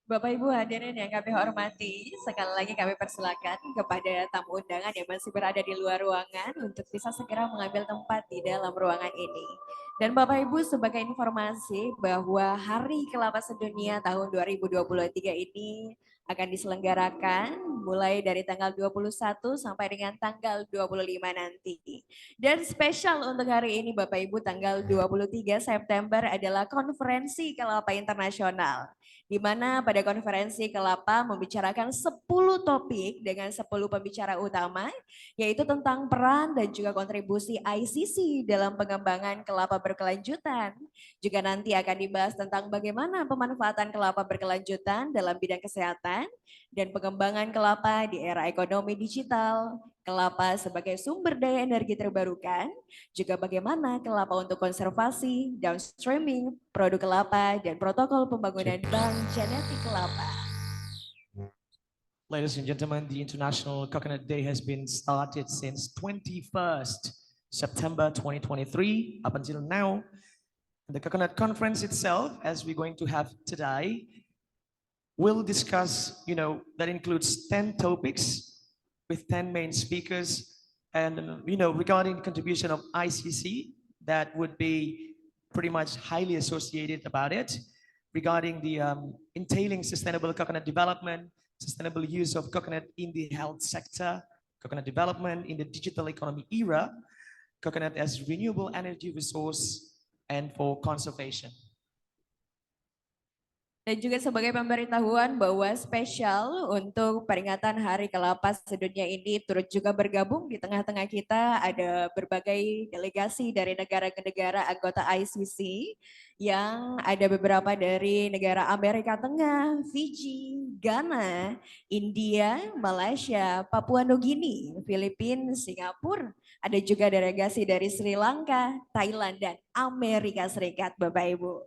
Bapak Ibu hadirin yang kami hormati, sekali lagi kami persilakan kepada tamu undangan yang masih berada di luar ruangan untuk bisa segera mengambil tempat di dalam ruangan ini. Dan Bapak Ibu sebagai informasi bahwa Hari Kelapa Sedunia tahun 2023 ini akan diselenggarakan mulai dari tanggal 21 sampai dengan tanggal 25 nanti. Dan spesial untuk hari ini Bapak Ibu tanggal 23 September adalah Konferensi Kelapa Internasional, di mana pada konferensi Kelapa membicarakan 10 topik dengan 10 pembicara utama, yaitu tentang peran dan juga kontribusi ICC dalam pengembangan kelapa berkelanjutan. Juga nanti akan dibahas tentang bagaimana pemanfaatan kelapa berkelanjutan dalam bidang kesehatan dan pengembangan kelapa di era ekonomi digital, kelapa sebagai sumber daya energi terbarukan, juga bagaimana kelapa untuk konservasi, downstreaming, produk kelapa, dan protokol pembangunan bank genetik kelapa. Ladies and gentlemen, the International Coconut Day has been started since 21st September 2023 up until now. The Coconut Conference itself, as we're going to have today, will discuss, that includes 10 topics with 10 main speakers. And, regarding the contribution of ICC, that would be pretty much highly associated about it. Regarding the entailing sustainable coconut development, sustainable use of coconut in the health sector, coconut development in the digital economy era, coconut as renewable energy resource, and for conservation. Dan juga sebagai pemberitahuan bahwa spesial untuk peringatan Hari Kelapa Sedunia ini turut juga bergabung di tengah-tengah kita ada berbagai delegasi dari negara negara anggota ICC yang ada beberapa dari negara Amerika Tengah, Fiji, Ghana, India, Malaysia, Papua Nugini, Filipina, Singapura. Ada juga delegasi dari Sri Lanka, Thailand, dan Amerika Serikat, Bapak Ibu.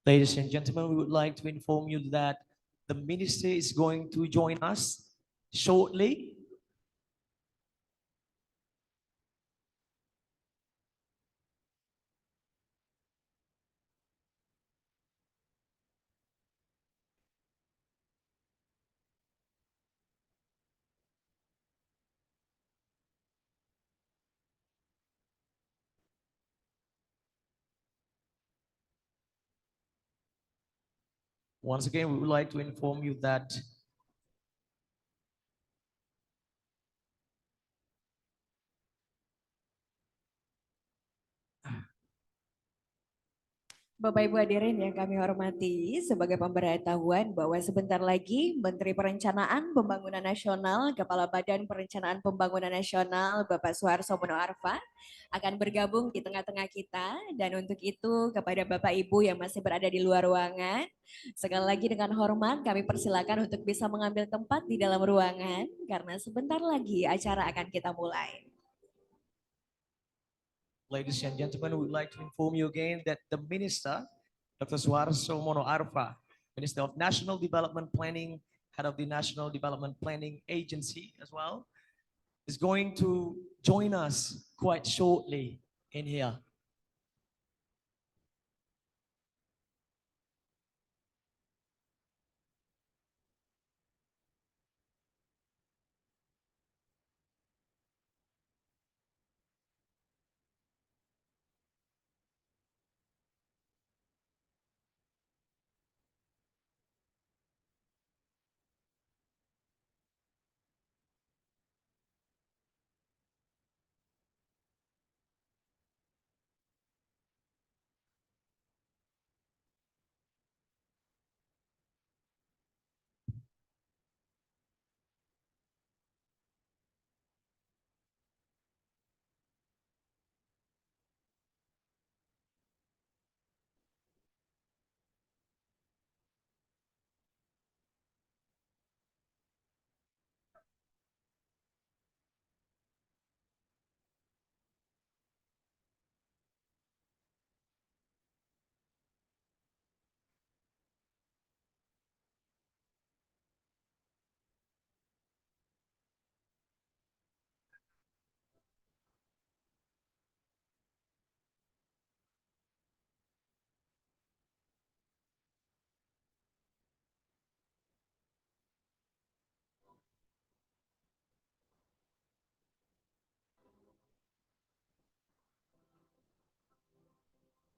Ladies and gentlemen, we would like to inform you that the minister is going to join us shortly. Once again, we would like to inform you that Bapak Ibu hadirin yang kami hormati, sebagai pemberitahuan bahwa sebentar lagi Menteri Perencanaan Pembangunan Nasional, Kepala Badan Perencanaan Pembangunan Nasional, Bapak Suharso Mono Arfa, akan bergabung di tengah-tengah kita. Dan untuk itu kepada Bapak Ibu yang masih berada di luar ruangan, sekali lagi dengan hormat kami persilakan untuk bisa mengambil tempat di dalam ruangan, karena sebentar lagi acara akan kita mulai. ladies and gentlemen, we would like to inform you again that the Minister, Dr. Suharso Mono Arfa, Minister of National Development Planning, head of the National Development Planning Agency as well, is going to join us quite shortly in here.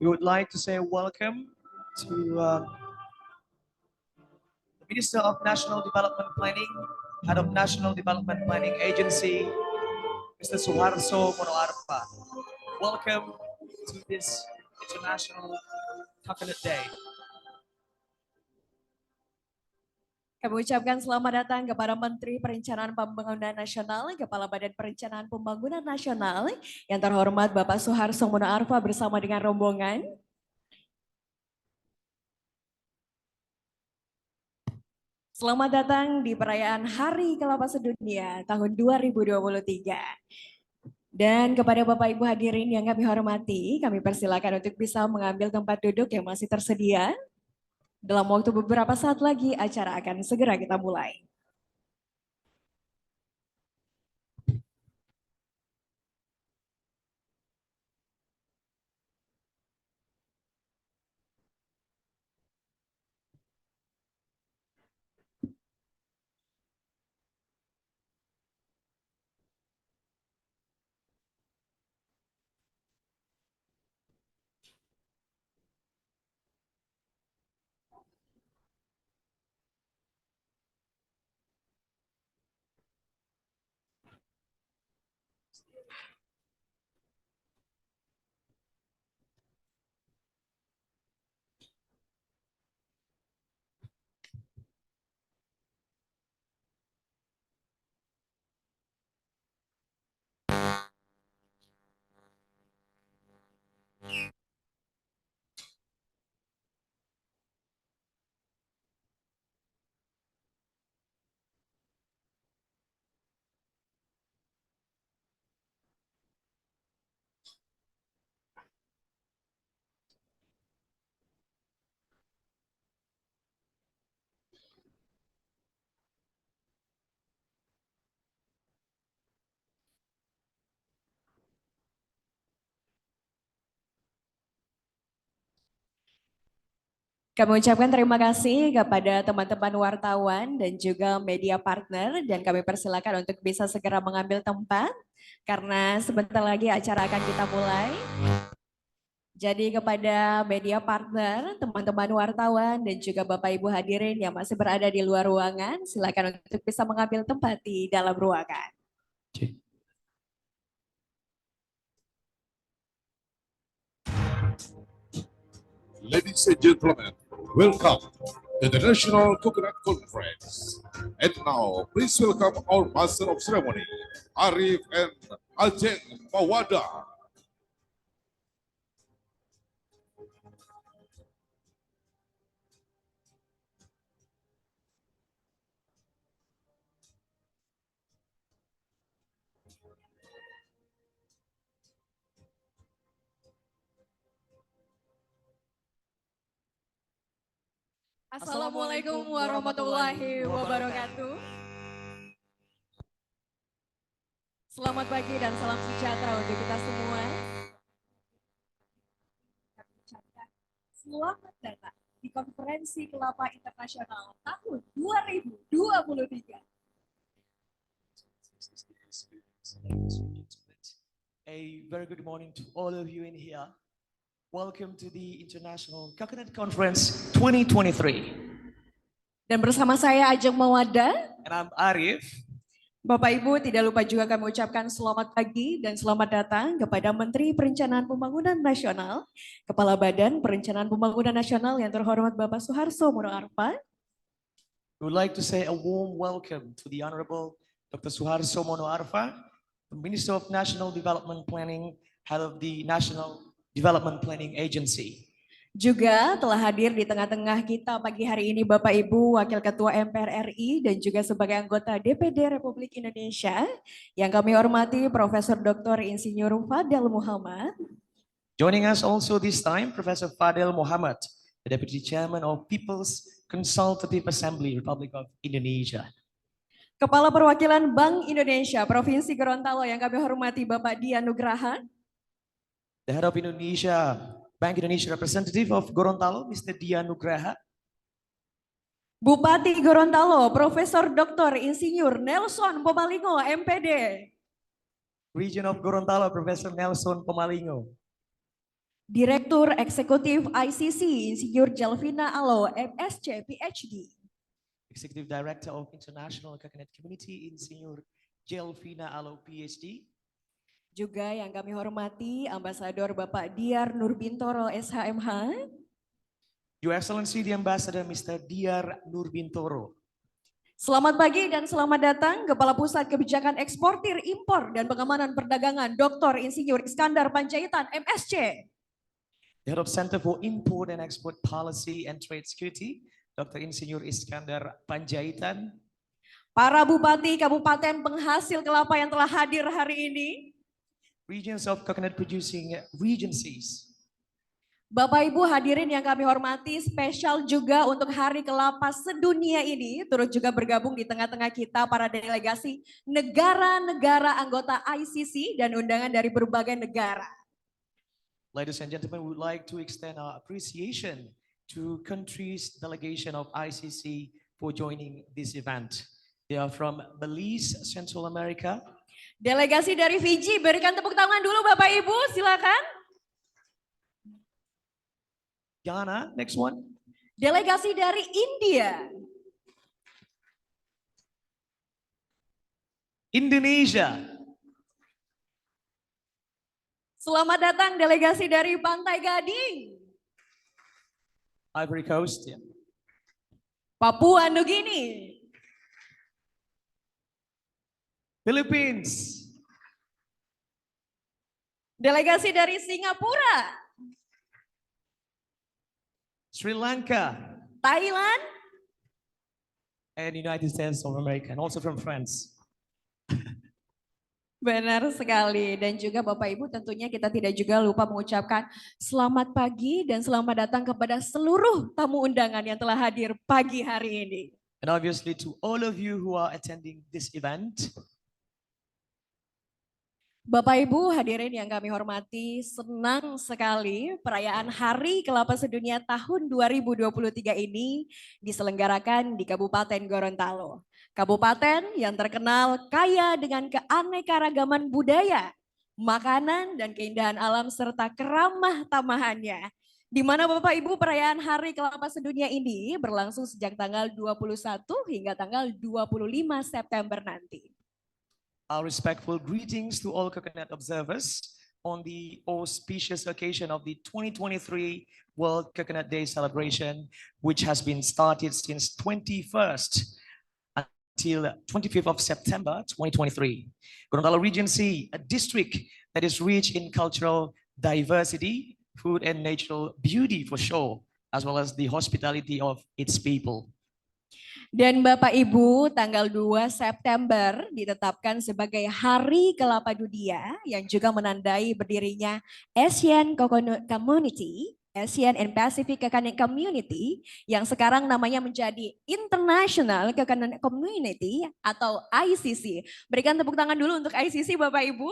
We would like to say welcome to the Minister of National Development Planning, head of National Development Planning Agency, Mr. Suharso Mono Arfa. Welcome to this International Coconut Day. Kami ucapkan selamat datang kepada Menteri Perencanaan Pembangunan Nasional, Kepala Badan Perencanaan Pembangunan Nasional, yang terhormat Bapak Suharso Mono Arfa bersama dengan rombongan. Selamat datang di perayaan Hari Kelapa Sedunia tahun 2023. Dan kepada Bapak Ibu hadirin yang kami hormati, kami persilakan untuk bisa mengambil tempat duduk yang masih tersedia. Dalam waktu beberapa saat lagi, acara akan segera kita mulai. Kami ucapkan terima kasih kepada teman-teman wartawan dan juga media partner dan kami persilakan untuk bisa segera mengambil tempat karena sebentar lagi acara akan kita mulai. Jadi kepada media partner, teman-teman wartawan dan juga Bapak Ibu hadirin yang masih berada di luar ruangan, silakan untuk bisa mengambil tempat di dalam ruangan. Okay. Ladies and gentlemen, welcome to the National Coconut Conference. And now, please welcome our Master of Ceremony, Arif and Ajeng Mawada. Assalamualaikum warahmatullahi wabarakatuh. Selamat pagi dan salam sejahtera untuk kita semua. Selamat datang di Konferensi Kelapa Internasional tahun 2023. A very good morning to all of you in here. Welcome to the International Coconut Conference 2023. Dan bersama saya Ajeng Mawada. And I'm Arif. Bapak Ibu tidak lupa juga kami ucapkan selamat pagi dan selamat datang kepada Menteri Perencanaan Pembangunan Nasional, Kepala Badan Perencanaan Pembangunan Nasional yang terhormat Bapak Suharso Mono Arfa. We would like to say a warm welcome to the Honorable Dr. Suharso Mono Arfa, the Minister of National Development Planning, Head of the National Development Planning Agency. Juga telah hadir di tengah-tengah kita pagi hari ini Bapak Ibu Wakil Ketua MPR RI dan juga sebagai anggota DPD Republik Indonesia yang kami hormati Profesor Dr. Insinyur Fadel Muhammad. Joining us also this time, Professor Fadel Muhammad, the Deputy Chairman of People's Consultative Assembly, Republic of Indonesia. Kepala Perwakilan Bank Indonesia Provinsi Gorontalo yang kami hormati Bapak Dian Nugraha. The Head of Indonesia, Bank Indonesia Representative of Gorontalo, Mr. Dian Nugraha. Bupati Gorontalo, Profesor Dr. Insinyur Nelson Pomalingo, MPD. Region of Gorontalo, Professor Nelson Pomalingo. Direktur Eksekutif ICC, Insinyur Jalvina Alo, MSc, PhD. Executive Director of International Coconut Community, Insinyur Jalvina Alo, PhD. Juga yang kami hormati Ambasador Bapak Diar Nurbintoro, SHMH. Your Excellency the Ambassador Mr. Diar Nurbintoro. Selamat pagi dan selamat datang Kepala Pusat Kebijakan Eksportir, Impor dan Pengamanan Perdagangan Dr. Insinyur Iskandar Panjaitan, MSc. The Head of Center for Import and Export Policy and Trade Security, Dr. Insinyur Iskandar Panjaitan. Para bupati kabupaten penghasil kelapa yang telah hadir hari ini. Regions of coconut producing regencies. Bapak Ibu hadirin yang kami hormati, spesial juga untuk Hari Kelapa Sedunia ini, turut juga bergabung di tengah-tengah kita para delegasi negara-negara anggota ICC dan undangan dari berbagai negara. Ladies and gentlemen, we would like to extend our appreciation to countries delegation of ICC for joining this event. They are from Belize, Central America. Delegasi dari Fiji, berikan tepuk tangan dulu Bapak Ibu, silakan. Ghana, next one. Delegasi dari India. Indonesia. Selamat datang delegasi dari Pantai Gading. Ivory Coast. Yeah. Papua Nugini. Philippines. Delegasi dari Singapura. Sri Lanka. Thailand. And United States of America, and also from France. Benar sekali, dan juga Bapak Ibu tentunya kita tidak juga lupa mengucapkan selamat pagi dan selamat datang kepada seluruh tamu undangan yang telah hadir pagi hari ini. And obviously to all of you who are attending this event. Bapak Ibu hadirin yang kami hormati, senang sekali perayaan Hari Kelapa Sedunia tahun 2023 ini diselenggarakan di Kabupaten Gorontalo. Kabupaten yang terkenal kaya dengan keanekaragaman budaya, makanan dan keindahan alam serta keramah tamahannya. Di mana Bapak Ibu perayaan Hari Kelapa Sedunia ini berlangsung sejak tanggal 21 hingga tanggal 25 September nanti. Our respectful greetings to all coconut observers on the auspicious occasion of the 2023 World Coconut Day celebration, which has been started since 21st until 25th of September 2023. Gorontalo Regency, a district that is rich in cultural diversity, food and natural beauty for sure, as well as the hospitality of its people. Dan Bapak Ibu, tanggal 2 September ditetapkan sebagai Hari Kelapa Dunia yang juga menandai berdirinya Asian Coconut Community, Asian and Pacific Coconut Community yang sekarang namanya menjadi International Coconut Community atau ICC. Berikan tepuk tangan dulu untuk ICC Bapak Ibu.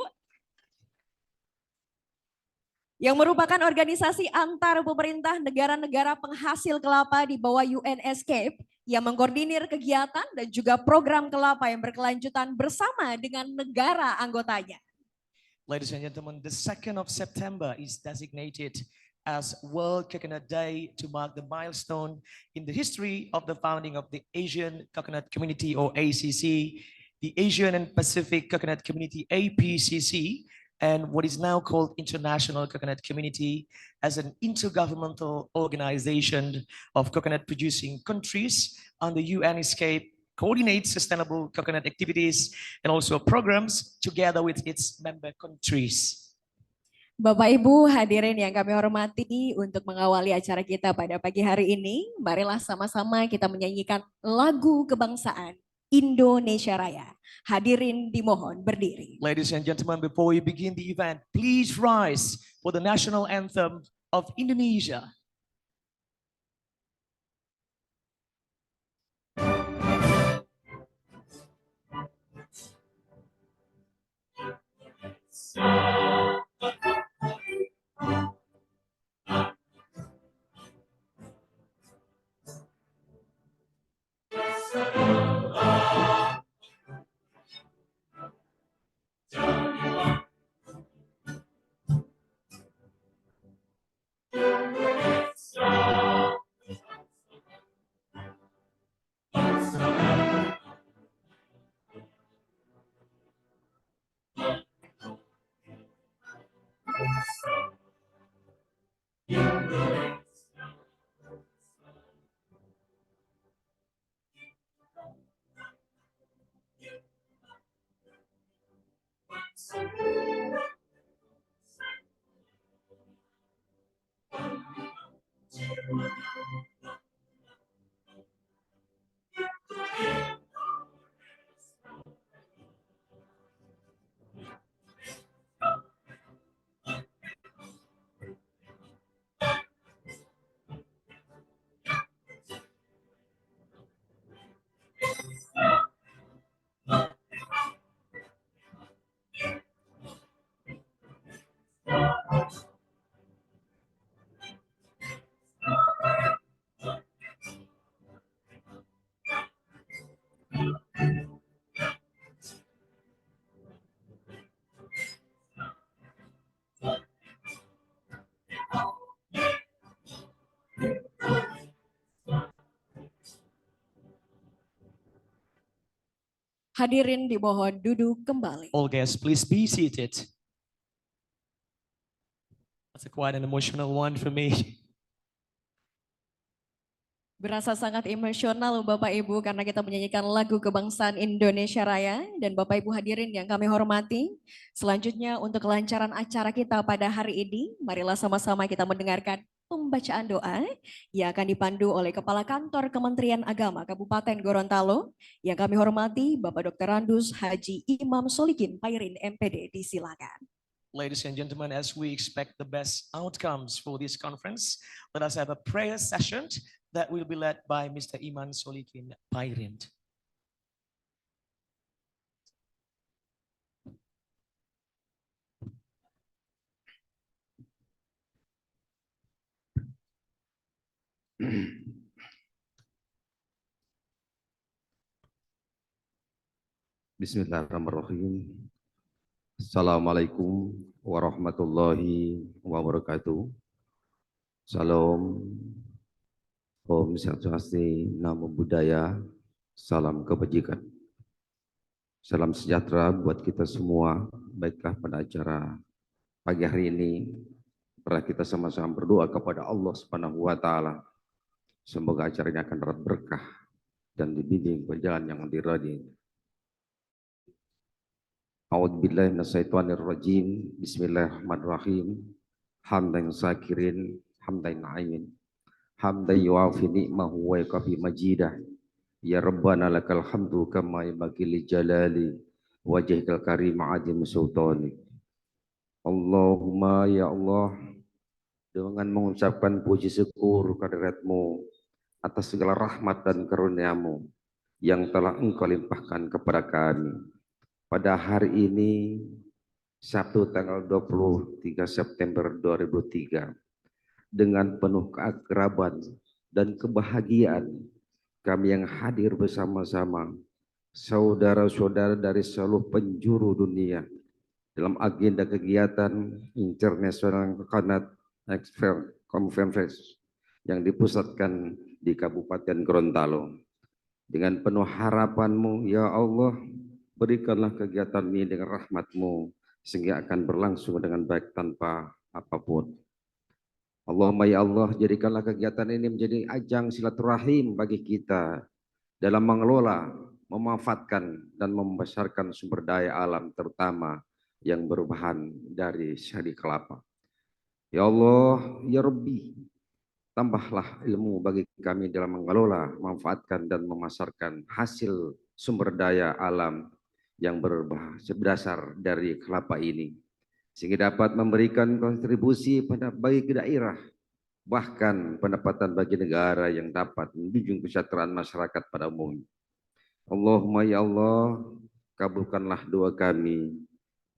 Yang merupakan organisasi antar pemerintah negara-negara penghasil kelapa di bawah UNESCAP yang mengkoordinir kegiatan dan juga program kelapa yang berkelanjutan bersama dengan negara anggotanya. Ladies and gentlemen, the 2nd of September is designated as World Coconut Day to mark the milestone in the history of the founding of the Asian Coconut Community or ACC, the Asian and Pacific Coconut Community APCC, and what is now called International Coconut Community as an intergovernmental organization of coconut producing countries under UNESCAP, coordinates sustainable coconut activities and also programs together with its member countries. Bapak Ibu hadirin yang kami hormati, untuk mengawali acara kita pada pagi hari ini, marilah sama-sama kita menyanyikan lagu kebangsaan Indonesia Raya. Hadirin dimohon berdiri. Ladies and gentlemen, before we begin the event, please rise for the national anthem of Indonesia. Hadirin dimohon duduk kembali. All guests, please be seated. That's quite an emotional one for me. Berasa sangat emosional Bapak Ibu karena kita menyanyikan lagu kebangsaan Indonesia Raya. Dan Bapak Ibu hadirin yang kami hormati, selanjutnya untuk kelancaran acara kita pada hari ini, marilah sama-sama kita mendengarkan pembacaan doa yang akan dipandu oleh Kepala Kantor Kementerian Agama Kabupaten Gorontalo. Yang kami hormati Bapak Dr. Randus Haji Imam Solikin Pairin MPD, disilakan. Ladies and gentlemen, as we expect the best outcomes for this conference, let us have a prayer session that will be led by Mr. Iman Solikin Pairin. Bismillahirrahmanirrahim. Assalamualaikum warahmatullahi wabarakatuh. Salam, Om Swastiastu, Namo Buddhaya, salam kebajikan. Salam sejahtera buat kita semua. Baiklah, pada acara pagi hari ini, mari kita sama-sama berdoa kepada Allah Subhanahu wa Ta'ala. Semoga acaranya akan dapat berkah dan dibimbing berjalan yang diridhoi. A'udzubillahi minasyaitonirrajim. Bismillahirrahmanirrahim. Hamdan syakirin, hamdan na'imin. Hamdan yuafi ni'mahu wa yakafi majidah. Ya Rabbana lakal hamdu kama yambaghi li jalali wajhikal karim azim sultani. Allahumma ya Allah, dengan mengucapkan puji syukur kehadirat-Mu atas segala rahmat dan karunia-Mu yang telah Engkau limpahkan kepada kami. Pada hari ini, Sabtu tanggal 23 September 2003, dengan penuh keakraban dan kebahagiaan, kami yang hadir bersama-sama, saudara-saudara dari seluruh penjuru dunia, dalam agenda kegiatan International Coconut Conference yang dipusatkan di Kabupaten Gorontalo. Dengan penuh harapan-Mu, ya Allah, berikanlah kegiatan ini dengan rahmat-Mu, sehingga akan berlangsung dengan baik tanpa apapun. Allahumma ya Allah, jadikanlah kegiatan ini menjadi ajang silaturahim bagi kita dalam mengelola, memanfaatkan, dan membesarkan sumber daya alam, terutama yang berbahan dari sari kelapa. Ya Allah, ya Rabbi, tambahlah ilmu bagi kami dalam mengelola, memanfaatkan, dan memasarkan hasil sumber daya alam yang berdasar dari kelapa ini, sehingga dapat memberikan kontribusi pada bagi daerah, bahkan pendapatan bagi negara yang dapat menjunjung kesejahteraan masyarakat pada umumnya. Allahumma ya Allah, kabulkanlah doa kami.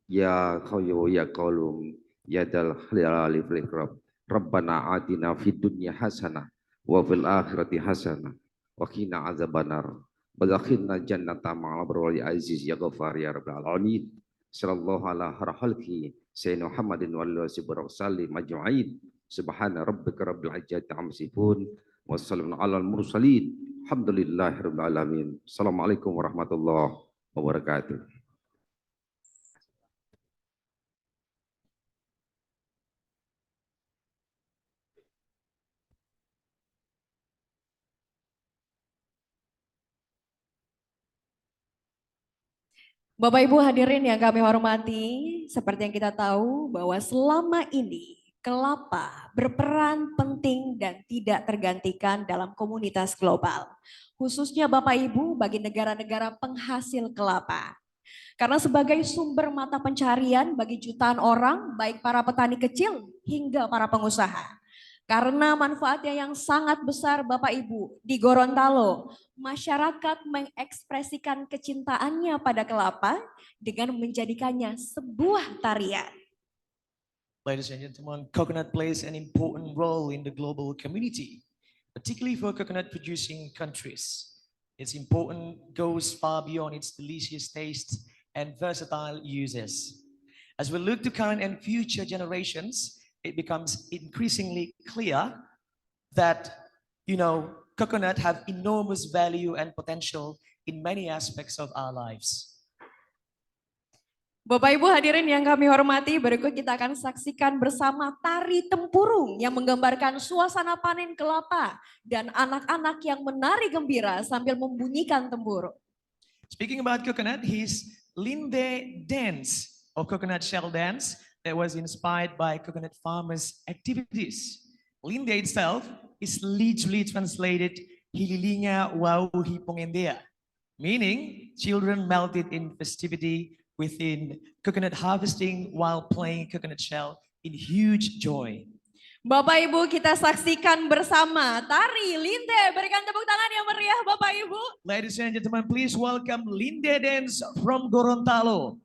Ya Qayyu ya Qayyum ya Dzal Jalali wal Ikram. Rabbana atina fid dunya hasanah wa fil akhirati hasanah wa qina azabannar. Badakhinna jannata ma'al abrar ya aziz ya ghafar ya rabbal alamin. Sallallahu ala khalqi sayyidina Muhammadin wa alihi wasallam majma'in. Subhana rabbika rabbil izzati amma yasifun wa salamun alal mursalin. Alhamdulillahirabbil alamin. Assalamualaikum warahmatullahi wabarakatuh. Bapak Ibu hadirin yang kami hormati, seperti yang kita tahu bahwa selama ini kelapa berperan penting dan tidak tergantikan dalam komunitas global. Khususnya Bapak Ibu bagi negara-negara penghasil kelapa. Karena sebagai sumber mata pencarian bagi jutaan orang, baik para petani kecil hingga para pengusaha. Karena manfaatnya yang sangat besar Bapak Ibu, di Gorontalo, masyarakat mengekspresikan kecintaannya pada kelapa dengan menjadikannya sebuah tarian. Ladies and gentlemen, coconut plays an important role in the global community, particularly for coconut producing countries. Its importance goes far beyond its delicious taste and versatile uses. As we look to current and future generations, it becomes increasingly clear that, coconut have enormous value and potential in many aspects of our lives. Bapak Ibu hadirin yang kami hormati, berikut kita akan saksikan bersama tari tempurung yang menggambarkan suasana panen kelapa dan anak-anak yang menari gembira sambil membunyikan tempurung. Speaking about coconut, his Linde dance or coconut shell dance that was inspired by coconut farmers' activities. Linde itself is literally translated Hililinga Wau Hipongendea, meaning children melted in festivity within coconut harvesting while playing coconut shell in huge joy. Bapak Ibu, kita saksikan bersama tari Linde. Berikan tepuk tangan yang meriah Bapak Ibu. Ladies and gentlemen, please welcome Linde dance from Gorontalo.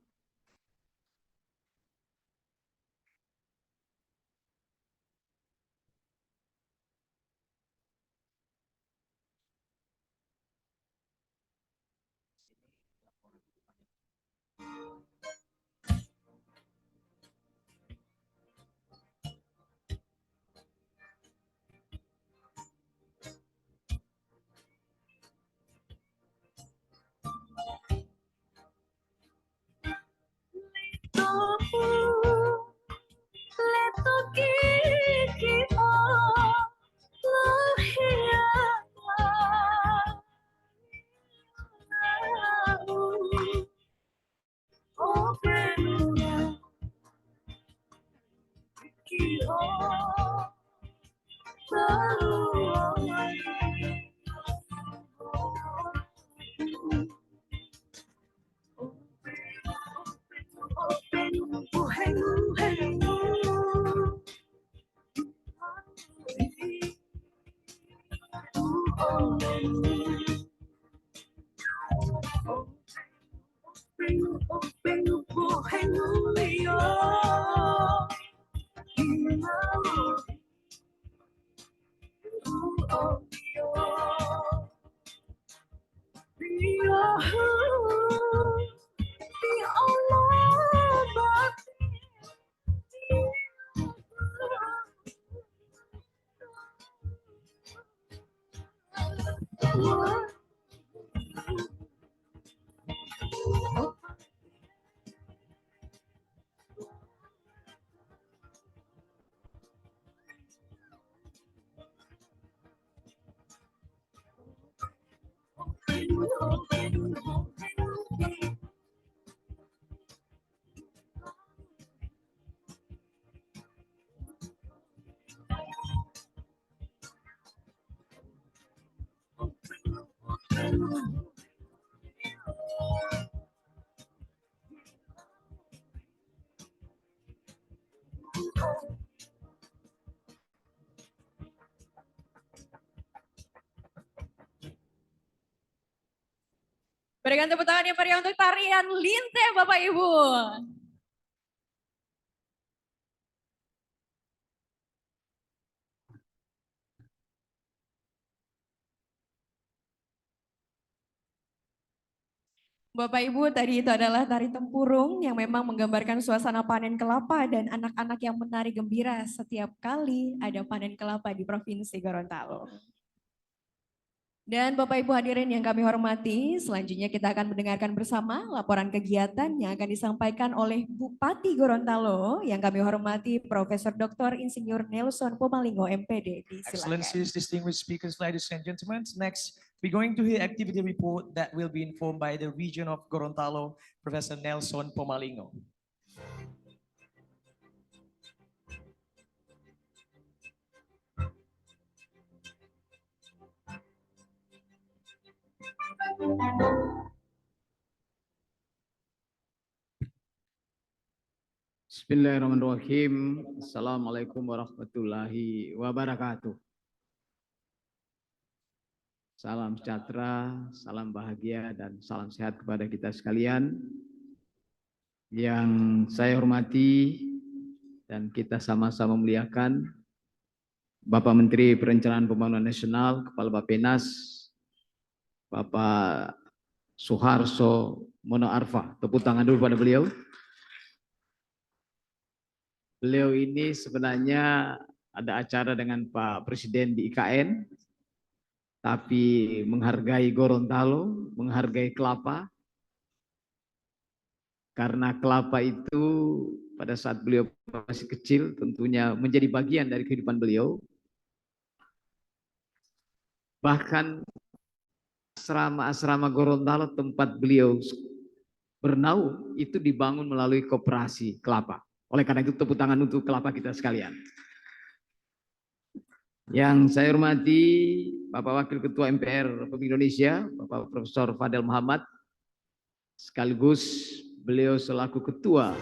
Berikan tepuk tangan yang meriah untuk tarian Linte Bapak Ibu. Bapak Ibu, tadi itu adalah tari tempurung yang memang menggambarkan suasana panen kelapa dan anak-anak yang menari gembira setiap kali ada panen kelapa di Provinsi Gorontalo. Dan Bapak Ibu hadirin yang kami hormati, selanjutnya kita akan mendengarkan bersama laporan kegiatan yang akan disampaikan oleh Bupati Gorontalo yang kami hormati Profesor Dr. Insinyur Nelson Pomalingo MPD. Disilakan. Excellencies, distinguished speakers, ladies and gentlemen. Next, we're going to hear activity report that will be informed by the region of Gorontalo, Professor Nelson Pomalingo. Bismillahirrahmanirrahim. Assalamualaikum warahmatullahi wabarakatuh. Salam sejahtera, salam bahagia, dan salam sehat kepada kita sekalian. Yang saya hormati dan kita sama-sama muliakan Bapak Menteri Perencanaan Pembangunan Nasional, Kepala Bappenas, Bapak Suharso Mono Arfa. Tepuk tangan dulu pada beliau. Beliau ini sebenarnya ada acara dengan Pak Presiden di IKN, tapi menghargai Gorontalo, menghargai kelapa, karena kelapa itu pada saat beliau masih kecil tentunya menjadi bagian dari kehidupan beliau. Bahkan asrama-asrama Gorontalo tempat beliau bernaung itu dibangun melalui koperasi kelapa. Oleh karena itu tepuk tangan untuk kelapa kita sekalian. Yang saya hormati Bapak Wakil Ketua MPR Republik Indonesia, Bapak Profesor Fadel Muhammad, sekaligus beliau selaku Ketua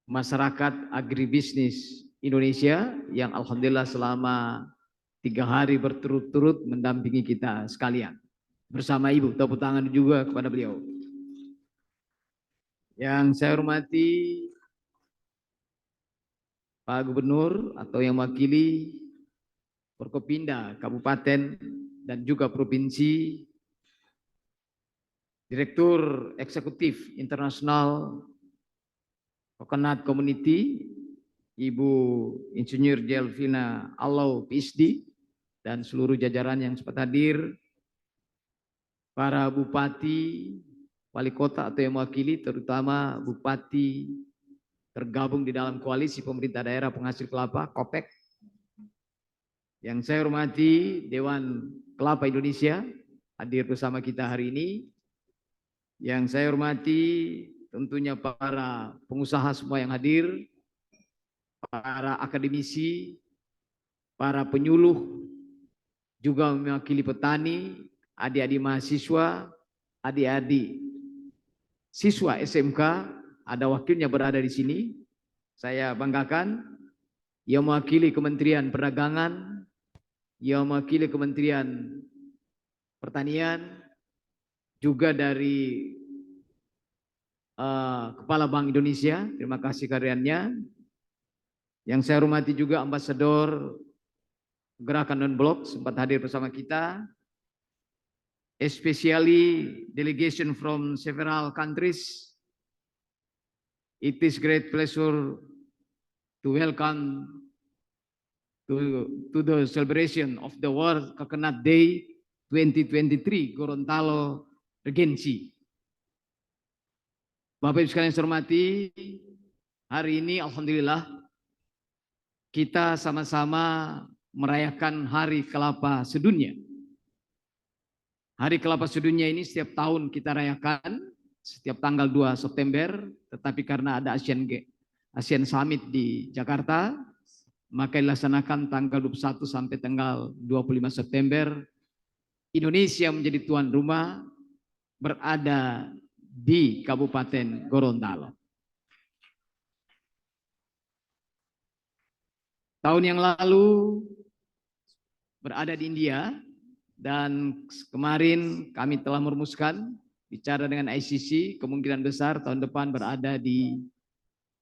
Masyarakat Agribisnis Indonesia yang alhamdulillah selama 3 hari berturut-turut mendampingi kita sekalian. Bersama Ibu, tepuk tangan juga kepada beliau. Yang saya hormati Pak Gubernur atau yang mewakili Forkopimda Kabupaten dan juga Provinsi, Direktur Eksekutif Internasional Coconut Community, Ibu Insinyur Jelvina Allau PhD, dan seluruh jajaran yang sempat hadir, para bupati, wali kota atau yang mewakili, terutama bupati tergabung di dalam koalisi pemerintah daerah penghasil kelapa, KOPEK. Yang saya hormati Dewan Kelapa Indonesia hadir bersama kita hari ini. Yang saya hormati tentunya para pengusaha semua yang hadir, para akademisi, para penyuluh, juga mewakili petani, adik-adik mahasiswa, adik-adik siswa SMK, ada wakilnya berada di sini. Saya banggakan. Yang mewakili Kementerian Perdagangan, yang mewakili Kementerian Pertanian, juga dari Kepala Bank Indonesia, terima kasih karyanya. Yang saya hormati juga Ambasador Gerakan Non-Blok sempat hadir bersama kita, especially delegation from several countries. It is great pleasure to welcome to the celebration of the World Coconut Day 2023 Gorontalo, Regency. Bapak Ibu sekalian saya hormati, hari ini alhamdulillah kita sama-sama merayakan Hari Kelapa Sedunia. Hari Kelapa Sedunia ini setiap tahun kita rayakan setiap tanggal 2 September, tetapi karena ada Asian Summit di Jakarta, maka dilaksanakan tanggal 21 sampai tanggal 25 September. Indonesia menjadi tuan rumah, berada di Kabupaten Gorontalo. Tahun yang lalu berada di India, dan kemarin kami telah merumuskan bicara dengan ICC, kemungkinan besar tahun depan berada di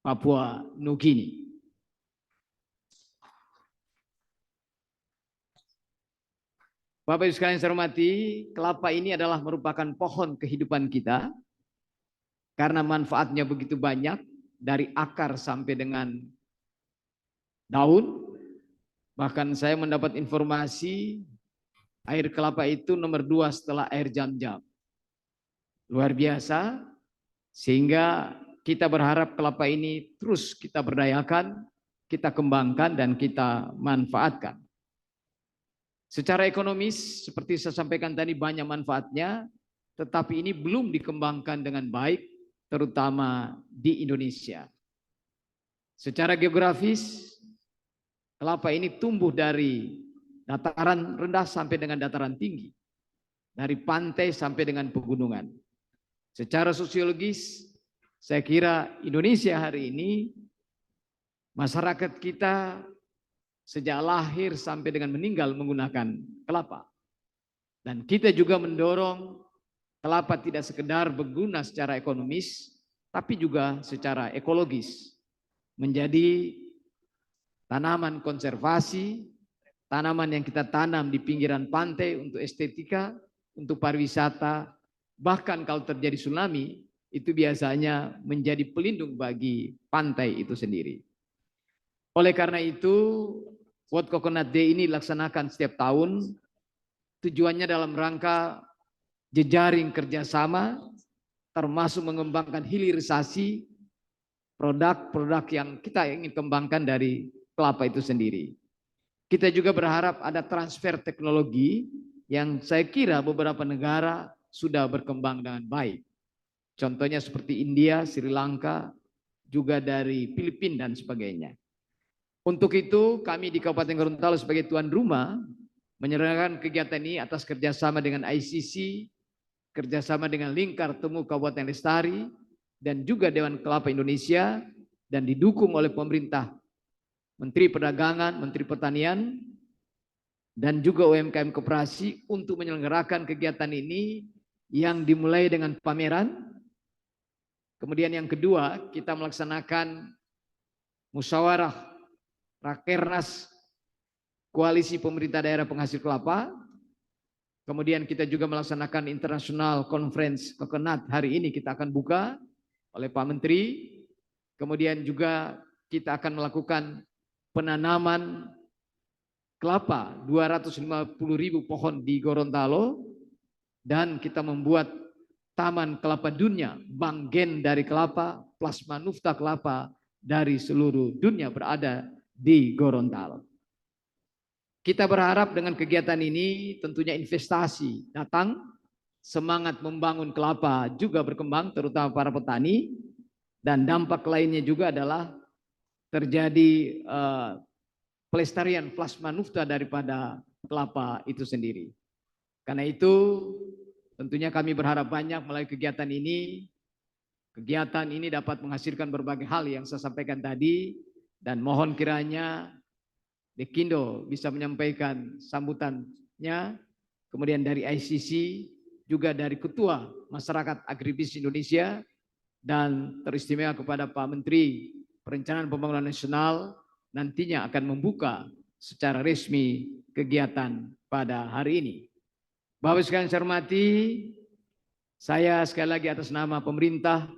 Papua Nugini. Bapak Ibu sekalian saya hormati, kelapa ini adalah merupakan pohon kehidupan kita karena manfaatnya begitu banyak, dari akar sampai dengan daun. Bahkan saya mendapat informasi air kelapa itu nomor 2 setelah air Zam-Zam. Luar biasa, sehingga kita berharap kelapa ini terus kita berdayakan, kita kembangkan, dan kita manfaatkan. Secara ekonomis, seperti saya sampaikan tadi, banyak manfaatnya, tetapi ini belum dikembangkan dengan baik, terutama di Indonesia. Secara geografis, kelapa ini tumbuh dari dataran rendah sampai dengan dataran tinggi, dari pantai sampai dengan pegunungan. Secara sosiologis, saya kira Indonesia hari ini, masyarakat kita sejak lahir sampai dengan meninggal menggunakan kelapa. Dan kita juga mendorong kelapa tidak sekedar berguna secara ekonomis, tapi juga secara ekologis. Menjadi tanaman konservasi, tanaman yang kita tanam di pinggiran pantai untuk estetika, untuk pariwisata, bahkan kalau terjadi tsunami, itu biasanya menjadi pelindung bagi pantai itu sendiri. Oleh karena itu, World Coconut Day ini dilaksanakan setiap tahun, tujuannya dalam rangka jejaring kerjasama, termasuk mengembangkan hilirisasi produk-produk yang kita ingin kembangkan dari kelapa itu sendiri. Kita juga berharap ada transfer teknologi yang saya kira beberapa negara sudah berkembang dengan baik. Contohnya seperti India, Sri Lanka, juga dari Filipina dan sebagainya. Untuk itu kami di Kabupaten Gorontalo sebagai tuan rumah menyelenggarakan kegiatan ini atas kerjasama dengan ICC, kerjasama dengan Lingkar Temu Kabupaten Lestari, dan juga Dewan Kelapa Indonesia, dan didukung oleh pemerintah, Menteri Perdagangan, Menteri Pertanian, dan juga UMKM Koperasi untuk menyelenggarakan kegiatan ini yang dimulai dengan pameran. Kemudian yang kedua, kita melaksanakan musyawarah Rakernas Koalisi Pemerintah Daerah Penghasil Kelapa. Kemudian kita juga melaksanakan International Conference Coconut. Hari ini kita akan buka oleh Pak Menteri. Kemudian juga kita akan melakukan penanaman kelapa 250.000 pohon di Gorontalo, dan kita membuat Taman Kelapa Dunia, bank gen dari kelapa, plasma nufta kelapa dari seluruh dunia berada di Gorontalo. Kita berharap dengan kegiatan ini tentunya investasi datang, semangat membangun kelapa juga berkembang, terutama para petani, dan dampak lainnya juga adalah terjadi pelestarian plasma nufta daripada kelapa itu sendiri. Karena itu tentunya kami berharap banyak melalui kegiatan ini. Kegiatan ini dapat menghasilkan berbagai hal yang saya sampaikan tadi, dan mohon kiranya Dekindo bisa menyampaikan sambutannya, kemudian dari ICC, juga dari Ketua Masyarakat Agribisnis Indonesia, dan teristimewa kepada Pak Menteri Perencanaan Pembangunan Nasional nantinya akan membuka secara resmi kegiatan pada hari ini. Bapak sekalian saya hormati, saya sekali lagi atas nama pemerintah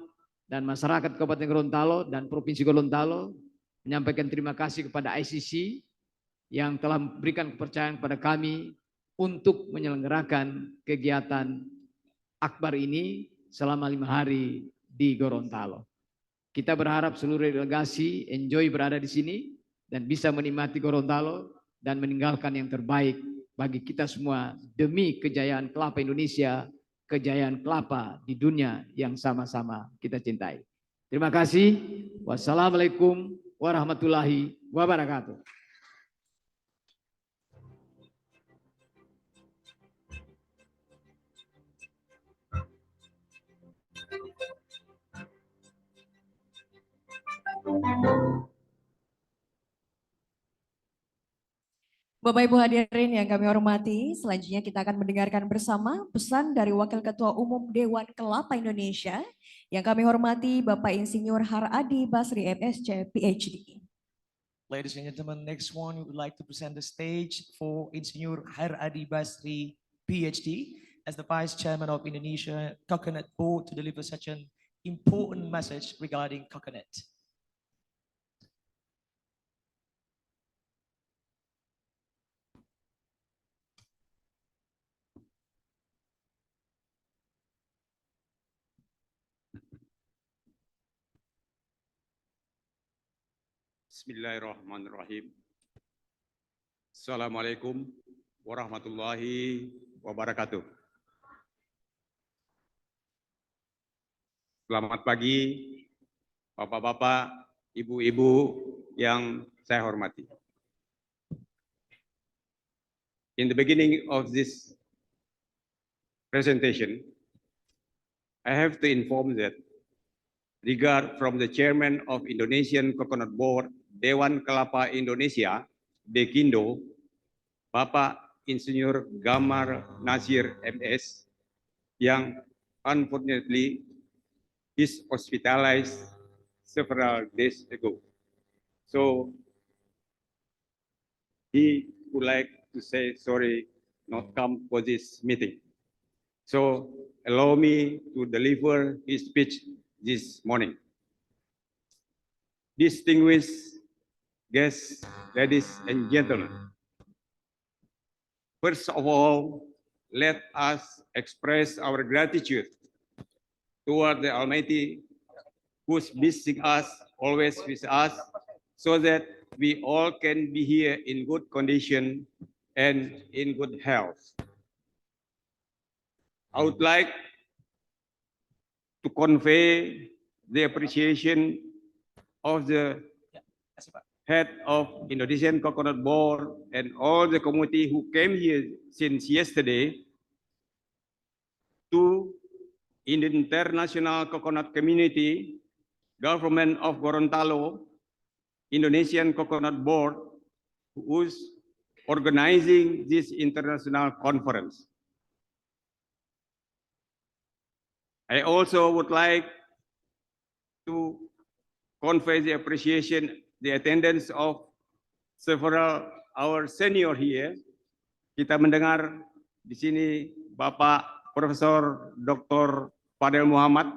dan masyarakat Kabupaten Gorontalo dan Provinsi Gorontalo menyampaikan terima kasih kepada ICC yang telah memberikan kepercayaan kepada kami untuk menyelenggarakan kegiatan akbar ini selama 5 hari di Gorontalo. Kita berharap seluruh delegasi enjoy berada di sini dan bisa menikmati Gorontalo dan meninggalkan yang terbaik bagi kita semua demi kejayaan kelapa Indonesia, kejayaan kelapa di dunia yang sama-sama kita cintai. Terima kasih. Wassalamualaikum warahmatullahi wabarakatuh. Bapak Ibu hadirin yang kami hormati, selanjutnya kita akan mendengarkan bersama pesan dari Wakil Ketua Umum Dewan Kelapa Indonesia yang kami hormati Bapak Insinyur Haradi Basri MSc PhD. Ladies and gentlemen, next one we would like to present the stage for Insinyur Haradi Basri PhD as the Vice Chairman of Indonesia Coconut Board to deliver such an important message regarding coconut. Bismillahirrahmanirrahim. Assalamualaikum warahmatullahi wabarakatuh. Selamat pagi, bapak-bapak, ibu-ibu yang saya hormati. In the beginning of this presentation, I have to inform that regard from the Chairman of Indonesian Coconut Board, Dewan Kelapa Indonesia, Dekindo, Bapak Insinyur Gamar Nasir MS, yang unfortunately is hospitalized several days ago. So he would like to say sorry not come for this meeting. So allow me to deliver his speech this morning. Distinguished guests, ladies and gentlemen, first of all, let us express our gratitude toward the Almighty who's blessing us, always with us, so that we all can be here in good condition and in good health. I would like to convey the appreciation of the head of Indonesian Coconut Board and all the community who came here since yesterday to in the international coconut community, government of Gorontalo, Indonesian Coconut Board, who's organizing this international conference. I also would like to convey the appreciation, the attendance of several our senior here. Kita mendengar di sini Bapak Profesor Dr. Fadel Muhammad.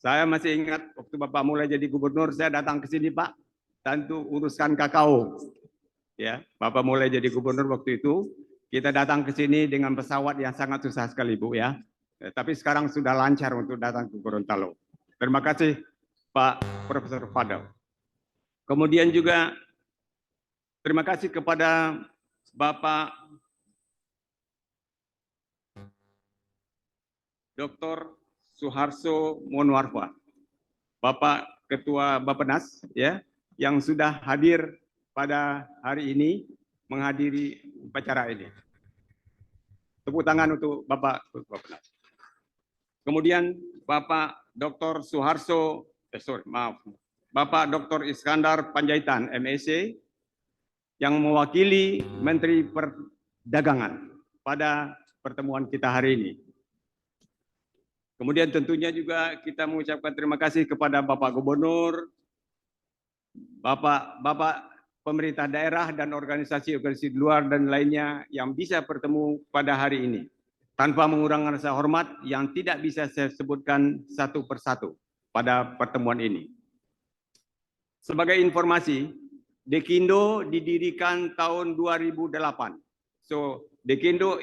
Saya masih ingat waktu Bapak mulai jadi gubernur, saya datang ke sini Pak, tentu uruskan kakao. Ya, Bapak mulai jadi gubernur waktu itu, kita datang ke sini dengan pesawat yang sangat susah sekali Bu ya. Tapi sekarang sudah lancar untuk datang ke Gorontalo. Terima kasih Pak Profesor Fadel. Kemudian juga terima kasih kepada Bapak Dr. Suharso Monwarfa, Bapak Ketua Bappenas ya yang sudah hadir pada hari ini menghadiri upacara ini. Tepuk tangan untuk Bapak Ketua Bappenas. Kemudian Bapak Dr. Bapak Dr. Iskandar Panjaitan, MSc, yang mewakili Menteri Perdagangan pada pertemuan kita hari ini. Kemudian tentunya juga kita mengucapkan terima kasih kepada Bapak Gubernur, Bapak pemerintah daerah dan organisasi-organisasi di luar dan lainnya yang bisa bertemu pada hari ini. Tanpa mengurangi rasa hormat yang tidak bisa saya sebutkan satu persatu pada pertemuan ini. Sebagai informasi, Dekindo didirikan tahun 2008. So, Dekindo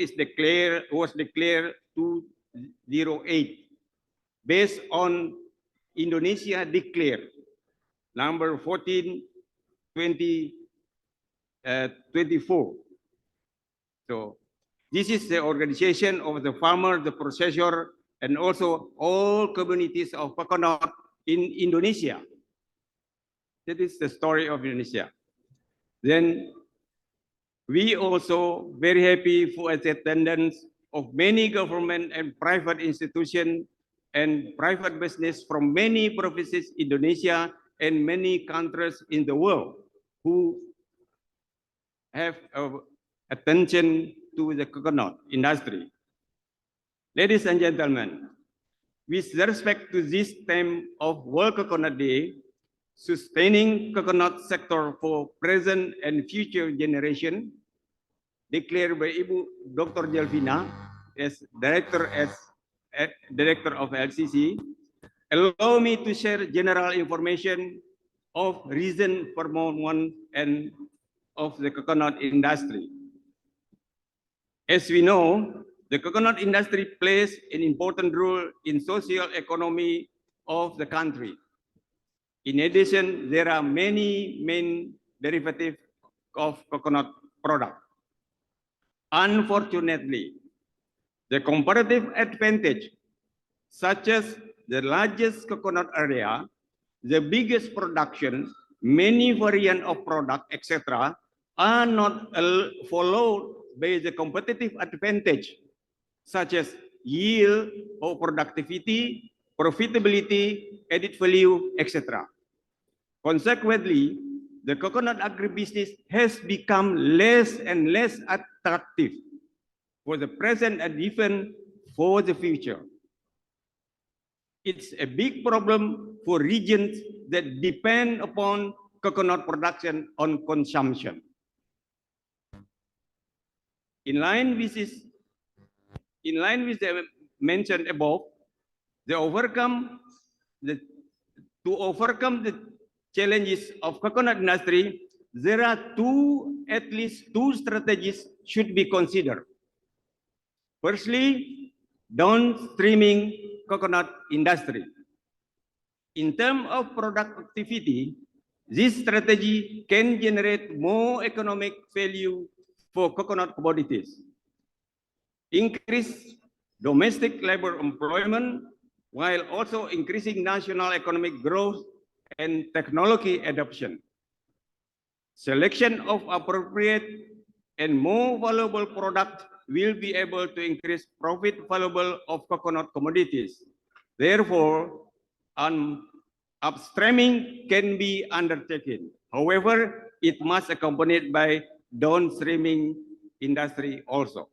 was declared 2008 based on Indonesia Declare number 14/2024. So, this is the organization of the farmer, the processor, and also all communities of coconut in Indonesia. That is the story of Indonesia. Then we also very happy for the attendance of many government and private institutions and private business from many provinces in Indonesia and many countries in the world who have attention to the coconut industry. Ladies and gentlemen, with respect to this theme of World Coconut Day, sustaining coconut sector for present and future generation, declared by Ibu Dr. Jelvina as Director of LCC, allow me to share general information of recent performance and of the coconut industry. As we know, the coconut industry plays an important role in social economy of the country. In addition, there are many main derivatives of coconut product. Unfortunately, the comparative advantage, such as the largest coconut area, the biggest production, many variant of product, etc., are not followed by the competitive advantage, such as yield or productivity, profitability, added value, etc. Consequently, the coconut agribusiness has become less and less attractive for the present and even for the future. It's a big problem for regions that depend upon coconut production on consumption. In line with the mentioned above, to overcome the challenges of coconut industry, there are at least two strategies should be considered. Firstly, downstreaming coconut industry. In terms of productivity, this strategy can generate more economic value for coconut commodities, increase domestic labor employment, while also increasing national economic growth and technology adoption. Selection of appropriate and more valuable product will be able to increase profit valuable of coconut commodities. Therefore, upstreaming can be undertaken. However, it must accompanied by downstreaming industry also.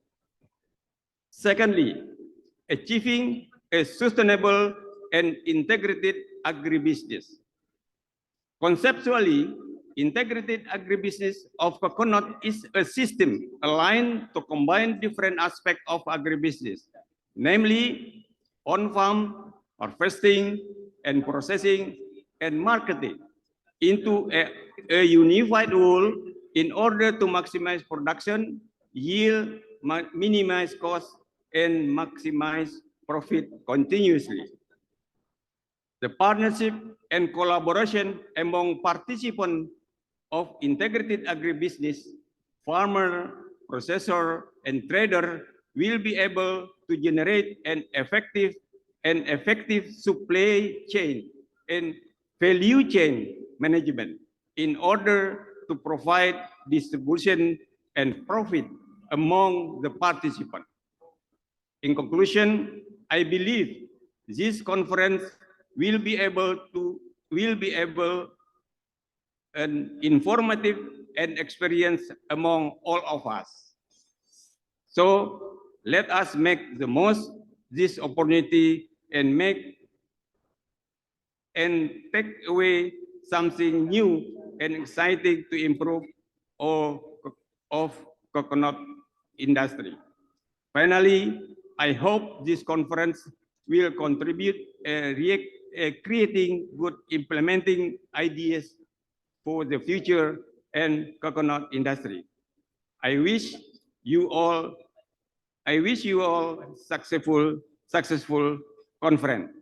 Secondly, achieving a sustainable and integrated agribusiness. Conceptually, integrated agribusiness of coconut is a system aligned to combine different aspects of agribusiness, namely on-farm, harvesting, and processing, and marketing into a unified whole in order to maximize production, yield, minimize costs, and maximize profit continuously. The partnership and collaboration among participants of integrated agribusiness, farmer, processor, and trader will be able to generate an effective supply chain and value chain management in order to provide distribution and profit among the participants. In conclusion, I believe this conference will be an informative and experience among all of us. So let us make the most this opportunity and take away something new and exciting to improve of coconut industry. Finally, I hope this conference will contribute creating good implementing ideas for the future and coconut industry. I wish you all successful conference.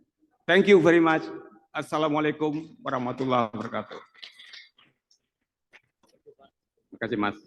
Thank you very much. Assalamualaikum warahmatullahi wabarakatuh. Terima kasih, Mas.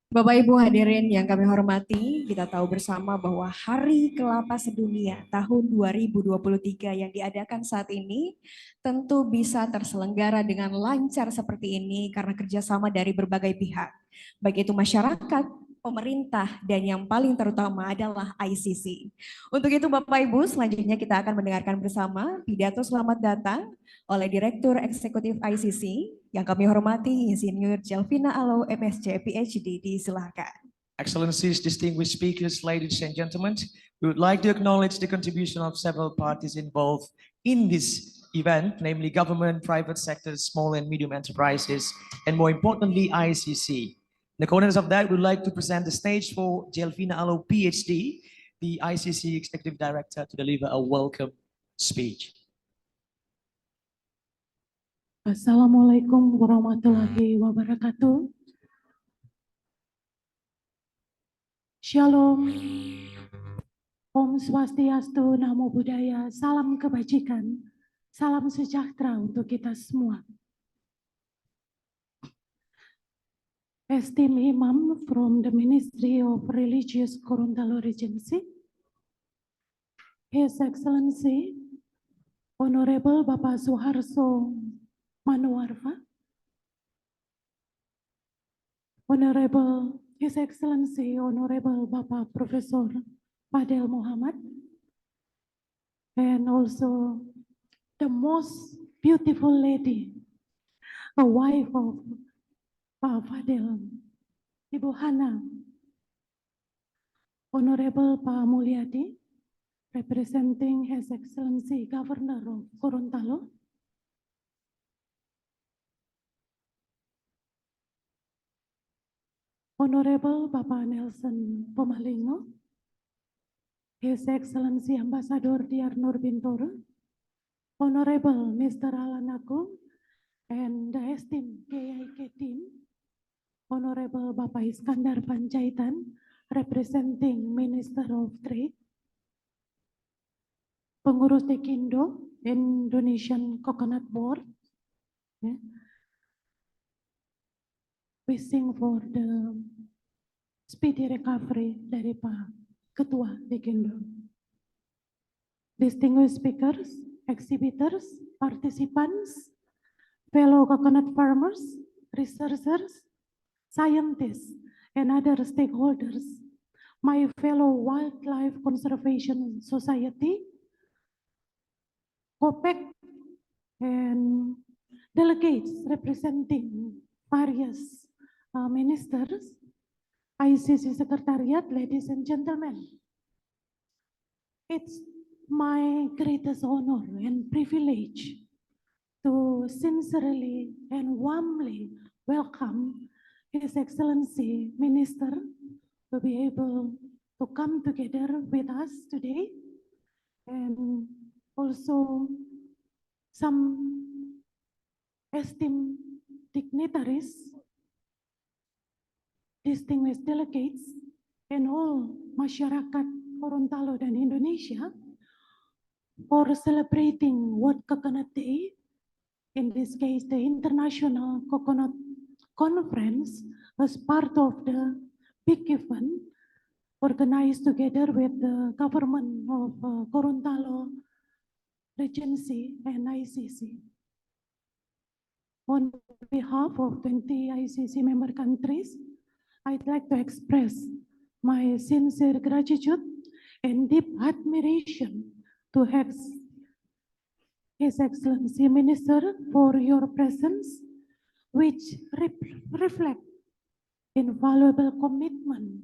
Bapak Ibu hadirin yang kami hormati, kita tahu bersama bahwa Hari Kelapa Sedunia tahun 2023 yang diadakan saat ini tentu bisa terselenggara dengan lancar seperti ini karena kerjasama dari berbagai pihak, baik itu masyarakat, pemerintah, dan yang paling terutama adalah ICC. Untuk itu Bapak Ibu, selanjutnya kita akan mendengarkan bersama pidato selamat datang oleh Direktur Eksekutif ICC yang kami hormati Insinyur Jelvina Alo MSc PhD. Disilakan. Excellencies, distinguished speakers, ladies and gentlemen, we would like to acknowledge the contribution of several parties involved in this event, namely government, private sectors, small and medium enterprises, and more importantly, ICC. In accordance of that, we would like to present the stage for Jelvina Alo PhD, the ICC Executive Director, to deliver a welcome speech. Assalamualaikum warahmatullahi wabarakatuh. Shalom, Om Swastiastu, Namo Buddhaya, salam kebajikan, salam sejahtera untuk kita semua. Esteemed Imam from the Ministry of Religious Gorontalo Regency, His Excellency, Honorable Bapak Suharso Manuarfa, Honorable His Excellency, Honorable Bapak Profesor Fadel Muhammad, and also the most beautiful lady, a wife of Pak Fadel, Ibu Hana, Honorable Pak Mulyadi, representing His Excellency Governor of Gorontalo, Honorable Bapak Nelson Pomalingo, His Excellency Ambassador Dr. Nur Bintoro, Honorable Mr. Alan Agung, and the esteemed KIK team, Honorable Bapak Iskandar Panjaitan, representing Minister of Trade, Pengurus Dekindo, Indonesian Coconut Board, wishing for the speedy recovery dari Pak Ketua Dekindo. Distinguished speakers, exhibitors, participants, fellow coconut farmers, researchers, scientists, and other stakeholders, my fellow Wildlife Conservation Society, COPEC, and delegates representing various ministers, ICC Secretariat, ladies and gentlemen. It's my greatest honor and privilege to sincerely and warmly welcome His Excellency Minister to be able to come together with us today, and also some esteemed dignitaries, distinguished delegates, and all masyarakat Gorontalo dan Indonesia for celebrating World Coconut Day in this case, the International Coconut Conference, as part of the big event organized together with the government of Gorontalo, Regency, and ICC. On behalf of 20 ICC member countries, I'd like to express my sincere gratitude and deep admiration to His Excellency Minister for your presence, which reflect invaluable commitment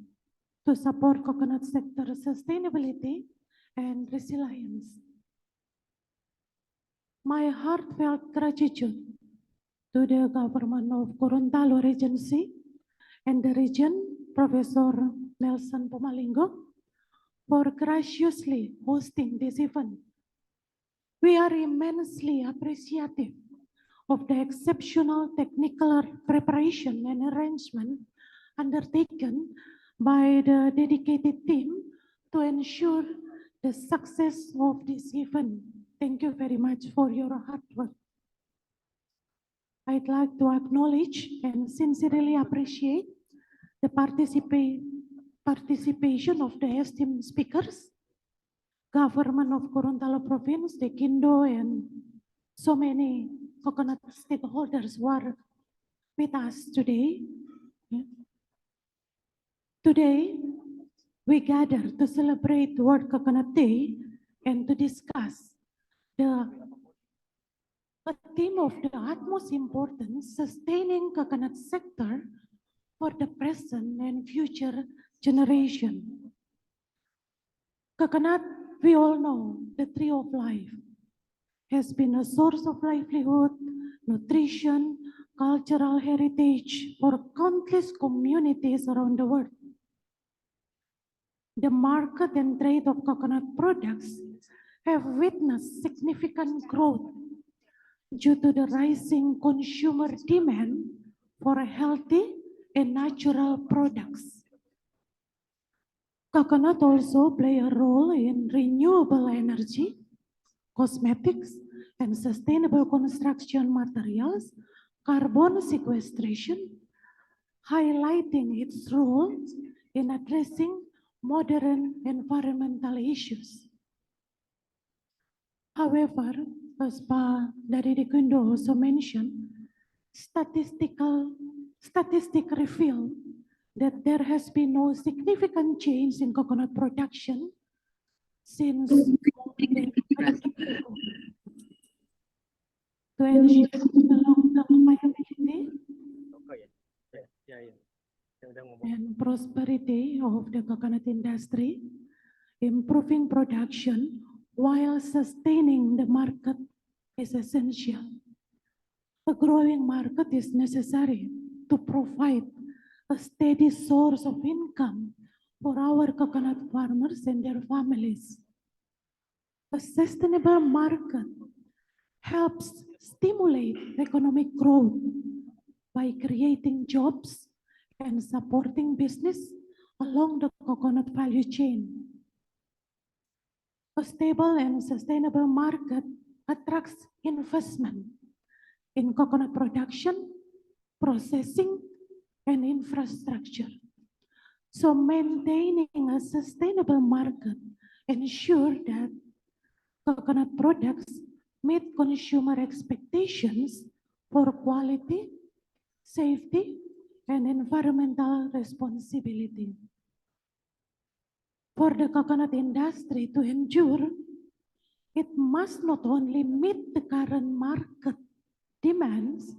to support coconut sector sustainability and resilience. My heartfelt gratitude to the government of Gorontalo Regency and the region, Professor Nelson Pomalingo, for graciously hosting this event. We are immensely appreciative of the exceptional technical preparation and arrangement undertaken by the dedicated team to ensure the success of this event. Thank you very much for your hard work. I'd like to acknowledge and sincerely appreciate the participation of the esteemed speakers, government of Gorontalo province, the Kindo, and so many coconut stakeholders who are with us today. Today, we gather to celebrate World Coconut Day and to discuss a theme of the utmost importance, sustaining coconut sector for the present and future generation. Coconut, we all know, the tree of life, has been a source of livelihood, nutrition, cultural heritage for countless communities around the world. The market and trade of coconut products have witnessed significant growth due to the rising consumer demand for healthy and natural products. Coconut also play a role in renewable energy, cosmetics, and sustainable construction materials, carbon sequestration, highlighting its role in addressing modern environmental issues. However, as Pak Dari Kundo also mentioned, statistics reveal that there has been no significant change in coconut production since to ensure the long-term viability and prosperity of the coconut industry, improving production while sustaining the market is essential. A growing market is necessary to provide a steady source of income for our coconut farmers and their families. A sustainable market helps stimulate economic growth by creating jobs and supporting business along the coconut value chain. A stable and sustainable market attracts investment in coconut production, processing, and infrastructure. So maintaining a sustainable market ensures that coconut products meet consumer expectations for quality, safety, and environmental responsibility. For the coconut industry to endure, it must not only meet the current market demands,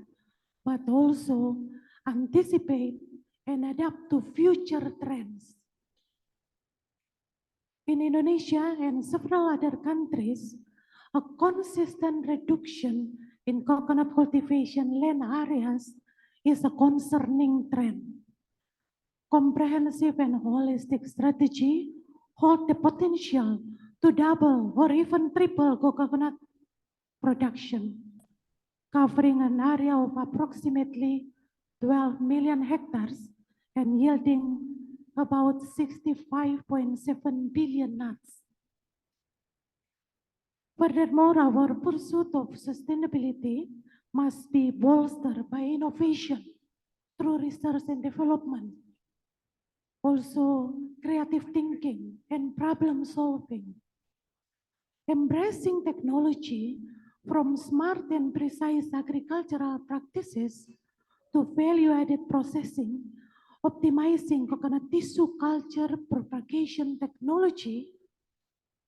but also anticipate and adapt to future trends. In Indonesia and several other countries, a consistent reduction in coconut cultivation land areas is a concerning trend. Comprehensive and holistic strategy hold the potential to double or even triple coconut production, covering an area of approximately 12 million hectares and yielding about 65.7 billion nuts. Furthermore, our pursuit of sustainability must be bolstered by innovation through research and development. Also, creative thinking and problem solving. Embracing technology from smart and precise agricultural practices to value-added processing, optimizing coconut tissue culture propagation technology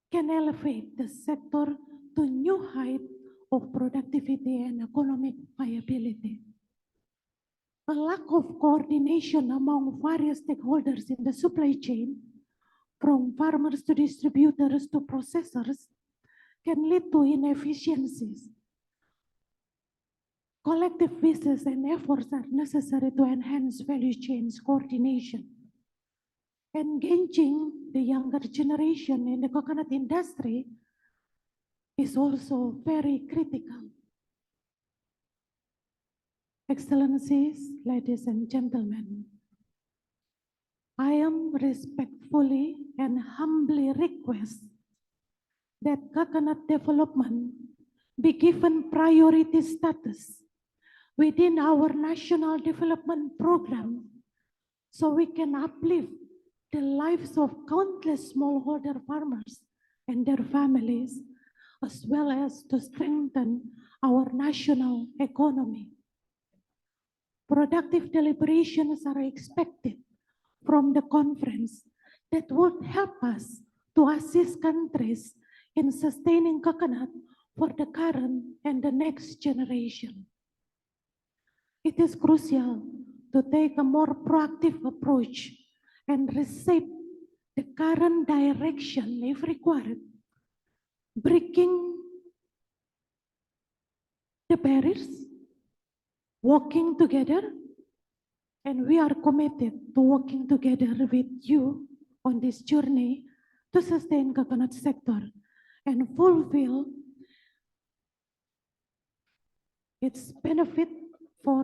can elevate the sector to new height of productivity and economic viability. A lack of coordination among various stakeholders in the supply chain, from farmers to distributors to processors, can lead to inefficiencies. Collective visions and efforts are necessary to enhance value chains coordination. Engaging the younger generation in the coconut industry is also very critical. Excellencies, ladies and gentlemen, I am respectfully and humbly request that coconut development be given priority status within our national development program so we can uplift the lives of countless smallholder farmers and their families, as well as to strengthen our national economy. Productive deliberations are expected from the conference that would help us to assist countries in sustaining coconut for the current and the next generation. It is crucial to take a more proactive approach and reshape the current direction if required, breaking the barriers, working together, and we are committed to working together with you on this journey to sustain coconut sector and fulfill its benefit for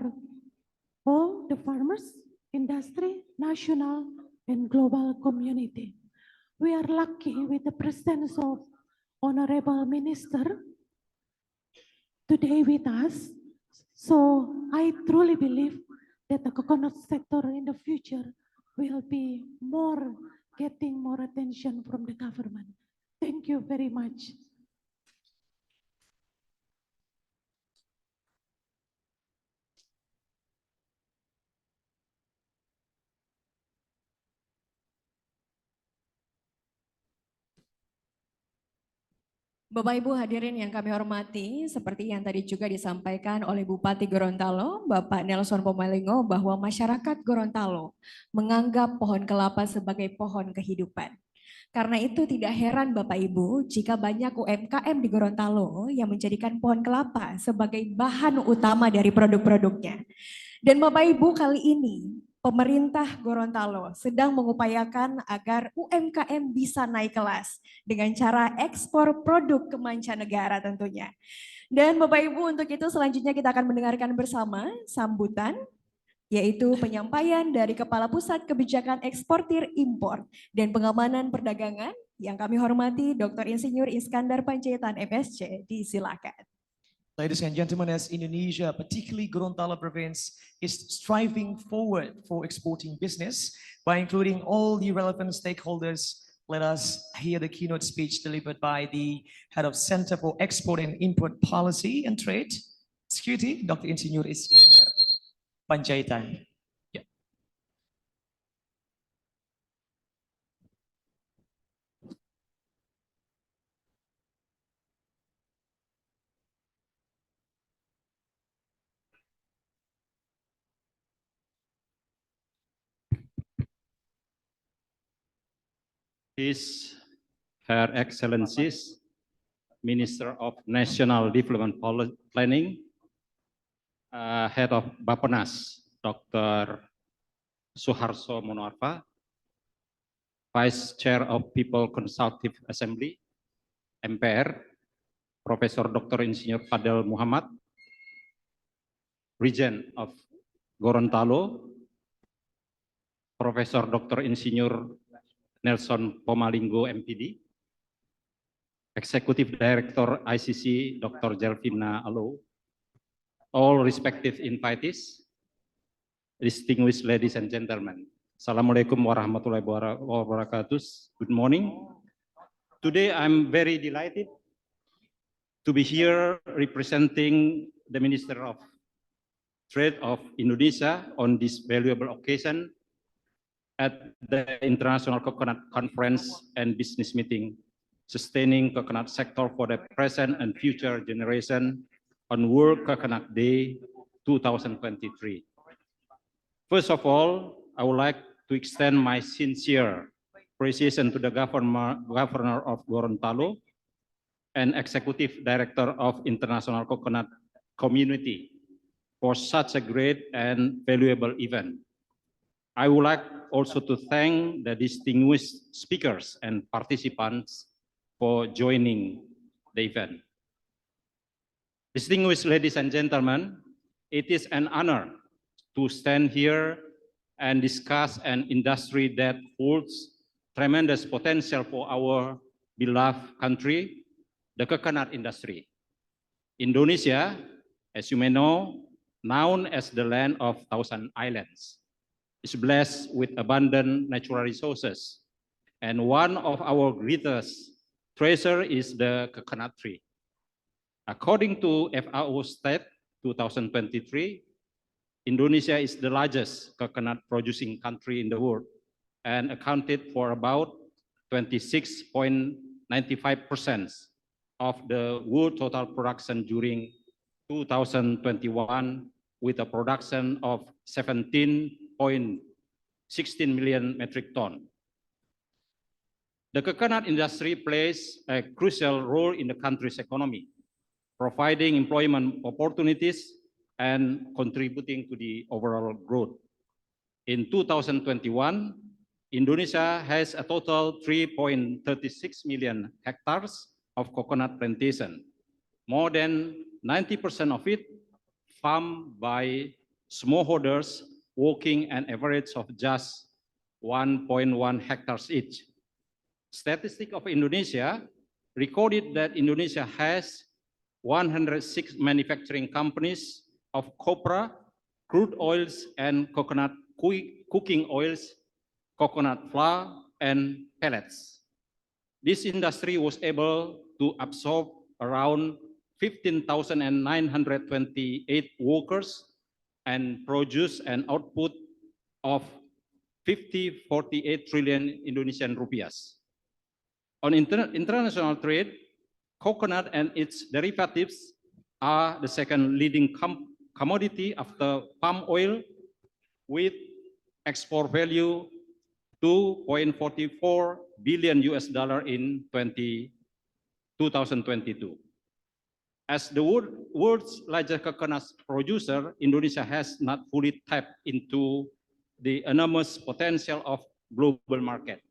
all the farmers, industry, national, and global community. We are lucky with the presence of Honorable Minister today with us. So I truly believe that the coconut sector in the future will be getting more attention from the government. Thank you very much. Bapak Ibu hadirin yang kami hormati, seperti yang tadi juga disampaikan oleh Bupati Gorontalo, Bapak Nelson Pomalingo, bahwa masyarakat Gorontalo menganggap pohon kelapa sebagai pohon kehidupan. Karena itu tidak heran Bapak Ibu jika banyak UMKM di Gorontalo yang menjadikan pohon kelapa sebagai bahan utama dari produk-produknya. Dan Bapak Ibu kali ini pemerintah Gorontalo sedang mengupayakan agar UMKM bisa naik kelas dengan cara ekspor produk ke mancanegara tentunya. Dan Bapak Ibu untuk itu selanjutnya kita akan mendengarkan bersama sambutan yaitu penyampaian dari Kepala Pusat Kebijakan Eksportir Impor dan Pengamanan Perdagangan yang kami hormati Dr. Insinyur Iskandar Panjaitan MSc. Disilakan. Ladies and gentlemen, as Indonesia, particularly Gorontalo province, is striving forward for exporting business by including all the relevant stakeholders, let us hear the keynote speech delivered by the Head of Center for Export and Import Policy and Trade, Security, Dr. Insinyur Iskandar Panjaitan. Yeah. His Her Excellencies, Minister of National Development Planning, Head of Bapenas, Dr. Suharso Monoarfa, Vice Chair of People Consultative Assembly, MPR, Profesor Dr. Insinyur Fadel Muhammad, Regent of Gorontalo, Profesor Dr. Insinyur Nelson Pomalingo, MPD, Executive Director ICC, Dr. Jelvina Alo, all respective invitees, distinguished ladies and gentlemen. Assalamualaikum warahmatullahi wabarakatuh. Good morning. Today I'm very delighted to be here representing the Minister of Trade of Indonesia on this valuable occasion at the International Coconut Conference and Business Meeting, Sustaining Coconut Sector for the Present and Future Generation on World Coconut Day 2023. First of all, I would like to extend my sincere appreciation to the Governor of Gorontalo and Executive Director of International Coconut Community for such a great and valuable event. I would like also to thank the distinguished speakers and participants for joining the event. Distinguished ladies and gentlemen, it is an honor to stand here and discuss an industry that holds tremendous potential for our beloved country, the coconut industry. Indonesia, as you may know, known as the land of thousand islands, is blessed with abundant natural resources. And one of our greatest treasure is the coconut tree. According to FAO Stat 2023, Indonesia is the largest coconut producing country in the world and accounted for about 26.95% of the world total production during 2021, with a production of 17.16 million metric tons. The coconut industry plays a crucial role in the country's economy, providing employment opportunities and contributing to the overall growth. In 2021, Indonesia has a total 3.36 million hectares of coconut plantation, more than 90% of it farmed by smallholders working an average of just 1.1 hectares each. Statistics of Indonesia recorded that Indonesia has 106 manufacturing companies of copra, crude oils, and coconut cooking oils, coconut flour, and pellets. This industry was able to absorb around 15,928 workers and produce an output of 48 trillion Indonesian rupiahs. On international trade, coconut and its derivatives are the second leading commodity after palm oil, with export value $2.44 billion in 2022. As the world's largest coconut producer, Indonesia has not fully tapped into the enormous potential of global market.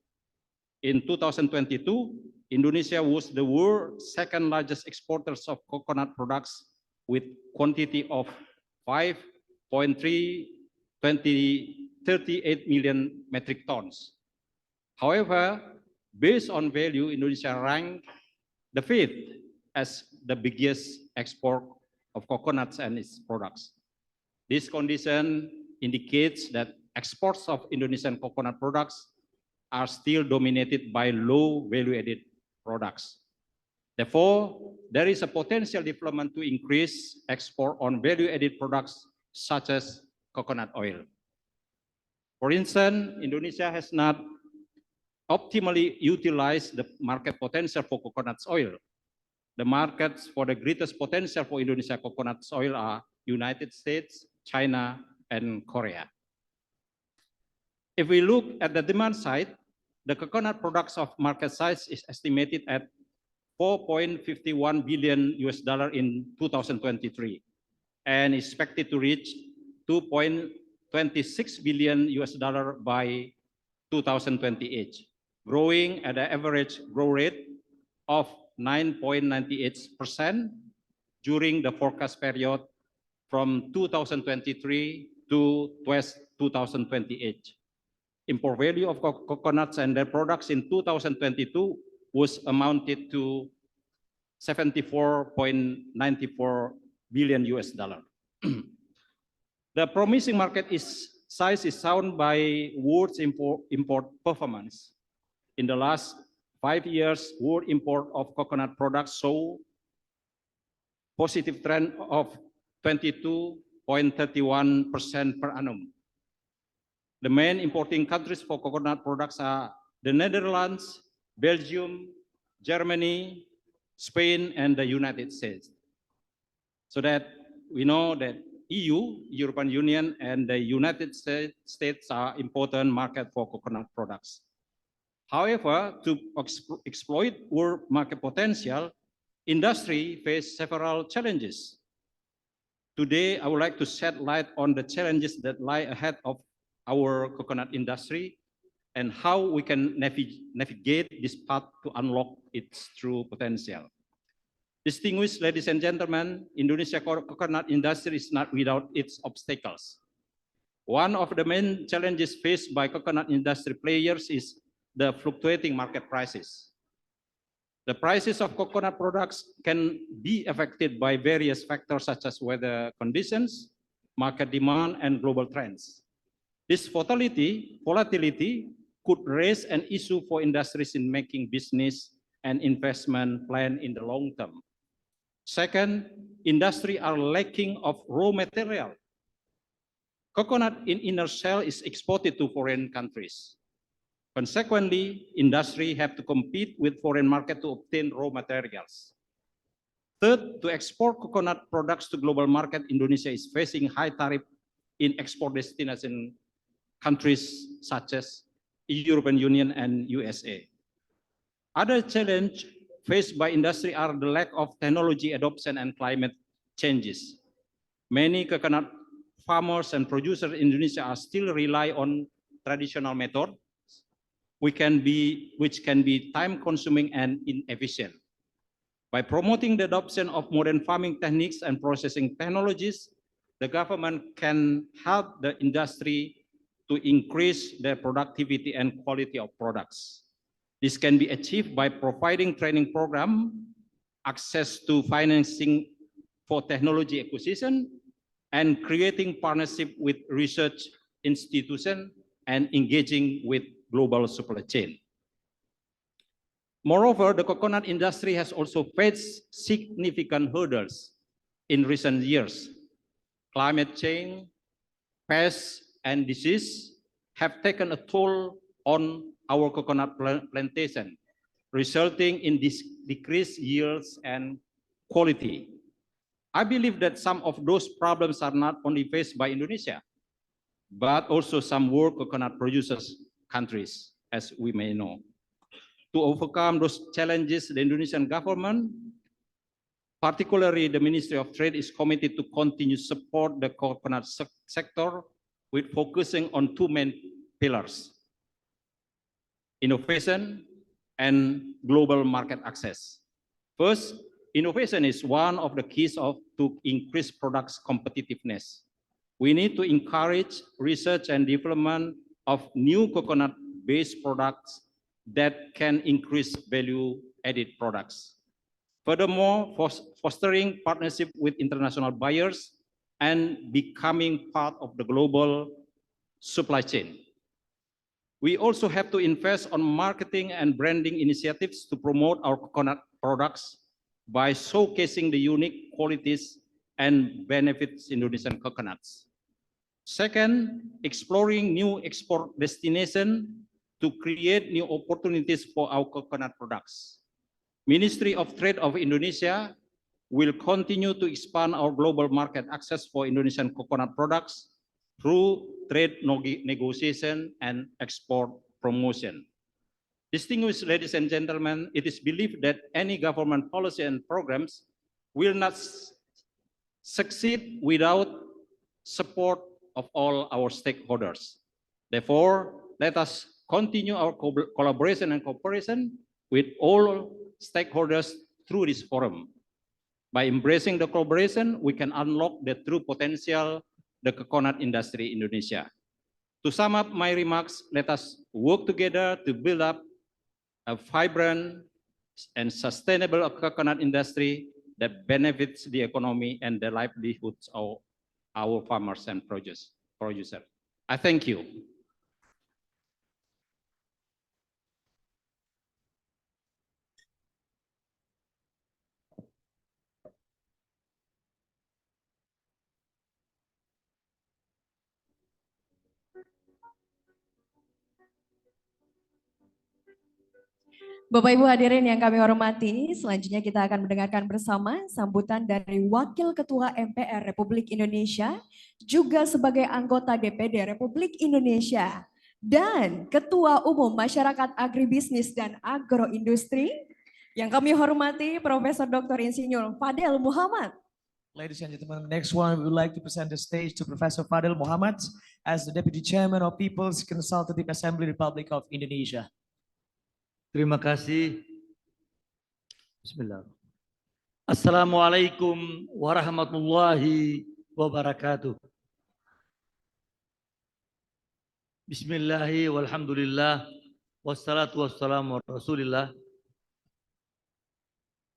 In 2022, Indonesia was the world's second largest exporters of coconut products with quantity of 5.38 million metric tons. However, based on value, Indonesia ranked the fifth as the biggest export of coconuts and its products. This condition indicates that exports of Indonesian coconut products are still dominated by low value-added products. Therefore, there is a potential development to increase export on value-added products such as coconut oil. For instance, Indonesia has not optimally utilized the market potential for coconut oil. The markets for the greatest potential for Indonesia coconut oil are United States, China, and Korea. If we look at the demand side, the coconut products of market size is estimated at $4.51 billion in 2023 and expected to reach $2.26 billion by 2028, growing at an average growth rate of 9.98% during the forecast period from 2023 to 2028. Import value of coconuts and their products in 2022 was amounted to $74.94 billion. The promising market size is shown by world import performance. In the last 5 years, world import of coconut products saw positive trend of 22.31% per annum. The main importing countries for coconut products are the Netherlands, Belgium, Germany, Spain, and the United States. So that we know that EU, European Union, and the United States are important market for coconut products. However, to exploit world market potential, industry face several challenges. Today, I would like to shed light on the challenges that lie ahead of our coconut industry and how we can navigate this path to unlock its true potential. Distinguished ladies and gentlemen, Indonesia coconut industry is not without its obstacles. One of the main challenges faced by coconut industry players is the fluctuating market prices. The prices of coconut products can be affected by various factors such as weather conditions, market demand, and global trends. This volatility could raise an issue for industries in making business and investment plan in the long term. Second, industry are lacking of raw material. Coconut in inner shell is exported to foreign countries. Consequently, industry have to compete with foreign market to obtain raw materials. Third, to export coconut products to global market, Indonesia is facing high tariff in export destination countries such as European Union and USA. Other challenge faced by industry are the lack of technology adoption and climate changes. Many coconut farmers and producers in Indonesia are still rely on traditional methods, which can be time-consuming and inefficient. By promoting the adoption of modern farming techniques and processing technologies, the government can help the industry to increase their productivity and quality of products. This can be achieved by providing training program, access to financing for technology acquisition, and creating partnership with research institutions and engaging with global supply chain. Moreover, the coconut industry has also faced significant hurdles in recent years. Climate change, pests, and disease have taken a toll on our coconut plantation, resulting in decreased yields and quality. I believe that some of those problems are not only faced by Indonesia, but also some world coconut producers countries, as we may know. To overcome those challenges, the Indonesian government, particularly the Ministry of Trade, is committed to continue support the coconut sector with focusing on two main pillars: innovation and global market access. First, innovation is one of the keys to increase products competitiveness. We need to encourage research and development of new coconut-based products that can increase value-added products. Furthermore, fostering partnership with international buyers and becoming part of the global supply chain. We also have to invest on marketing and branding initiatives to promote our coconut products by showcasing the unique qualities and benefits Indonesian coconuts. Second, exploring new export destinations to create new opportunities for our coconut products. Ministry of Trade of Indonesia will continue to expand our global market access for Indonesian coconut products through trade negotiation and export promotion. Distinguished ladies and gentlemen, it is believed that any government policy and programs will not succeed without support of all our stakeholders. Therefore, let us continue our collaboration and cooperation with all stakeholders through this forum. By embracing the collaboration, we can unlock the true potential of the coconut industry in Indonesia. To sum up my remarks, let us work together to build up a vibrant and sustainable coconut industry that benefits the economy and the livelihoods of our farmers and producers. I thank you. Bapak Ibu hadirin yang kami hormati, selanjutnya kita akan mendengarkan bersama sambutan dari Wakil Ketua MPR Republik Indonesia, juga sebagai anggota DPD Republik Indonesia, dan Ketua Umum Masyarakat Agribisnis dan Agroindustri, yang kami hormati Profesor Dr. Insinyur Fadel Muhammad. Ladies and gentlemen, next one we would like to present the stage to Professor Fadel Muhammad as the Deputy Chairman of People's Consultative Assembly Republic of Indonesia. Terima kasih. Bismillah. Assalamualaikum warahmatullahi wabarakatuh. Bismillahi walhamdulillah wassalatu wassalamu ala Rasulillah.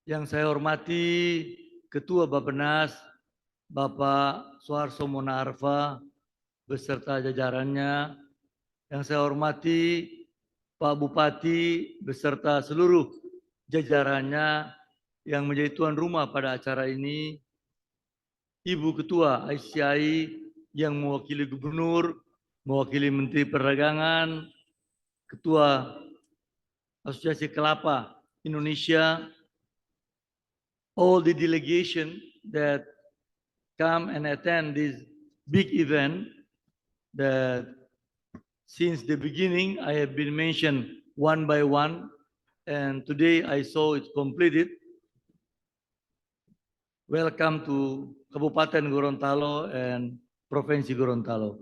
Yang saya hormati Ketua Bappenas Bapak Suharso Monarfa beserta jajarannya. Yang saya hormati Pak Bupati beserta seluruh jajarannya yang menjadi tuan rumah pada acara ini, Ibu Ketua ICI yang mewakili Gubernur, mewakili Menteri Perdagangan, Ketua Asosiasi Kelapa Indonesia, all the delegation that come and attend this big event that since the beginning, I have been mentioned one by one, and today I saw it completed. Welcome to Kabupaten Gorontalo and Provinsi Gorontalo.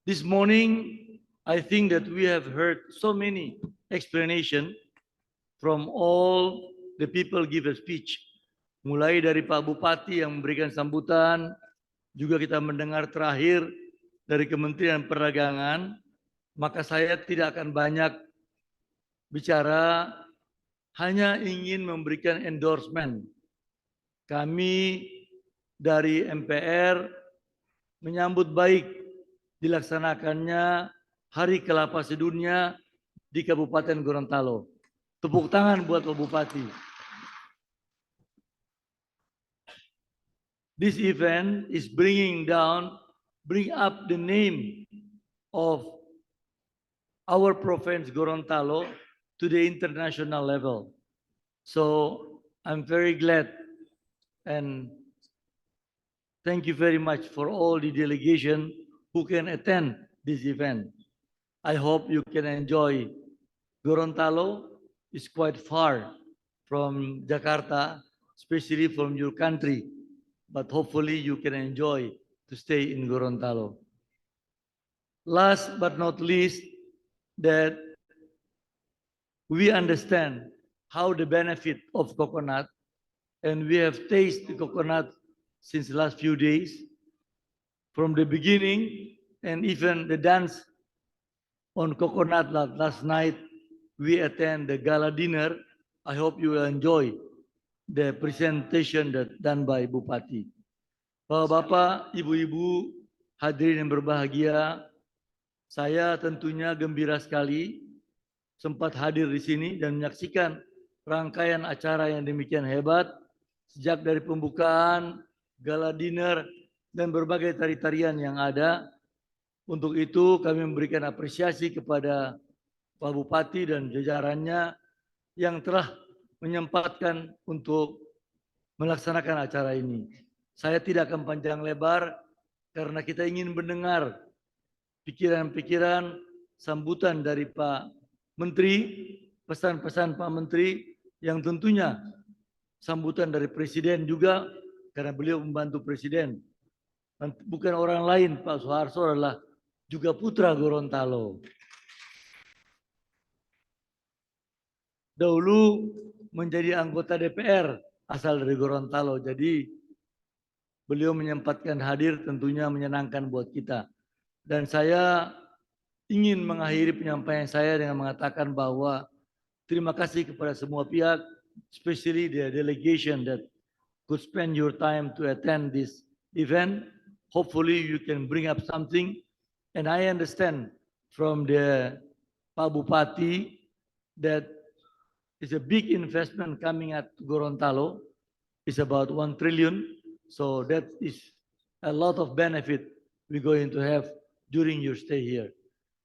This morning, I think that we have heard so many explanations from all the people give a speech. Mulai dari Pak Bupati yang memberikan sambutan, juga kita mendengar terakhir dari Kementerian Perdagangan. Maka saya tidak akan banyak bicara, hanya ingin memberikan endorsement. Kami dari MPR menyambut baik dilaksanakannya Hari Kelapa Sedunia di Kabupaten Gorontalo. Tepuk tangan buat Pak Bupati. This event is bring up the name of our province Gorontalo to the international level. So I'm very glad and thank you very much for all the delegation who can attend this event. I hope you can enjoy. Gorontalo is quite far from Jakarta, especially from your country, but hopefully you can enjoy to stay in Gorontalo. Last but not least, that we understand how the benefit of coconut, and we have tasted coconut since the last few days, from the beginning, and even the dance on coconut last night, we attend the gala dinner. I hope you will enjoy the presentation that done by Bupati. Bapak-bapak, ibu-ibu, hadirin yang berbahagia, saya tentunya gembira sekali sempat hadir di sini dan menyaksikan rangkaian acara yang demikian hebat, sejak dari pembukaan, gala dinner, dan berbagai tari-tarian yang ada. Untuk itu kami memberikan apresiasi kepada Pak Bupati dan jajarannya yang telah menyempatkan untuk melaksanakan acara ini. Saya tidak akan panjang lebar karena kita ingin mendengar pikiran-pikiran sambutan dari Pak Menteri, pesan-pesan Pak Menteri yang tentunya sambutan dari Presiden juga karena beliau membantu Presiden. Bukan orang lain, Pak Suharso adalah juga putra Gorontalo. Dahulu menjadi anggota DPR asal dari Gorontalo, jadi beliau menyempatkan hadir tentunya menyenangkan buat kita. Dan saya ingin mengakhiri penyampaian saya dengan mengatakan bahwa terima kasih kepada semua pihak, especially the delegation that could spend your time to attend this event. hopefully you can bring up something. And I understand from the Pak Bupati that it's a big investment coming at Gorontalo. It's about 1 trillion. So that is a lot of benefit we're going to have during your stay here.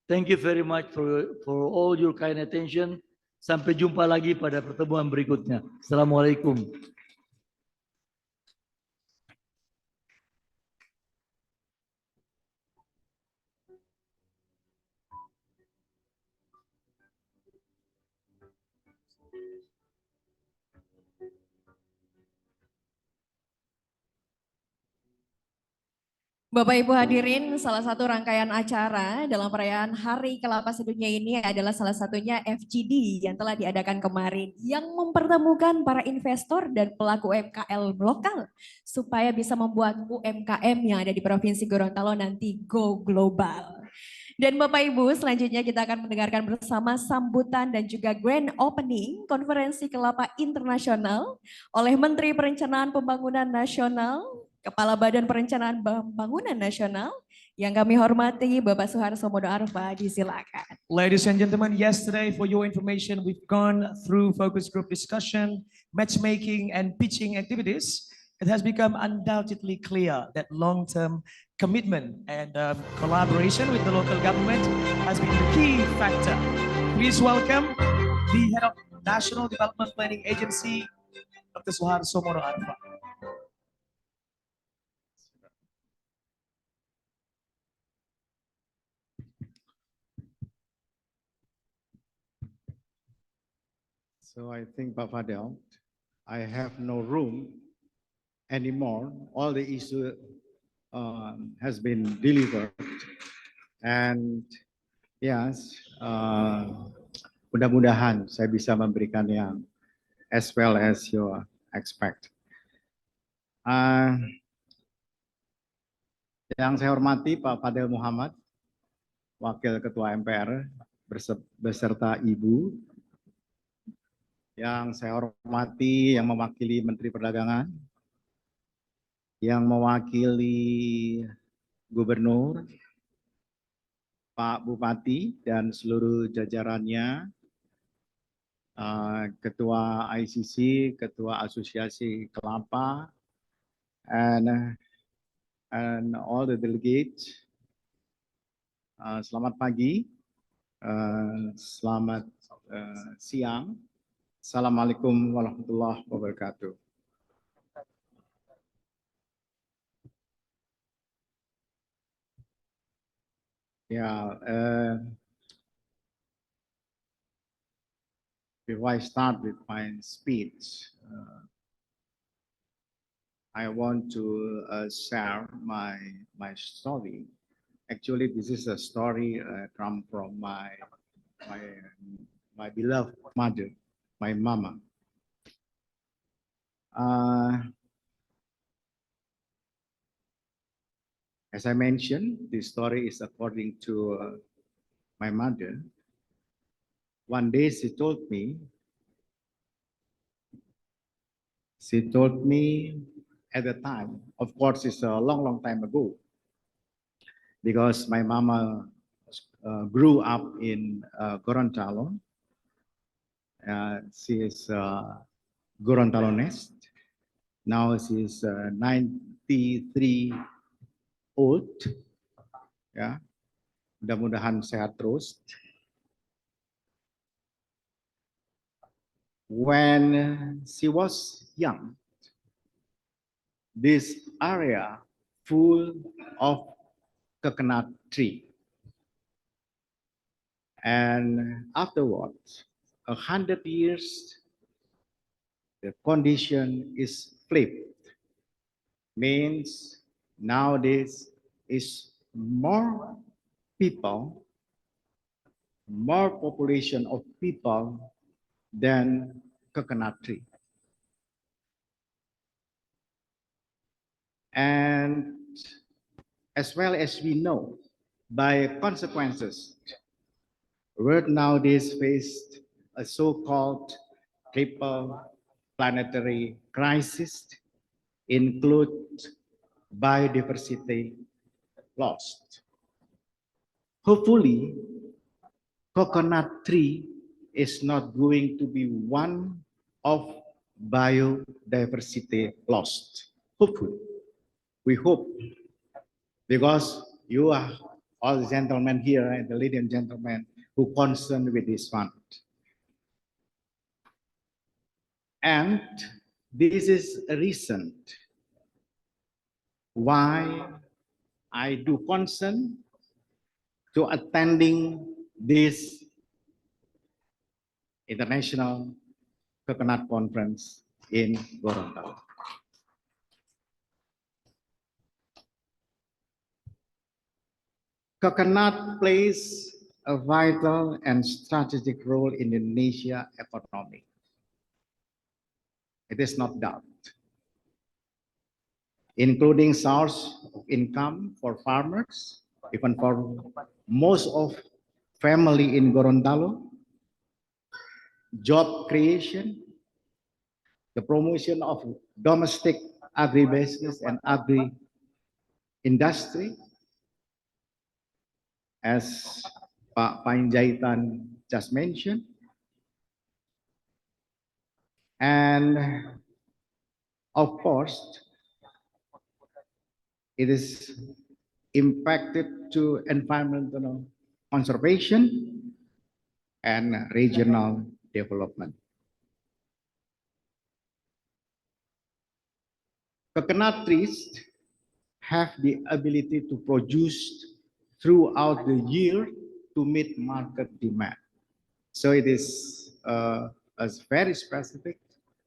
Thank you very much for all your kind attention. Sampai jumpa lagi pada pertemuan berikutnya. Assalamualaikum. Bapak Ibu hadirin, salah satu rangkaian acara dalam perayaan Hari Kelapa Sedunia ini adalah salah satunya FGD yang telah diadakan kemarin yang mempertemukan para investor dan pelaku UMKM lokal supaya bisa membuat UMKM yang ada di Provinsi Gorontalo nanti go global. Dan Bapak Ibu, selanjutnya kita akan mendengarkan bersama sambutan dan juga grand opening Konferensi Kelapa Internasional oleh Menteri Perencanaan Pembangunan Nasional, Kepala Badan Perencanaan Pembangunan Nasional, yang kami hormati Bapak Suharto Mono Arfa, disilakan. Ladies and gentlemen, yesterday, for your information, we've gone through focus group discussion, matchmaking, and pitching activities. It has become undoubtedly clear that long-term commitment and collaboration with the local government has been the key factor. Please welcome the head of National Development Planning Agency, Dr. Suharto Mono Arfa. So I think, Pak Fadel, I have no room anymore. All the issue has been delivered. And yes, mudah-mudahan saya bisa memberikan yang as well as you expect. Yang saya hormati Pak Fadel Muhammad, Wakil Ketua MPR beserta Ibu. Yang saya hormati yang mewakili Menteri Perdagangan, yang mewakili Gubernur, Pak Bupati dan seluruh jajarannya, Ketua ICC, Ketua Asosiasi Kelapa, and all the delegates. Selamat pagi, selamat siang. Assalamualaikum warahmatullahi wabarakatuh. Before I start with my speech, I want to share my story. Actually, this is a story come from my beloved mother. My mama. As I mentioned, this story is according to my mother. One day she told me at the time, of course it's a long time ago, because my mama grew up in Gorontalo. She is Gorontalo nest. Now she is 93 old. Ya, mudah-mudahan sehat terus. When she was young, this area full of coconut tree, and afterwards, 100 years, the condition is flipped. Means nowadays is more people, more population of people than coconut tree. And as well as we know, by consequences, Earth nowadays faced a so-called triple planetary crisis, include biodiversity lost. Hopefully, coconut tree is not going to be one of biodiversity lost. Hopefully, we hope, because you are all the gentlemen here and the ladies and gentlemen who concerned with this fund. And this is a reason why I do concern to attending this International Coconut Conference in Gorontalo. Coconut plays a vital and strategic role in Indonesia economy. It is not doubt, including source of income for farmers, even for most of family in Gorontalo, job creation, the promotion of domestic agribusiness and agri-industry, as Pak Panjaitan just mentioned, and of course, it is impacted to environmental conservation and regional development. Coconut trees have the ability to produce throughout the year to meet market demand. So it is very specific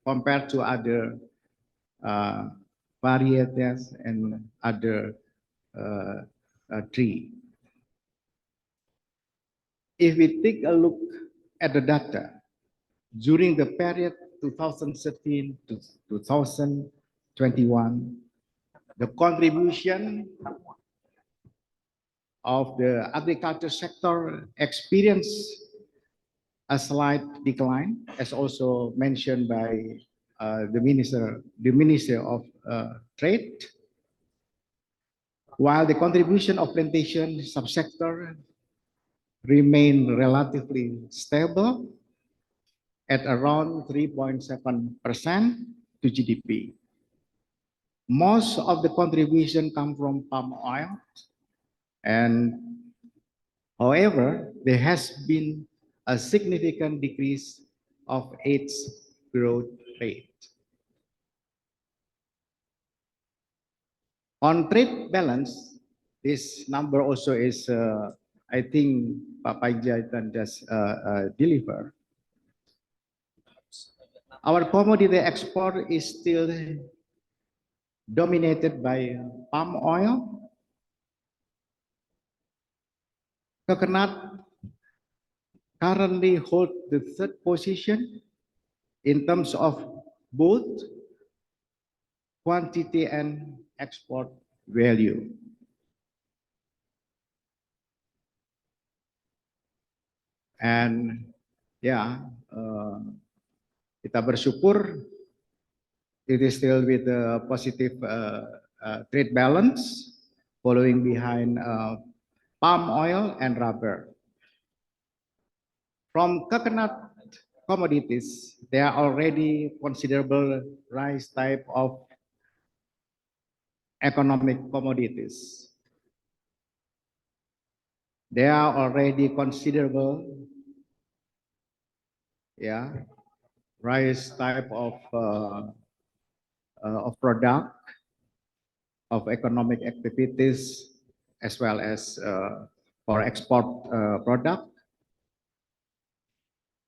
compared to other varieties and other tree. If we take a look at the data during the period 2013 to 2021, the contribution of the agriculture sector experienced a slight decline, as also mentioned by the Minister of Trade, while the contribution of plantation subsector remained relatively stable at around 3.7% to GDP. Most of the contribution come from palm oil, and however, there has been a significant decrease of its growth rate. On trade balance, this number also is, I think, Pak Panjaitan just delivered. Our commodity export is still dominated by palm oil. Coconut currently hold the third position in terms of both quantity and export value. And ya, kita bersyukur it is still with a positive trade balance, following behind palm oil and rubber. From coconut commodities, there are already considerable rice type of economic commodities. There are already considerable, rice type of product of economic activities, as well as for export product.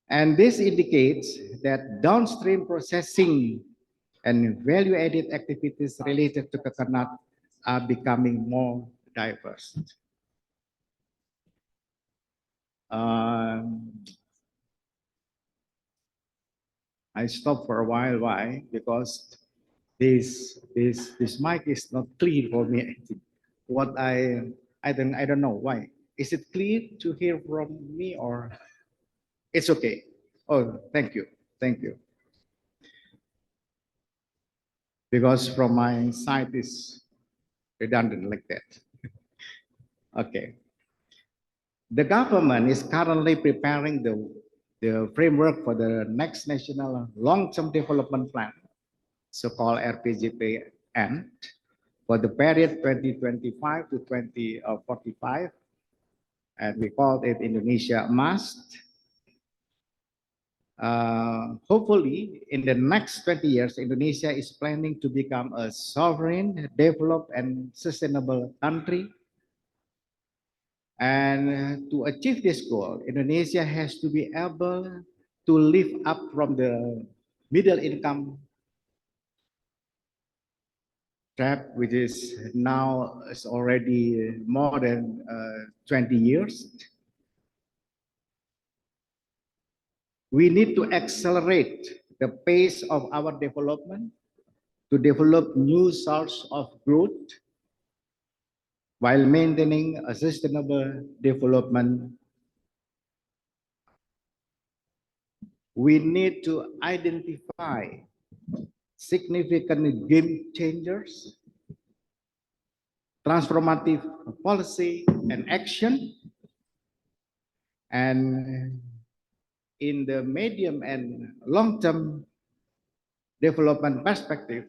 And this indicates that downstream processing and value-added activities related to coconut are becoming more diverse. I stopped for a while. Why? Because this mic is not clear for me. What I don't know why. Is it clear to hear from me, or it's okay? Oh, thank you, thank you. Because from my side is redundant like that. Okay. The government is currently preparing the framework for the next national long-term development plan, so-called RPJPN, for the period 2025 to 2045, and we call it Indonesia Must. Hopefully, in the next 20 years, Indonesia is planning to become a sovereign, developed, and sustainable country. And to achieve this goal, Indonesia has to be able to live up from the middle income trap, which is now is already more than 20 years. We need to accelerate the pace of our development to develop new source of growth while maintaining a sustainable development. We need to identify significant game changers, transformative policy and action, and in the medium and long-term development perspective,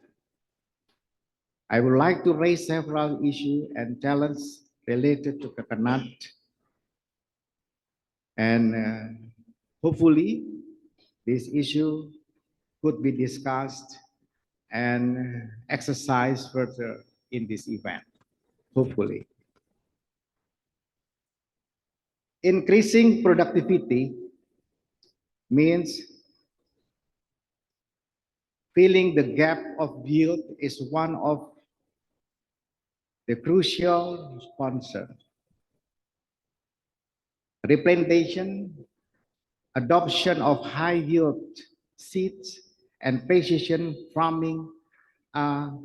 I would like to raise several issues and challenges related to coconut, and hopefully this issue could be discussed and exercised further in this event, hopefully. Increasing productivity means filling the gap of yield is one of the crucial sponsor. Replantation, adoption of high yield seeds, and precision farming are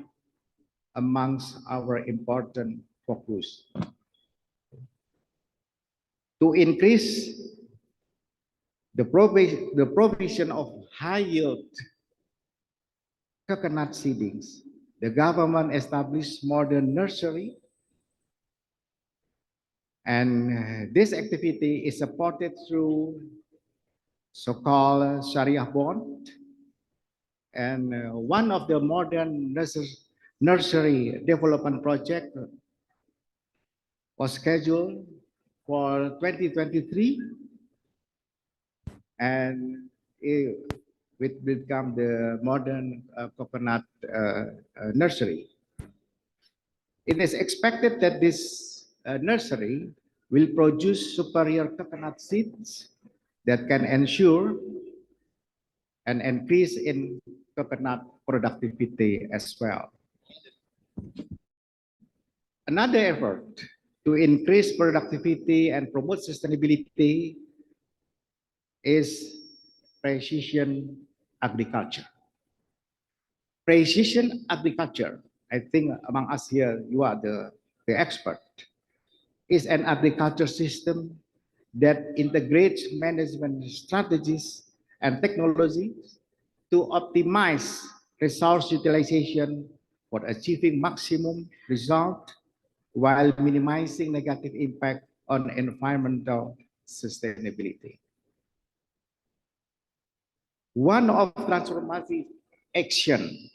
amongst our important focus. To increase the provision of high yield coconut seedlings, the government established modern nursery, and this activity is supported through so-called Sharia bond. And one of the modern nursery development project was scheduled for 2023, and it will become the modern coconut nursery. It is expected that this nursery will produce superior coconut seeds that can ensure an increase in coconut productivity as well. Another effort to increase productivity and promote sustainability is precision agriculture. Precision agriculture, I think among us here, you are the expert, is an agriculture system that integrates management strategies and technologies to optimize resource utilization for achieving maximum result while minimizing negative impact on environmental sustainability. One of transformative action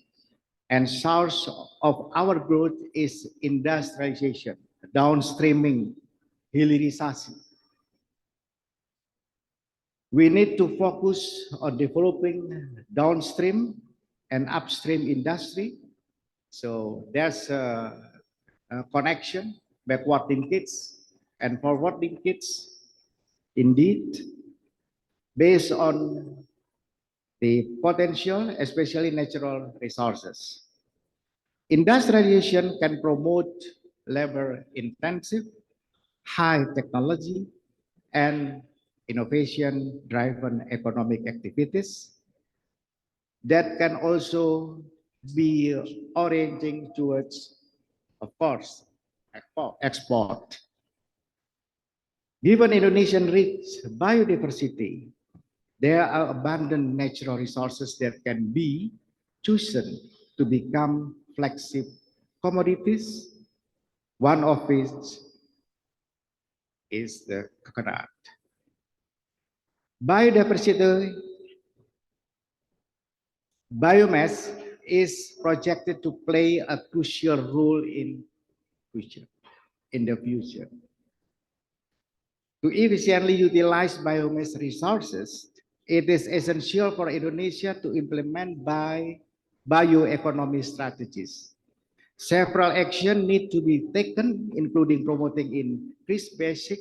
and source of our growth is industrialization, downstreaming, hilirisasi. We need to focus on developing downstream and upstream industry. So there's a connection, backward linkage and forward linkage, indeed, based on the potential, especially natural resources. Industrialization can promote labor-intensive, high technology, and innovation-driven economic activities that can also be orienting towards, of course, export. Given Indonesian rich biodiversity, there are abundant natural resources that can be chosen to become flagship commodities one of which is the coconut. Biodiversity, biomass is projected to play a crucial role in the future. To efficiently utilize biomass resources, it is essential for Indonesia to implement bioeconomy strategies. Several actions need to be taken, including promoting increased basic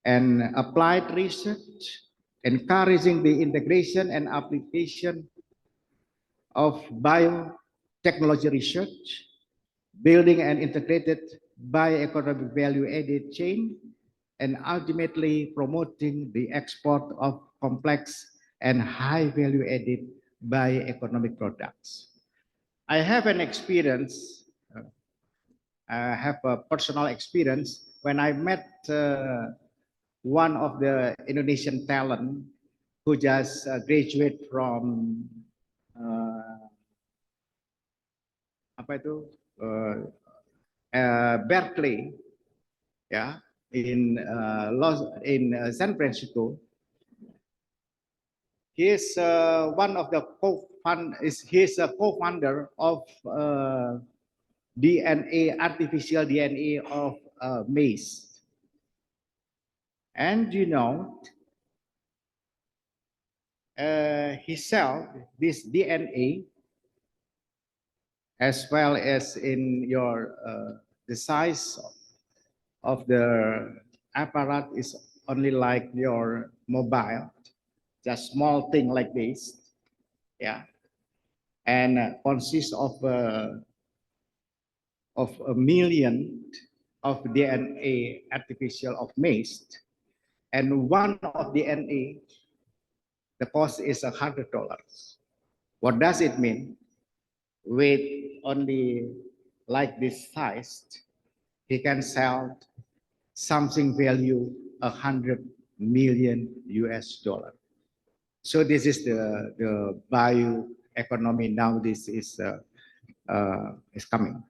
and applied research, encouraging the integration and application of biotechnology research, building an integrated bioeconomic value-added chain, and ultimately promoting the export of complex and high value-added bioeconomic products. I have an experience, I have a personal experience when I met one of the Indonesian talent who just graduate from Berkeley, yeah, in San Francisco. He is one of the he's a co-founder of DNA, artificial DNA of maize. And you know, he sell this DNA as well as in your the size of the apparatus is only like your mobile, just small thing like this, yeah, and consists of a million of DNA artificial of maize, and one of DNA, the cost is $100. What does it mean? With only like this size, he can sell something value $100 million US. So this is the bioeconomy now. This is coming.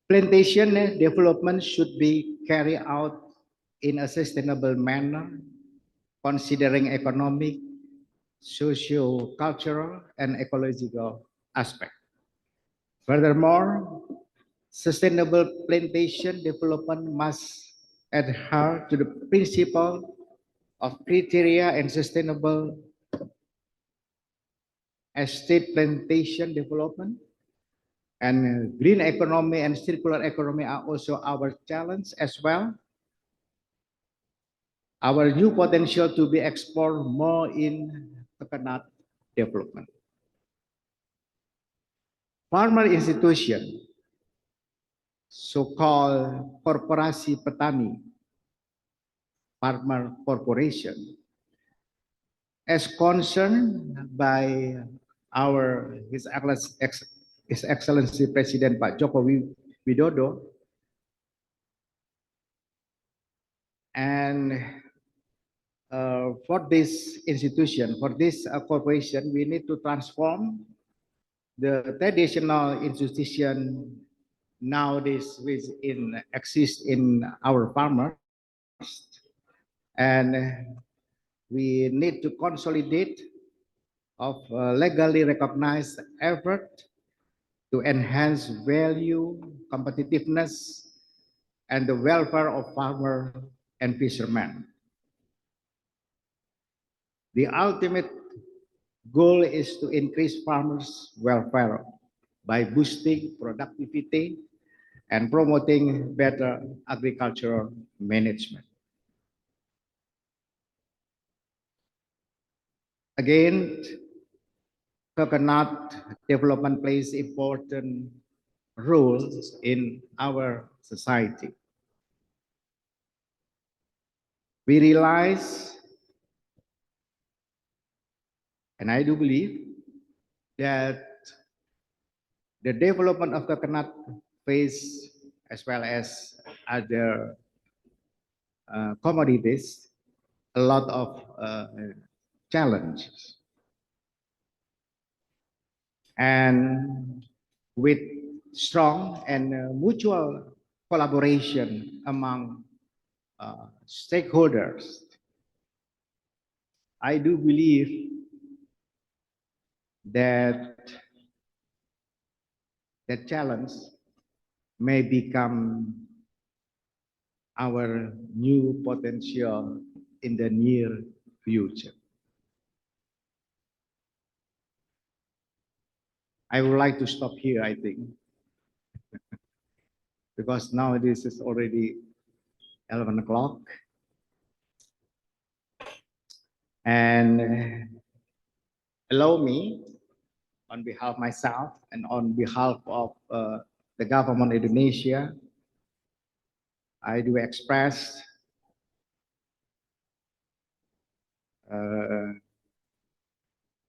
Plantation development should be carried out in a sustainable manner, considering economic, socio-cultural, and ecological aspects. Furthermore, sustainable plantation development must adhere to the principle of criteria and sustainable estate plantation development. And green economy and circular economy are also our challenge as well. Our new potential to be explored more in coconut development. Farmer institution, so-called korporasi petani, farmer corporation, as concerned by His Excellency President Pak Joko Widodo, and for this institution, for this corporation, we need to transform the traditional institution nowadays which exist in our farmers, and we need to consolidate of legally recognized effort to enhance value, competitiveness, and the welfare of farmer and fishermen. The ultimate goal is to increase farmers' welfare by boosting productivity and promoting better agricultural management. Again, coconut development plays important roles in our society. We realize, and I do believe, that the development of coconut face as well as other commodities a lot of challenges. and with strong and mutual collaboration among stakeholders, I do believe that the challenge may become our new potential in the near future. I would like to stop here, I think, because now this is already 11 o'clock. And allow me, on behalf of myself and on behalf of the government of Indonesia, I do express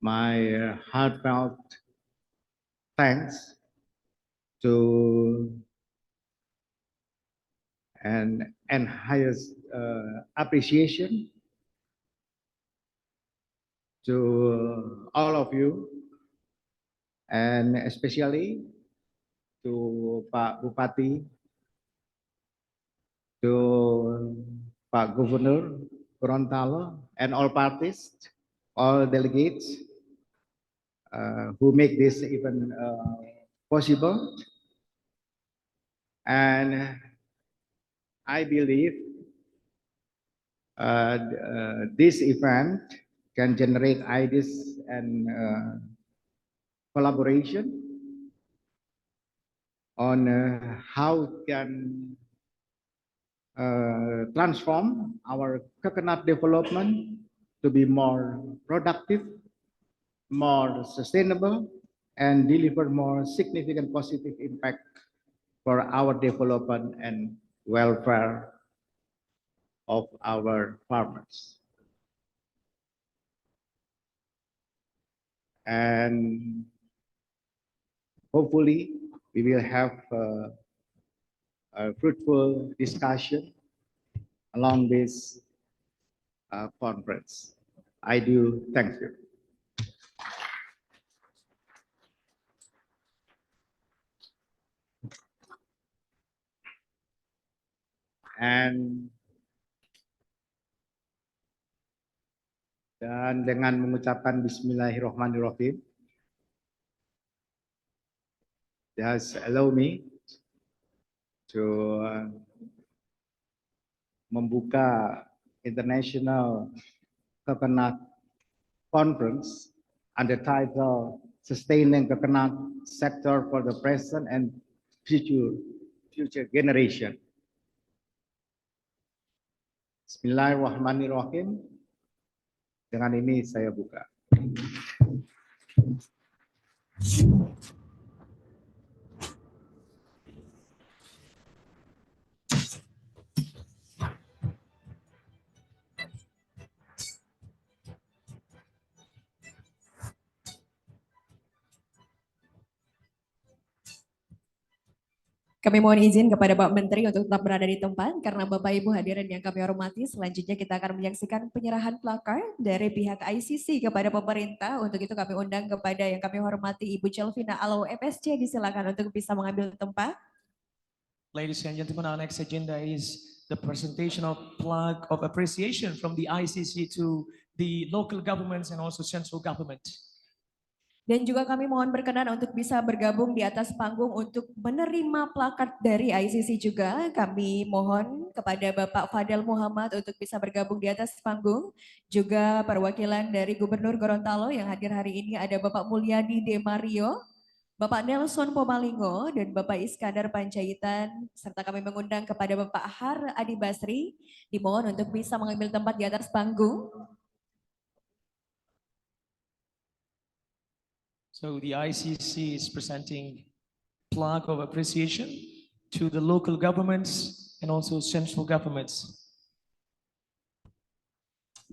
my heartfelt thanks to and highest appreciation to all of you, and especially to Pak Bupati, to Pak Gubernur Gorontalo, and all parties, all delegates who make this event possible. And I believe this event can generate ideas and collaboration on how can transform our coconut development to be more productive, more sustainable, and deliver more significant positive impact for our development and welfare of our farmers. And hopefully we will have a fruitful discussion along this conference. I do thank you. Dan dengan mengucapkan Bismillahirrahmanirrahim, just allow me to membuka International Coconut Conference under title Sustaining Coconut Sector for the Present and Future Generation. Bismillahirrahmanirrahim. Dengan ini saya buka. Kami mohon izin kepada Pak Menteri untuk tetap berada di tempat karena Bapak Ibu hadirin yang kami hormati. Selanjutnya kita akan menyaksikan penyerahan plakar dari pihak ICC kepada pemerintah. Untuk itu kami undang kepada yang kami hormati Ibu Jelvina Alo MSC, disilakan untuk bisa mengambil tempat. Ladies and gentlemen, our next agenda is the presentation of plaque of appreciation from the ICC to the local governments and also central government. Dan juga kami mohon berkenan untuk bisa bergabung di atas panggung untuk menerima plakat dari ICC juga. Kami mohon kepada Bapak Fadel Muhammad untuk bisa bergabung di atas panggung. Juga perwakilan dari Gubernur Gorontalo yang hadir hari ini ada Bapak Mulyadi De Mario, Bapak Nelson Pomalingo, dan Bapak Iskandar Panjaitan. Serta kami mengundang kepada Bapak Har Adi Basri. Dimohon untuk bisa mengambil tempat di atas panggung. So the ICC is presenting plaque of appreciation to the local governments and also central governments.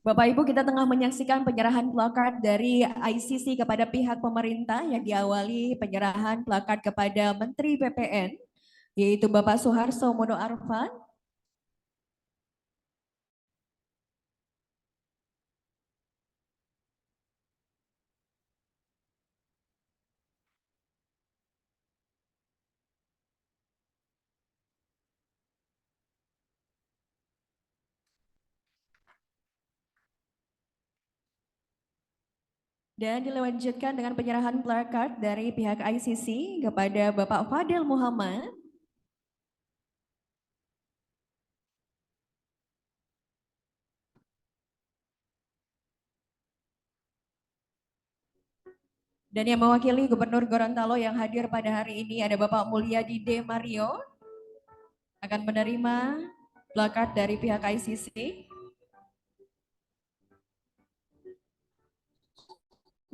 Bapak Ibu, kita tengah menyaksikan penyerahan plakat dari ICC kepada pihak pemerintah yang diawali penyerahan plakat kepada Menteri PPN, yaitu Bapak Suharso Mono Arfan. Dan dilanjutkan dengan penyerahan placard dari pihak ICC kepada Bapak Fadil Muhammad. Dan yang mewakili Gubernur Gorontalo yang hadir pada hari ini ada Bapak Mulyadi D. Mario, akan menerima plakat dari pihak ICC.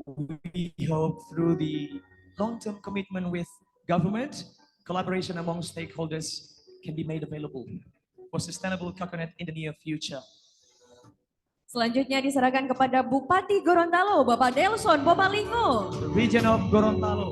We hope through the long-term commitment with government, collaboration among stakeholders can be made available for sustainable coconut in the near future. Selanjutnya diserahkan kepada Bupati Gorontalo, Bapak Nelson Pomalingo. The region of Gorontalo.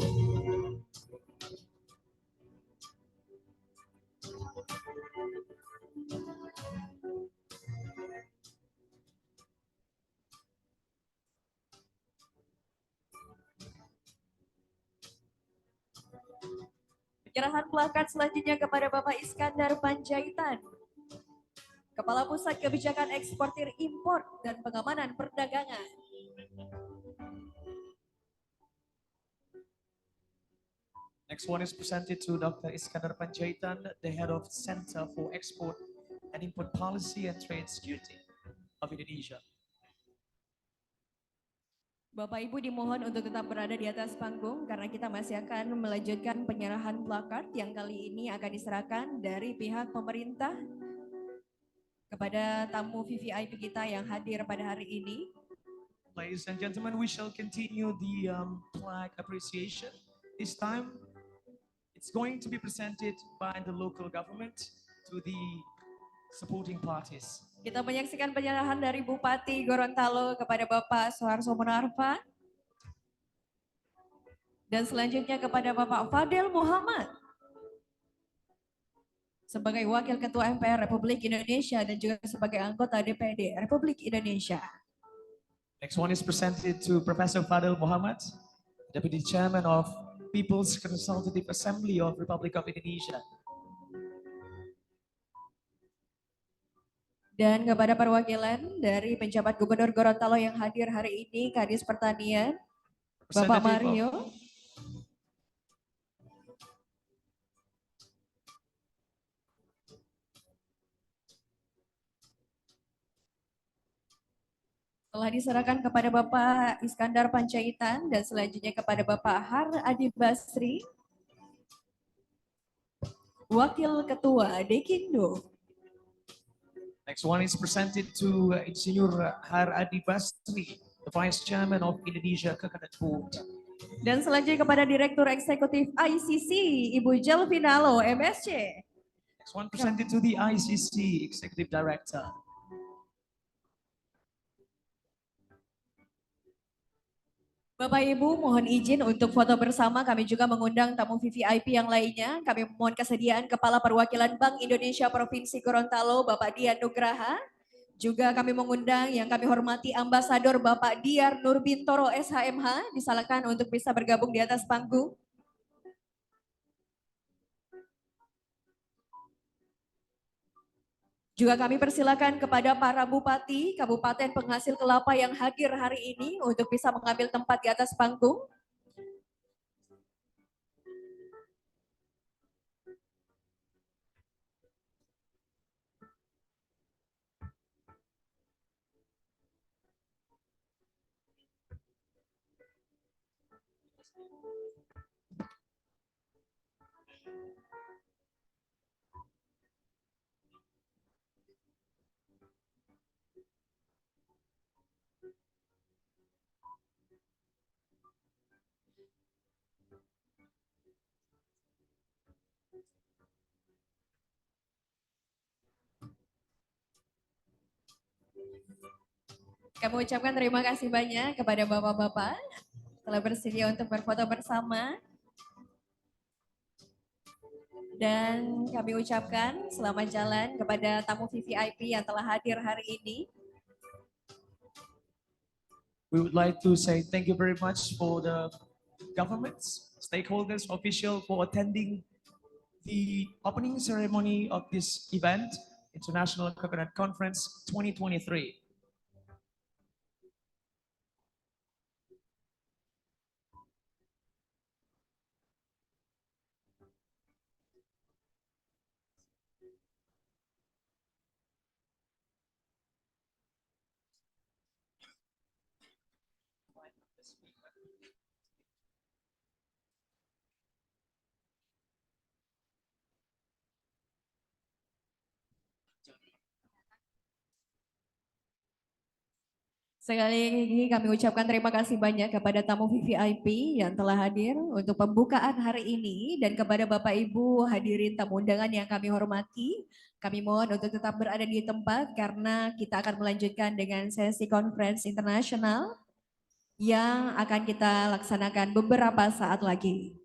Penyerahan plakat selanjutnya kepada Bapak Iskandar Panjaitan, Kepala Pusat Kebijakan Eksportir Impor dan Pengamanan Perdagangan. Next one is presented to Dr. Iskandar Panjaitan, the head of Center for Export and Import Policy and Trade Security of Indonesia. Bapak Ibu dimohon untuk tetap berada di atas panggung karena kita masih akan melanjutkan penyerahan plakat yang kali ini akan diserahkan dari pihak pemerintah kepada tamu VVIP kita yang hadir pada hari ini. Ladies and gentlemen, we shall continue the plaque appreciation. This time, it's going to be presented by the local government to the supporting parties. Kita menyaksikan penyerahan dari Bupati Gorontalo kepada Bapak Soeharto Monarfa. Dan selanjutnya kepada Bapak Fadil Muhammad sebagai Wakil Ketua MPR Republik Indonesia dan juga sebagai anggota DPD Republik Indonesia. Next one is presented to Professor Fadil Muhammad, Deputy Chairman of People's Consultative Assembly of Republic of Indonesia. Dan kepada perwakilan dari penjabat Gubernur Gorontalo yang hadir hari ini, Kadis Pertanian, Bapak Mario. Telah diserahkan kepada Bapak Iskandar Panjaitan dan selanjutnya kepada Bapak Har Adi Basri, Wakil Ketua Dekindo. Next one is presented to Insinyur Har Adi Basri, the Vice Chairman of Indonesia Coconut Board. Dan selanjutnya kepada Direktur Eksekutif ICC, Ibu Jelvina Lo, MSc. Next one presented to the ICC Executive Director. Bapak Ibu mohon izin untuk foto bersama, kami juga mengundang tamu VVIP yang lainnya. Kami mohon kesediaan Kepala Perwakilan Bank Indonesia Provinsi Gorontalo, Bapak Dian Nugraha. Juga kami mengundang yang kami hormati Ambasador Bapak Diar Nurbintoro SHMH, disilakan untuk bisa bergabung di atas panggung. Juga kami persilakan kepada para bupati kabupaten penghasil kelapa yang hadir hari ini untuk bisa mengambil tempat di atas panggung. Kami ucapkan terima kasih banyak kepada Bapak-Bapak telah bersedia untuk berfoto bersama. Dan kami ucapkan selamat jalan kepada tamu VVIP yang telah hadir hari ini. We would like to say thank you very much for the governments, stakeholders, officials for attending the opening ceremony of this event, International Coconut Conference 2023. Sekali lagi kami ucapkan terima kasih banyak kepada tamu VVIP yang telah hadir untuk pembukaan hari ini dan kepada Bapak Ibu hadirin tamu undangan yang kami hormati. Kami mohon untuk tetap berada di tempat karena kita akan melanjutkan dengan sesi conference internasional yang akan kita laksanakan beberapa saat lagi.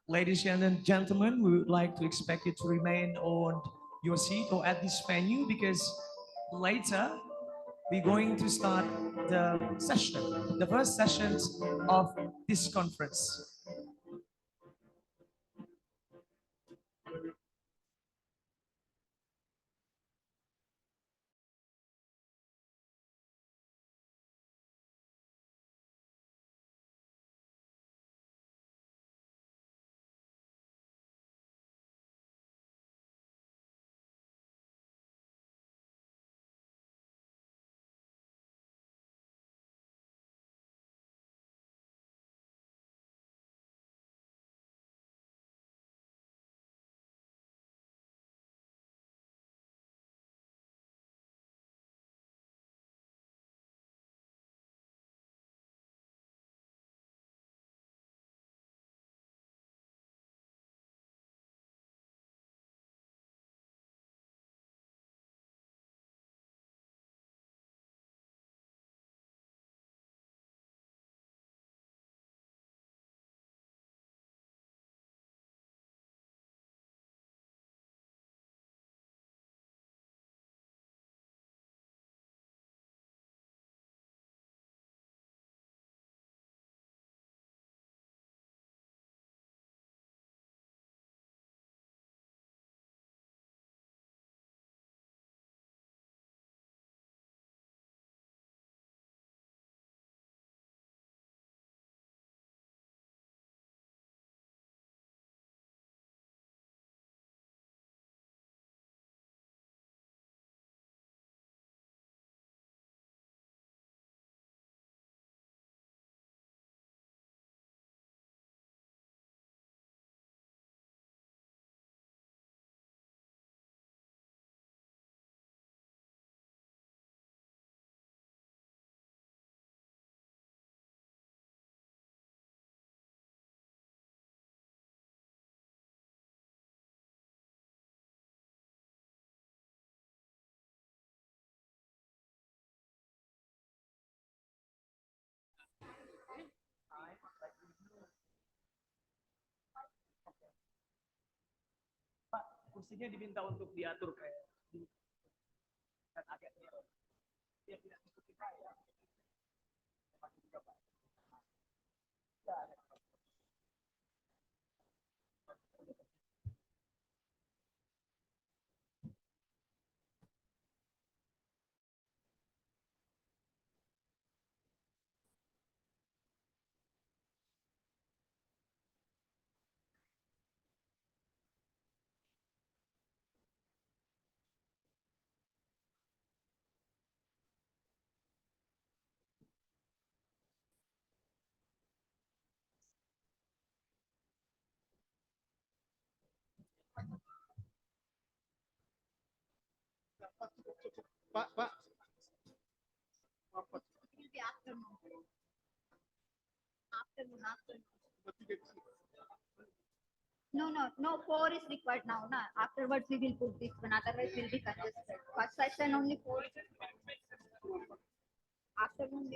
Ladies and gentlemen, we would like to expect you to remain on your seat or at this venue because later we're going to start the first sessions of this conference. Pak, kursinya diminta untuk diatur kayak dan agak dia tidak mengikuti saya. Pak. No, four is required now. Na. Afterwards, we will put this one. Otherwise, we'll be congested. First session only four. Afternoon.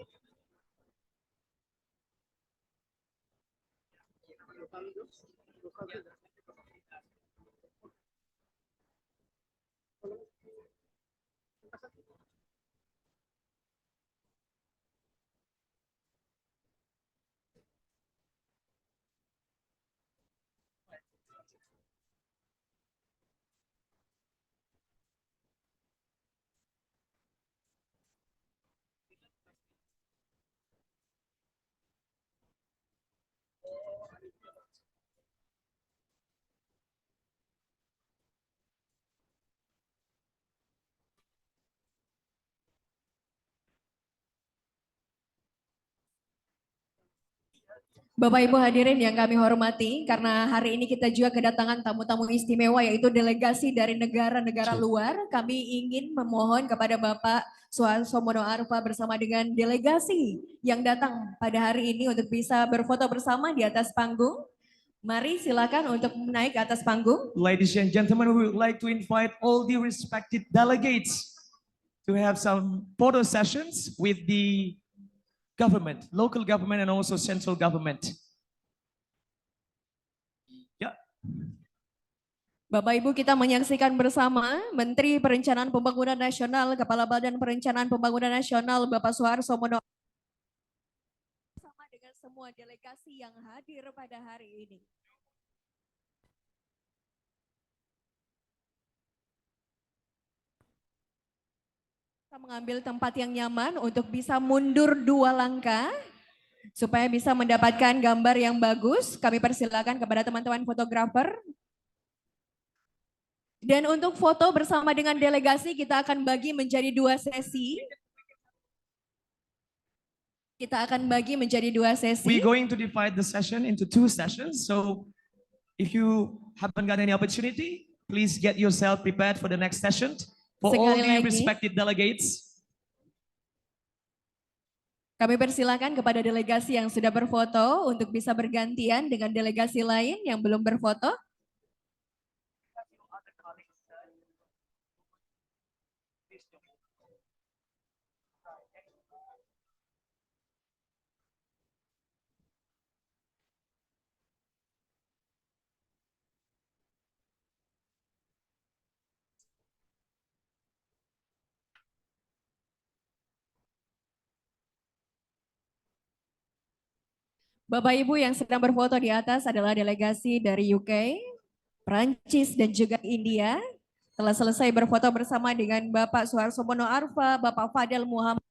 Bapak Ibu hadirin yang kami hormati, karena hari ini kita juga kedatangan tamu-tamu istimewa yaitu delegasi dari negara-negara luar. Kami ingin memohon kepada Bapak Suharso Mono Arfa bersama dengan delegasi yang datang pada hari ini untuk bisa berfoto bersama di atas panggung. Mari silakan untuk naik ke atas panggung. Ladies and gentlemen, we would like to invite all the respected delegates to have some photo sessions with the government, local government and also central government. Ya. Bapak Ibu, kita menyaksikan bersama Menteri Perencanaan Pembangunan Nasional, Kepala Badan Perencanaan Pembangunan Nasional, Bapak Suharso Mono bersama dengan semua delegasi yang hadir pada hari ini. Kita mengambil tempat yang nyaman untuk bisa mundur 2 langkah supaya bisa mendapatkan gambar yang bagus. Kami persilakan kepada teman-teman fotografer. Dan untuk foto bersama dengan delegasi kita akan bagi menjadi 2 sesi. Kita akan bagi menjadi 2 sesi. We're going to divide the session into 2 sessions. So if you haven't got any opportunity, please get yourself prepared for the next session. For all Sekali the lagi, respected delegates, kami persilakan kepada delegasi yang sudah berfoto untuk bisa bergantian dengan delegasi lain yang belum berfoto. Bapak Ibu yang sedang berfoto di atas adalah delegasi dari UK, Prancis dan juga India. Telah selesai berfoto bersama dengan Bapak Suharso Mono Arfa, Bapak Fadel Muhammad.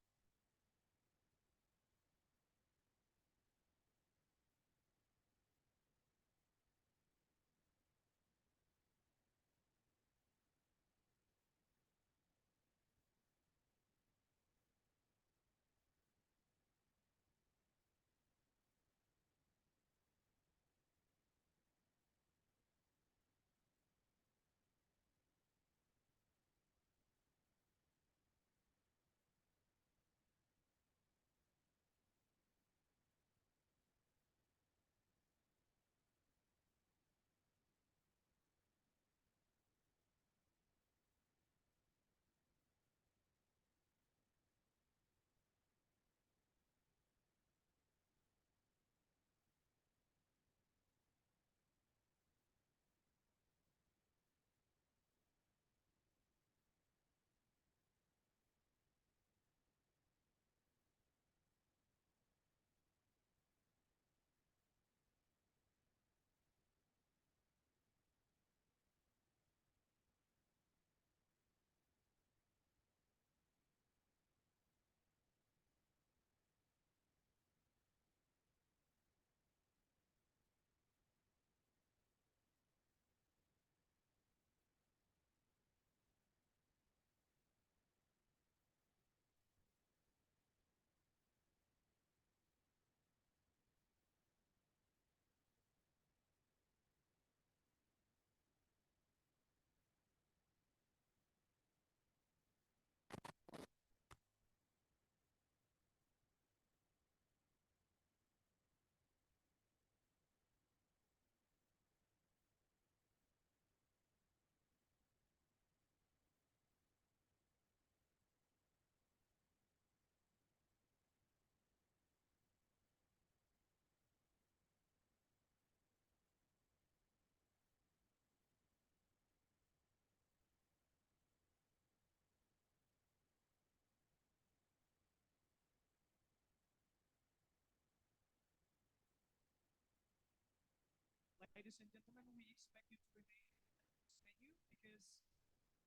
ladies and gentlemen, we expect you to remain in this venue because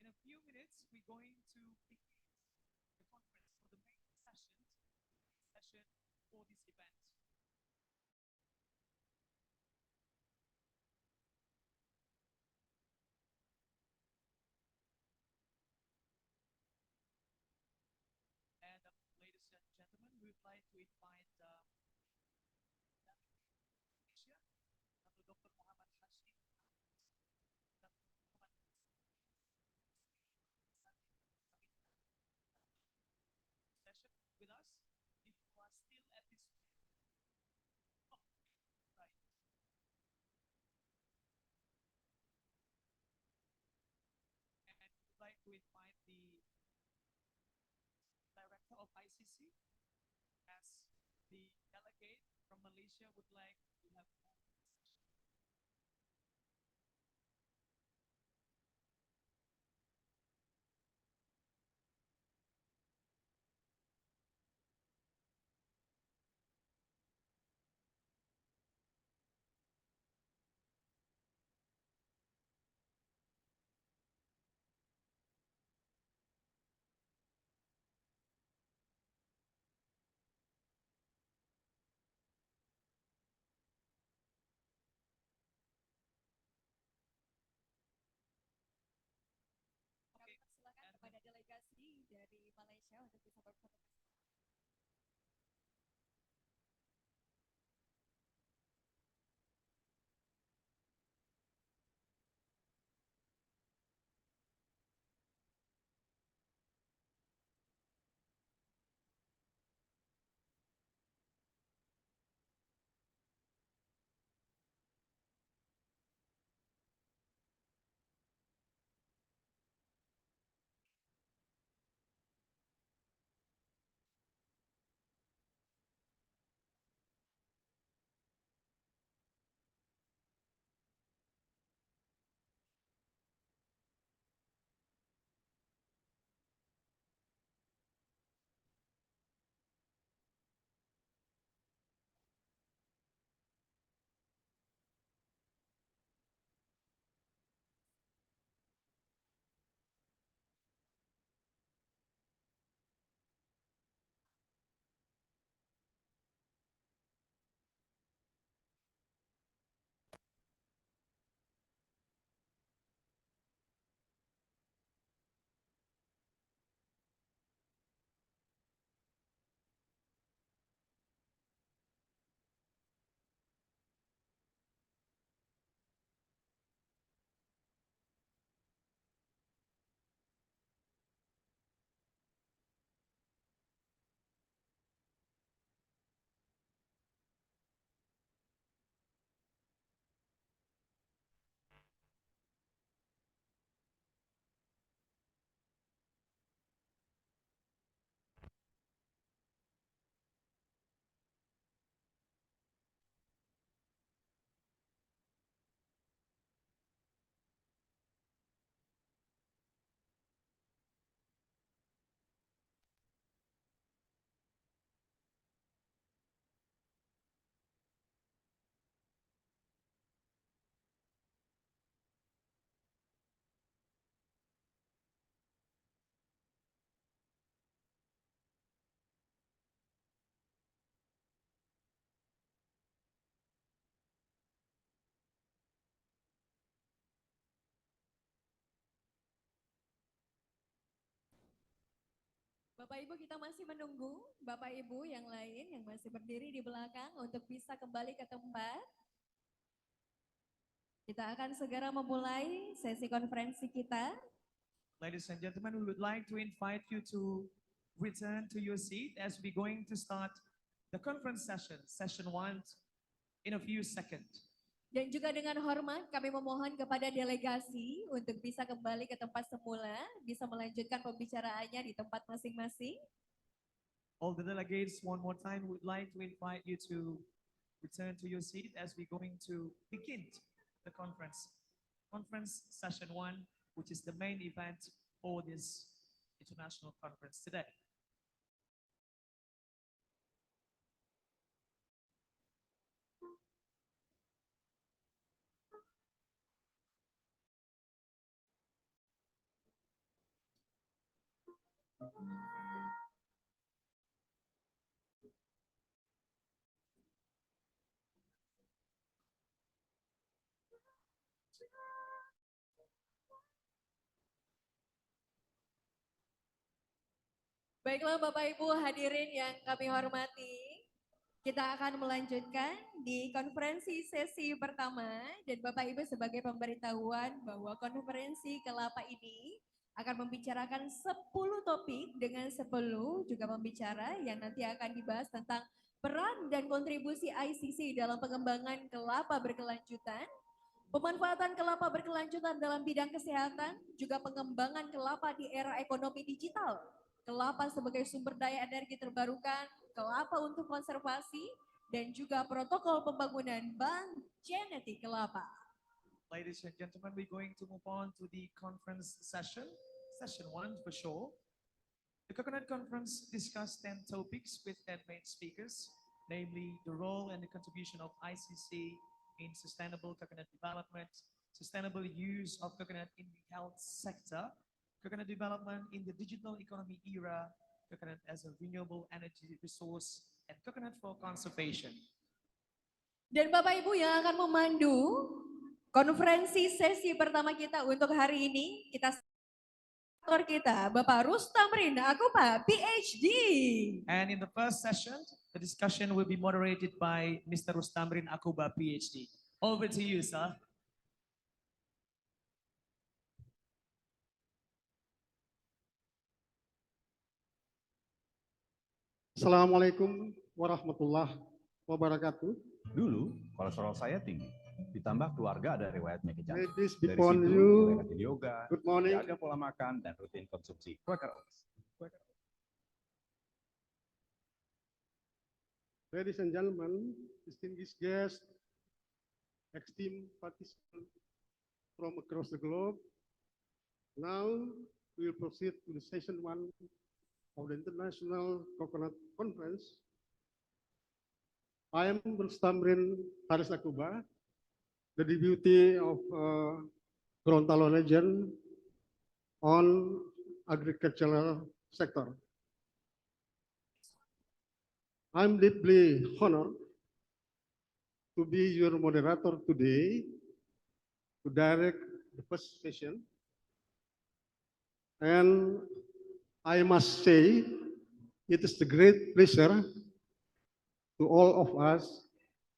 in a few minutes we're going to begin the conference for the main session for this event. And ladies and gentlemen, we would like to invite to invite the director of ICC as the delegate from Malaysia would like to have more. Kami persilakan kepada delegasi dari Malaysia untuk bisa berfoto. Bapak Ibu, kita masih menunggu Bapak Ibu yang lain yang masih berdiri di belakang untuk bisa kembali ke tempat. Kita akan segera memulai sesi konferensi kita. Ladies and gentlemen, we would like to invite you to return to your seat as we're going to start the conference session, session 1, in a few seconds. Dan juga dengan hormat kami memohon kepada delegasi untuk bisa kembali ke tempat semula, bisa melanjutkan pembicaraannya di tempat masing-masing. All the delegates, one more time, would like to invite you to return to your seat as we're going to begin the conference session 1, which is the main event for this international conference today. Baiklah Bapak Ibu hadirin yang kami hormati, kita akan melanjutkan di konferensi sesi pertama dan Bapak Ibu sebagai pemberitahuan bahwa konferensi ke-8 ini akan membicarakan 10 topik dengan 10 juga pembicara yang nanti akan dibahas tentang peran dan kontribusi ICC dalam pengembangan kelapa berkelanjutan, Pemanfaatan kelapa berkelanjutan dalam bidang kesehatan, juga pengembangan kelapa di era ekonomi digital. Kelapa sebagai sumber daya energi terbarukan, kelapa untuk konservasi, dan juga protokol pembangunan bank genetik kelapa. Ladies and gentlemen, we're going to move on to the conference session 1 for sure. The Coconut Conference discussed 10 topics with 10 main speakers, namely the role and the contribution of ICC in sustainable coconut development, sustainable use of coconut in the health sector, coconut development in the digital economy era, coconut as a renewable energy resource, and coconut for conservation. Dan Bapak Ibu yang akan memandu konferensi sesi pertama kita untuk hari ini, kita Bapak Rustamrin Akupa, PhD. And in the first session, the discussion will be moderated by Mr. Rustamrin Akuba, PhD. Over to you, sir. Assalamualaikum warahmatullahi wabarakatuh. Dulu kolesterol saya tinggi, ditambah keluarga ada riwayat penyakit jantung. Ladies Dari before situ, you, mulai rajin yoga, good morning. jaga pola makan dan rutin konsumsi Quaker Oats. Ladies and gentlemen, distinguished guests, esteemed participants from across the globe. Now we will proceed to the session 1 of the International Coconut Conference. I am Rustamrin Haris Akuba, the deputy of Gorontalo region on agricultural sector. I'm deeply honored to be your moderator today to direct the first session. And I must say, it is a great pleasure to all of us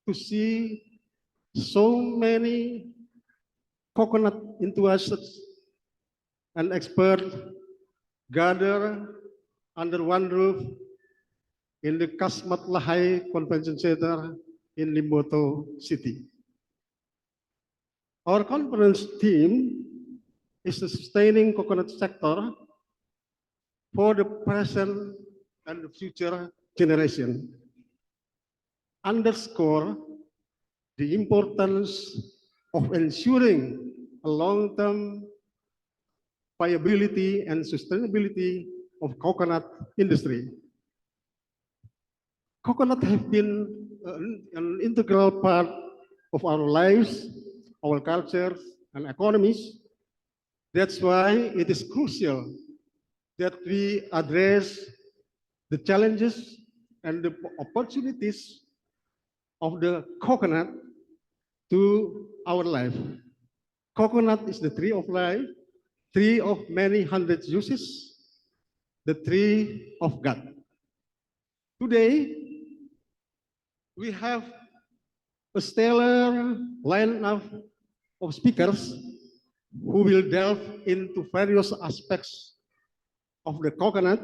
to see so many coconut enthusiasts and experts gather under one roof in the Kasmat Lahai Convention Center in Limboto City. Our conference theme is the sustaining coconut sector for the present and the future generation. Underscore the importance of ensuring a long-term viability and sustainability of coconut industry. Coconut have been an integral part of our lives, our cultures, and economies. That's why it is crucial that we address the challenges and the opportunities of the coconut to our life. Coconut is the tree of life, tree of many hundred uses, the tree of God. Today, we have a stellar lineup of speakers who will delve into various aspects of the coconut,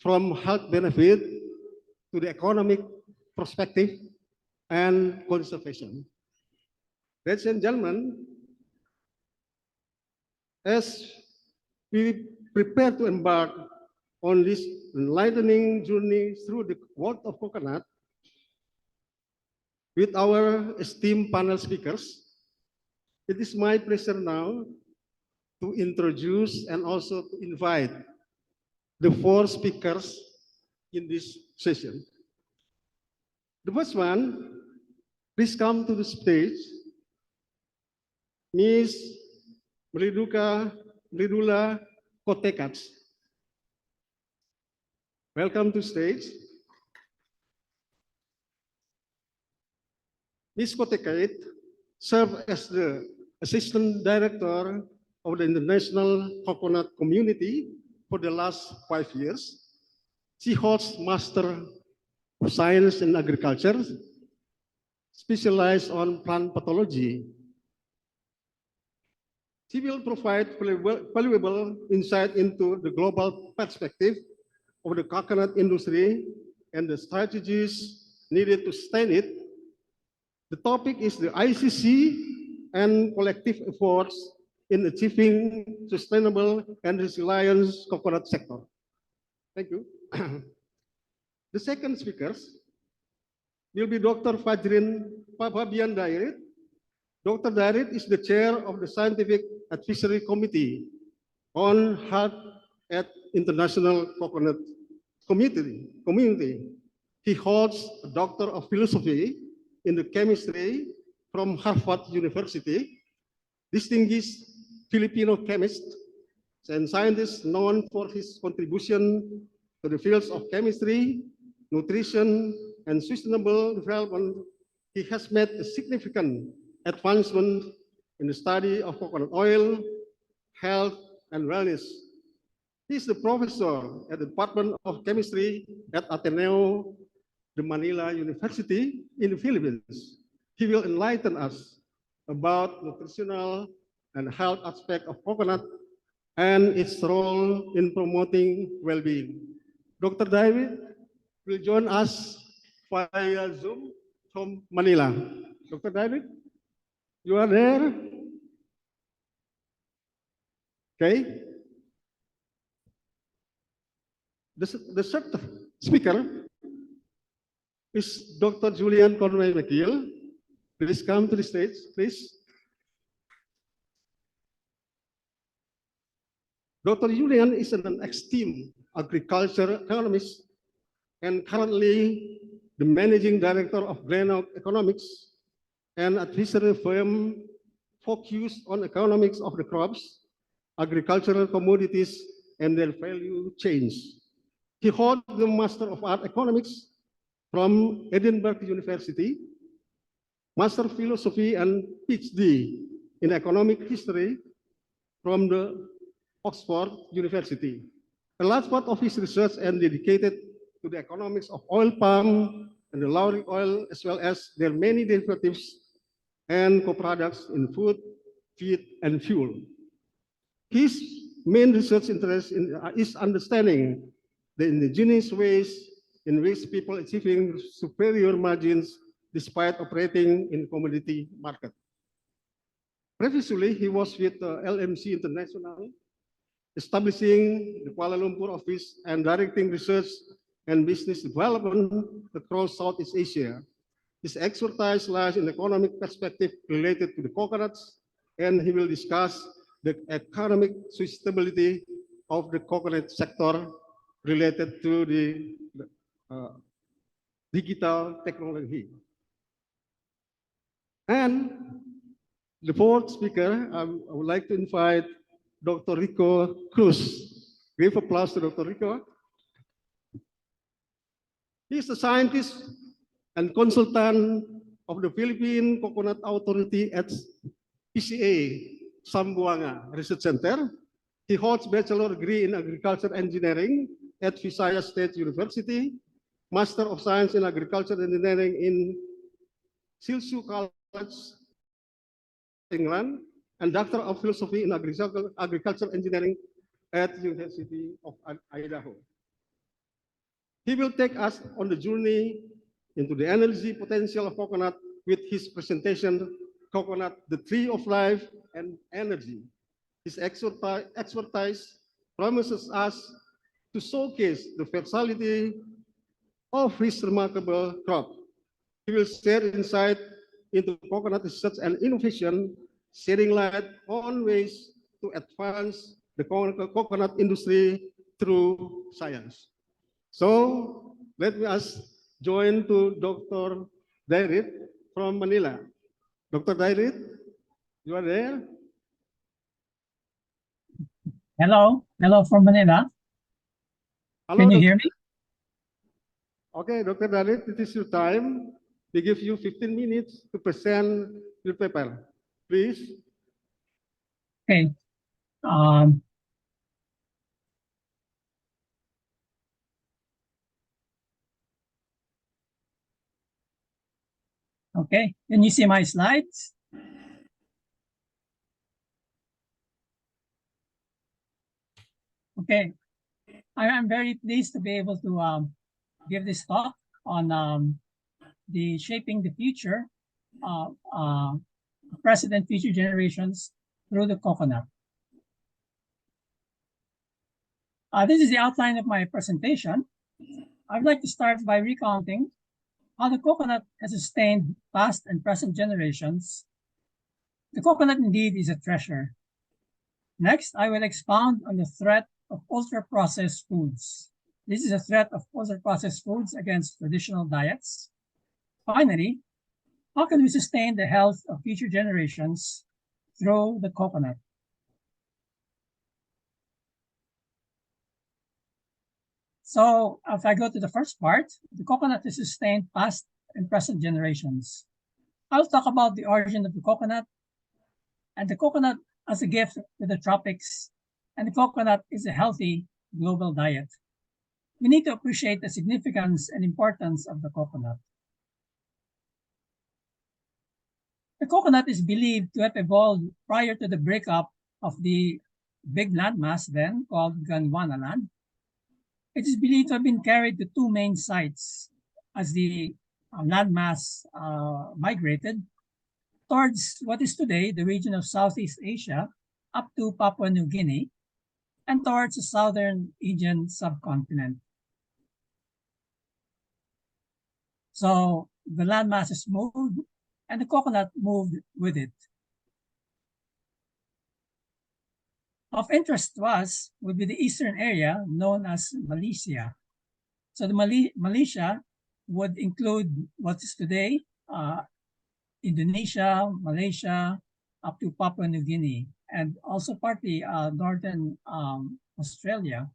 from health benefit to the economic perspective and conservation. Ladies and gentlemen, as we prepare to embark on this enlightening journey through the world of coconut, with our esteemed panel speakers, it is my pleasure now to introduce and also to invite the 4 speakers in this session. The first one, please come to the stage, Ms. Mridula Kotekats. Welcome to stage. Ms. Kotekats served as the Assistant Director of the International Coconut Community for the last 5 years. She holds Master of Science in Agriculture, specialized on plant pathology. She will provide valuable insight into the global perspective of the coconut industry and the strategies needed to sustain it. The topic is the ICC and collective efforts in achieving sustainable and resilient coconut sector. Thank you. The second speakers will be Dr. Fabian Dairit. Dr. Dairit is the chair of the Scientific Advisory Committee on Health at International Coconut Community. He holds a Doctor of Philosophy in the chemistry from Harvard University, distinguished Filipino chemist and scientist known for his contribution to the fields of chemistry, nutrition, and sustainable development. He has made a significant advancement in the study of coconut oil, health, and wellness. He is the professor at the Department of Chemistry at Ateneo de Manila University in the Philippines. He will enlighten us about nutritional and health aspect of coconut and its role in promoting well-being. Dr. David will join us via Zoom from Manila. Dr. David, you are there? Okay. The third speaker is Dr. Julian Conway McGill. Please come to the stage, please. Dr. Julian is an esteemed agriculture economist and currently the managing director of Glenelg Economics, an advisory firm focused on economics of the crops, agricultural commodities, and their value chains. He holds the Master of Art Economics from Edinburgh University, Master of Philosophy and PhD in Economic History from the Oxford University. A large part of his research is dedicated to the economics of oil palm and the lauric oil, as well as their many derivatives and co-products in food, feed, and fuel. His main research interest is understanding the indigenous ways in which people achieving superior margins despite operating in commodity market. Previously, he was with LMC International, establishing the Kuala Lumpur office and directing research and business development across Southeast Asia. His expertise lies in economic perspective related to the coconuts, and he will discuss the economic sustainability of the coconut sector related to the digital technology. And the fourth speaker, I would like to invite Dr. Rico Cruz. Give applause to Dr. Rico. He is a scientist and consultant of the Philippine Coconut Authority at PCA Sambuanga Research Center. He holds bachelor degree in agriculture engineering at Visayas State University, Master of Science in Agriculture Engineering in Silsu College, England, and Doctor of Philosophy in Agriculture Engineering at University of Idaho. He will take us on the journey into the energy potential of coconut with his presentation, Coconut, the Tree of Life and Energy. His expertise promises us to showcase the versatility of his remarkable crop. He will share insight into coconut research and innovation, shedding light on ways to advance the coconut industry through science. So let us join to Dr. Dairit from Manila. Dr. Dairit, you are there? Hello from Manila. Hello, Can you hear me? Okay, Dr. Dairit, it is your time. We give you 15 minutes to present your paper. Please. Okay. Okay, can you see my slides? Okay, I'm very pleased to be able to give this talk on the shaping the future present and future generations through the coconut. This is the outline of my presentation. I'd like to start by recounting how the coconut has sustained past and present generations. The coconut indeed is a treasure. Next, I will expound on the threat of ultra-processed foods. This is a threat of ultra-processed foods against traditional diets. Finally, how can we sustain the health of future generations through the coconut? So if I go to the first part, the coconut has sustained past and present generations. I'll talk about the origin of the coconut and the coconut as a gift to the tropics, and the coconut is a healthy global diet. We need to appreciate the significance and importance of the coconut. The coconut is believed to have evolved prior to the breakup of the big landmass then called Gondwana land. It is believed to have been carried to two main sites as the landmass migrated towards what is today the region of Southeast Asia up to Papua New Guinea and towards the southern Indian subcontinent. So the landmasses moved and the coconut moved with it. Of interest to us would be the eastern area known as Malaysia. So the Malaysia would include what is today Indonesia, Malaysia, up to Papua New Guinea, and also partly northern Australia.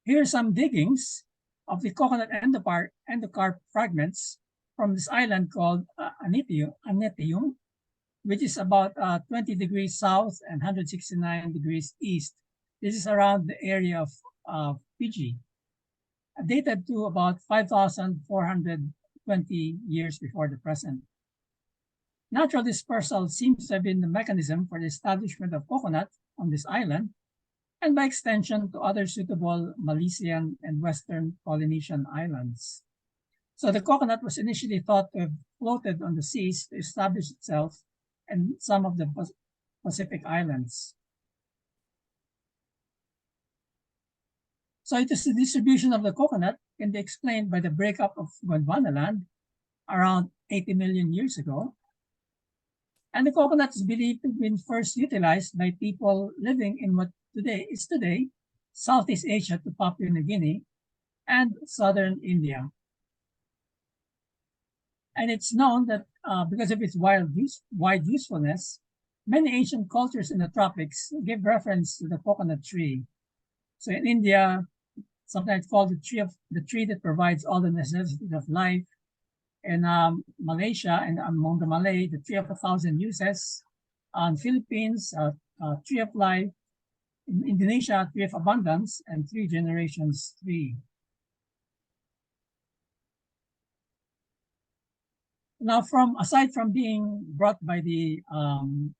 Here are some diggings of the coconut endocarp fragments from this island called Anetium, which is about 20 degrees south and 169 degrees east. This is around the area of Fiji, dated to about 5,420 years before the present. Natural dispersal seems to have been the mechanism for the establishment of coconut on this island, and by extension to other suitable Malaysian and Western Polynesian islands. So the coconut was initially thought to have floated on the seas to establish itself in some of the Pacific islands. So it is the distribution of the coconut can be explained by the breakup of Gondwana land around 80 million years ago. And the coconut is believed to have been first utilized by people living in what is today Southeast Asia to Papua New Guinea and southern India. And it's known that because of its wide usefulness, many ancient cultures in the tropics give reference to the coconut tree. So in India, sometimes called the tree that provides all the necessities of life. In Malaysia and among the Malay, the tree of 1,000 uses. On Philippines, tree of life. In Indonesia, tree of abundance, and 3 generations tree. Now, aside from being brought by the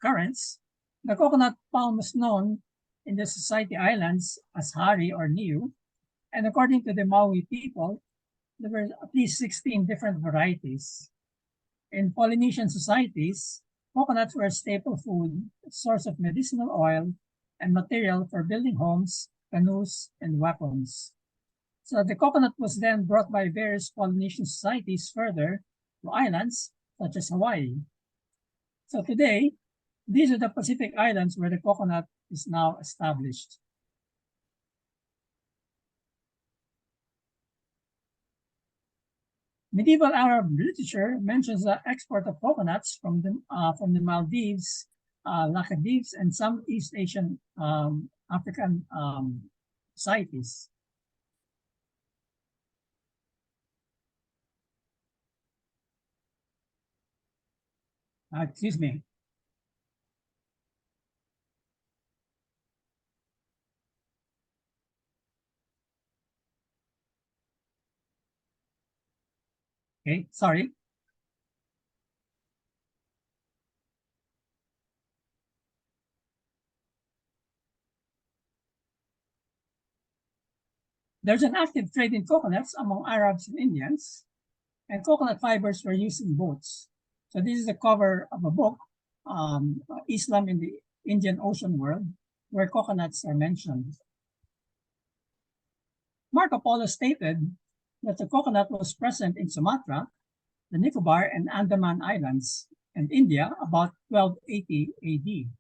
currents, the coconut palm was known in the Society Islands as hari or niu, and according to the Maui people, there were at least 16 different varieties. In Polynesian societies, coconuts were a staple food, a source of medicinal oil, and material for building homes, canoes, and weapons. So the coconut was then brought by various Polynesian societies further to islands such as Hawaii. So today, these are the Pacific islands where the coconut is now established. Medieval Arab literature mentions the export of coconuts from the Maldives, Maldives, and some East Asian African societies. Excuse me. Okay, sorry. There's an active trade in coconuts among Arabs and Indians, and coconut fibers were used in boats. So this is the cover of a book, Islam in the Indian Ocean World, where coconuts are mentioned. Marco Polo stated that the coconut was present in Sumatra, the Nicobar and Andaman Islands, and India about 1280 AD.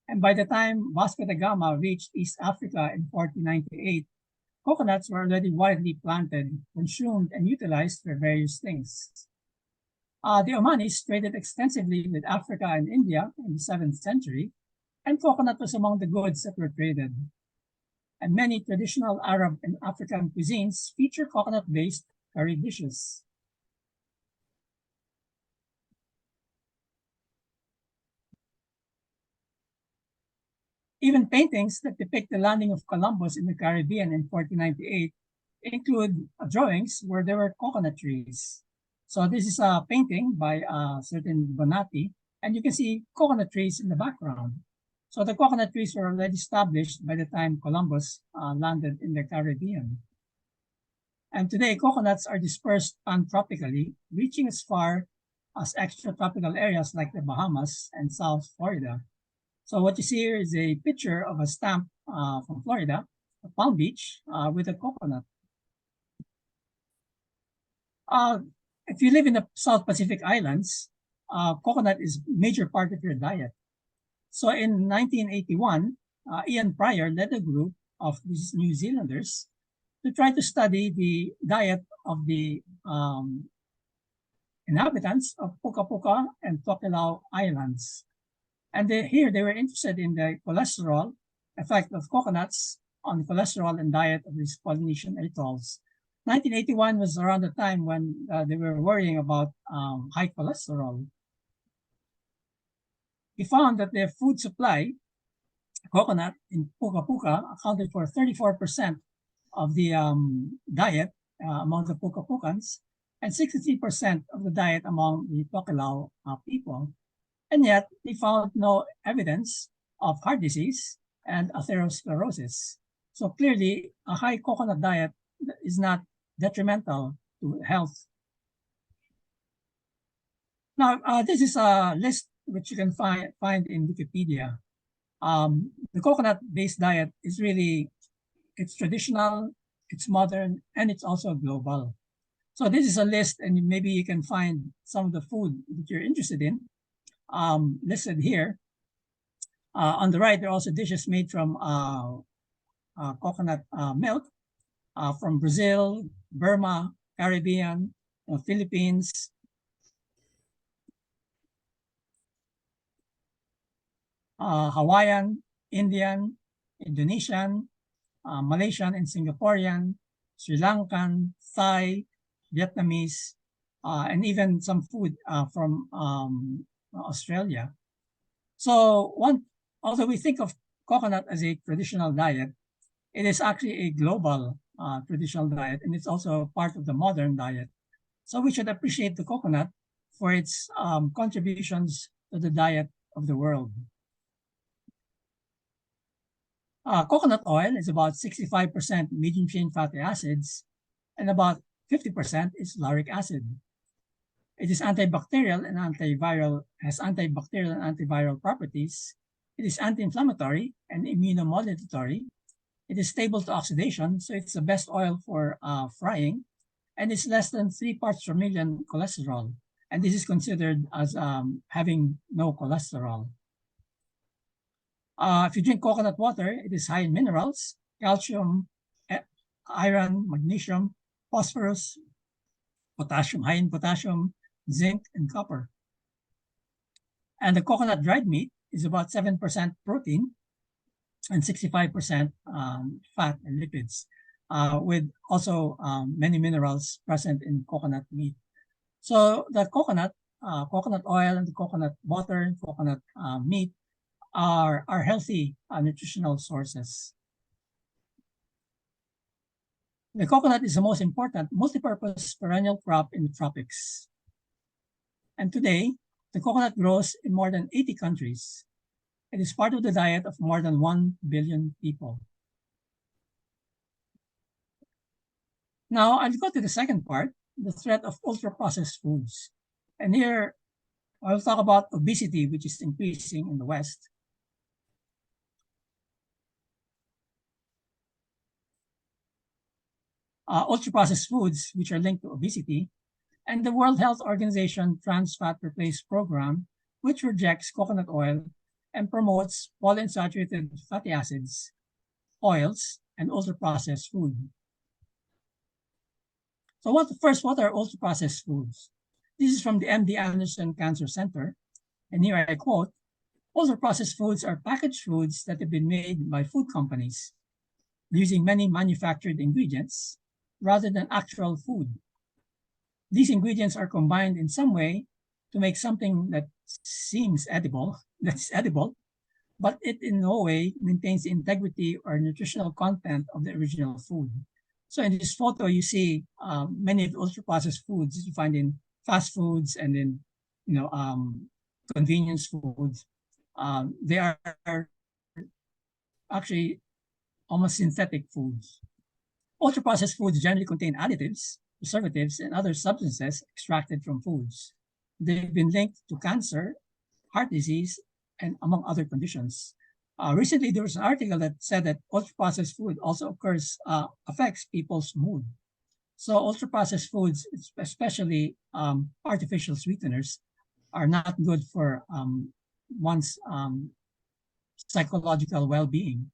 And by the time Vasco da Gama reached East Africa in 1498, coconuts were already widely planted, consumed, and utilized for various things. The Omanis traded extensively with Africa and India in the 7th century, and coconut was among the goods that were traded. And many traditional Arab and African cuisines feature coconut-based curry dishes. Even paintings that depict the landing of Columbus in the Caribbean in 1498 include drawings where there were coconut trees. So this is a painting by a certain Bonatti, and you can see coconut trees in the background. So the coconut trees were already established by the time Columbus landed in the Caribbean. And today, coconuts are dispersed pantropically, reaching as far as extratropical areas like the Bahamas and South Florida. So what you see here is a picture of a stamp from Florida, Palm Beach, with a coconut. If you live in the South Pacific Islands, coconut is a major part of your diet. So in 1981, Ian Pryor led a group of these New Zealanders to try to study the diet of the inhabitants of Puka Puka and Tokelau Islands. And here they were interested in the cholesterol effect of coconuts on cholesterol and diet of these Polynesian atolls. 1981 was around the time when they were worrying about high cholesterol. We found that their food supply, coconut in Puka Puka, accounted for 34% of the diet among the Puka Pukans and 63% of the diet among the Tokelau people. And yet, they found no evidence of heart disease and atherosclerosis. So clearly, a high coconut diet is not detrimental to health. Now, this is a list which you can find in Wikipedia. The coconut-based diet is really, it's traditional, it's modern, and it's also global. So this is a list, and maybe you can find some of the food that you're interested in listed here. On the right, there are also dishes made from coconut milk from Brazil, Burma, Caribbean, Philippines, Hawaiian, Indian, Indonesian, Malaysian and Singaporean, Sri Lankan, Thai, Vietnamese, and even some food from Australia. So although we think of coconut as a traditional diet, it is actually a global traditional diet, and it's also part of the modern diet. So we should appreciate the coconut for its contributions to the diet of the world. Coconut oil is about 65% medium chain fatty acids, and about 50% is lauric acid. It is antibacterial and antiviral, has antibacterial and antiviral properties. It is anti-inflammatory and immunomodulatory. It is stable to oxidation, so it's the best oil for frying, and it's less than 3 parts per million cholesterol. And this is considered as having no cholesterol. If you drink coconut water, it is high in minerals, calcium, iron, magnesium, phosphorus, potassium, high in potassium, zinc, and copper. And the coconut dried meat is about 7% protein and 65% fat and lipids, with also many minerals present in coconut meat. So the coconut oil and the coconut butter and coconut meat are healthy nutritional sources. The coconut is the most important multi-purpose perennial crop in the tropics. And today, the coconut grows in more than 80 countries. It is part of the diet of more than 1 billion people. Now, I'll go to the second part, the threat of ultra-processed foods. And here, I'll talk about obesity, which is increasing in the West. Ultra-processed foods, which are linked to obesity, and the World Health Organization Trans Fat Replace Program, which rejects coconut oil and promotes polyunsaturated fatty acids, oils, and ultra-processed food. So what are ultra-processed foods? This is from the MD Anderson Cancer Center, and here I quote, ultra-processed foods are packaged foods that have been made by food companies using many manufactured ingredients rather than actual food. These ingredients are combined in some way to make something that seems edible, that's edible, but it in no way maintains the integrity or nutritional content of the original food. So in this photo, you see many of the ultra-processed foods you find in fast foods and in convenience foods. They are actually almost synthetic foods. Ultra-processed foods generally contain additives, preservatives, and other substances extracted from foods. They've been linked to cancer, heart disease, and among other conditions. Recently, there was an article that said that ultra-processed food also affects people's mood. So ultra-processed foods, especially artificial sweeteners, are not good for one's psychological well-being.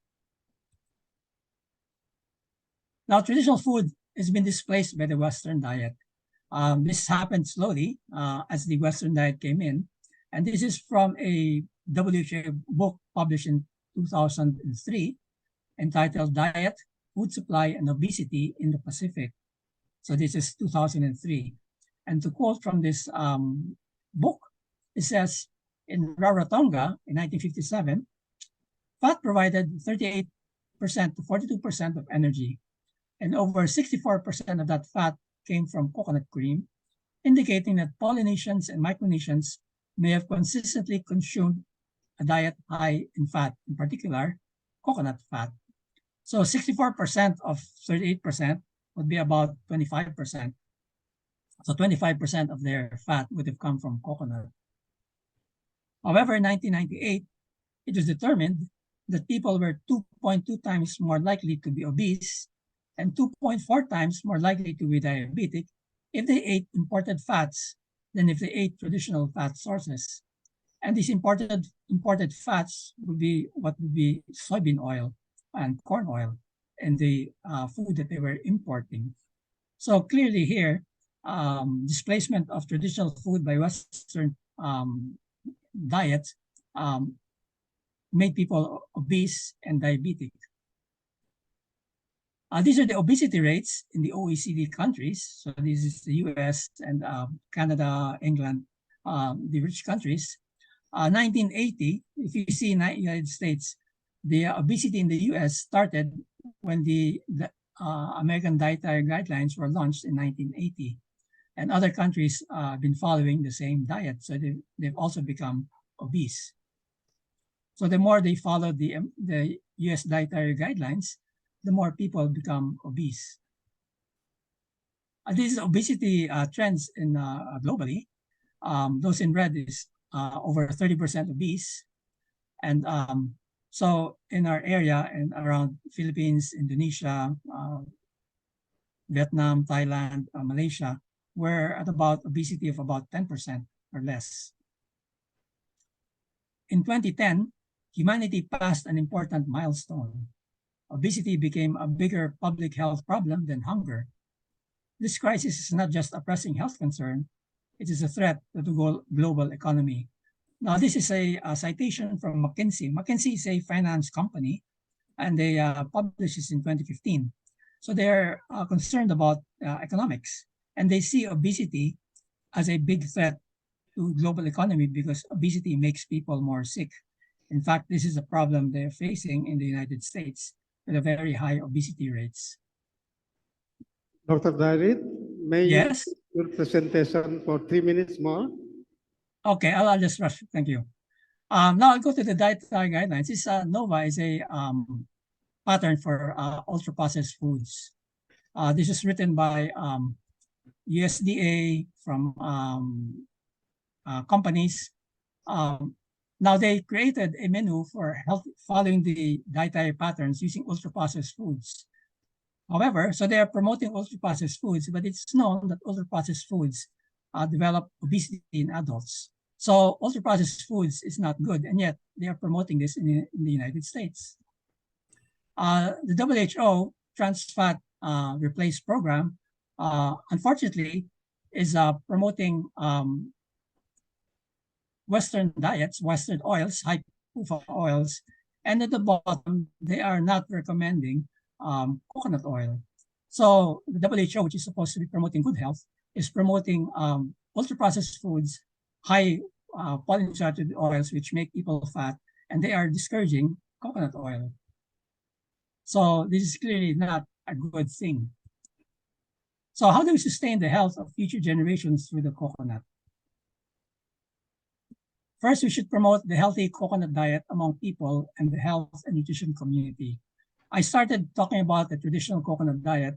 Now, traditional food has been displaced by the Western diet. This happened slowly as the Western diet came in. And this is from a WHO book published in 2003 entitled Diet, Food Supply, and Obesity in the Pacific. So this is 2003. And to quote from this book, it says, in Rarotonga in 1957, fat provided 38% to 42% of energy, and over 64% of that fat came from coconut cream, indicating that Polynesians and Micronesians may have consistently consumed a diet high in fat, in particular, coconut fat. So 64% of 38% would be about 25%. So 25% of their fat would have come from coconut. However, in 1998, it was determined that people were 2.2 times more likely to be obese and 2.4 times more likely to be diabetic if they ate imported fats than if they ate traditional fat sources. And these imported fats would be what would be soybean oil and corn oil and the food that they were importing. So clearly here, displacement of traditional food by Western diet made people obese and diabetic. These are the obesity rates in the OECD countries. So this is the US and Canada, England, the rich countries. 1980, if you see in the United States, the obesity in the US started when the American Dietary Guidelines were launched in 1980. And other countries have been following the same diet. So they've also become obese. So the more they follow the US Dietary Guidelines, the more people become obese. This is obesity trends in globally. Those in red is over 30% obese. And so in our area and around Philippines, Indonesia, Vietnam, Thailand, Malaysia, we're at about obesity of about 10% or less. In 2010, humanity passed an important milestone. Obesity became a bigger public health problem than hunger. This crisis is not just a pressing health concern, it is a threat to the global economy. Now, this is a citation from McKinsey. McKinsey is a finance company, and they published this in 2015. So they're concerned about economics, and they see obesity as a big threat to global economy because obesity makes people more sick. In fact, this is a problem they're facing in the United States with a very high obesity rates. Dr. Darit, may yes? you your presentation for 3 minutes more? Okay, I'll just rush. Thank you. Now I'll go to the dietary guidelines. This NOVA is a pattern for ultra-processed foods. This is written by USDA, from companies. Now they created a menu for health following the dietary patterns using ultra-processed foods. However, so they are promoting ultra-processed foods, but it's known that ultra-processed foods develop obesity in adults. So ultra-processed foods is not good, and yet they are promoting this in the United States. The WHO Trans Fat Replace program, unfortunately, is promoting Western diets, Western oils, high PUFA oils, and at the bottom, they are not recommending coconut oil. So the WHO, which is supposed to be promoting good health, is promoting ultra-processed foods, high polyunsaturated oils, which make people fat, and they are discouraging coconut oil. So this is clearly not a good thing. So how do we sustain the health of future generations through the coconut? First, we should promote the healthy coconut diet among people and the health and nutrition community. I started talking about the traditional coconut diet.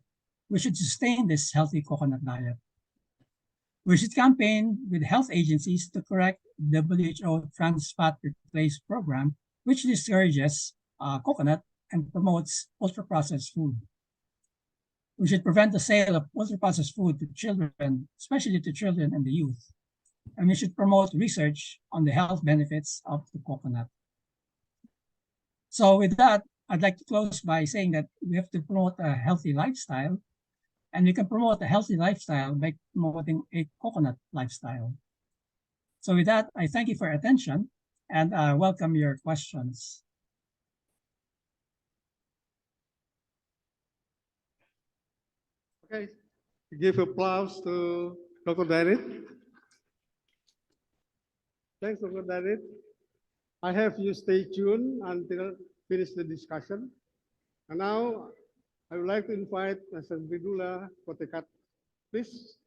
We should sustain this healthy coconut diet. We should campaign with health agencies to correct WHO Trans Fat Replace program, which discourages coconut and promotes ultra-processed food. We should prevent the sale of ultra-processed food to children, especially to children and the youth. And we should promote research on the health benefits of the coconut. So with that, I'd like to close by saying that we have to promote a healthy lifestyle, and we can promote a healthy lifestyle by promoting a coconut lifestyle. So with that, I thank you for your attention and welcome your questions. Okay, give applause to Dr. Darit. Thanks, Dr. Darit. I have you stay tuned until finish the discussion. And now I would like to invite Mr. Bidula Kotekat, please.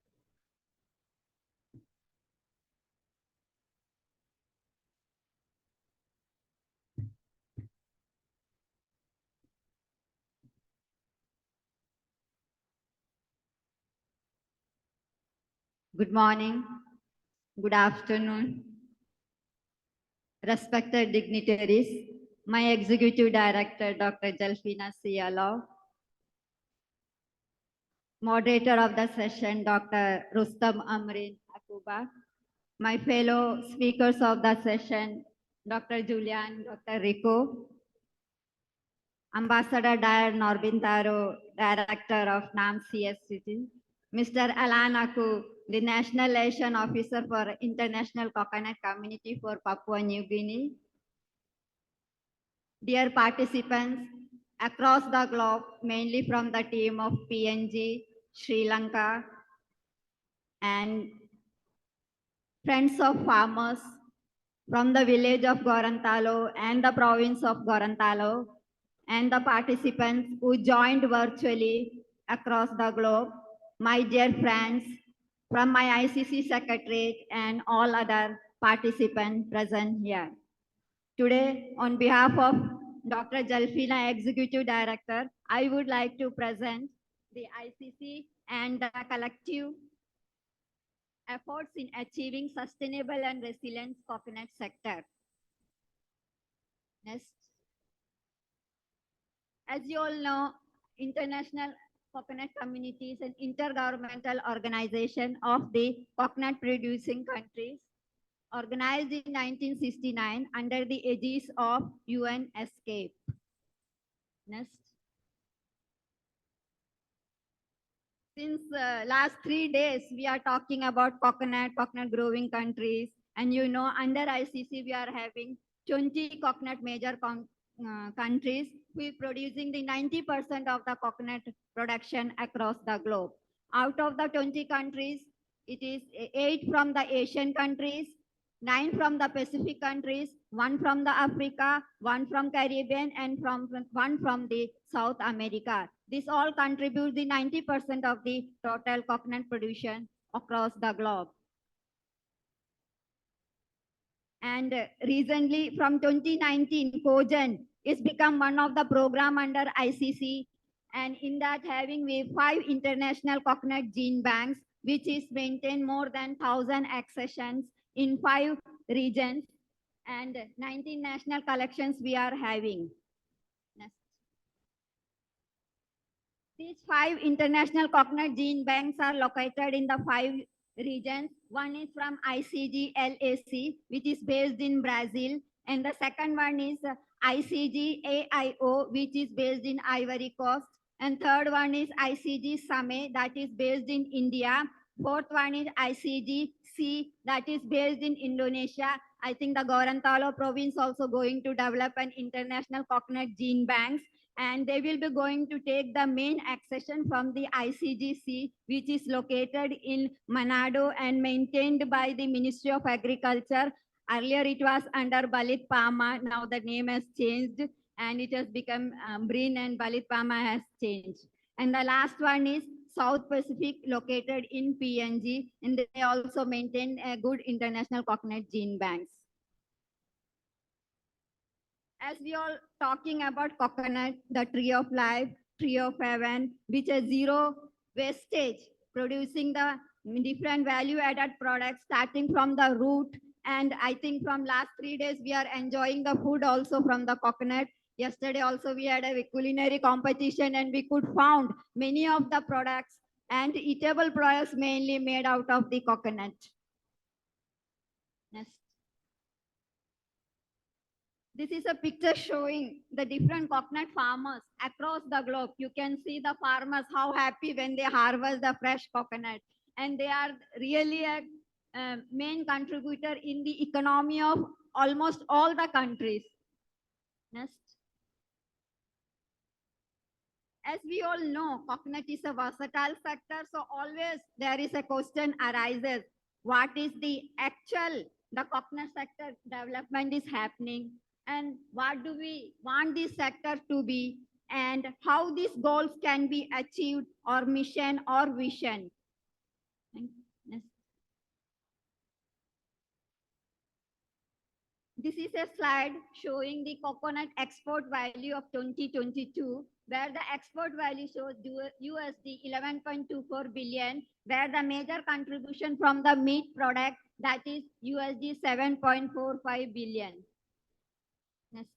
Good morning, good afternoon, respected dignitaries, my Executive Director, Dr. Jalfina Sialov, moderator of the session, Dr. Rustam Amrin Akuba, my fellow speakers of the session, Dr. Julian, Dr. Rico, Ambassador Dyer Norbintaro, Director of NAM CSCT, Mr. Alan Aku, the National Liaison Officer for International Coconut Community for Papua New Guinea. Dear participants across the globe, mainly from the team of PNG, Sri Lanka, and friends of farmers from the village of Gorontalo and the province of Gorontalo, and the participants who joined virtually across the globe, my dear friends from my ICC Secretariat and all other participants present here. Today, on behalf of Dr. Jalfina, Executive Director, I would like to present the ICC and the collective efforts in achieving sustainable and resilient coconut sector. Next. As you all know, International Coconut Community is an intergovernmental organization of the coconut producing countries, organized in 1969 under the aegis of UN ESCAPE. Next. Since last 3 days, we are talking about coconut growing countries. And you know, under ICC, we are having 20 coconut major countries who are producing the 90% of the coconut production across the globe. Out of the 20 countries, it is 8 from the Asian countries, 9 from the Pacific countries, 1 from the Africa, 1 from Caribbean, and 1 from the South America. This all contribute the 90% of the total coconut production across the globe. And recently, from 2019, COGEN is become one of the program under ICC, and in that having we 5 international coconut gene banks which is maintained more than 1,000 accessions in 5 regions and 19 national collections we are having. Next. These 5 international coconut gene banks are located in the 5 regions. One is from ICG LAC, which is based in Brazil. And the second one is ICG AIO, which is based in Ivory Coast. And third one is ICG SAME, that is based in India. Fourth one is ICG C, that is based in Indonesia. I think the Gorontalo province also going to develop an international coconut gene banks, and they will be going to take the main accession from the ICGC, which is located in Manado and maintained by the Ministry of Agriculture. Earlier it was under Balit Pama, now the name has changed and it has become Brin, and Balit Pama has changed. And the last one is South Pacific, located in PNG, and they also maintain a good international coconut gene banks. As we all talking about coconut, the tree of life, tree of heaven, which is zero wastage, producing the different value-added products starting from the root. And I think from last 3 days, we are enjoying the food also from the coconut. Yesterday also we had a culinary competition and we could found many of the products and eatable products mainly made out of the coconut. Next. This is a picture showing the different coconut farmers across the globe. You can see the farmers how happy when they harvest the fresh coconut, and they are really a main contributor in the economy of almost all the countries. Next. As we all know, coconut is a versatile sector, so always there is a question arises, what is the actual, the coconut sector development is happening, and what do we want this sector to be, and how these goals can be achieved, or mission or vision. Next. This is a slide showing the coconut export value of 2022, where the export value shows USD 11.24 billion, where the major contribution from the meat product, that is USD 7.45 billion. Next.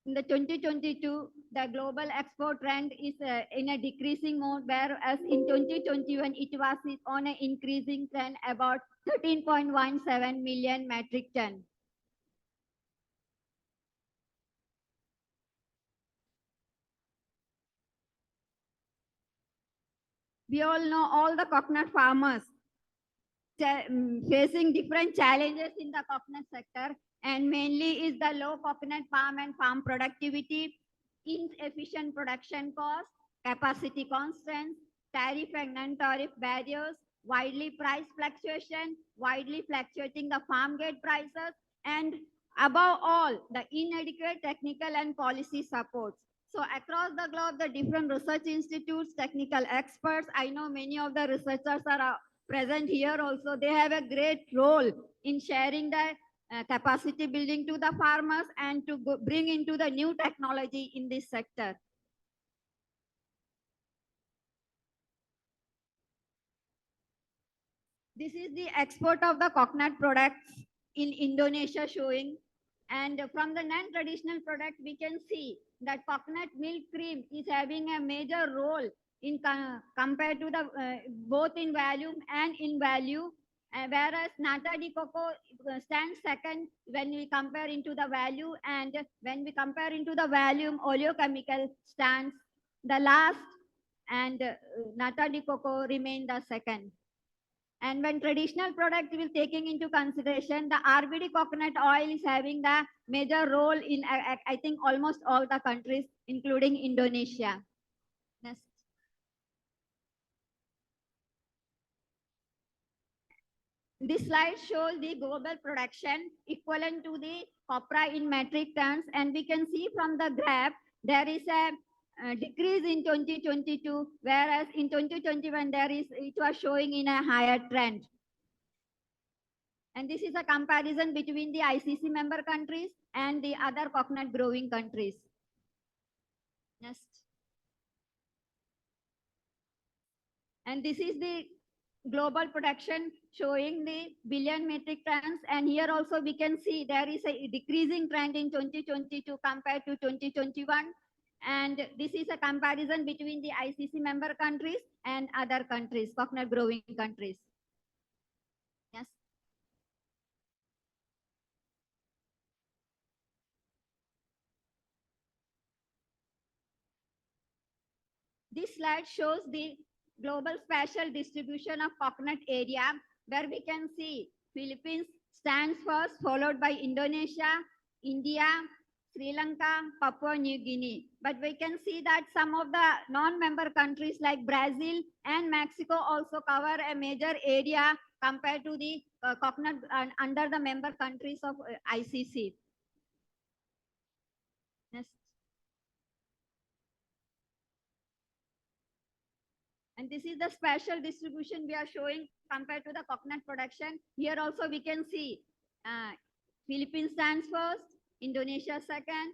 In the 2022, the global export trend is in a decreasing mode, whereas in 2021, it was on an increasing trend, about 13.17 million metric ton. We all know all the coconut farmers facing different challenges in the coconut sector, and mainly is the low coconut palm and farm productivity, inefficient production costs, capacity constraints, tariff and non-tariff barriers, widely price fluctuation, widely fluctuating the farm gate prices, and above all, the inadequate technical and policy supports. So across the globe, the different research institutes, technical experts, I know many of the researchers are present here also. They have a great role in sharing the capacity building to the farmers and to bring into the new technology in this sector. This is the export of the coconut products in Indonesia showing. And from the non-traditional product, we can see that coconut milk cream is having a major role in compared to the both in volume and in value, whereas nata de coco stands second when we compare into the value, and when we compare into the volume, oleochemical stands the last, and nata de coco remain the second. And when traditional product will taking into consideration, the RBD coconut oil is having the major role in, I think, almost all the countries, including Indonesia. Next. This slide shows the global production equivalent to the copra in metric tons, and we can see from the graph there is a decrease in 2022, whereas in 2021 it was showing in a higher trend. And this is a comparison between the ICC member countries and the other coconut growing countries. Next. And this is the global production showing the billion metric tons. And here also we can see there is a decreasing trend in 2022 compared to 2021. And this is a comparison between the ICC member countries and other countries, coconut growing countries. Yes. This slide shows the global spatial distribution of coconut area, where we can see Philippines stands first, followed by Indonesia, India, Sri Lanka, Papua New Guinea. But we can see that some of the non-member countries like Brazil and Mexico also cover a major area compared to the coconut under the member countries of ICC. Next. And this is the spatial distribution we are showing compared to the coconut production. Here also we can see Philippines stands first, Indonesia second,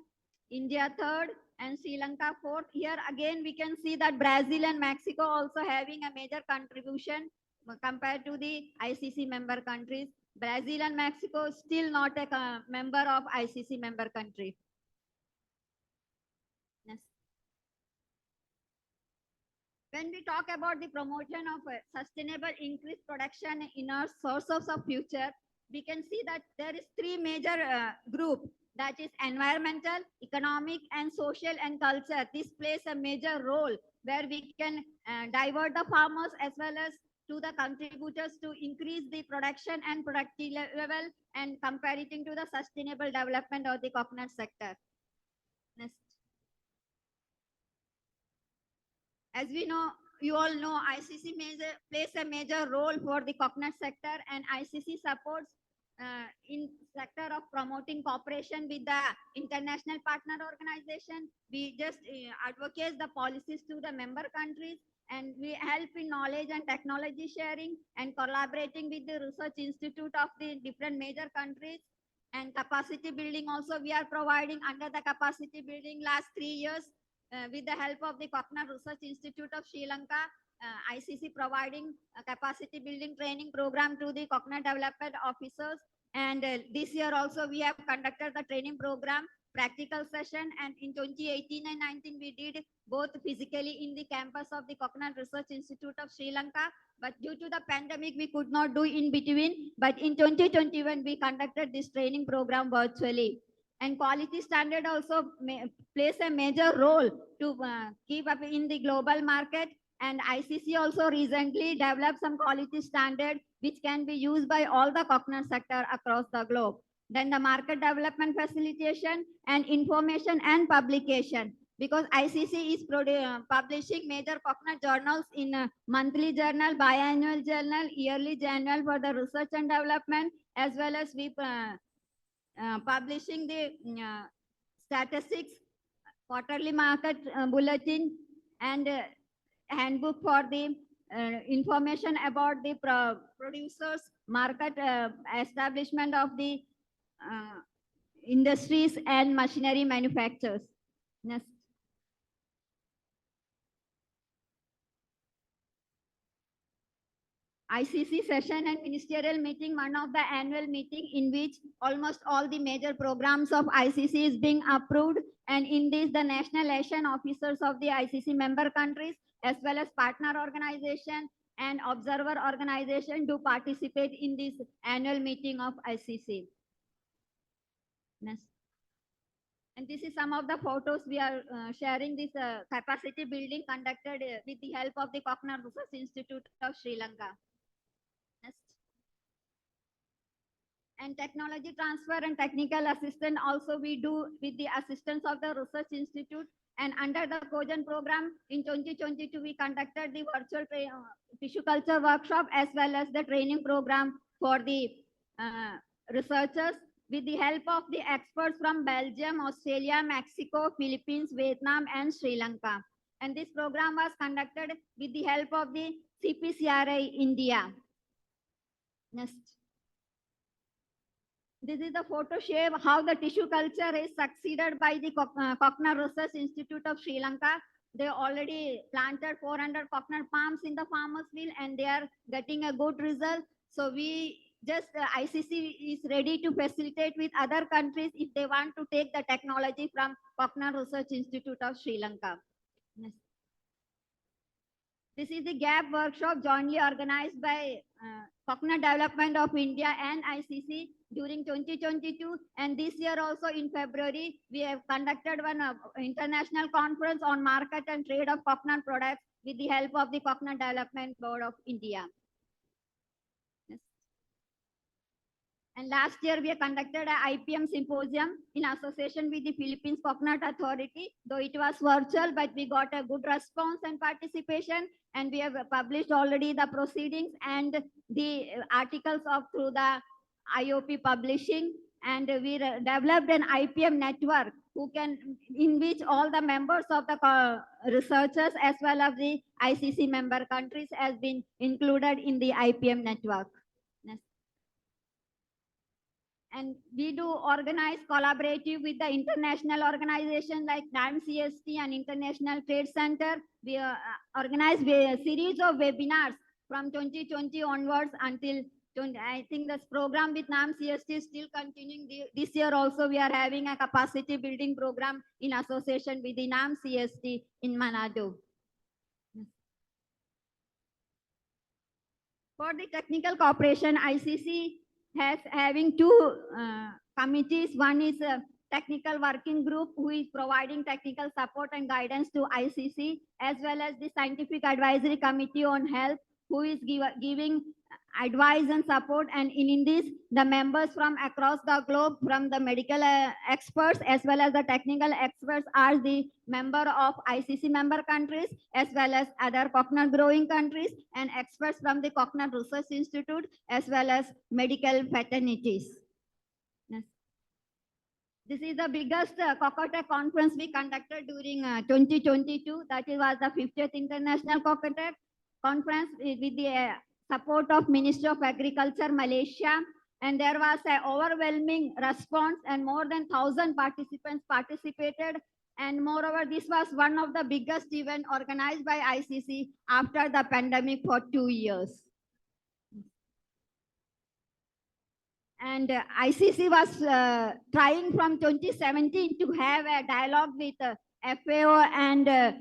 India third, and Sri Lanka fourth. Here again we can see that Brazil and Mexico also having a major contribution compared to the ICC member countries. Brazil and Mexico still not a member of ICC member country. Next. When we talk about the promotion of sustainable increased production in our sources of future, we can see that there is three major groups, that is environmental, economic, and social and culture. This plays a major role where we can divert the farmers as well as to the contributors to increase the production and productivity level and comparing to the sustainable development of the coconut sector. Next. As we know, you all know, ICC plays a major role for the coconut sector, and ICC supports in sector of promoting cooperation with the international partner organization. We just advocate the policies to the member countries, and we help in knowledge and technology sharing and collaborating with the research institute of the different major countries. And capacity building also we are providing under the capacity building last 3 years. With the help of the Coconut Research Institute of Sri Lanka, ICC providing a capacity building training program to the coconut development officers. And this year also we have conducted the training program, practical session, and in 2018 and 19 we did both physically in the campus of the Coconut Research Institute of Sri Lanka. But due to the pandemic, we could not do in between. But in 2021, we conducted this training program virtually. And quality standard also plays a major role to keep up in the global market. And ICC also recently developed some quality standard which can be used by all the coconut sector across the globe. Then the market development facilitation and information and publication. Because ICC is publishing major coconut journals in monthly journal, biannual journal, yearly journal for the research and development, as well as we publishing the statistics, quarterly market bulletin, and handbook for the information about the producers, market establishment of the industries and machinery manufacturers. Next. ICC session and ministerial meeting, one of the annual meeting in which almost all the major programs of ICC is being approved. And in this, the national election officers of the ICC member countries, as well as partner organization and observer organization do participate in this annual meeting of ICC. Next. And this is some of the photos we are sharing this capacity building conducted with the help of the Coconut Research Institute of Sri Lanka. Next. And technology transfer and technical assistance also we do with the assistance of the Research Institute. And under the Cogen program in 2022, we conducted the virtual tissue culture workshop as well as the training program for the researchers with the help of the experts from Belgium, Australia, Mexico, Philippines, Vietnam, and Sri Lanka. And this program was conducted with the help of the CPCRI India. Next. This is the photo shape how the tissue culture is succeeded by the Coconut Research Institute of Sri Lanka. They already planted 400 coconut palms in the farmers' field and they are getting a good result. So we just ICC is ready to facilitate with other countries if they want to take the technology from Coconut Research Institute of Sri Lanka. Yes. This is the GAP workshop jointly organized by Coconut Development of India and ICC during 2022. And this year also in February, we have conducted one international conference on market and trade of coconut products with the help of the Coconut Development Board of India. Yes. And last year, we conducted an IPM symposium in association with the Philippines Coconut Authority. Though it was virtual, but we got a good response and participation. And we have published already the proceedings and the articles of through the IOP publishing. And we developed an IPM network in which all the members of the researchers as well as the ICC member countries has been included in the IPM network. Yes. And we do organize collaborative with the international organization like NAM-CST and International Trade Center. We organize a series of webinars from 2020 onwards until I think this program with NAM-CST is still continuing. This year also we are having a capacity building program in association with the NAM-CST in Manado. For the technical cooperation, ICC has having two committees. One is a technical working group who is providing technical support and guidance to ICC, as well as the scientific advisory committee on health who is giving advice and support. And in this, the members from across the globe, from the medical experts as well as the technical experts are the member of ICC member countries as well as other coconut growing countries and experts from the Coconut Research Institute as well as medical fraternities. Yes. This is the biggest Coconut conference we conducted during 2022. That was the 50th International Coconut Conference with the support of Ministry of Agriculture, Malaysia. And there was an overwhelming response and more than 1,000 participants participated. And moreover, this was one of the biggest events organized by ICC after the pandemic for 2 years. And ICC was trying from 2017 to have a dialogue with FAO and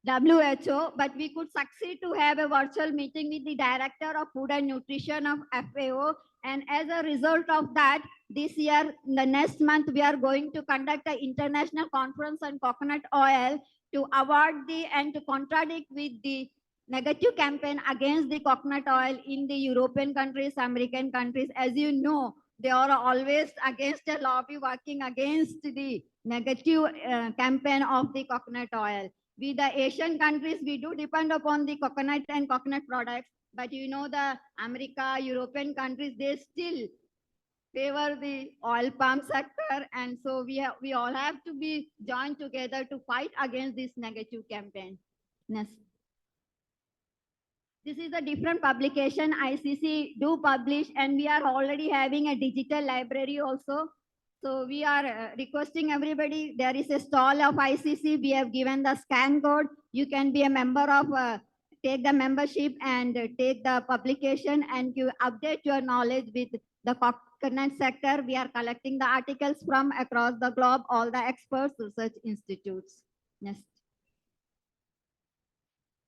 WHO, but we could succeed to have a virtual meeting with the Director of Food and Nutrition of FAO. And as a result of that, this year, the next month, we are going to conduct an international conference on coconut oil to award and to contradict with the negative campaign against the coconut oil in the European countries, American countries. As you know, they are always against a lobby working against the negative campaign of the coconut oil. With the Asian countries, we do depend upon the coconut and coconut products, but you know the America, European countries, they still favor the oil palm sector, and so we all have to be joined together to fight against this negative campaign. Yes. This is a different publication ICC do publish, and we are already having a digital library also. So we are requesting everybody, there is a stall of ICC. We have given the scan code. You can be a member of, take the membership and take the publication and you update your knowledge with the coconut sector. We are collecting the articles from across the globe, all the experts, research institutes. Yes.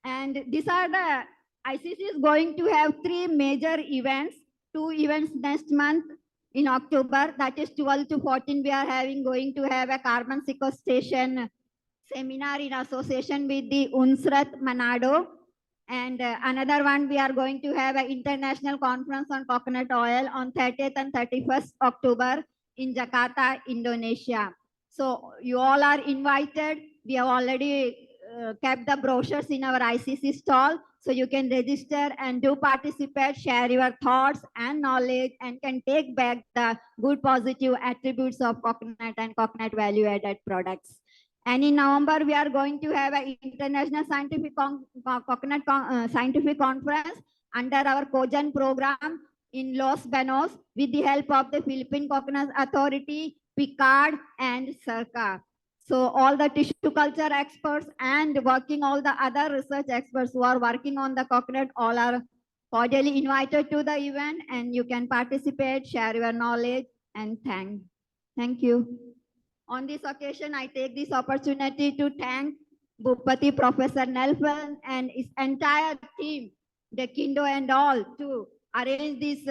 And these are the, ICC is going to have 3 major events, 2 events next month. In October, that is 12 to 14, we are going to have a carbon sequestration seminar in association with the UNSRAT Manado. And another one, we are going to have an international conference on coconut oil on 30th and 31st October in Jakarta, Indonesia. So you all are invited. We have already kept the brochures in our ICC stall. So you can register and do participate, share your thoughts and knowledge, and can take back the good positive attributes of coconut and coconut value added products. And in November, we are going to have an international scientific coconut scientific conference under our COGEN program in Los Banos with the help of the Philippine Coconut Authority, PICARD, and CIRCA. So all the tissue culture experts and all the other research experts who are working on the coconut all are cordially invited to the event, and you can participate, share your knowledge, and thank you. On this occasion, I take this opportunity to thank Bhupati Professor Nelson and his entire team, the Kindo and all, to arrange this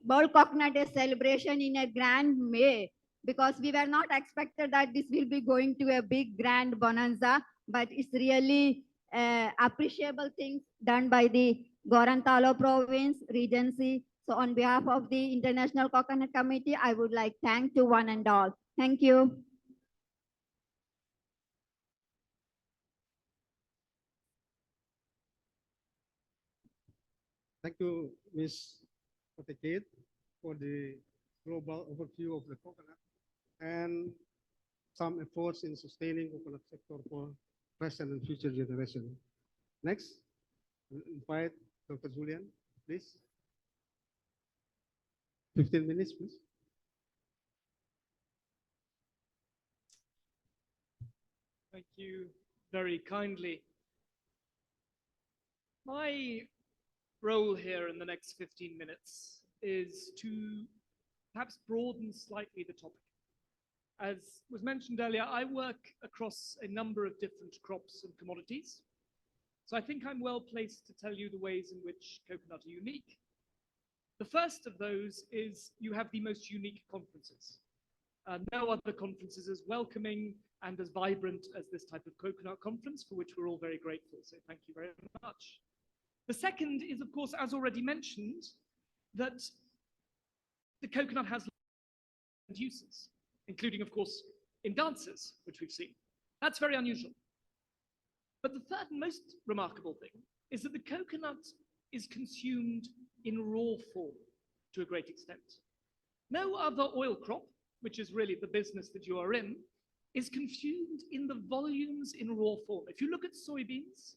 World Coconut Day celebration in a grand way, because we were not expected that this will be going to a big grand bonanza, but it's really appreciable things done by the Gorontalo province, Regency. So on behalf of the International Coconut Committee, I would like to thank to one and all. Thank you. Thank you, Ms. Potekit, for the global overview of the coconut and some efforts in sustaining coconut sector for present and future generation. Next, we invite Dr. Julian, please. 15 minutes, please. Thank you very kindly. My role here in the next 15 minutes is to perhaps broaden slightly the topic. As was mentioned earlier, I work across a number of different crops and commodities. So I think I'm well placed to tell you the ways in which coconut are unique. The first of those is you have the most unique conferences. No other conference is as welcoming and as vibrant as this type of coconut conference, for which we're all very grateful. So thank you very much. The second is, of course, as already mentioned, that the coconut has uses, including, of course, in dances, which we've seen. That's very unusual. But the third and most remarkable thing is that the coconut is consumed in raw form to a great extent. No other oil crop, which is really the business that you are in, is consumed in the volumes in raw form. If you look at soybeans,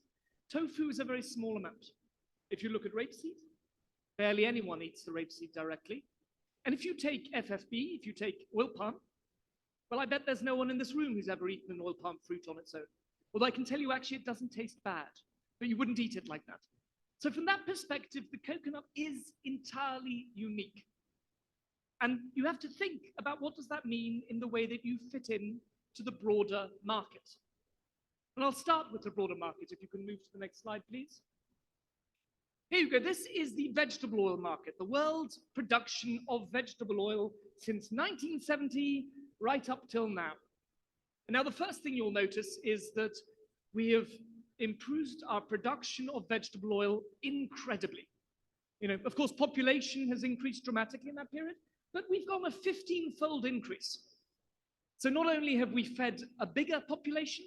tofu is a very small amount. If you look at rapeseed, barely anyone eats the rapeseed directly. And if you take FFB, if you take oil palm, well, I bet there's no one in this room who's ever eaten an oil palm fruit on its own. Although I can tell you, actually, it doesn't taste bad, but you wouldn't eat it like that. So from that perspective, the coconut is entirely unique. And you have to think about what does that mean in the way that you fit in to the broader market. And I'll start with the broader market. If you can move to the next slide, please. Here you go. This is the vegetable oil market, the world's production of vegetable oil since 1970 right up till now. And now the first thing you'll notice is that we have improved our production of vegetable oil incredibly. Of course, population has increased dramatically in that period, but we've gone a 15-fold increase. So not only have we fed a bigger population,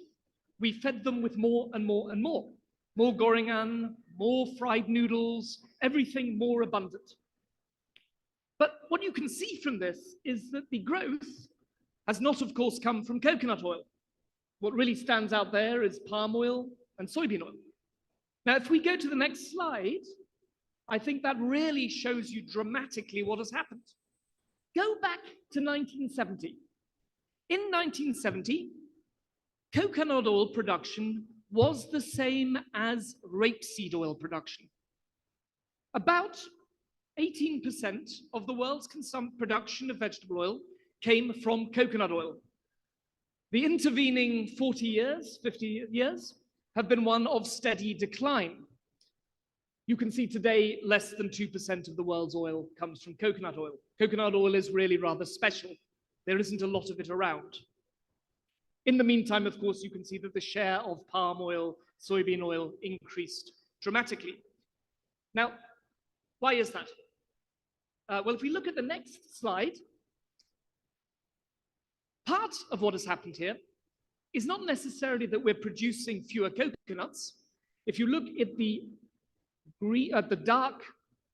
we fed them with more and more and more. More gorengan, more fried noodles, everything more abundant. But what you can see from this is that the growth has not, of course, come from coconut oil. What really stands out there is palm oil and soybean oil. Now, if we go to the next slide, I think that really shows you dramatically what has happened. Go back to 1970. In 1970, coconut oil production was the same as rapeseed oil production. About 18% of the world's production of vegetable oil came from coconut oil. The intervening 40 years, 50 years, have been one of steady decline. You can see today less than 2% of the world's oil comes from coconut oil. Coconut oil is really rather special. There isn't a lot of it around. In the meantime, of course, you can see that the share of palm oil, soybean oil increased dramatically. Now, why is that? Well, if we look at the next slide, part of what has happened here is not necessarily that we're producing fewer coconuts. If you look at the dark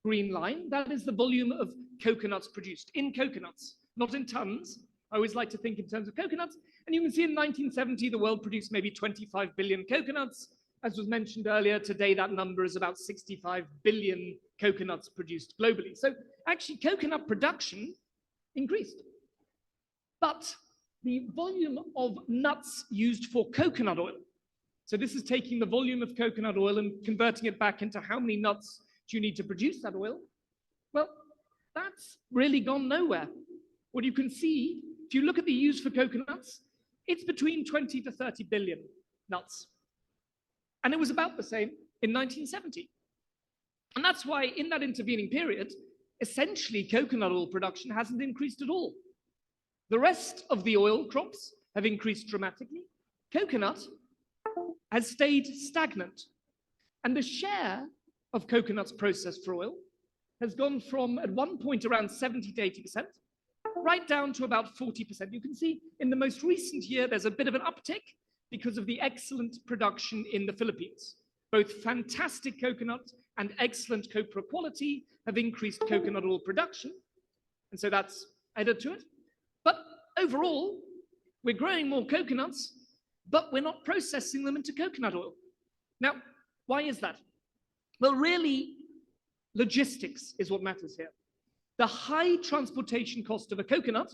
green line, that is the volume of coconuts produced in coconuts, not in tons. I always like to think in terms of coconuts. And you can see in 1970, the world produced maybe 25 billion coconuts. as was mentioned earlier, today that number is about 65 billion coconuts produced globally. So actually coconut production increased. But the volume of nuts used for coconut oil, so this is taking the volume of coconut oil and converting it back into how many nuts do you need to produce that oil? Well, that's really gone nowhere. What you can see, if you look at the use for coconuts, it's between 20 to 30 billion nuts. And it was about the same in 1970. And that's why in that intervening period, essentially coconut oil production hasn't increased at all. The rest of the oil crops have increased dramatically. Coconut has stayed stagnant. And the share of coconuts processed for oil has gone from, at one point, around 70 to 80%, right down to about 40%. You can see in the most recent year, there's a bit of an uptick because of the excellent production in the Philippines. Both fantastic coconut and excellent copra quality have increased coconut oil production. And so that's added to it. But overall, we're growing more coconuts, but we're not processing them into coconut oil. Now, why is that? Well, really, logistics is what matters here. The high transportation cost of a coconut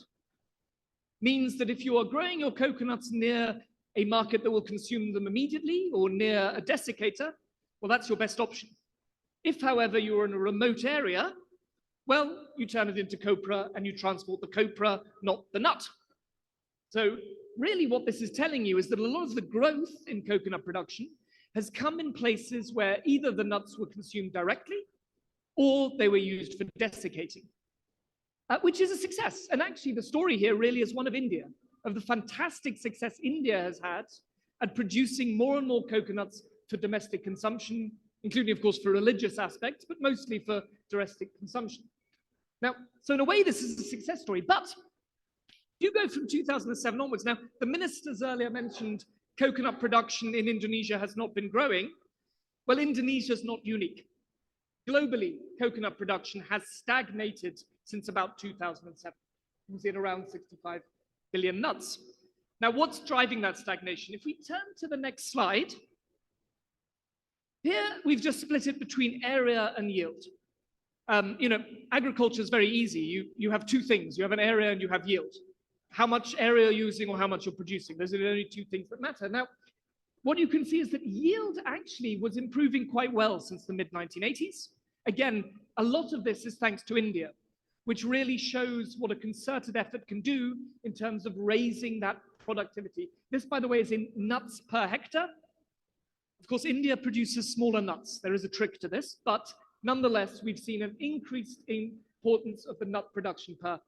means that if you are growing your coconuts near a market that will consume them immediately or near a desiccator, well, that's your best option. If, however, you're in a remote area, well, you turn it into copra and you transport the copra, not the nut. So really what this is telling you is that a lot of the growth in coconut production has come in places where either the nuts were consumed directly or they were used for desiccating, which is a success. And actually the story here really is one of India, of the fantastic success India has had at producing more and more coconuts for domestic consumption, including, of course, for religious aspects, but mostly for domestic consumption. Now, so in a way, this is a success story, but you go from 2007 onwards. Now, the ministers earlier mentioned coconut production in Indonesia has not been growing. Well, Indonesia is not unique. Globally, coconut production has stagnated since about 2007. You can see it around 65 billion nuts. Now, what's driving that stagnation? If we turn to the next slide, here we've just split it between area and yield. Agriculture is very easy. You have two things. You have an area and you have yield. How much area you're using or how much you're producing. Those are the only two things that matter. Now, what you can see is that yield actually was improving quite well since the mid-1980s. Again, a lot of this is thanks to India, which really shows what a concerted effort can do in terms of raising that productivity. This, by the way, is in nuts per hectare. Of course, India produces smaller nuts. There is a trick to this, but nonetheless, we've seen an increased importance of the nut production per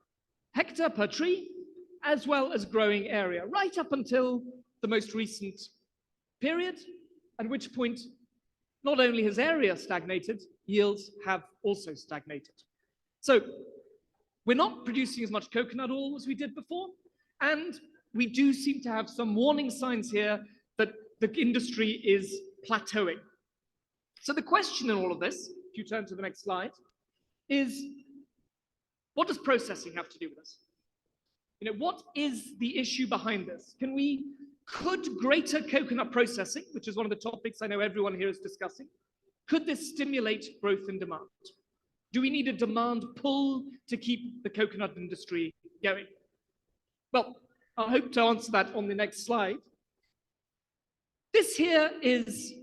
hectare, per tree, as well as growing area, right up until the most recent period, at which point not only has area stagnated, yields have also stagnated. So we're not producing as much coconut oil as we did before, and we do seem to have some warning signs here that the industry is plateauing. So the question in all of this, if you turn to the next slide, is what does processing have to do with this? What is the issue behind this? Could greater coconut processing, which is one of the topics I know everyone here is discussing, could this stimulate growth in demand? Do we need a demand pull to keep the coconut industry going? Well, I hope to answer that on the next slide. This here is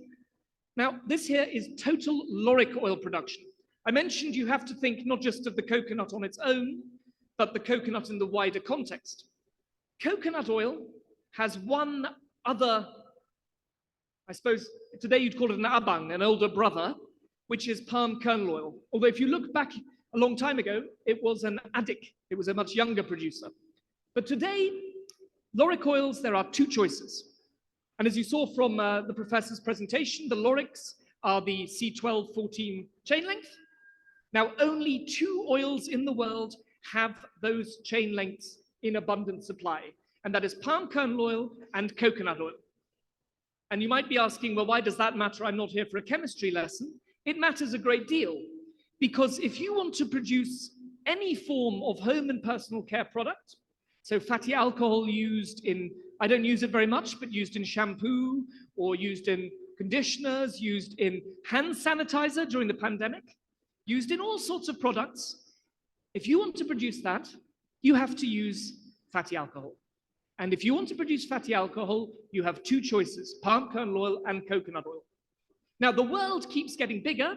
total lauric oil production. I mentioned you have to think not just of the coconut on its own, but the coconut in the wider context. Coconut oil has one other, I suppose today you'd call it an abang, an older brother, which is palm kernel oil. Although if you look back a long time ago, it was an addict. It was a much younger producer. But today, lauric oils, there are two choices. And as you saw from the professor's presentation, the laurics are the C12-14 chain length. Now, only two oils in the world have those chain lengths in abundant supply, and that is palm kernel oil and coconut oil. And you might be asking, well, why does that matter? I'm not here for a chemistry lesson. It matters a great deal, because if you want to produce any form of home and personal care product, so fatty alcohol used in, I don't use it very much, but used in shampoo or used in conditioners, used in hand sanitizer during the pandemic, used in all sorts of products. If you want to produce that, you have to use fatty alcohol. And if you want to produce fatty alcohol, you have two choices, palm kernel oil and coconut oil. Now, the world keeps getting bigger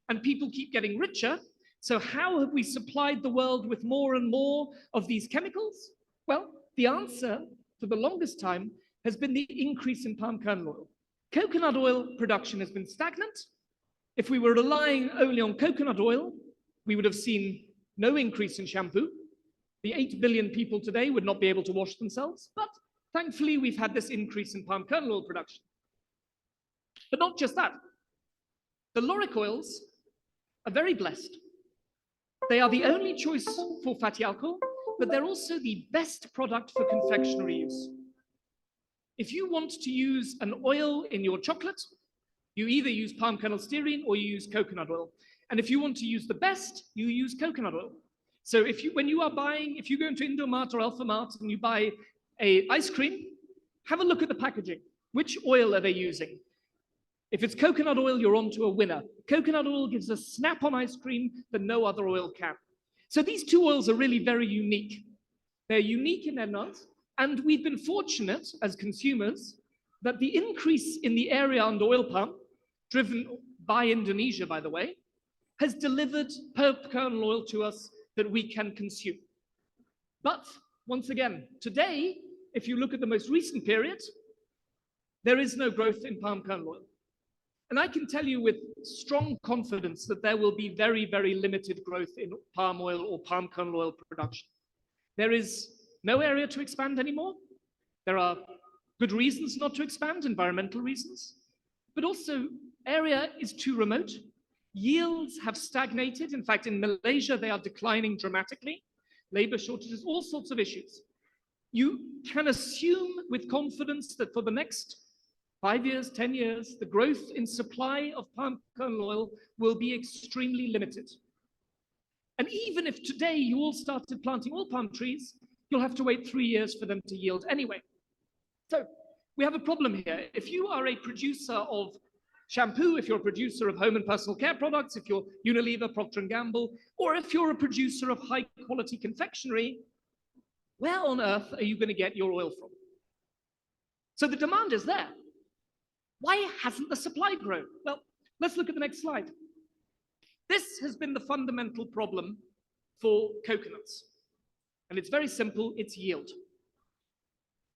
and people keep getting richer. So how have we supplied the world with more and more of these chemicals? Well, the answer for the longest time has been the increase in palm kernel oil. Coconut oil production has been stagnant. If we were relying only on coconut oil, we would have seen no increase in shampoo. The 8 billion people today would not be able to wash themselves, but thankfully we've had this increase in palm kernel oil production. But not just that. The lauric oils are very blessed. They are the only choice for fatty alcohol, but they're also the best product for confectionery use. If you want to use an oil in your chocolate, you either use palm kernel stearine or you use coconut oil. And if you want to use the best, you use coconut oil. So if you go into Indomart or Alphamart and you buy an ice cream, have a look at the packaging. Which oil are they using? If it's coconut oil, you're on to a winner. Coconut oil gives a snap on ice cream that no other oil can. So these two oils are really very unique. They're unique in their nuts, and we've been fortunate as consumers that the increase in the area under oil palm, driven by Indonesia, by the way, has delivered palm kernel oil to us that we can consume. But once again, today, if you look at the most recent period, there is no growth in palm kernel oil. And I can tell you with strong confidence that there will be very, very limited growth in palm oil or palm kernel oil production. There is no area to expand anymore. There are good reasons not to expand, environmental reasons, but also area is too remote. Yields have stagnated. In fact, in Malaysia, they are declining dramatically. Labor shortages, all sorts of issues. You can assume with confidence that for the next 5 years, 10 years, the growth in supply of palm kernel oil will be extremely limited. And even if today you all started planting oil palm trees, you'll have to wait 3 years for them to yield anyway. So we have a problem here. If you are a producer of shampoo, if you're a producer of home and personal care products, if you're Unilever, Procter & Gamble, or if you're a producer of high quality confectionery, where on earth are you going to get your oil from? So the demand is there. Why hasn't the supply grown? Well, let's look at the next slide. This has been the fundamental problem for coconuts. And it's very simple, it's yield.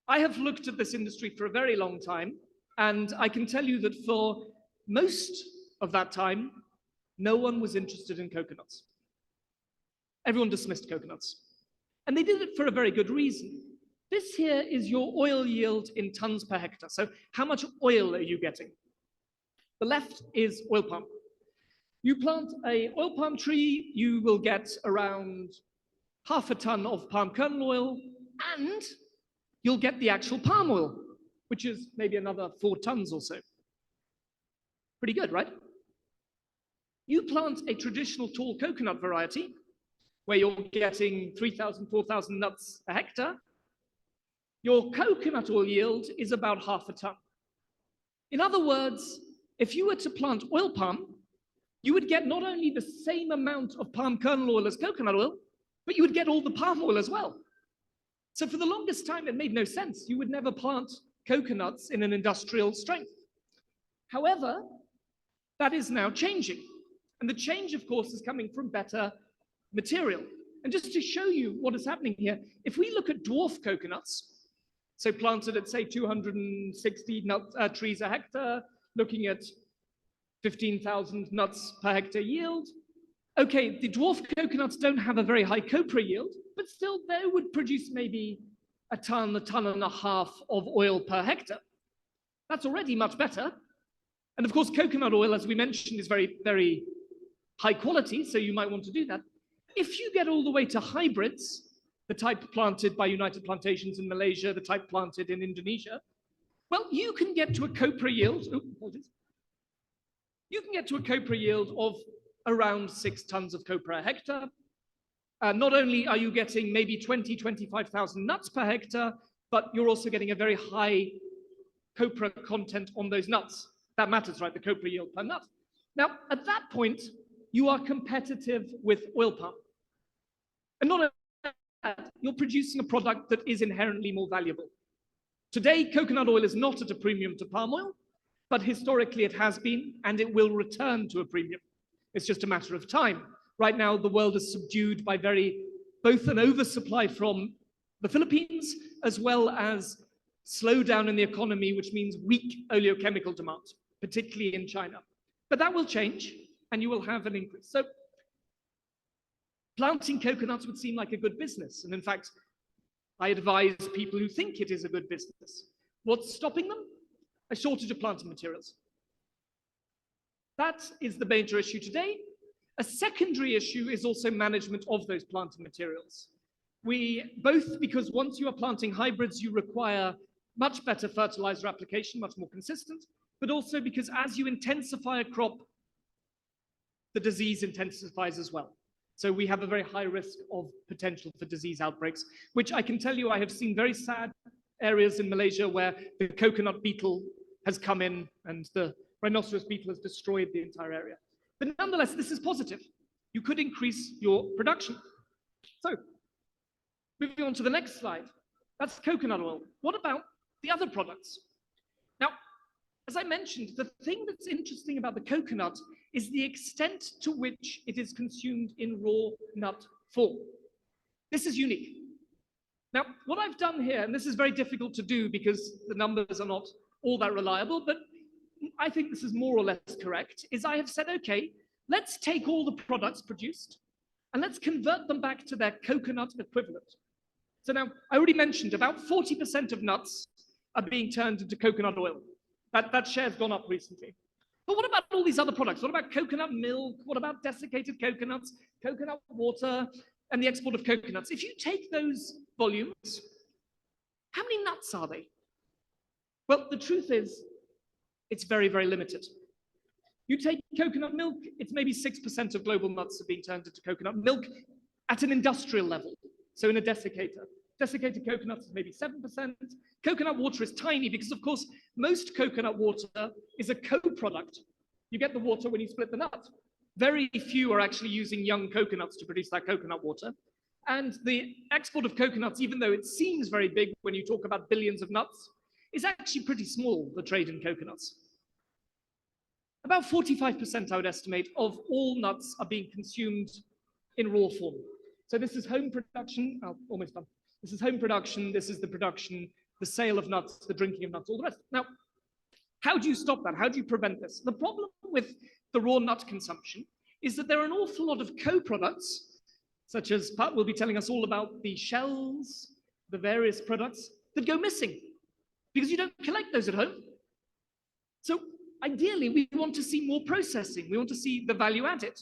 I have looked at this industry for a very long time, and I can tell you that for most of that time, no one was interested in coconuts. Everyone dismissed coconuts. And they did it for a very good reason. This here is your oil yield in tons per hectare. So how much oil are you getting? The left is oil palm. You plant an oil palm tree, you will get around half a ton of palm kernel oil, and you'll get the actual palm oil, which is maybe another 4 tons or so. Pretty good, right? You plant a traditional tall coconut variety, where you're getting 3,000, 4,000 nuts a hectare, your coconut oil yield is about half a ton. In other words, if you were to plant oil palm, you would get not only the same amount of palm kernel oil as coconut oil, but you would get all the palm oil as well. So for the longest time, it made no sense. You would never plant coconuts in an industrial strength. However, that is now changing. And the change, of course, is coming from better material. And just to show you what is happening here, if we look at dwarf coconuts, so planted at, say, 260 trees a hectare, looking at 15,000 nuts per hectare yield. Okay, the dwarf coconuts don't have a very high copra yield, but still they would produce maybe a ton and a half of oil per hectare. That's already much better. And of course, coconut oil, as we mentioned, is very, very high quality, so you might want to do that. If you get all the way to hybrids, the type planted by United Plantations in Malaysia, the type planted in Indonesia, well, you can get to a copra yield. You can get to a copra yield of around 6 tons of copra a hectare. Not only are you getting maybe 20, 25,000 nuts per hectare, but you're also getting a very high copra content on those nuts. that matters, right? The copra yield per nut. Now, at that point, you are competitive with oil palm. And not only that, you're producing a product that is inherently more valuable. Today, coconut oil is not at a premium to palm oil, but historically it has been, and it will return to a premium. It's just a matter of time. Right now, the world is subdued by both an oversupply from the Philippines, as well as slowdown in the economy, which means weak oleochemical demand, particularly in China. But that will change, and you will have an increase. So planting coconuts would seem like a good business. And in fact, I advise people who think it is a good business. What's stopping them? A shortage of planting materials. That is the major issue today. A secondary issue is also management of those planting materials. Both because once you are planting hybrids, you require much better fertilizer application, much more consistent, but also because as you intensify a crop, the disease intensifies as well. So we have a very high risk of potential for disease outbreaks, which I can tell you I have seen very sad areas in Malaysia where the coconut beetle has come in and the rhinoceros beetle has destroyed the entire area. But nonetheless, this is positive. You could increase your production. So moving on to the next slide. That's coconut oil. What about the other products? Now, as I mentioned, the thing that's interesting about the coconut is the extent to which it is consumed in raw nut form. This is unique. Now, what I've done here, and this is very difficult to do because the numbers are not all that reliable, but I think this is more or less correct, is I have said, okay, let's take all the products produced and let's convert them back to their coconut equivalent. So now, I already mentioned about 40% of nuts are being turned into coconut oil. That share's gone up recently. But what about all these other products? What about coconut milk? What about desiccated coconuts, coconut water, and the export of coconuts? If you take those volumes, how many nuts are they? Well, the truth is, it's very, very limited. You take coconut milk, it's maybe 6% of global nuts are being turned into coconut milk at an industrial level, so in a desiccator. Desiccated coconuts is maybe 7%. Coconut water is tiny because, of course, most coconut water is a co-product. You get the water when you split the nut. Very few are actually using young coconuts to produce that coconut water. And the export of coconuts, even though it seems very big when you talk about billions of nuts, is actually pretty small, the trade in coconuts. About 45%, I would estimate, of all nuts are being consumed in raw form. So this is home production, almost done. This is home production, this is the production, the sale of nuts, the drinking of nuts, all the rest. Now, how do you stop that? How do you prevent this? The problem with the raw nut consumption is that there are an awful lot of co-products, such as Pat will be telling us all about the shells, the various products that go missing because you don't collect those at home. So ideally, we want to see more processing. We want to see the value added.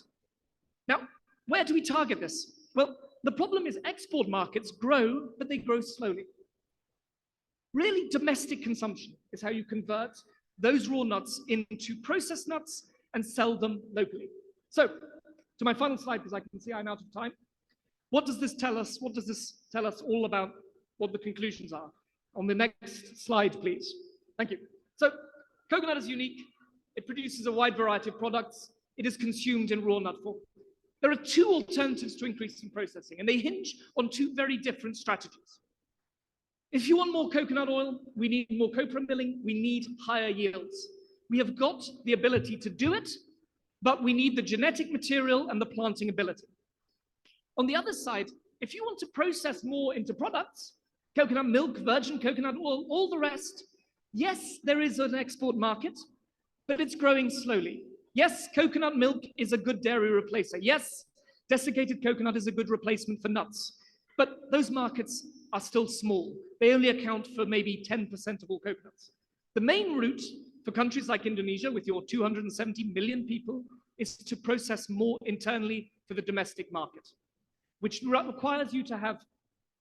Now, where do we target this? Well, the problem is export markets grow, but they grow slowly. Really, domestic consumption is how you convert those raw nuts into processed nuts and sell them locally. So, to my final slide, because I can see I'm out of time. What does this tell us? What does this tell us all about what the conclusions are? On the next slide, please. Thank you. So, coconut is unique. It produces a wide variety of products. It is consumed in raw nut form. There are two alternatives to increasing processing, and they hinge on two very different strategies. If you want more coconut oil, we need more copra milling, we need higher yields. We have got the ability to do it, but we need the genetic material and the planting ability. On the other side, if you want to process more into products, coconut milk, virgin coconut oil, all the rest, yes, there is an export market, but it's growing slowly. Yes, coconut milk is a good dairy replacer. Yes, desiccated coconut is a good replacement for nuts. But those markets are still small. They only account for maybe 10% of all coconuts. The main route for countries like Indonesia, with your 270 million people, is to process more internally for the domestic market, which requires you to have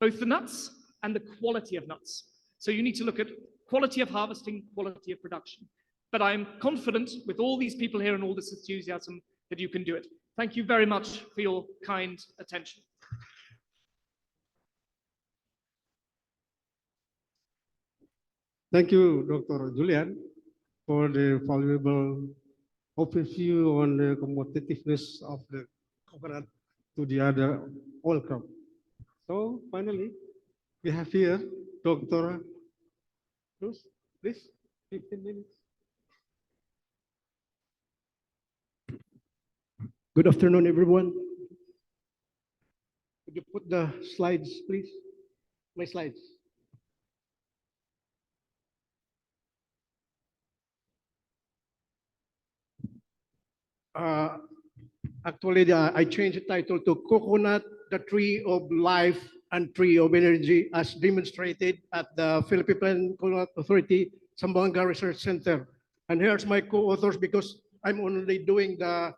both the nuts and the quality of nuts. So you need to look at quality of harvesting, quality of production. But I'm confident with all these people here and all this enthusiasm that you can do it. Thank you very much for your kind attention. Thank you, Dr. Julian. for the valuable overview on the competitiveness of the coconut to the other oil crop. So finally, we have here Dr. Cruz, please, 15 minutes. Good afternoon, everyone. Could you put the slides, please? My slides. Actually, I changed the title to Coconut, the Tree of Life and Tree of Energy, as demonstrated at the Philippine Coconut Authority Zamboanga Research Center. And here's my co-authors because I'm only doing the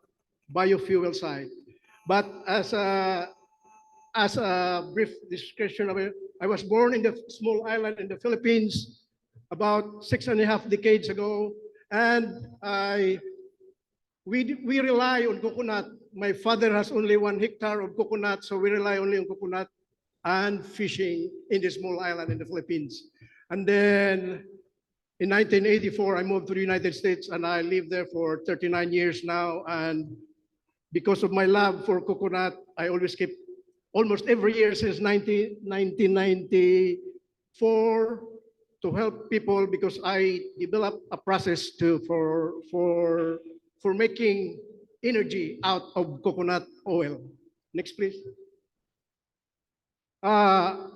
biofuel side. But as a brief description of it, I was born in the small island in the Philippines about 6.5 decades ago, and we rely on coconut. My father has only 1 hectare of coconut, so we rely only on coconut and fishing in the small island in the Philippines. And then in 1984, I moved to the United States, and I lived there for 39 years now. And because of my love for coconut, I always keep almost every year since 1994 to help people, because I developed a process for making energy out of coconut oil. Next, please.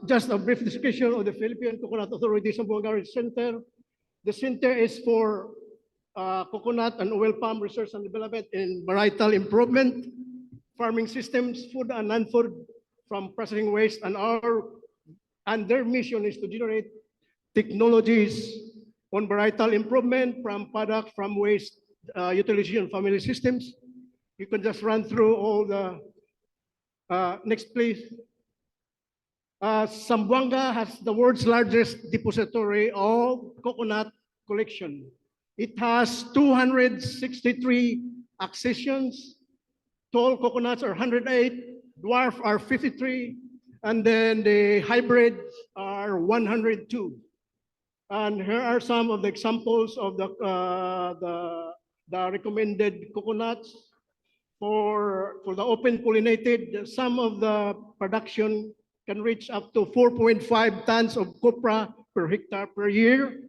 Just a brief description of the Philippine Coconut Authority Zamboanga Center. The center is for coconut and oil palm research and development in varietal improvement, farming systems, food and non-food from processing waste, and their mission is to generate technologies on varietal improvement from product from waste utilization family systems. You can just run through all the next, please. Zamboanga has the world's largest depository of coconut collection. It has 263 accessions. Tall coconuts are 108, dwarf are 53, and then the hybrids are 102. And here are some of the examples of the recommended coconuts for the open pollinated. Some of the production can reach up to 4.5 tons of copra per hectare per year.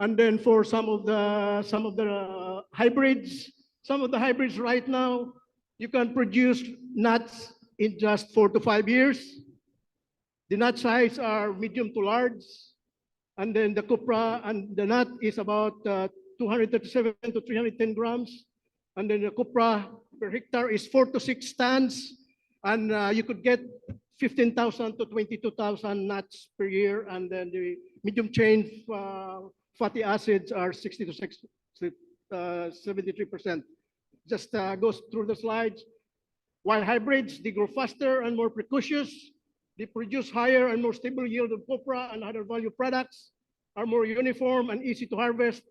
And then for some of the hybrids, right now, you can produce nuts in just 4 to 5 years. The nut size are medium to large. And then the copra and the nut is about 237 to 310 grams. And then the copra per hectare is 4 to 6 tons. And you could get 15,000 to 22,000 nuts per year. And then the medium chain fatty acids are 60 to 73%. Just goes through the slides. While hybrids, they grow faster and more precocious. They produce higher and more stable yield of copra and other value products, are more uniform and easy to harvest,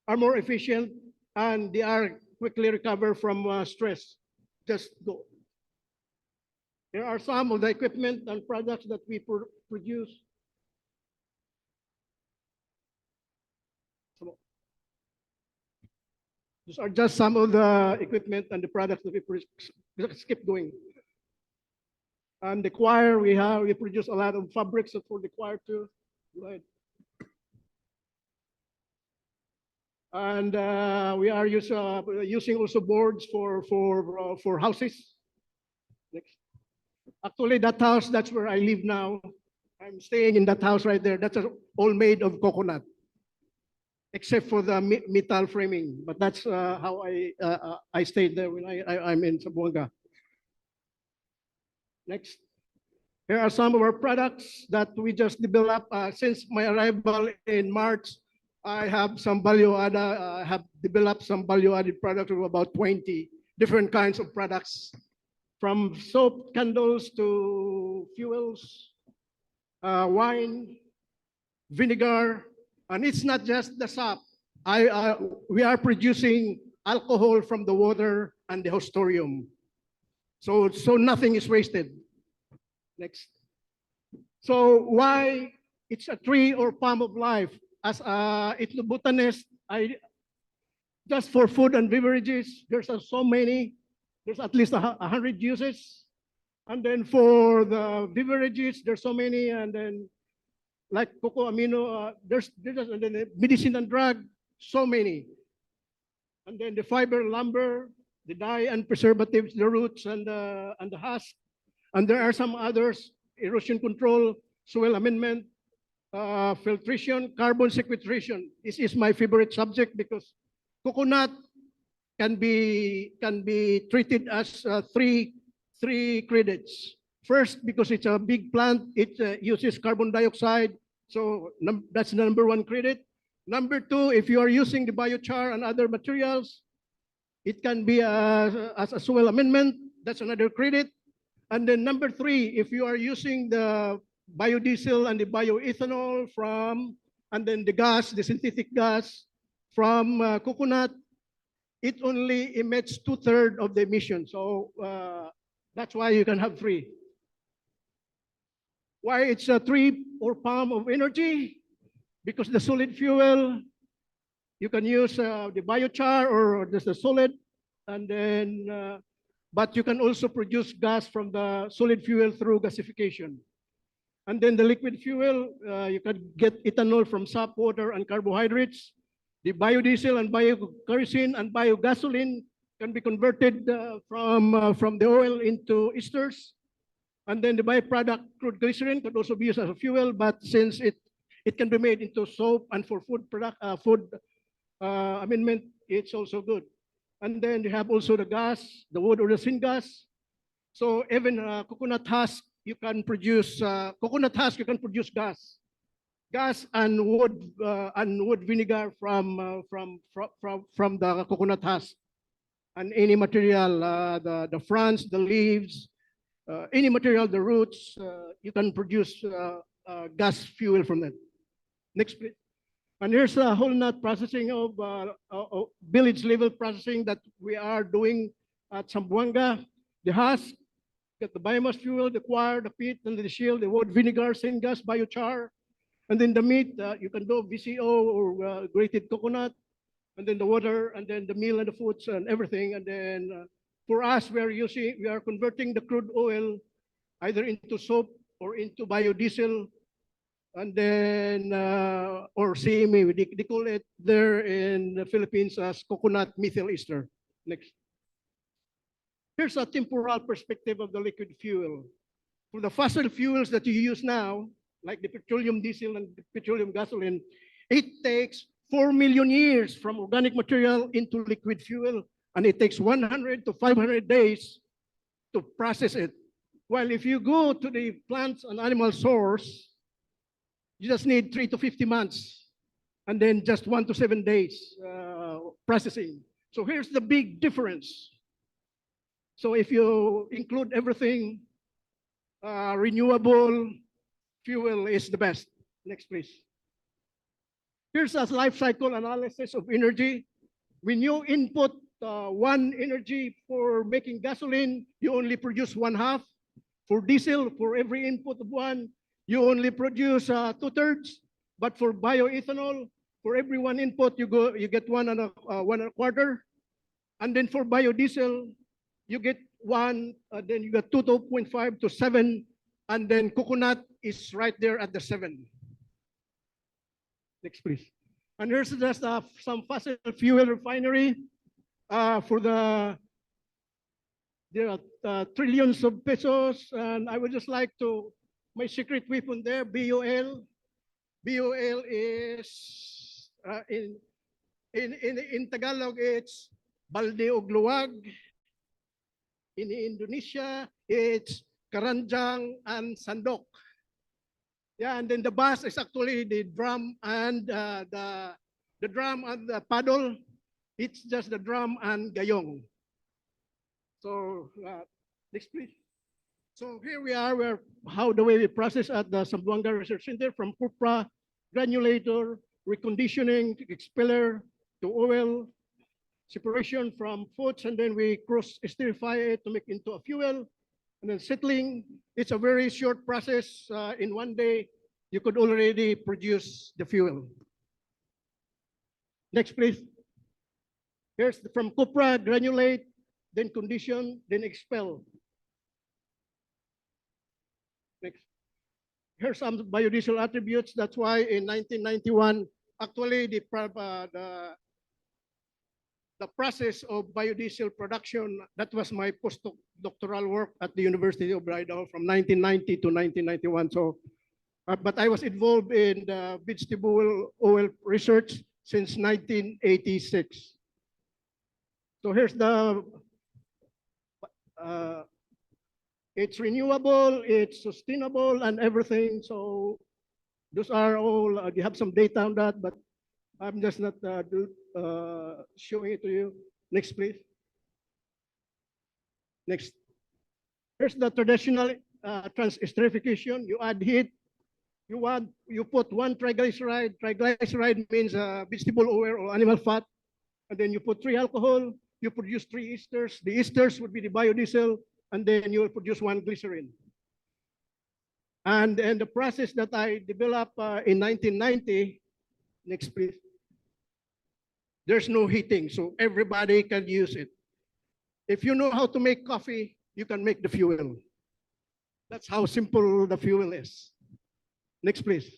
are more efficient, and they are quickly recover from stress. Just go. Here are some of the equipment and products that we produce. These are just some of the equipment and the products that we produce. Let's keep going. And the choir, we produce a lot of fabrics for the choir too. Go ahead. And we are using also boards for houses. Next. Actually, that house, that's where I live now. I'm staying in that house right there. That's all made of coconut, except for the metal framing. But that's how I stayed there when I'm in Zamboanga. Next. Here are some of our products that we just developed. Since my arrival in March, I have developed some value-added products of about 20 different kinds of products, from soap, candles to fuels, wine, vinegar, and it's not just the sap. We are producing alcohol from the water and the hostorium. So nothing is wasted. Next. So why it's a tree or palm of life? As an ethnobotanist, I just for food and beverages, there's so many. There's at least 100 uses. And then for the beverages, there's so many. And then like cocoa amino, and then the medicine and drug, so many. And then the fiber, lumber, the dye and preservatives, the roots and the husk. And there are some others: erosion control, soil amendment, filtration, carbon sequestration. This is my favorite subject because coconut can be treated as three credits. First, because it's a big plant, it uses carbon dioxide, so that's the number one credit. Number two, if you are using the biochar and other materials, it can be as a soil amendment. That's another credit. And then number three, if you are using the biodiesel and the bioethanol from, and then the gas, the synthetic gas from coconut, it only emits 2/3 of the emission. So that's why you can have three. Why it's a tree or palm of energy? Because the solid fuel, you can use the biochar or just the solid, and then, but you can also produce gas from the solid fuel through gasification. And then the liquid fuel, you can get ethanol from sap water and carbohydrates. The biodiesel and biokerosene and biogasoline can be converted from the oil into esters. And then the byproduct crude glycerin could also be used as a fuel, but since it can be made into soap and for food amendment, it's also good. And then you have also the gas, the wood or the syngas. So even coconut husk, you can produce you can produce gas and wood vinegar from the coconut husk. And any material, the fronds, the leaves, any material, the roots, you can produce gas fuel from that. Next, please. And here's a whole nut processing of village level processing that we are doing at Zamboanga. The husk, get the biomass fuel, the coir, the peat, and the shield, the wood vinegar, syngas, biochar. And then the meat, you can do VCO or grated coconut, and then the water, and then the meal and the foods and everything. And then for us, we are converting the crude oil either into soap or into biodiesel, and then or CME, they call it there in the Philippines as coconut methyl ester. Next. Here's a temporal perspective of the liquid fuel. For the fossil fuels that you use now, like the petroleum diesel and the petroleum gasoline, it takes 4 million years from organic material into liquid fuel, and it takes 100 to 500 days to process it. While if you go to the plants and animal source, you just need 3 to 50 months, and then just 1 to 7 days processing. So here's the big difference. So if you include everything, renewable fuel is the best. Next, please. Here's a life cycle analysis of energy. When you input one energy for making gasoline, you only produce 1/2. For diesel, for every input of one, you only produce 2/3. But for bioethanol, for every one input, you get 1.25. And then for biodiesel, you get 1, then you get 2.5 to 7, and then coconut is right there at the 7. Next, please. And here's just some fossil fuel refinery for there are trillions of pesos, and I would just like to, my secret weapon there, BOL. BOL is, in Tagalog, it's balde o luwag. In Indonesia, it's karanjang and sandok. Yeah, and then the bass is actually the drum and the drum and the paddle. It's just the drum and gayong. So next, please. So here we are, how the way we process at the Zamboanga Research Center, from cupra, granulator, reconditioning, expeller, to oil, separation from foods, and then we cross-esterify it to make into a fuel, and then settling. It's a very short process. In one day, you could already produce the fuel. Next, please. Here's from cupra, granulate, then condition, then expel. Next. Here's some biodiesel attributes. That's why in 1991, actually the process of biodiesel production, that was my postdoctoral work at the University of Idaho from 1990 to 1991. So, but I was involved in the vegetable oil research since 1986. So here's the, it's renewable, it's sustainable and everything. So those are all, you have some data on that, but I'm just not showing it to you. Next, please. Next. Here's the traditional trans-esterification. You add heat. You put one triglyceride. Triglyceride means vegetable oil or animal fat. And then you put 3 alcohol. You produce 3 esters. The esters would be the biodiesel. And then you will produce 1 glycerin. And the process that I developed in 1990, next please. There's no heating, so everybody can use it. If you know how to make coffee, you can make the fuel. That's how simple the fuel is. Next, please.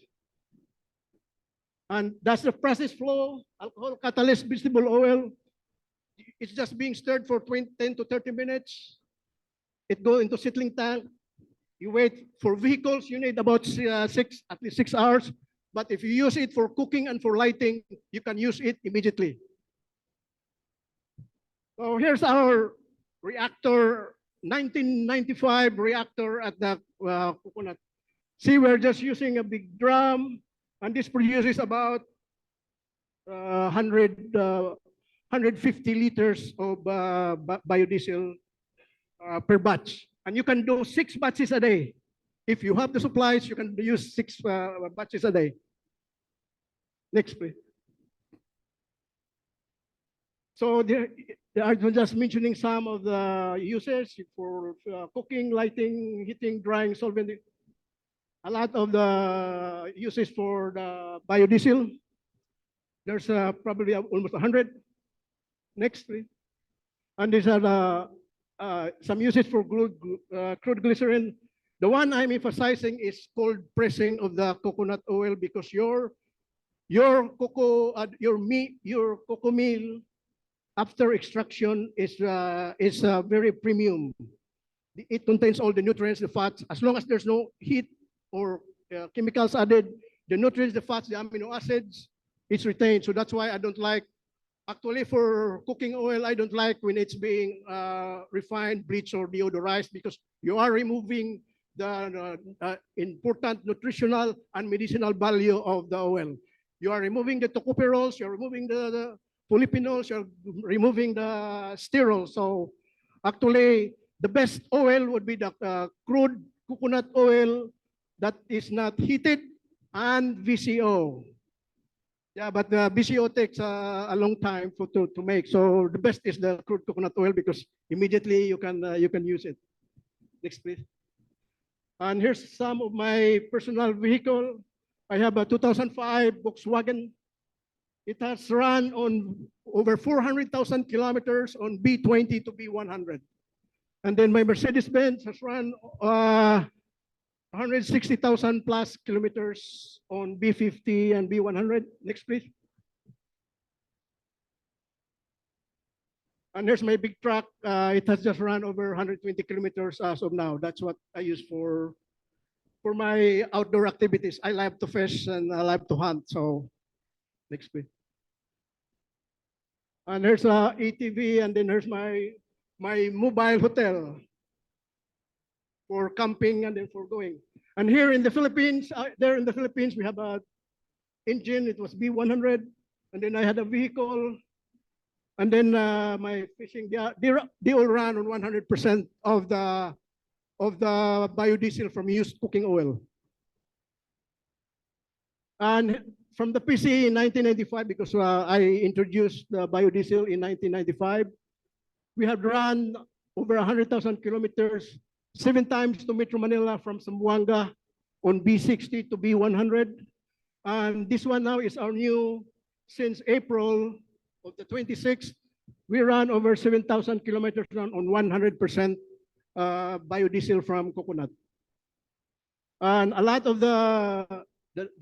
And that's the process flow, alcohol catalyst, vegetable oil. It's just being stirred for 10 to 30 minutes. It goes into settling tank. You wait for vehicles, you need about at least 6 hours. But if you use it for cooking and for lighting, you can use it immediately. So here's our reactor, 1995 reactor at the coconut. See, we're just using a big drum, and this produces about 150 liters of biodiesel per batch. And you can do 6 batches a day. If you have the supplies, you can use 6 batches a day. Next, please. So I'm just mentioning some of the uses for cooking, lighting, heating, drying, solvent. A lot of the uses for the biodiesel. There's probably almost 100. Next, please. And these are some uses for crude glycerin. The one I'm emphasizing is cold pressing of the coconut oil, because your cocoa meal after extraction is very premium. It contains all the nutrients, the fats. As long as there's no heat or chemicals added, the nutrients, the fats, the amino acids, it's retained. So that's why I don't like, actually for cooking oil, I don't like when it's being refined, bleached, or deodorized, because you are removing the important nutritional and medicinal value of the oil. You are removing the tocopherols, you're removing the polyphenols, you're removing the sterols. So actually, the best oil would be the crude coconut oil that is not heated and VCO. Yeah, but the VCO takes a long time to make. So the best is the crude coconut oil, because immediately you can use it. Next, please. And here's some of my personal vehicle. I have a 2005 Volkswagen. It has run on over 400,000 kilometers on B20 to B100. And then my Mercedes-Benz has run 160,000 plus kilometers on B50 and B100. Next, please. And here's my big truck. It has just run over 120 kilometers as of now. That's what I use for my outdoor activities. I love to fish and I love to hunt. So next, please. And here's a ATV, and then here's my mobile hotel for camping and then for going. And here in the Philippines, we have a engine. It was B100, and then I had a vehicle, and then my fishing. They all run on 100% of the biodiesel from used cooking oil. And from the PC in 1995, because I introduced the biodiesel in 1995, we have run over 100,000 kilometers, 7 times to Metro Manila from Zamboanga on B60 to B100. And this one now is our new, since April of the 26th, we run over 7,000 kilometers on 100% biodiesel from coconut. And a lot of the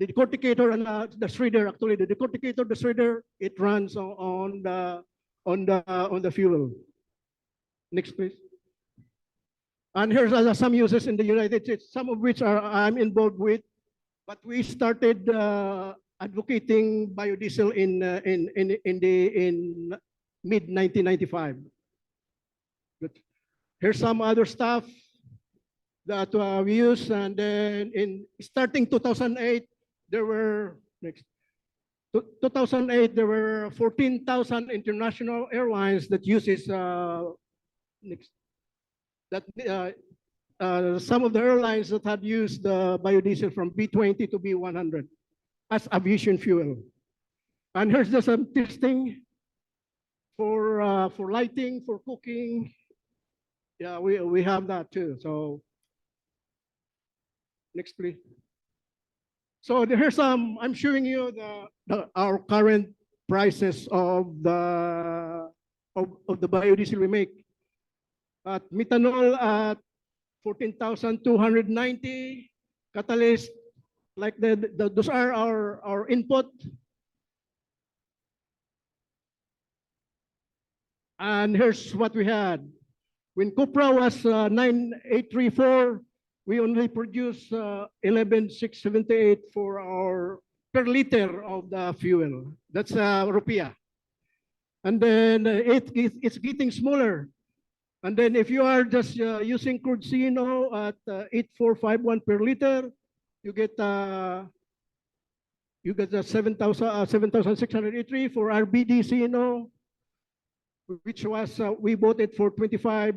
decorticator and the shredder, actually the decorticator, the shredder, it runs on the fuel. Next, please. And here's some uses in the United States, some of which I'm involved with, but we started advocating biodiesel in mid 1995. But here's some other stuff that we use, and then in starting 2008, there were 2008 there were 14,000 international airlines that uses some of the airlines that had used the biodiesel from B20 to B100 as aviation fuel. And here's just some testing for lighting, for cooking. Yeah, we have that too. So next, please. So here's some. I'm showing you our current prices of the biodiesel we make. At methanol at 14,290, catalyst, like those are our input. And here's what we had. When Cupra was 9,834, we only produce 11,678 for our per liter of the fuel. That's rupiah. And then it's getting smaller. And then if you are just using crude CNO at 8,451 per liter, you get the 7,683 for RBD CNO, which was we bought it for 25.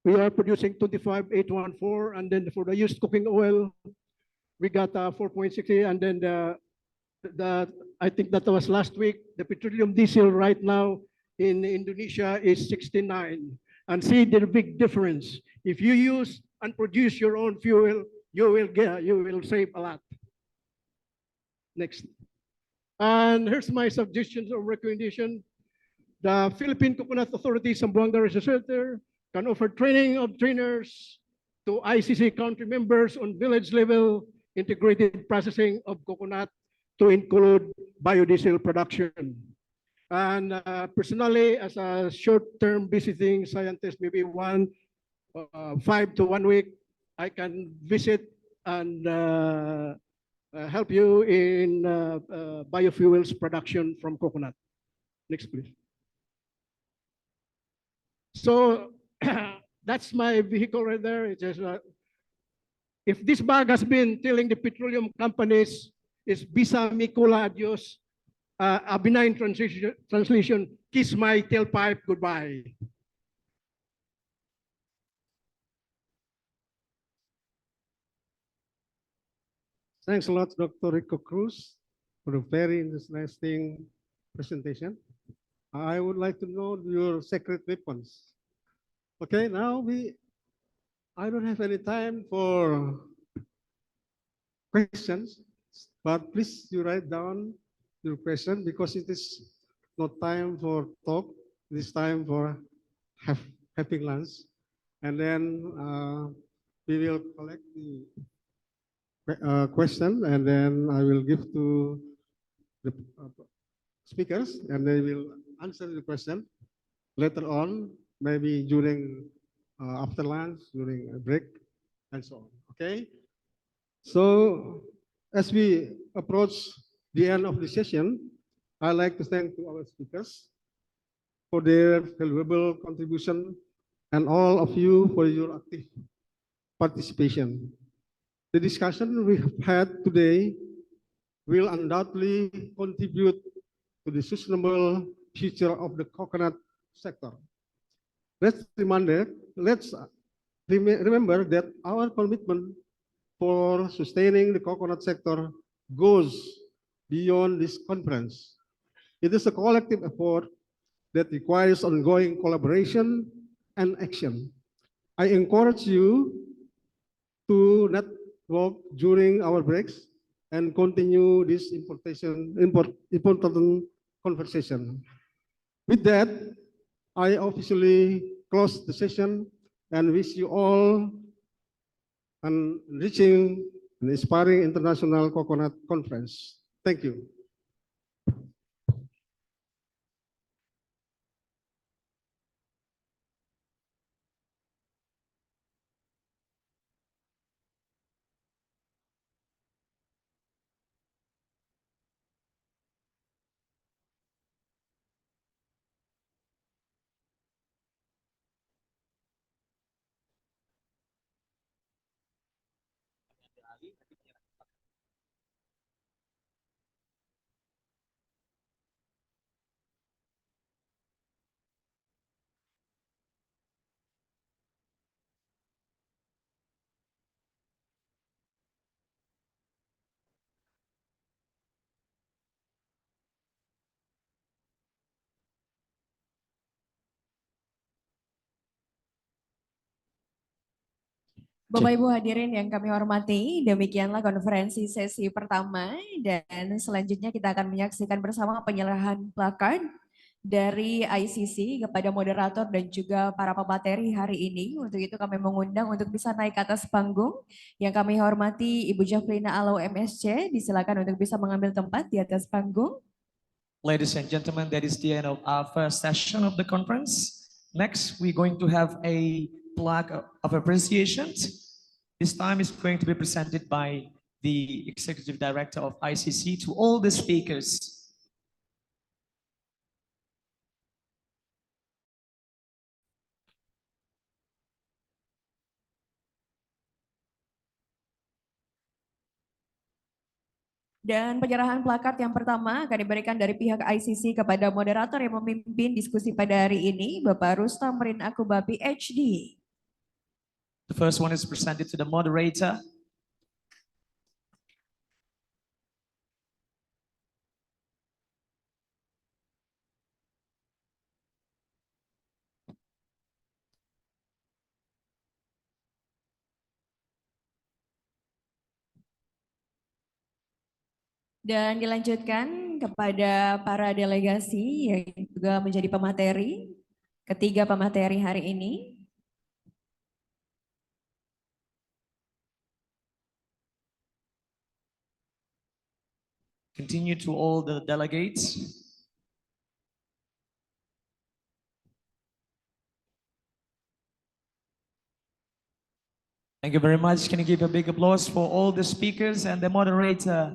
We are producing 25,814, and then for the used cooking oil, we got 4.60, and then I think that was last week. The petroleum diesel right now in Indonesia is 69, and see the big difference. If you use and produce your own fuel, you will save a lot. Next, and here's my suggestions or recommendation. The Philippine Coconut Authority, Zamboanga Register, can offer training of trainers to ICC country members on village level integrated processing of coconut to include biodiesel production. And personally, as a short-term visiting scientist, maybe 5 to 1 week, I can visit and help you in biofuels production from coconut. Next, please. So that's my vehicle right there. It is, if this bag has been telling the petroleum companies, is Bisa Mikula Adios, a benign translation, kiss my tailpipe goodbye. Thanks a lot, Dr. Rico Cruz, for a very interesting presentation. I would like to know your secret weapons. Okay, now I don't have any time for questions, but please you write down your question because it is not time for talk. It is time for having lunch, and then we will collect the question, and then I will give to the speakers, and they will answer the question later on, maybe during after lunch, during a break, and so on. Okay. So as we approach the end of the session, I'd like to thank our speakers for their valuable contribution and all of you for your active participation. The discussion we have had today will undoubtedly contribute to the sustainable future of the coconut sector. Let's remember that our commitment for sustaining the coconut sector goes beyond this conference. It is a collective effort that requires ongoing collaboration and action. I encourage you to network during our breaks and continue this important conversation. With that, I officially close the session and wish you all an enriching and inspiring International Coconut Conference. Thank you. Bapak Ibu hadirin yang kami hormati, demikianlah konferensi sesi pertama dan selanjutnya kita akan menyaksikan bersama penyerahan placard dari ICC kepada moderator dan juga para pemateri hari ini. Untuk itu kami mengundang untuk bisa naik ke atas panggung. Yang kami hormati Ibu Jafrina Alau MSC, disilakan untuk bisa mengambil tempat di atas panggung. Ladies and gentlemen, that is the end of our first session of the conference. Next, we're going to have a plaque of appreciation. This time is going to be presented by the Executive Director of ICC to all the speakers. Dan penyerahan plakat yang pertama akan diberikan dari pihak ICC kepada moderator yang memimpin diskusi pada hari ini, Bapak Rustam Rin Akuba PhD. The first one is presented to the moderator. Dan dilanjutkan kepada para delegasi yang juga menjadi pemateri, ketiga pemateri hari ini. Continue to all the delegates. Thank you very much. Can you give a big applause for all the speakers and the moderator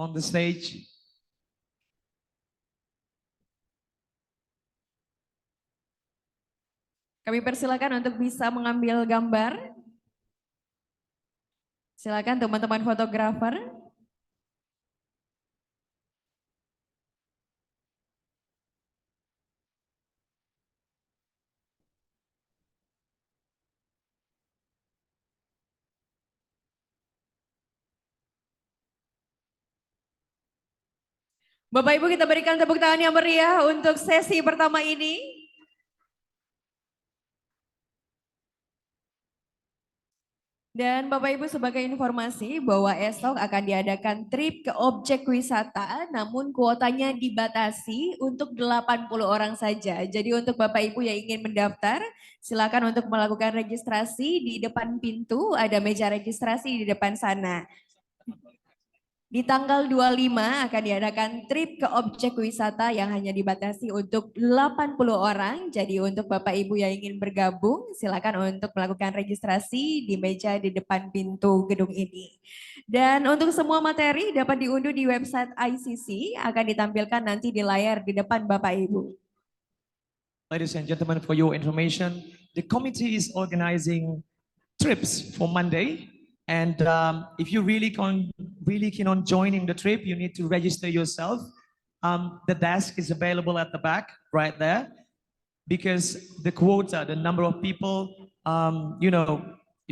on the stage? Kami persilakan untuk bisa mengambil gambar. Silakan teman-teman fotografer. Bapak Ibu, kita berikan tepuk tangan yang meriah untuk sesi pertama ini. Dan Bapak Ibu, sebagai informasi bahwa esok akan diadakan trip ke objek wisata, namun kuotanya dibatasi untuk 80 orang saja. Jadi untuk Bapak Ibu yang ingin mendaftar, silakan untuk melakukan registrasi di depan pintu, ada meja registrasi di depan sana. Di tanggal 25 akan diadakan trip ke objek wisata yang hanya dibatasi untuk 80 orang. Jadi untuk Bapak Ibu yang ingin bergabung, silakan untuk melakukan registrasi di meja di depan pintu gedung ini. Dan untuk semua materi dapat diunduh di website ICC, akan ditampilkan nanti di layar di depan Bapak Ibu. Ladies and gentlemen, for your information, the committee is organizing trips for Monday. And if you really keen on joining the trip, you need to register yourself. The desk is available at the back, right there, because the quota, the number of people,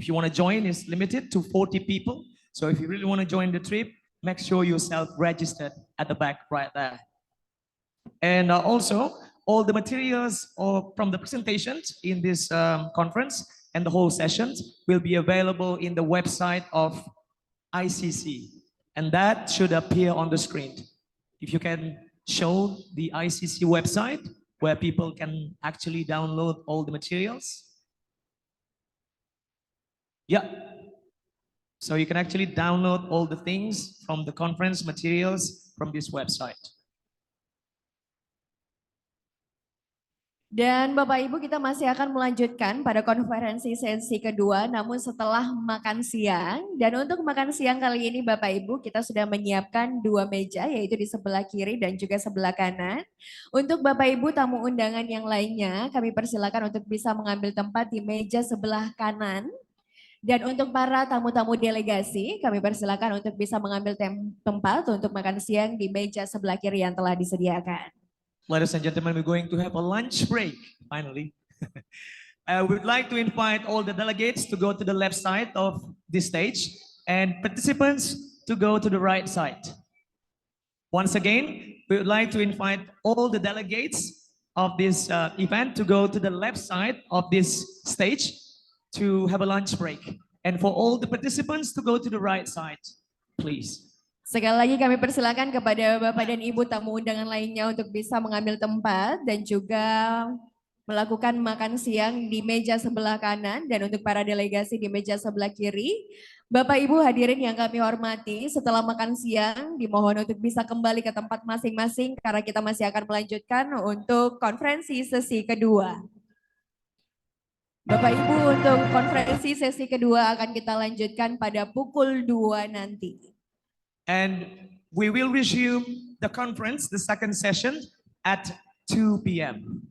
if you want to join, is limited to 40 people. So if you really want to join the trip, make sure you're self-registered at the back, right there. And also, all the materials from the presentations in this conference and the whole sessions will be available in the website of ICC, and that should appear on the screen. If you can show the ICC website, where people can actually download all the materials? Yeah. So you can actually download all the things from the conference materials from this website. Dan Bapak Ibu, kita masih akan melanjutkan pada konferensi sesi kedua, namun setelah makan siang. Dan untuk makan siang kali ini Bapak Ibu, kita sudah menyiapkan 2 meja, yaitu di sebelah kiri dan juga sebelah kanan. Untuk Bapak Ibu tamu undangan yang lainnya, kami persilakan untuk bisa mengambil tempat di meja sebelah kanan. Dan untuk para tamu-tamu delegasi, kami persilakan untuk bisa mengambil tempat untuk makan siang di meja sebelah kiri yang telah disediakan. Ladies and gentlemen, we're going to have a lunch break, finally. We'd like to invite all the delegates to go to the left side of this stage and participants to go to the right side. Once again, we would like to invite all the delegates of this event to go to the left side of this stage to have a lunch break. And for all the participants to go to the right side, please. Sekali lagi kami persilakan kepada Bapak dan Ibu tamu undangan lainnya untuk bisa mengambil tempat dan juga melakukan makan siang di meja sebelah kanan dan untuk para delegasi di meja sebelah kiri. Bapak Ibu hadirin yang kami hormati, setelah makan siang dimohon untuk bisa kembali ke tempat masing-masing karena kita masih akan melanjutkan untuk konferensi sesi kedua. Bapak Ibu, untuk konferensi sesi kedua akan kita lanjutkan pada pukul 2 nanti. And we will resume the conference, the second session, at 2 p.m.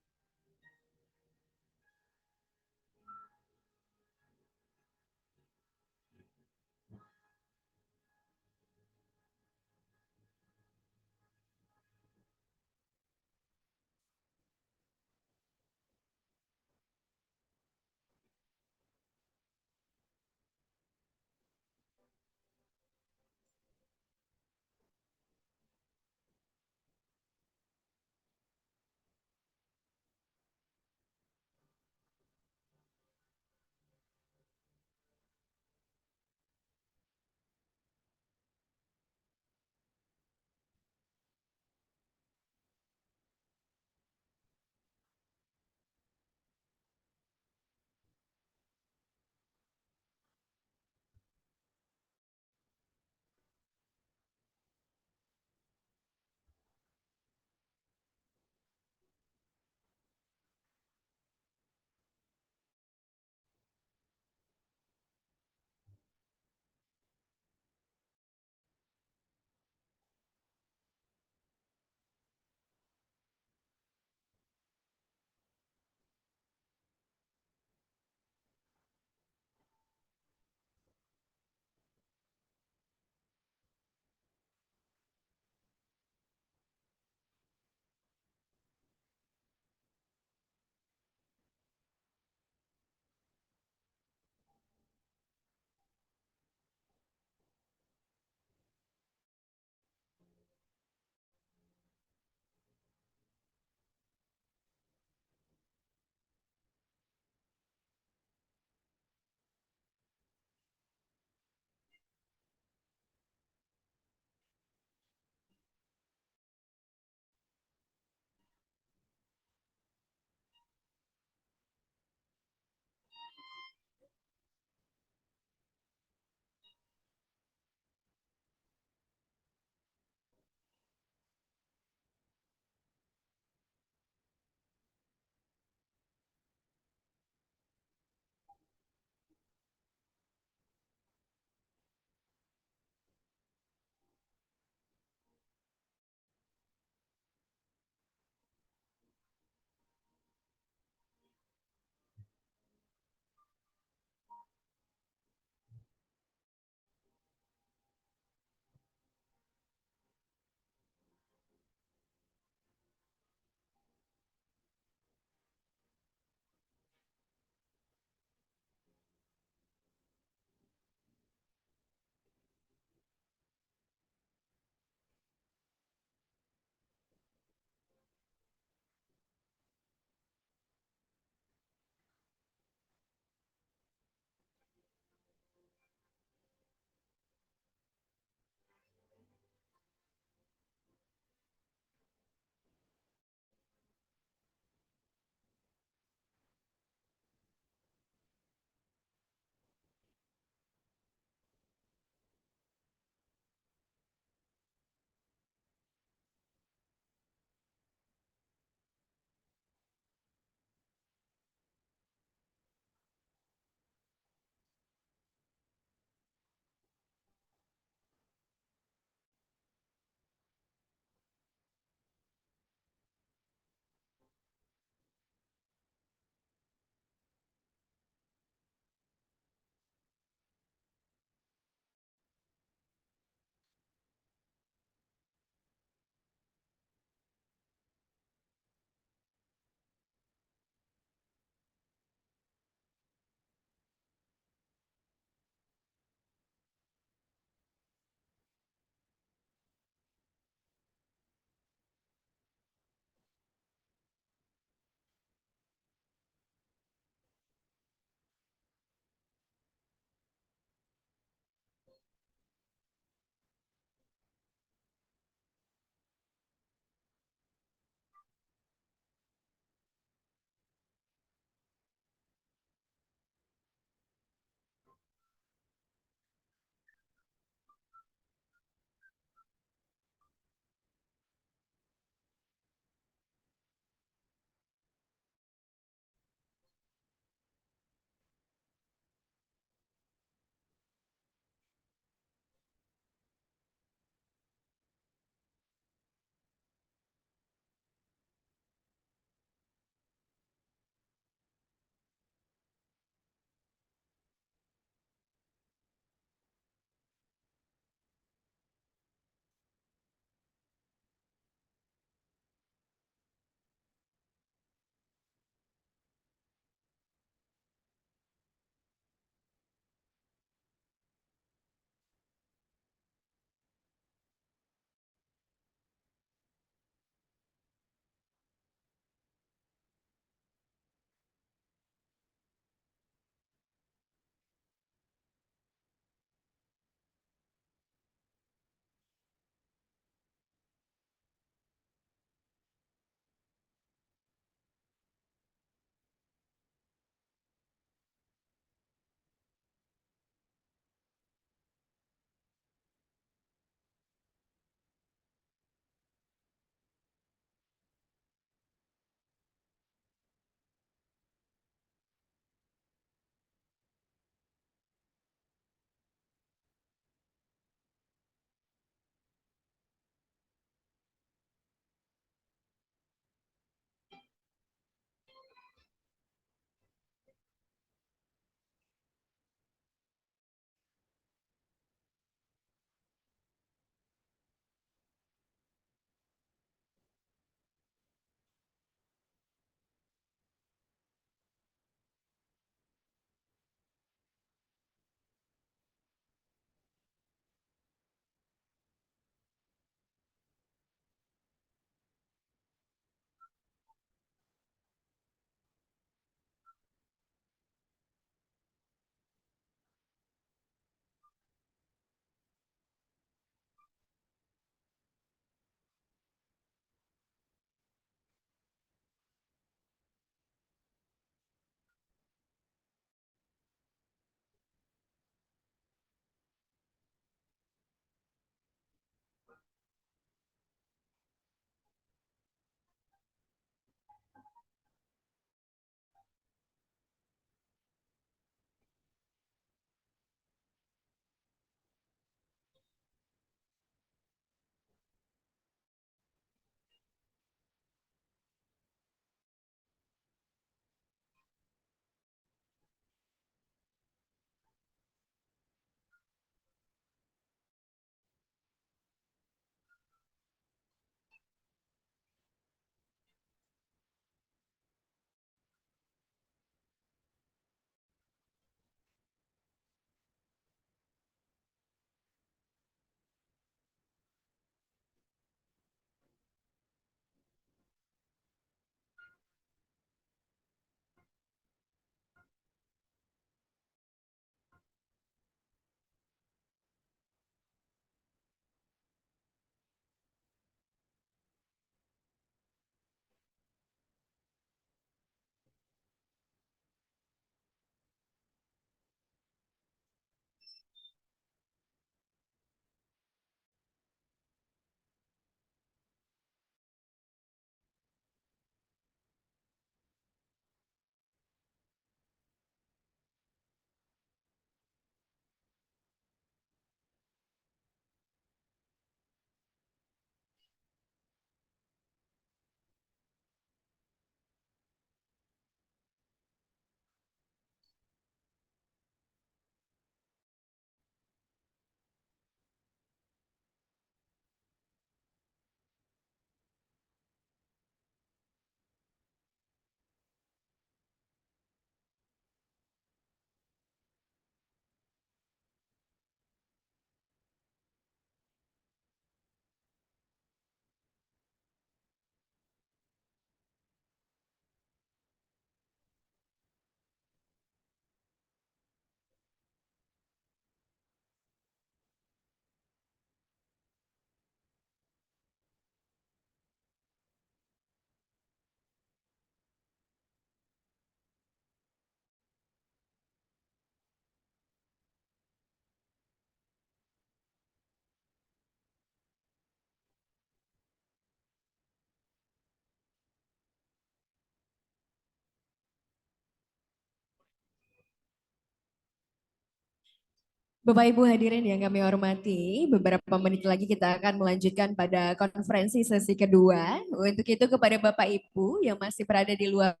Bapak Ibu hadirin yang kami hormati, beberapa menit lagi kita akan melanjutkan pada konferensi sesi kedua. Untuk itu kepada Bapak Ibu yang masih berada di luar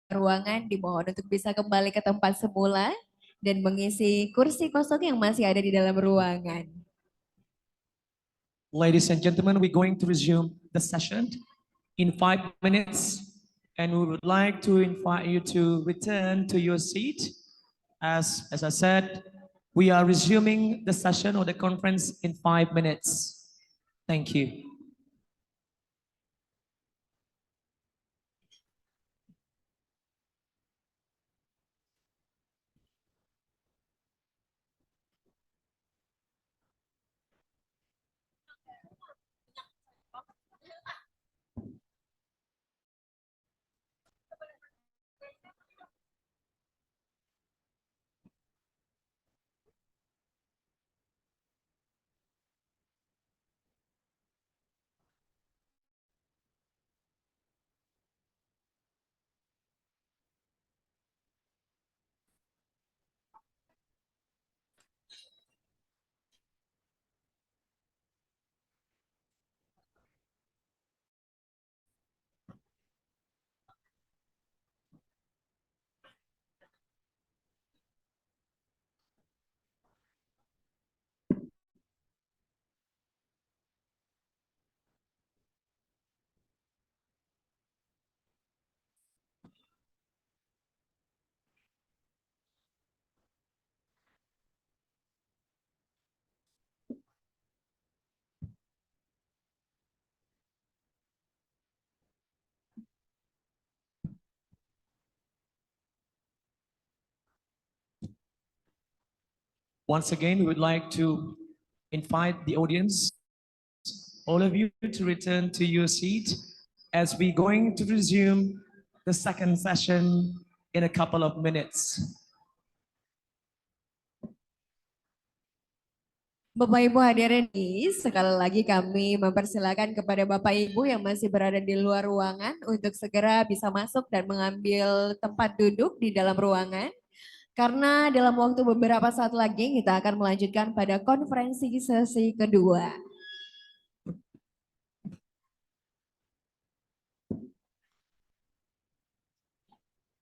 ruangan dimohon untuk bisa kembali ke tempat semula dan mengisi kursi kosong yang masih ada di dalam ruangan. Ladies and gentlemen, we're going to resume the session in 5 minutes, and we would like to invite you to return to your seat. As I said, we are resuming the session or the conference in 5 minutes. Thank you. Once again, we would like to invite the audience, all of you, to return to your seat as we're going to resume the second session in a couple of minutes. Bapak Ibu hadirin, sekali lagi kami mempersilakan kepada Bapak Ibu yang masih berada di luar ruangan untuk segera bisa masuk dan mengambil tempat duduk di dalam ruangan. Karena dalam waktu beberapa saat lagi kita akan melanjutkan pada konferensi sesi kedua.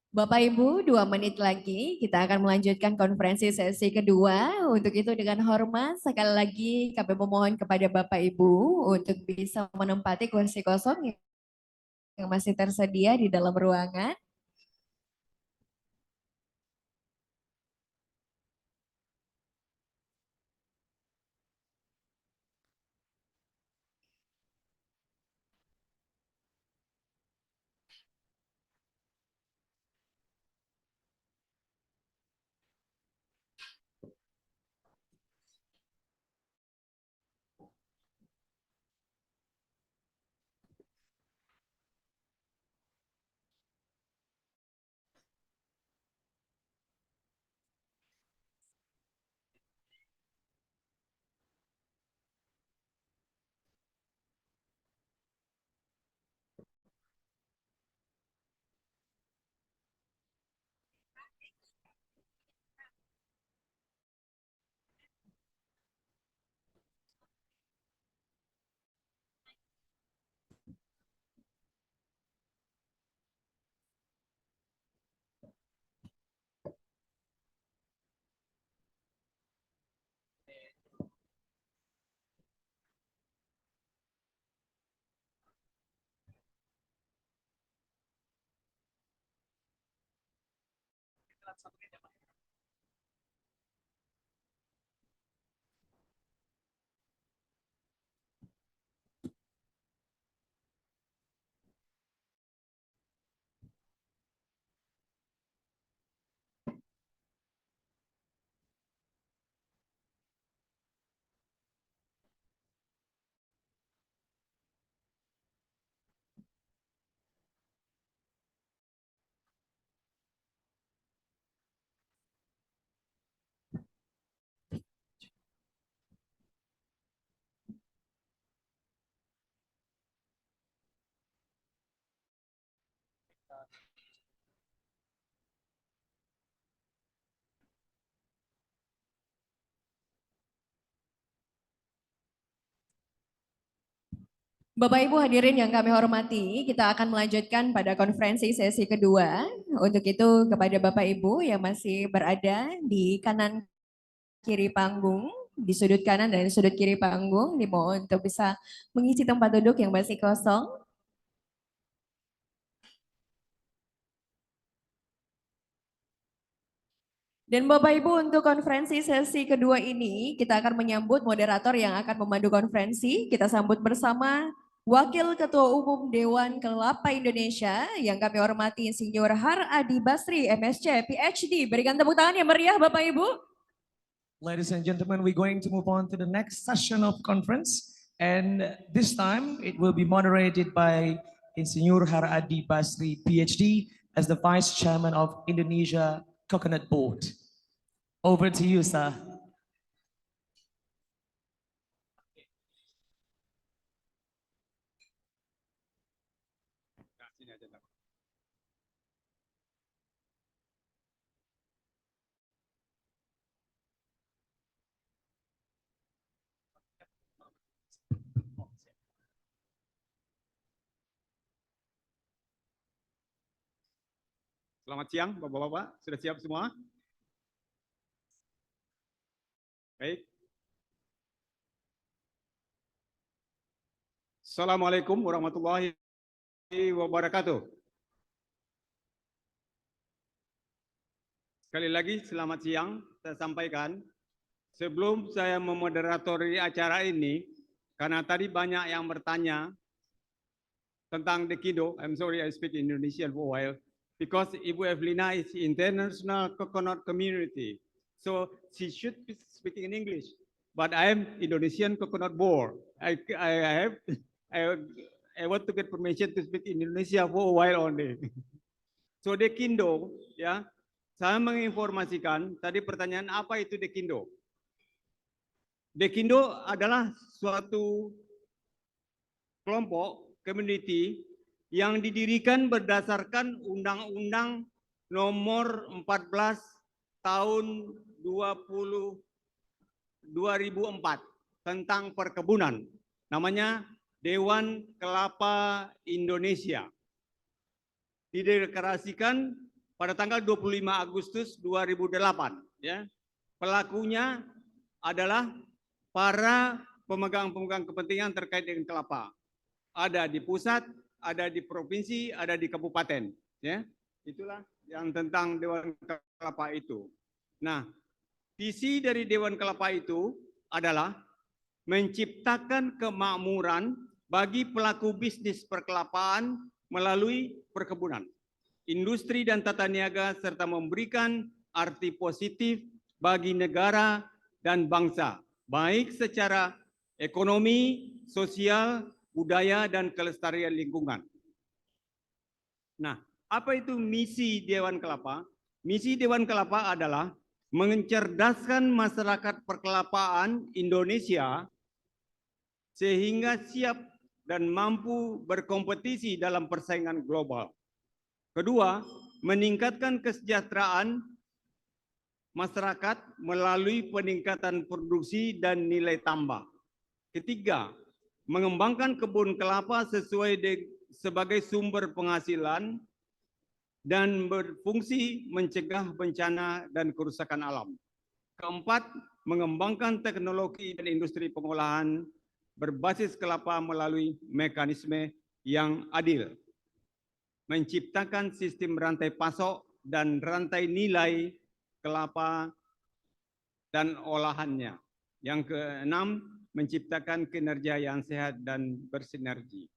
Bapak Ibu, 2 menit lagi kita akan melanjutkan konferensi sesi kedua. Untuk itu dengan hormat sekali lagi kami memohon kepada Bapak Ibu untuk bisa menempati kursi kosong yang masih tersedia di dalam ruangan. Bapak Ibu hadirin yang kami hormati, kita akan melanjutkan pada konferensi sesi kedua. Untuk itu kepada Bapak Ibu yang masih berada di kanan kiri panggung, di sudut kanan dan sudut kiri panggung, dimohon untuk bisa mengisi tempat duduk yang masih kosong. Dan Bapak Ibu untuk konferensi sesi kedua ini kita akan menyambut moderator yang akan memandu konferensi. Kita sambut bersama Wakil Ketua Umum Dewan Kelapa Indonesia yang kami hormati Insinyur Har Adi Basri MSc PhD. Berikan tepuk tangan yang meriah Bapak Ibu. Ladies and gentlemen, we're going to move on to the next session of conference. And this time it will be moderated by Insinyur Har Adi Basri PhD as the Vice Chairman of Indonesia Coconut Board. Over to you, sir. Selamat siang, Bapak-Bapak. Sudah siap semua? Baik. Assalamualaikum warahmatullahi wabarakatuh. Sekali lagi, selamat siang. Saya sampaikan, sebelum saya memoderatori acara ini, karena tadi banyak yang bertanya tentang Dekindo. I'm sorry, I speak Indonesian for a while. Because Ibu Evelina is international coconut community. So she should be speaking in English. But I am Indonesian coconut board. I want to get permission to speak in Indonesia for a while only. So Dekindo, ya, saya menginformasikan tadi pertanyaan apa itu Dekindo. Dekindo adalah suatu kelompok community yang didirikan berdasarkan Undang-Undang Nomor 14 Tahun 2004 tentang perkebunan. Namanya Dewan Kelapa Indonesia. Dideklarasikan pada tanggal 25 Agustus 2008. Ya. Pelakunya adalah para pemegang-pemegang kepentingan terkait dengan kelapa. Ada di pusat, ada di provinsi, ada di kabupaten, ya. Itulah yang tentang Dewan Kelapa itu. Nah, visi dari Dewan Kelapa itu adalah menciptakan kemakmuran bagi pelaku bisnis perkelapaan melalui perkebunan, industri dan tata niaga serta memberikan arti positif bagi negara dan bangsa, baik secara ekonomi, sosial, budaya, dan kelestarian lingkungan. Nah, apa itu misi Dewan Kelapa? Misi Dewan Kelapa adalah mencerdaskan masyarakat perkelapaan Indonesia sehingga siap dan mampu berkompetisi dalam persaingan global. Kedua, meningkatkan kesejahteraan masyarakat melalui peningkatan produksi dan nilai tambah. Ketiga, mengembangkan kebun kelapa sebagai sumber penghasilan dan berfungsi mencegah bencana dan kerusakan alam. Keempat, mengembangkan teknologi dan industri pengolahan berbasis kelapa melalui mekanisme yang adil. Menciptakan sistem rantai pasok dan rantai nilai kelapa dan olahannya. Yang keenam, menciptakan kinerja yang sehat dan bersinergi.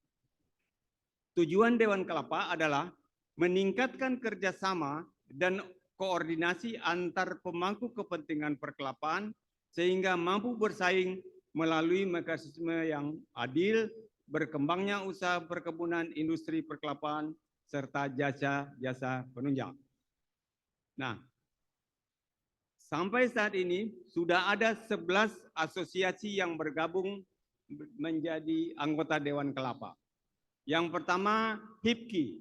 Tujuan Dewan Kelapa adalah meningkatkan kerjasama dan koordinasi antar pemangku kepentingan perkelapaan sehingga mampu bersaing melalui mekanisme yang adil, berkembangnya usaha perkebunan, industri perkelapaan, serta jasa-jasa penunjang. Nah, sampai saat ini sudah ada 11 asosiasi yang bergabung menjadi anggota Dewan Kelapa. Yang pertama, HIPKI,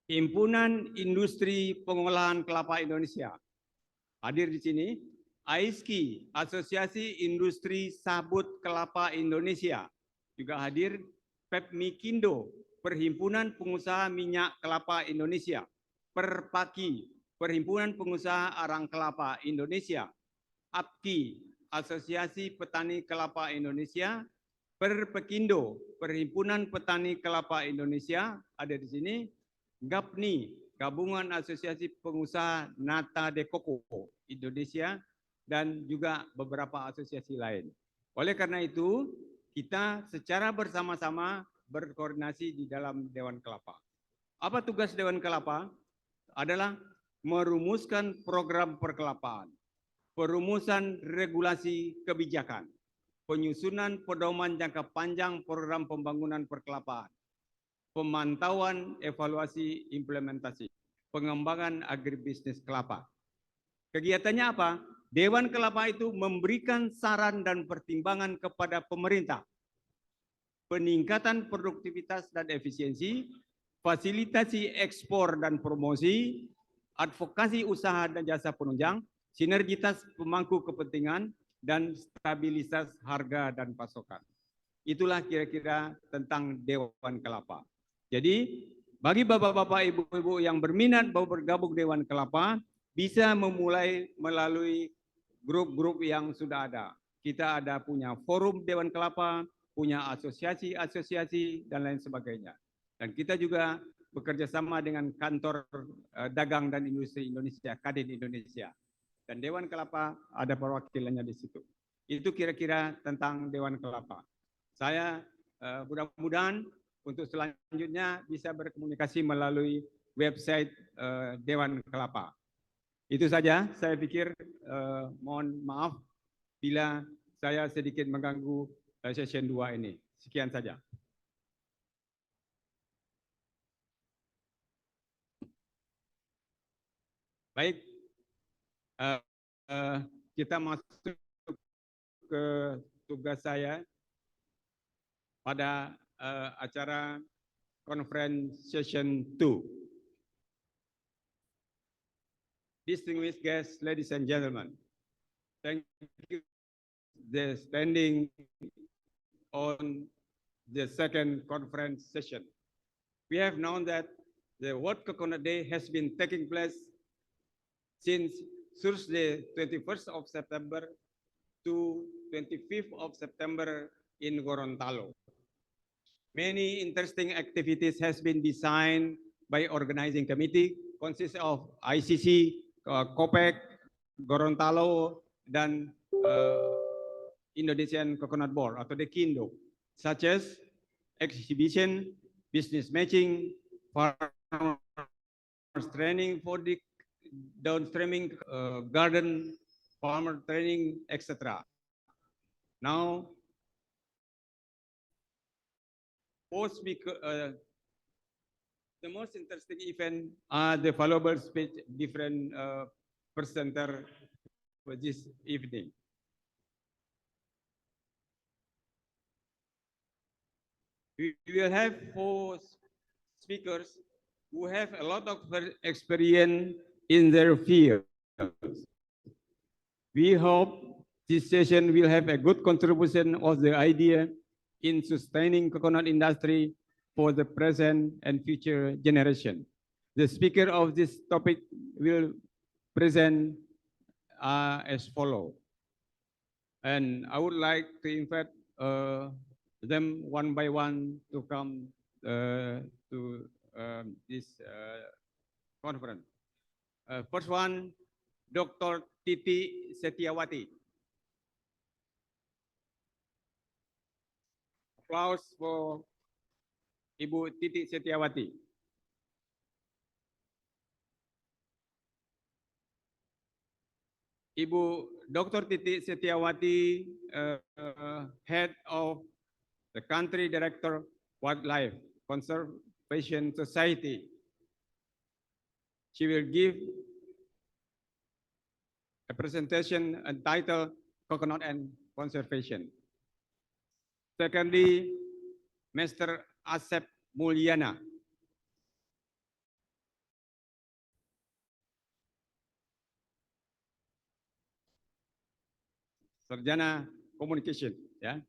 Himpunan Industri Pengolahan Kelapa Indonesia. Hadir di sini. AISKI, Asosiasi Industri Sabut Kelapa Indonesia. Juga hadir PEPMIKindo, Perhimpunan Pengusaha Minyak Kelapa Indonesia, Perpaki, Perhimpunan Pengusaha Arang Kelapa Indonesia, APKI, Asosiasi Petani Kelapa Indonesia, Perpekindo, Perhimpunan Petani Kelapa Indonesia, ada di sini, GAPNI, Gabungan Asosiasi Pengusaha Nata de Coco Indonesia, dan juga beberapa asosiasi lain. Oleh karena itu, kita secara bersama-sama berkoordinasi di dalam Dewan Kelapa. Apa tugas Dewan Kelapa? Adalah merumuskan program perkelapaan, perumusan regulasi kebijakan, penyusunan pedoman jangka panjang program pembangunan perkelapaan, pemantauan evaluasi implementasi, pengembangan agribisnis kelapa. Kegiatannya apa? Dewan Kelapa itu memberikan saran dan pertimbangan kepada pemerintah, peningkatan produktivitas dan efisiensi, fasilitasi ekspor dan promosi, advokasi usaha dan jasa penunjang, sinergitas pemangku kepentingan, dan stabilitas harga dan pasokan. Itulah kira-kira tentang Dewan Kelapa. Jadi, bagi bapak-bapak, ibu-ibu yang berminat mau bergabung Dewan Kelapa, bisa memulai melalui grup-grup yang sudah ada. Kita ada punya forum Dewan Kelapa, punya asosiasi-asosiasi, dan lain sebagainya. Dan kita juga bekerja sama dengan kantor dagang dan industri Indonesia, Kadin Indonesia. Dan Dewan Kelapa ada perwakilannya di situ. Itu kira-kira tentang Dewan Kelapa. Saya mudah-mudahan untuk selanjutnya bisa berkomunikasi melalui website Dewan Kelapa. Itu saja, saya pikir mohon maaf bila saya sedikit mengganggu session 2 ini. Sekian saja. Baik, kita masuk ke tugas saya pada acara conference session 2. Distinguished guests, ladies and gentlemen, thank you for standing on the second conference session. We have known that the World Coconut Day has been taking place since Thursday, 21st of September to 25th of September in Gorontalo. Many interesting activities has been designed by organizing committee, consists of ICC, COPEC, Gorontalo, dan Indonesian Coconut Board atau DEKINDO, such as exhibition, business matching, farmers training for the downstreaming, garden farmer training, etc. Now, the most interesting event are the valuable speech different presenter for this evening. We will have 4 speakers who have a lot of experience in their field. We hope this session will have a good contribution of the idea in sustaining coconut industry for the present and future generation. The speaker of this topic will present as follows. And I would like to invite them one by one to come to this conference. First one, Dr. Titi Setiawati. Applause for Ibu Titi Setiawati. Ibu Dr. Titi Setiawati, head of the country director Wildlife Conservation Society. She will give a presentation entitled Coconut and Conservation. Secondly, Mr. Asep Mulyana. Sarjana Communication, ya.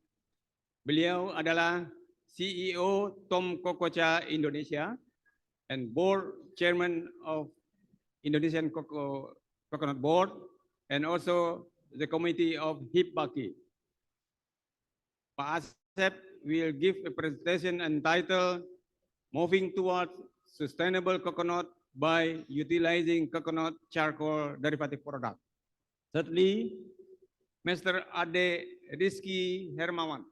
Beliau adalah CEO Tom Kokocha Indonesia and Board Chairman of Indonesian Coconut Board and also the Committee of HIPBAKI. Pak Asep will give a presentation entitled Moving Towards Sustainable Coconut by Utilizing Coconut Charcoal Derivative Product. Thirdly, Mr. Ade Rizky Hermawan.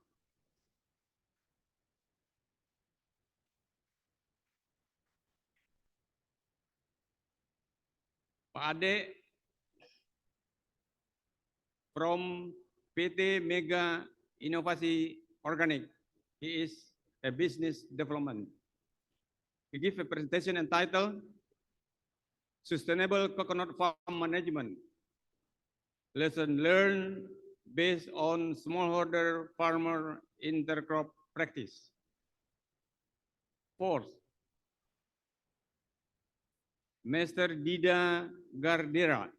Pak Ade from PT Mega Inovasi Organic. He is a business development. He gives a presentation entitled Sustainable Coconut Farm Management. Lesson learned based on smallholder farmer intercrop practice. Fourth, Mr. Dida Gardera.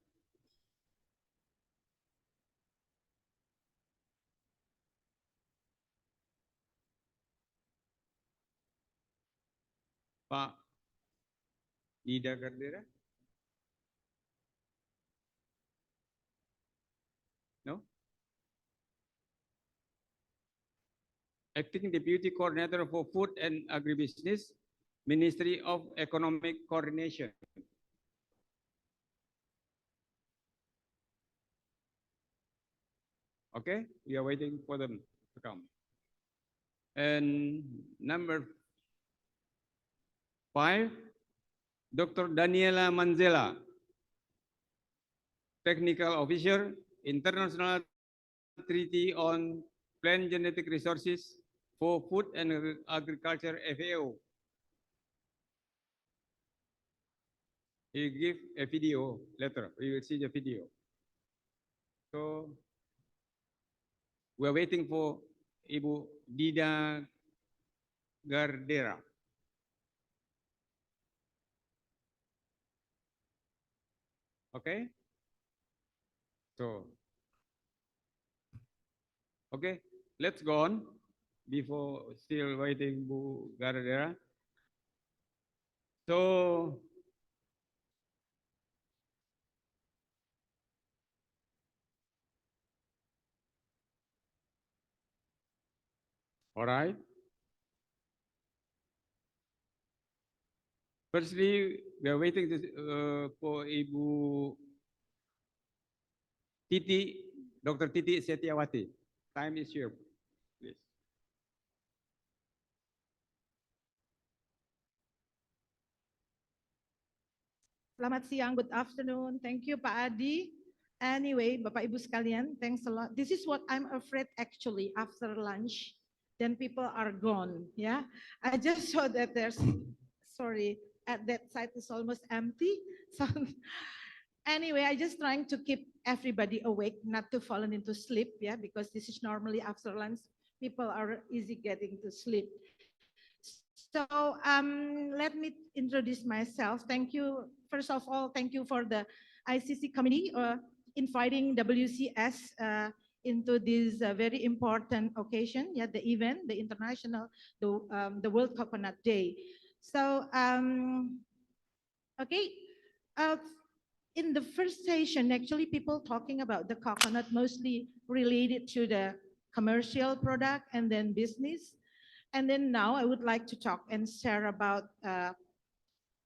Pak Dida Gardera? No? Acting Deputy Coordinator for Food and Agribusiness, Ministry of Economic Coordination. Okay, we are waiting for them to come. And number 5, Dr. Daniela Manzela, Technical Officer, International Treaty on Plant Genetic Resources for Food and Agriculture FAO. He give a video later. We will see the video. So we are waiting for Ibu Dida Gardera. Okay. So, okay, let's go on before still waiting Bu Gardera. So, all right. Firstly, we are waiting for Ibu Titi, Dr. Titi Setiawati. Time is here, please. Selamat siang, good afternoon. Thank you, Pak Adi. Anyway, Bapak Ibu sekalian, thanks a lot. This is what I'm afraid actually after lunch, then people are gone. Yeah, I just saw that there's, sorry, at that side is almost empty. So anyway, I just trying to keep everybody awake, not to fall into sleep. Yeah, because this is normally after lunch, people are easy getting to sleep. So let me introduce myself. Thank you. First of all, thank you for the ICC committee inviting WCS into this very important occasion. Yeah, the event, the international, the World Coconut Day. So okay, in the first session, actually, people talking about the coconut mostly related to the commercial product and then business. And then now I would like to talk and share about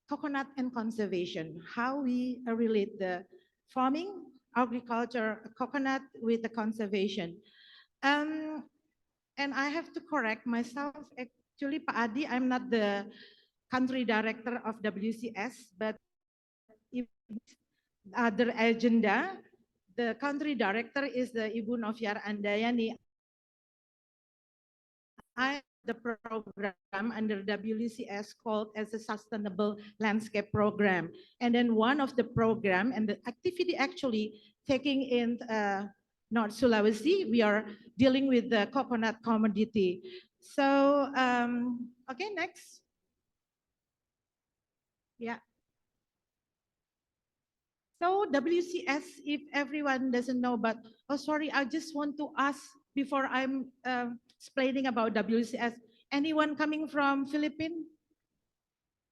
coconut and conservation, how we relate the farming, agriculture, coconut with the conservation. And I have to correct myself. Actually, Pak Adi, I'm not the country director of WCS, but other agenda, the country director is the Ibu Noviar Andayani. I the program under WCS called as a Sustainable Landscape Program. And then one of the program and the activity actually taking in North Sulawesi, we are dealing with the coconut commodity. So, okay, next. Yeah. So WCS, if everyone doesn't know, but oh sorry, I just want to ask before I'm explaining about WCS. Anyone coming from Philippines?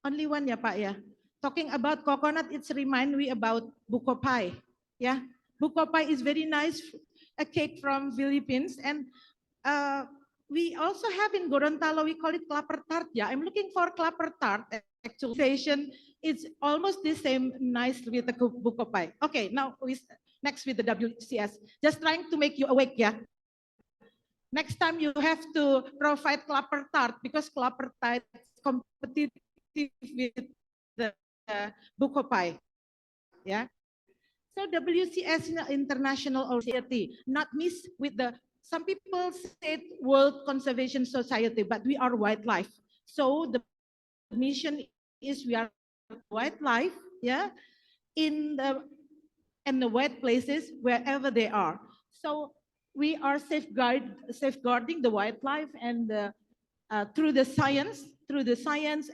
Only one ya Pak ya. Talking about coconut, it's remind me about buko pie. Yeah, buko pie is very nice, a cake from Philippines, and we also have in Gorontalo, we call it clapper tart. Yeah, I'm looking for clapper tart. Actually, it's almost the same, nice with the buko pie. Okay, now next with the WCS. Just trying to make you awake, yeah. Next time you have to provide clapper tart because clapper tart is competitive with the buko pie. Yeah. So WCS is an international society, not miss with the, some people said World Conservation Society, but we are wildlife. So the mission is we are wildlife, yeah, in the wet places wherever they are. So we are safeguarding the wildlife and through the science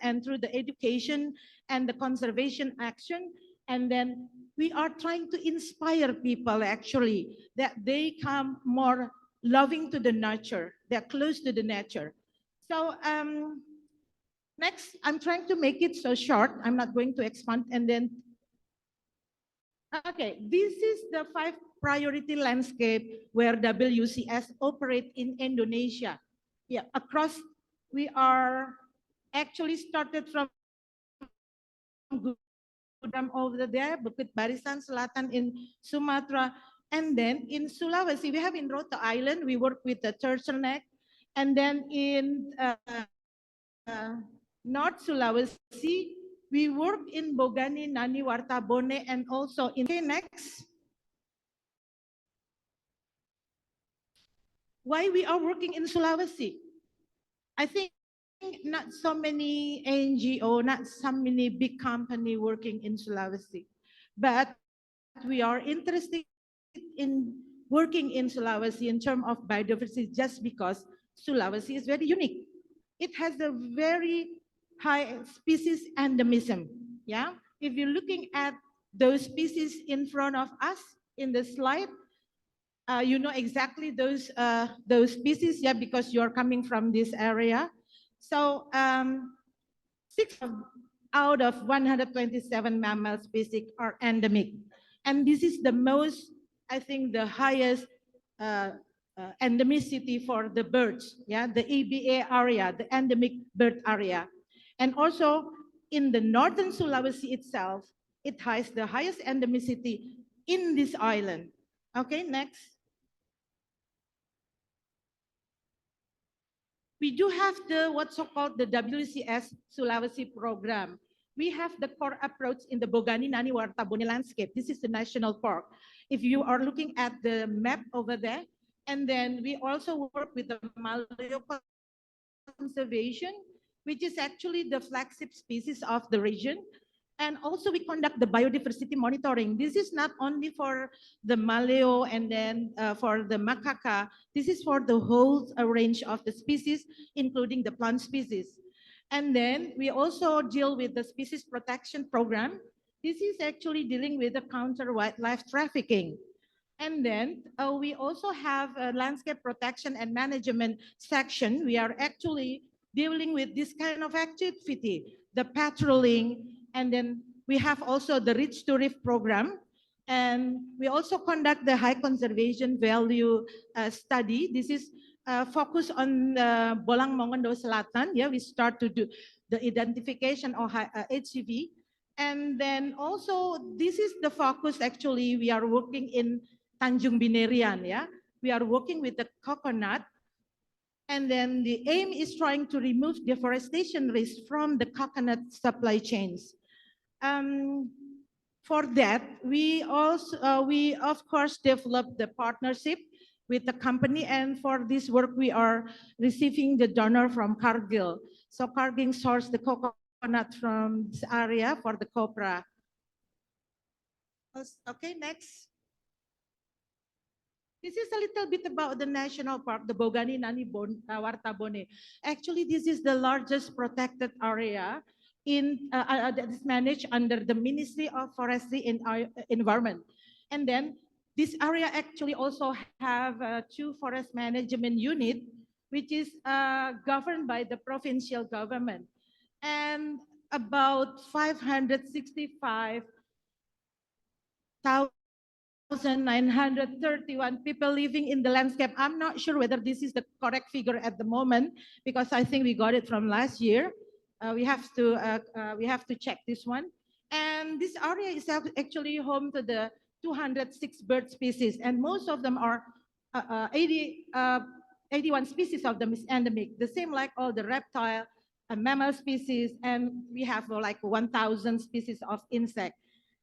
and through the education and the conservation action. And then we are trying to inspire people actually that they come more loving to the nature. They're close to the nature. So next, I'm trying to make it so short. I'm not going to expand. And then, okay, this is the 5 priority landscape where WCS operate in Indonesia. Yeah, across, we are actually started from Gudam over there, Bukit Barisan Selatan in Sumatra. And then in Sulawesi, we have in Rote Island, we work with the turtleneck. And then in North Sulawesi, we work in Bogani, Nani, Wartabone, and also in, okay, next. Why we are working in Sulawesi? I think not so many NGO, not so many big company working in Sulawesi, but we are interested in working in Sulawesi in terms of biodiversity just because Sulawesi is very unique. It has a very high species endemism. Yeah, if you're looking at those species in front of us in the slide, you know exactly those species, yeah, because you're coming from this area. So 6 out of 127 mammal species are endemic, and this is the most, I think, the highest endemicity for the birds. Yeah, the EBA area, the endemic bird area, and also in the northern Sulawesi itself, it has the highest endemicity in this island. Okay, next. We do have the what's so called the WCS Sulawesi program. We have the core approach in the Bogani Nani Wartabone landscape. This is the national park. If you are looking at the map over there, and then we also work with the Malayo conservation, which is actually the flagship species of the region. And also we conduct the biodiversity monitoring. This is not only for the Maleo and then for the macaca. This is for the whole range of the species, including the plant species. And then we also deal with the species protection program. This is actually dealing with the counter wildlife trafficking. And then we also have a landscape protection and management section. We are actually dealing with this kind of activity, the patrolling, and then we have also the Reach to Reef program. And we also conduct the high conservation value study. This is focused on Bolang Mongondo Selatan. Yeah, we start to do the identification of HCV. And then also, this is the focus actually, we are working in Tanjung Binerian, yeah. We are working with the coconut. And then the aim is trying to remove deforestation risk from the coconut supply chains. For that, we also, we of course developed the partnership with the company, and for this work, we are receiving the donor from Cargill. So Cargill sourced the coconut from this area for the copra. Okay, next. This is a little bit about the national park, the Bogani Nani Wartabone. Actually, this is the largest protected area that is managed under the Ministry of Forestry and Environment. And then this area actually also have two forest management unit, which is governed by the provincial government. And about 565,931 people living in the landscape. I'm not sure whether this is the correct figure at the moment, because I think we got it from last year. We have to check this one. And this area is actually home to the 206 bird species, and most of them are 81 species of them is endemic. The same like all the reptile and mammal species, and we have like 1,000 species of insect.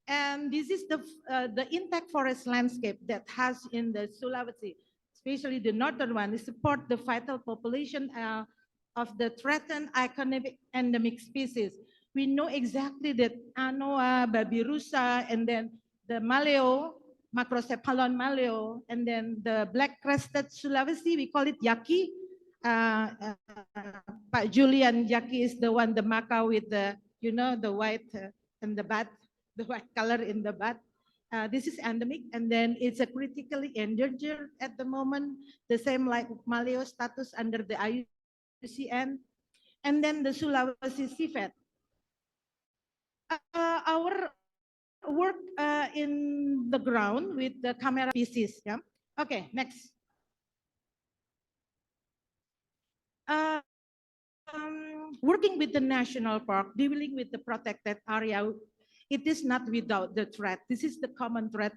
And this is the intact forest landscape that has in the Sulawesi, especially the northern one, is support the vital population of the threatened iconic endemic species. We know exactly that anoa, babirusa, and then the maleo, Macrocephalon maleo, and then the black-crested Sulawesi, we call it yaki. Pak Julian, yaki is the one, the macaw with the, the white and the bat, the white color in the bat. This is endemic, and then it's a critically endangered at the moment, the same like maleo status under the IUCN, and then the Sulawesi civet. Our work in the ground with the camera pieces. Yeah. Okay, next. Working with the national park, dealing with the protected area, it is not without the threat. This is the common threat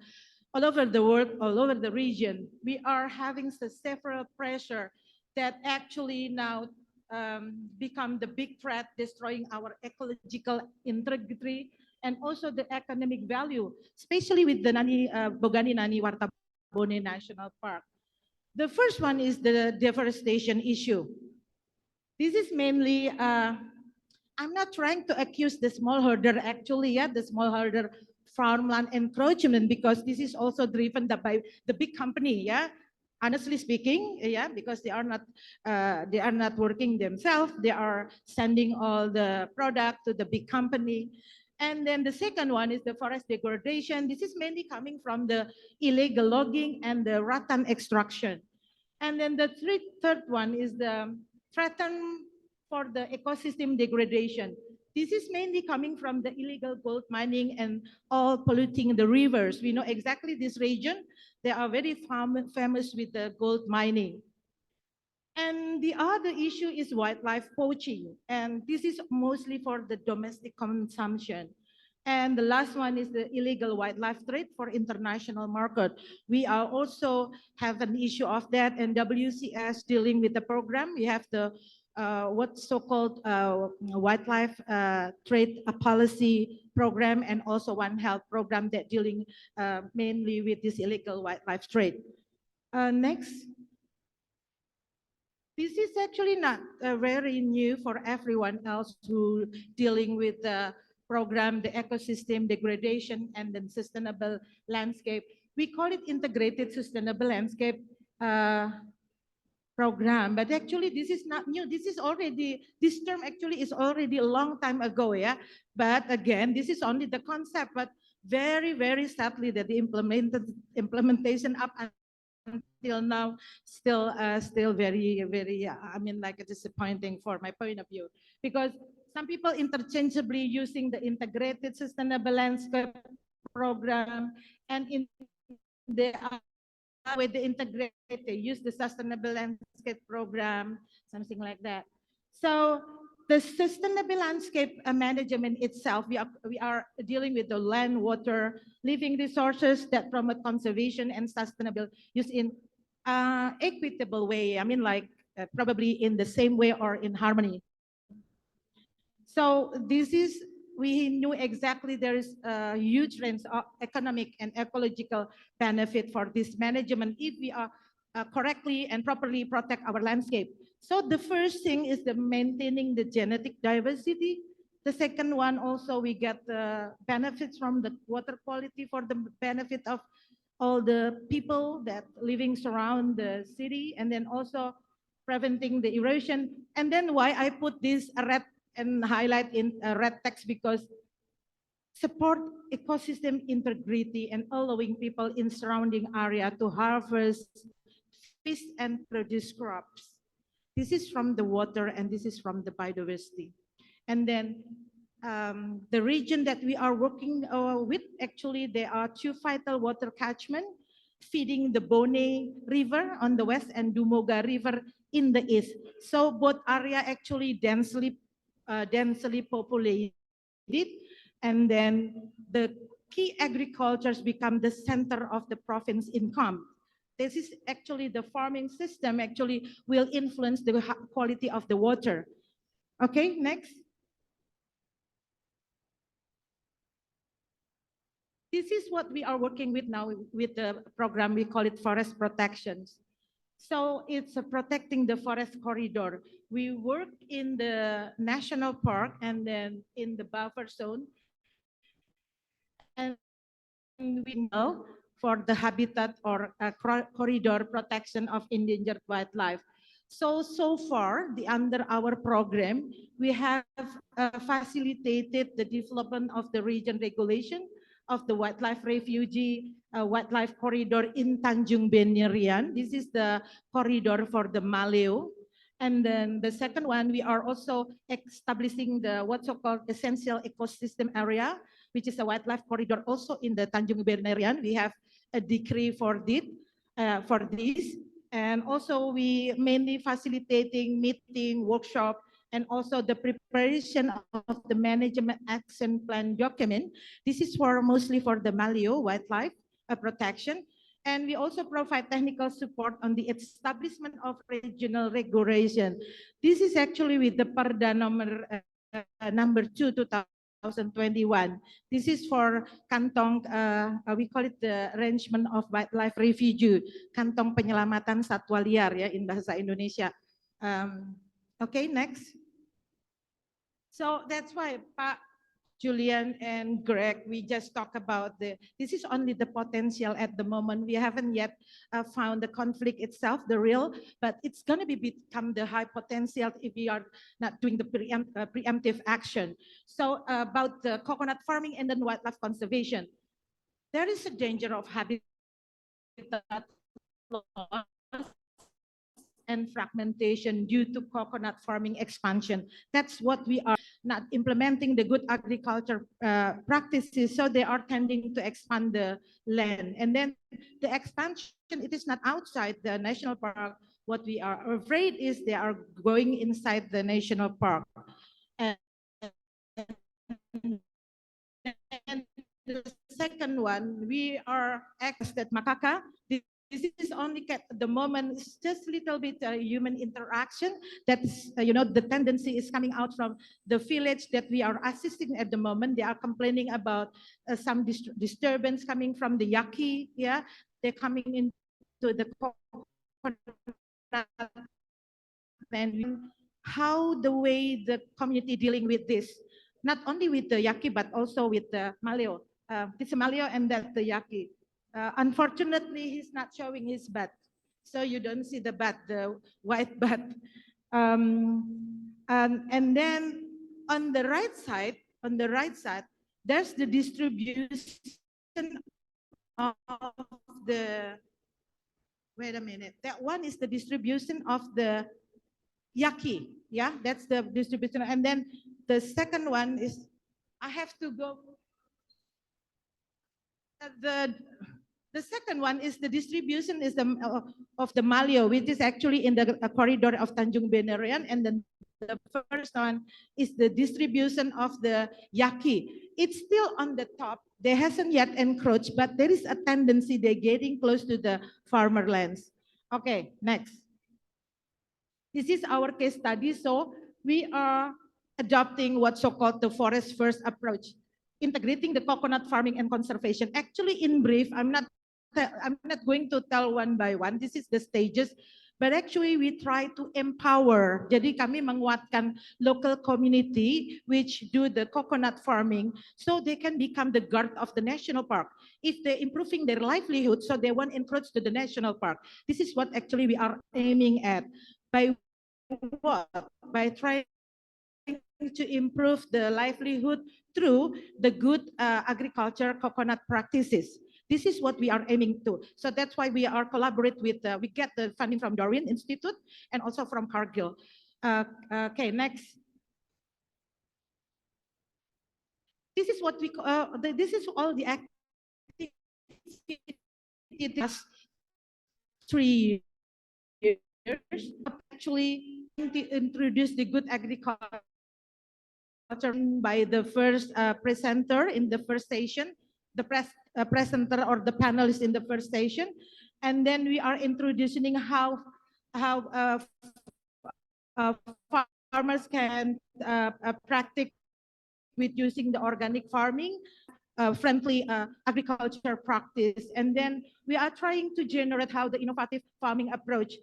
all over the world, all over the region. We are having several pressure that actually now become the big threat, destroying our ecological integrity and also the economic value, especially with the Bogani Nani Wartabone National Park. The first one is the deforestation issue. This is mainly, I'm not trying to accuse the smallholder actually, the smallholder farmland encroachment, because this is also driven by the big company, honestly speaking, because they are not working themselves. They are sending all the product to the big company. And then the second one is the forest degradation. This is mainly coming from the illegal logging and the rattan extraction. And then the third one is the threaten for the ecosystem degradation. This is mainly coming from the illegal gold mining and all polluting the rivers. We know exactly this region. They are very famous with the gold mining. And the other issue is wildlife poaching. And this is mostly for the domestic consumption. And the last one is the illegal wildlife trade for international market. We are also have an issue of that, and WCS dealing with the program. We have the what's so-called wildlife trade policy program, and also One Health program that dealing mainly with this illegal wildlife trade. Next. This is actually not very new for everyone else who dealing with the program, the ecosystem degradation and then sustainable landscape. We call it integrated sustainable landscape program, but actually this is not new. This term actually is already a long time ago, But again, this is only the concept, but very, very sadly that the implementation up until now still very, very, disappointing for my point of view, because some people interchangeably using the integrated sustainable landscape program, and in the with the integrated, they use the sustainable landscape program, something like that. So the sustainable landscape management itself, we are dealing with the land, water, living resources that promote conservation and sustainable use in equitable way. Probably in the same way or in harmony. So we knew exactly there is a huge range of economic and ecological benefit for this management if we are correctly and properly protect our landscape. So the first thing is the maintaining the genetic diversity. The second one also, we get the benefits from the water quality for the benefit of all the people that living surround the city, and then also preventing the erosion. And then why I put this red and highlight in red text because support ecosystem integrity and allowing people in surrounding area to harvest fish and produce crops. This is from the water and this is from the biodiversity. And then the region that we are working with, actually there are two vital water catchment feeding the Bone River on the west and Dumoga River in the east. So both area actually densely populated, and then the key agricultures become the center of the province income. This is actually the farming system actually will influence the quality of the water. Okay, next. This is what we are working with now with the program. We call it forest protections. So it's protecting the forest corridor. We work in the national park and then in the buffer zone. And we know for the habitat or corridor protection of endangered wildlife. So far, under our program, we have facilitated the development of the region regulation of the wildlife refugee wildlife corridor in Tanjung Benerian. This is the corridor for the Maleo. And then the second one, we are also establishing the what's so-called essential ecosystem area, which is a wildlife corridor also in the Tanjung Benerian. We have a decree for this. And also we mainly facilitating meeting, workshop, and also the preparation of the management action plan document. This is mostly for the Maleo wildlife protection. And we also provide technical support on the establishment of regional regulation. This is actually with the Perda number 2, 2021. This is for kantong, we call it the arrangement of wildlife refuge, kantong penyelamatan satwa liar ya in bahasa Indonesia. Okay, next. So that's why Pak Julian and Greg, we just talk about this is only the potential at the moment. We haven't yet found the conflict itself, the real, but it's going to become the high potential if we are not doing the preemptive action. So about the coconut farming and then wildlife conservation, there is a danger of habitat loss and fragmentation due to coconut farming expansion. That's what we are not implementing the good agriculture practices, so they are tending to expand the land. And then the expansion, it is not outside the national park. What we are afraid is they are going inside the national park. And the second one, we are at Makaka. This is only at the moment, it's just a little bit human interaction. That's, the tendency is coming out from the village that we are assisting at the moment. They are complaining about some disturbance coming from the Yaqui, yeah. They're coming into the and how the way the community dealing with this, not only with the Yaqui, but also with the Maleo. It's a Maleo and that's the Yaqui. Unfortunately, he's not showing his butt, so you don't see the butt, the white butt. And then on the right side, there's the distribution of the. Wait a minute. That one is the distribution of the Yaqui. Yeah, that's the distribution. And then the second one is, I have to go. The second one is the distribution is of the Maleo, which is actually in the corridor of Tanjung Benerian, and then the first one is the distribution of the Yaqui. It's still on the top. They hasn't yet encroached, but there is a tendency they're getting close to the farmer lands. Okay, next. This is our case study. So we are adopting what's so-called the forest first approach, integrating the coconut farming and conservation. Actually, in brief, I'm not going to tell one by one. This is the stages. But actually, we try to empower. Jadi kami menguatkan local community which do the coconut farming, so they can become the guard of the national park. If they're improving their livelihood, so they won't encroach to the national park. This is what actually we are aiming at. By what? By trying to improve the livelihood through the good agriculture coconut practices. This is what we are aiming to. So that's why we are collaborate with, we get the funding from Darwin Institute and also from Cargill. Okay, next. This is what we, this is all the activities 3 years. Actually, to introduce the good agriculture by the first presenter in the first session, the presenter or the panelist in the first session, and then we are introducing how farmers can practice with using the organic farming, friendly agriculture practice, and then we are trying to generate how the innovative farming approach.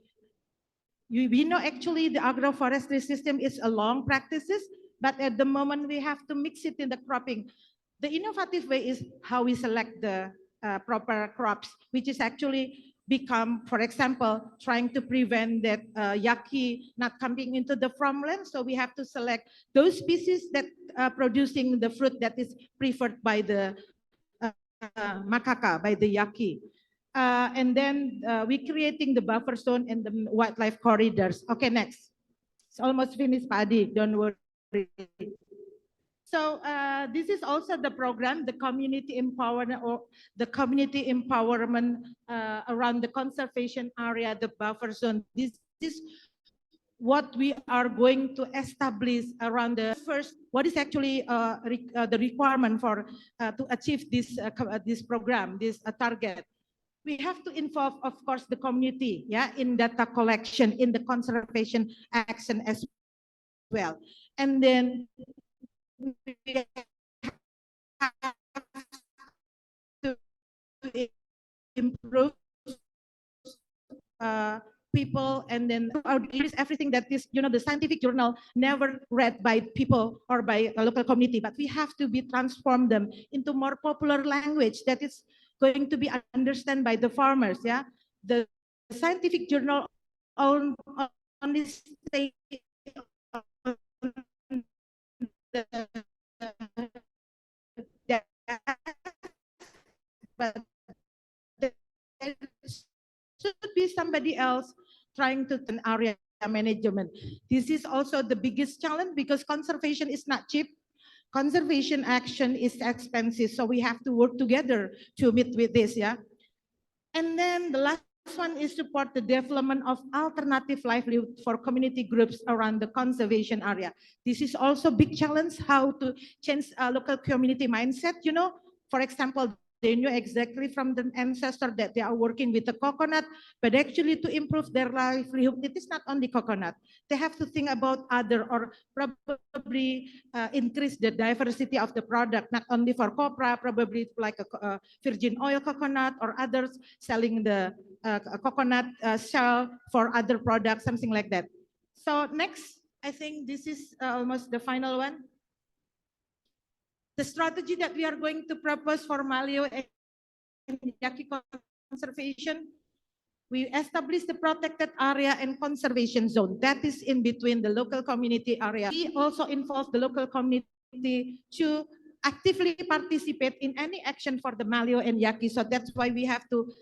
We know actually the agroforestry system is a long practices, but at the moment we have to mix it in the cropping. The innovative way is how we select the proper crops, which is actually become, for example, trying to prevent that yaki not coming into the farmland. So we have to select those species that producing the fruit that is preferred by the macaca, by the yaki. And then we creating the buffer zone and the wildlife corridors. Okay, next. It's almost finished, Padi. Don't worry. So this is also the program, the community empowerment or the community empowerment around the conservation area, the buffer zone. This is what we are going to establish around the first. What is actually the requirement for to achieve this this program, this target? We have to involve, of course, the community, yeah, in data collection, in the conservation action as well, and then we have to improve people, and then everything that is, you know, the scientific journal never read by people or by a local community, but we have to be transform them into more popular language that is going to be understood by the farmers. Yeah, the scientific journal only stay but there should be somebody else trying to an area management. This is also the biggest challenge because conservation is not cheap. Conservation action is expensive, so we have to work together to meet with this. Yeah, and then the last one is support the development of alternative livelihood for community groups around the conservation area. This is also big challenge, how to change local community mindset. You know, for example, they knew exactly from the ancestor that they are working with the coconut, but actually to improve their livelihood, it is not only coconut. They have to think about other or probably increase the diversity of the product, not only for copra, probably like a virgin oil coconut or others selling the coconut shell for other products, something like that. So next, I think this is almost the final one. The strategy that we are going to propose for Malio and yaki conservation, we establish the protected area and conservation zone that is in between the local community area. We also involve the local community to actively participate in any action for the Malio and yaki. So that's why we have to,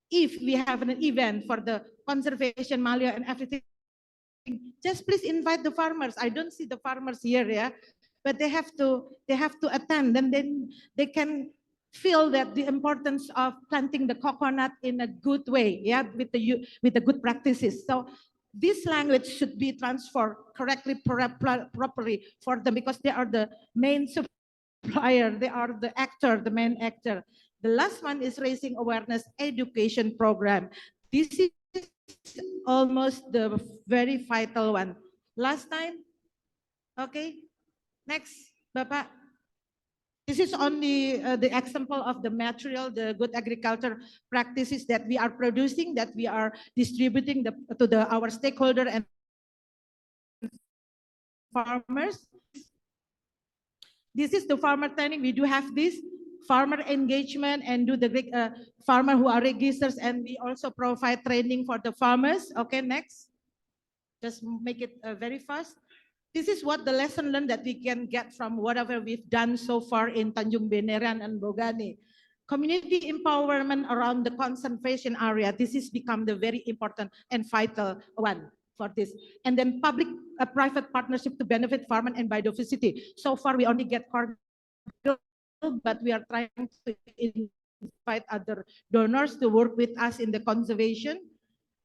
if we have an event for the conservation Malio and everything, just please invite the farmers. I don't see the farmers here, yeah, but they have to attend, and then they can feel that the importance of planting the coconut in a good way, yeah, with the good practices. So this language should be transferred correctly, properly for them, because they are the main supplier, they are the actor, the main actor. The last one is raising awareness education program. This is almost the very vital one. Last time, okay. Next, Bapak. This is only the example of the material, the good agriculture practices that we are producing, that we are distributing to our stakeholder and farmers. This is the farmer training. We do have this farmer engagement and do the farmer who are registered, and we also provide training for the farmers. Okay, next. Just make it very fast. this is what the lesson learned that we can get from whatever we've done so far in Tanjung Beneran and Bogani. Community empowerment around the conservation area. This has become the very important and vital one for this. And then public-private partnership to benefit farming and biodiversity. So far, we only get cargo, but we are trying to invite other donors to work with us in the conservation.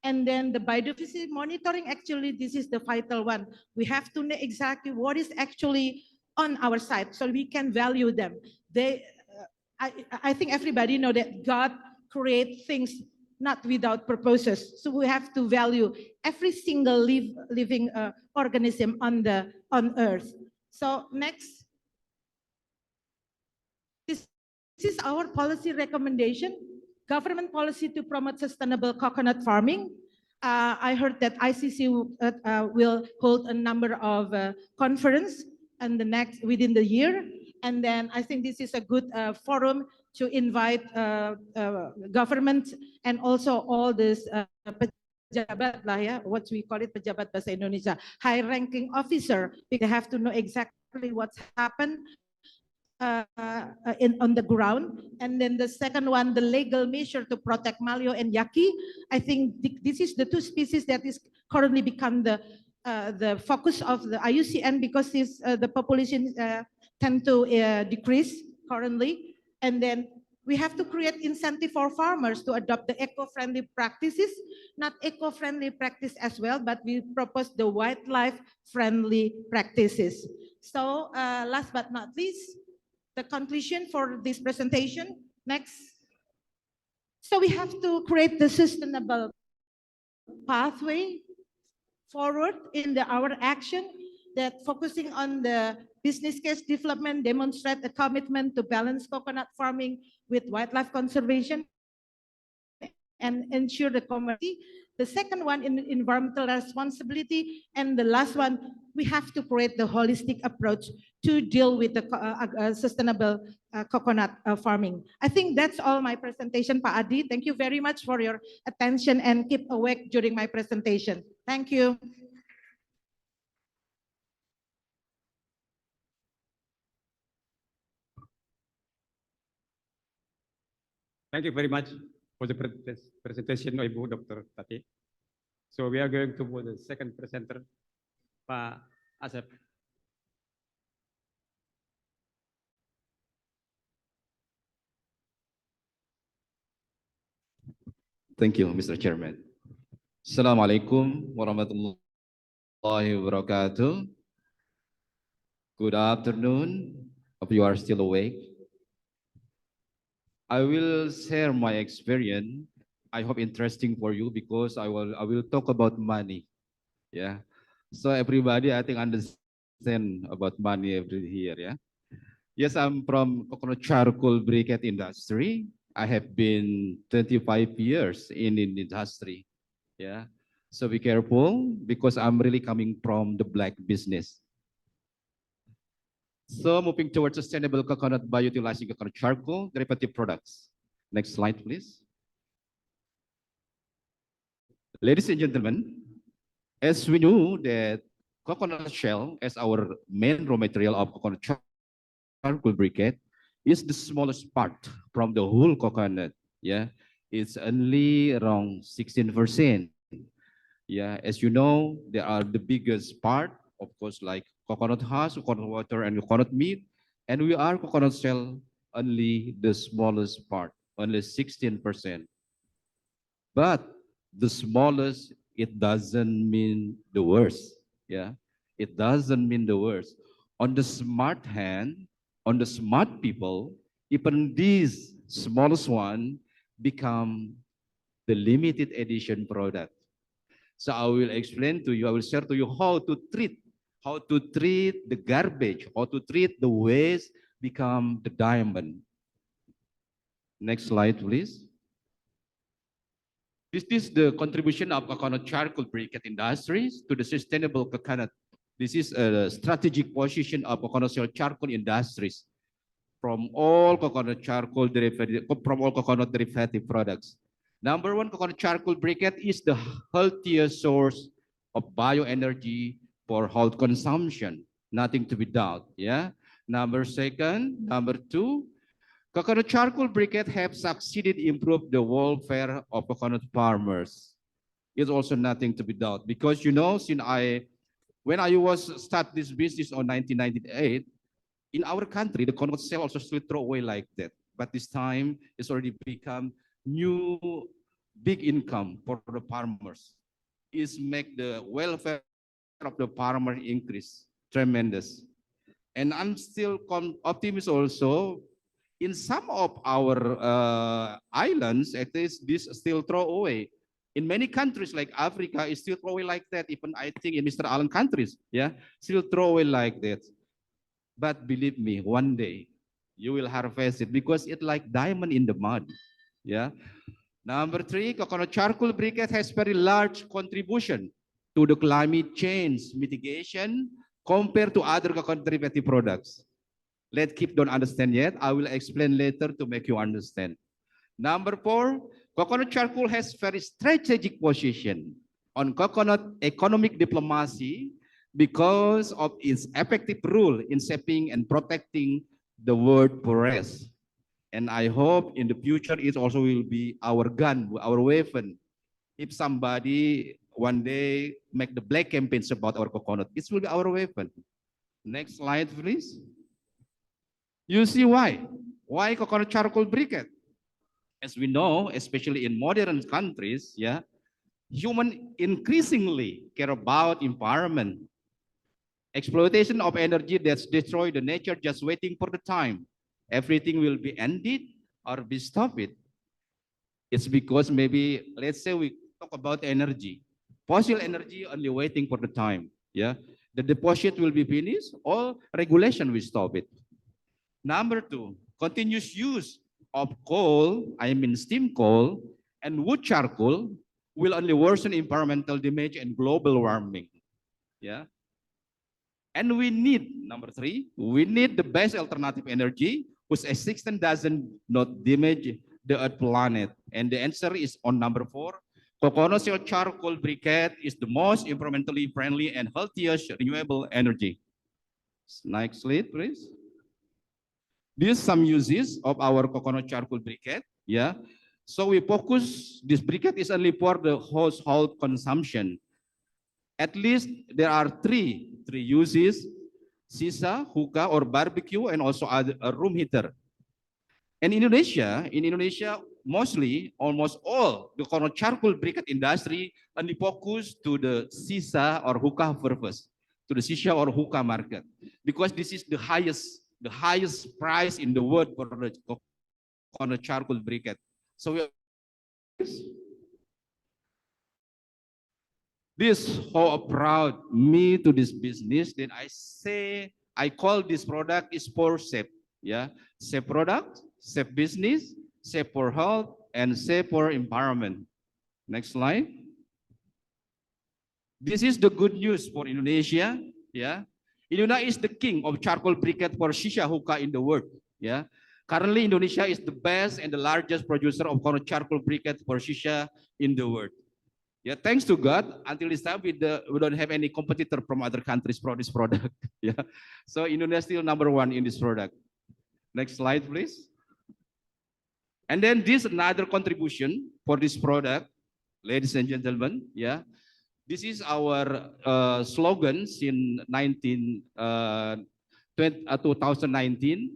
And then the biodiversity monitoring, actually, this is the vital one. We have to know exactly what is actually on our side so we can value them. I think everybody know that God creates things not without purposes. So we have to value every single living organism on earth. So next. This is our policy recommendation, government policy to promote sustainable coconut farming. I heard that ICC will hold a number of conference within the year. And then I think this is a good forum to invite government and also all this pejabat lah ya, what we call it, pejabat bahasa Indonesia, high-ranking officer. They have to know exactly what's happened on the ground. And then the second one, the legal measure to protect Malio and Yaki. I think this is the two species that is currently become the focus of the IUCN because the population tend to decrease currently. And then we have to create incentive for farmers to adopt the eco-friendly practices, not eco-friendly practice as well, but we propose the wildlife-friendly practices. So last but not least, the conclusion for this presentation. Next. So we have to create the sustainable pathway forward in our action that focusing on the business case development, demonstrate a commitment to balance coconut farming with wildlife conservation and ensure the community. The second one in environmental responsibility. And the last one, we have to create the holistic approach to deal with the sustainable coconut farming. I think that's all my presentation, Pak Adi. Thank you very much for your attention and keep awake during my presentation. Thank you. Thank you very much for the presentation, Ibu Dr. Tati. So we are going to move the second presenter, Pak Asep. Thank you, Mr. Chairman. Assalamualaikum warahmatullahi wabarakatuh. Good afternoon. Hope you are still awake. I will share my experience. I hope interesting for you because I will talk about money. Yeah. So everybody I think understand about money every here. Yeah. Yes, I'm from coconut charcoal briquette industry. I have been 25 years in industry. Yeah. So be careful because I'm really coming from the black business. So moving towards sustainable coconut by utilizing coconut charcoal derivative products. Next slide, please. Ladies and gentlemen, as we know that coconut shell as our main raw material of coconut charcoal briquette is the smallest part from the whole coconut. Yeah, it's only around 16%. Yeah, as you know, there are the biggest part, of course, like coconut husk, coconut water, and coconut meat. And we are coconut shell only the smallest part, only 16%. But the smallest, it doesn't mean the worst. Yeah, it doesn't mean the worst. On the smart hand, on the smart people, even this smallest one become the limited edition product. So I will explain to you, I will share to you how to treat the garbage, how to treat the waste become the diamond. Next slide, please. This is the contribution of coconut charcoal briquette industries to the sustainable coconut. This is a strategic position of coconut charcoal industries from all coconut charcoal derivative, from all coconut derivative products. Number one, coconut charcoal briquette is the healthiest source of bioenergy for household consumption, nothing to be doubt. Yeah. Number two, coconut charcoal briquette have succeeded improve the welfare of coconut farmers. It's also nothing to be doubt because when I was start this business on 1998, in our country the coconut shell also still throw away like that. But this time it's already become new big income for the farmers. Is make the welfare of the farmer increase tremendous. And I'm still optimist also. In some of our islands, at least this still throw away. In many countries like Africa, it's still throw away like that. Even I think in Mr. Allen countries, yeah, still throw away like that. But believe me, one day you will harvest it because it's like diamond in the mud. Yeah. Number three, coconut charcoal briquette has very large contribution to the climate change mitigation compared to other coconut derivative products. Let's keep don't understand yet. I will explain later to make you understand. Number four, coconut charcoal has very strategic position on coconut economic diplomacy because of its effective role in shaping and protecting the world forest. And I hope in the future it also will be our gun, our weapon. If somebody one day make the black campaigns about our coconut, it will be our weapon. Next slide, please. You see why? Why coconut charcoal briquette? As we know, especially in modern countries, yeah, human increasingly care about environment. Exploitation of energy that's destroy the nature just waiting for the time. Everything will be ended or be stopped. It's because maybe, let's say we talk about energy. Fossil energy only waiting for the time. Yeah, the deposit will be finished or regulation will stop it. Number two, continuous use of coal, I mean steam coal, and wood charcoal will only worsen environmental damage and global warming. Yeah. And we need, number three, we need the best alternative energy whose existence doesn't not damage the Earth planet. And the answer is on number four. Coconut shell charcoal briquette is the most environmentally friendly and healthiest renewable energy. Next slide, please. These some uses of our coconut charcoal briquette. Yeah. So we focus, this briquette is only for the household consumption. At least there are three uses: sisa, hookah, or barbecue, and also a room heater. And in Indonesia, mostly, almost all the coconut charcoal briquette industry only focus to the sisa or hookah purpose, to the sisa or hookah market, because this is the highest price in the world for the coconut charcoal briquette. So this how proud me to this business. Then I say I call this product is for safe. Yeah, safe product, safe business, safe for health, and safe for environment. Next slide. This is the good news for Indonesia. Yeah, Indonesia is the king of charcoal briquette for shisha hookah in the world. Yeah, currently Indonesia is the best and the largest producer of charcoal briquette for shisha in the world. Yeah, thanks to God, until this time we don't have any competitor from other countries for this product. Yeah, so Indonesia is still number one in this product. Next slide, please. And then this another contribution for this product, ladies and gentlemen. Yeah, this is our slogan in 2019.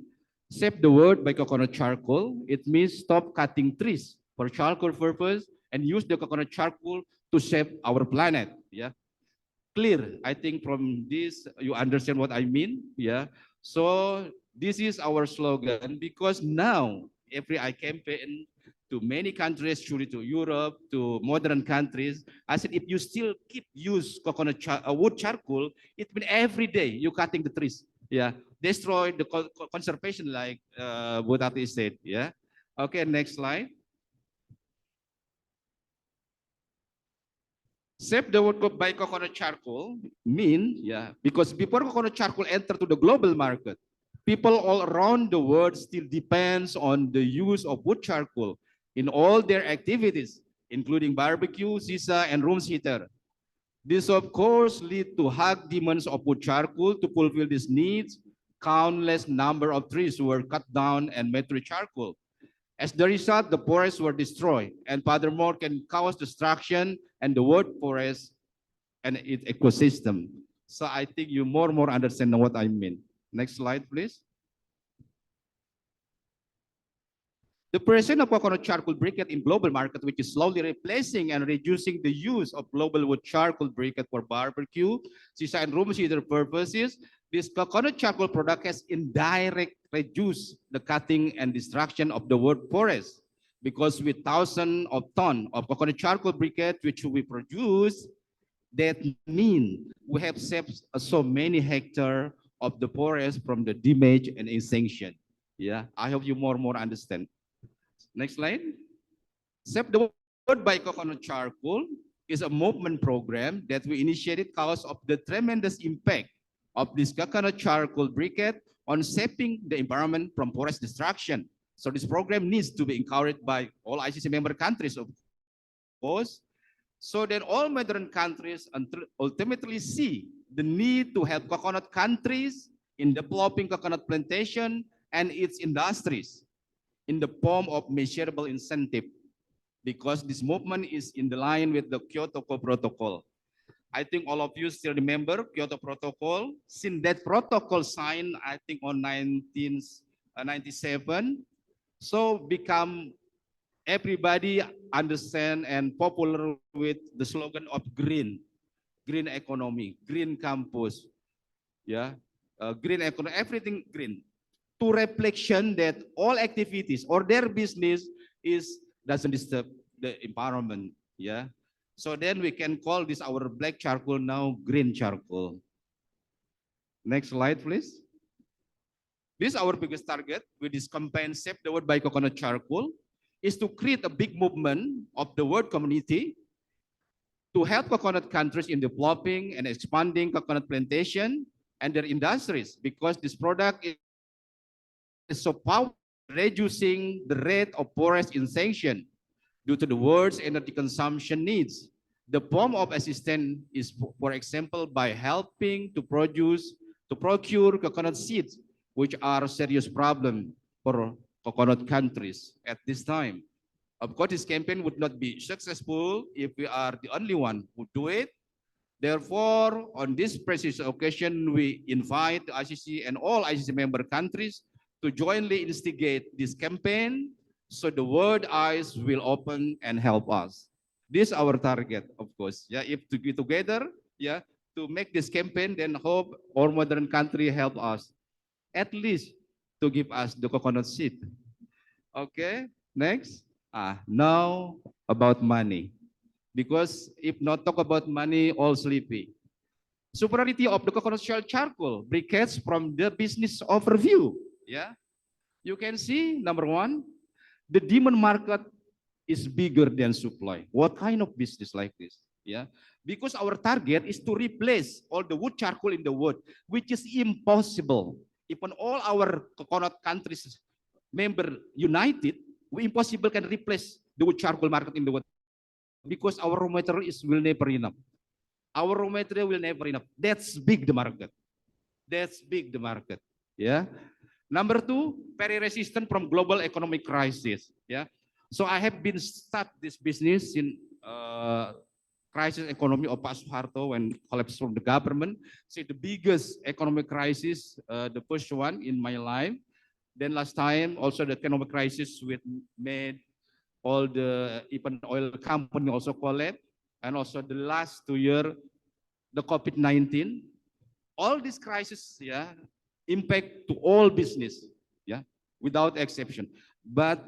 Save the world by coconut charcoal. It means stop cutting trees for charcoal purpose and use the coconut charcoal to save our planet. Yeah, clear. I think from this you understand what I mean. Yeah. So this is our slogan because now every I campaign to many countries, truly to Europe, to modern countries. I said if you still keep use coconut wood charcoal, it means every day you cutting the trees. Yeah, destroy the conservation like Butati said. Yeah. Okay, next slide. Save the world by coconut charcoal mean, yeah, because before coconut charcoal enter to the global market, people all around the world still depends on the use of wood charcoal in all their activities, including barbecue, sisa, and room heater. This, of course, lead to high demands of wood charcoal. To fulfill these needs, countless number of trees were cut down and made to charcoal. As the result, the forests were destroyed, and furthermore can cause destruction and the wood forest and its ecosystem. So I think you more understand what I mean. Next slide, please. The presence of coconut charcoal briquette in global market, which is slowly replacing and reducing the use of global wood charcoal briquette for barbecue, sisa and room heater purposes, this coconut charcoal product has indirect reduced the cutting and destruction of the wood forest, because with thousands of tons of coconut charcoal briquette which we produce, that mean we have saved so many hectares of the forest from the damage and extinction. Yeah, I hope you more understand. Next slide. Save the World by Coconut Charcoal is a movement program that we initiated because of the tremendous impact of this coconut charcoal briquette on saving the environment from forest destruction. So this program needs to be encouraged by all ICC member countries, of course, so that all modern countries ultimately see the need to help coconut countries in developing coconut plantation and its industries in the form of measurable incentive, because this movement is in the line with the Kyoto Protocol. I think all of you still remember Kyoto Protocol. Since that protocol signed, I think on 1997, so become everybody understand and popular with the slogan of green economy, green campus, yeah, green economy, everything green. To reflection that all activities or their business doesn't disturb the environment. Yeah. So then we can call this our black charcoal now green charcoal. Next slide, please. This is our biggest target with this campaign Save the World by Coconut Charcoal, is to create a big movement of the world community to help coconut countries in developing and expanding coconut plantation and their industries, because this product is so powerful, reducing the rate of forest extinction due to the world's energy consumption needs. The form of assistance is, for example, by helping to procure coconut seeds, which are a serious problem for coconut countries at this time. Of course, this campaign would not be successful if we are the only one who do it. Therefore, on this precious occasion, we invite the ICC and all ICC member countries to jointly instigate this campaign so the world eyes will open and help us. This is our target, of course. Yeah, if to be together, yeah, to make this campaign, then hope all modern country help us, at least to give us the coconut seed. Okay, next. Now about money. Because if not talk about money, all sleepy. Superiority of the coconut shell charcoal briquettes from the business overview. Yeah, you can see number one, the demand market is bigger than supply. What kind of business like this? Yeah, because our target is to replace all the wood charcoal in the wood, which is impossible. Even all our coconut countries member united, we impossible can replace the wood charcoal market in the wood, because our raw material will never enough. Our raw material will never enough. That's big the market. That's big the market. Yeah. Number two, very resistant from global economic crisis. Yeah. So I have been start this business in crisis economy of Pak Suharto when collapse from the government. So the biggest economic crisis, the first one in my life. Then last time also the economic crisis with made all the even oil company also collapse, and also the last 2 years the COVID-19. All these crises, yeah, impact to all business, yeah, without exception. But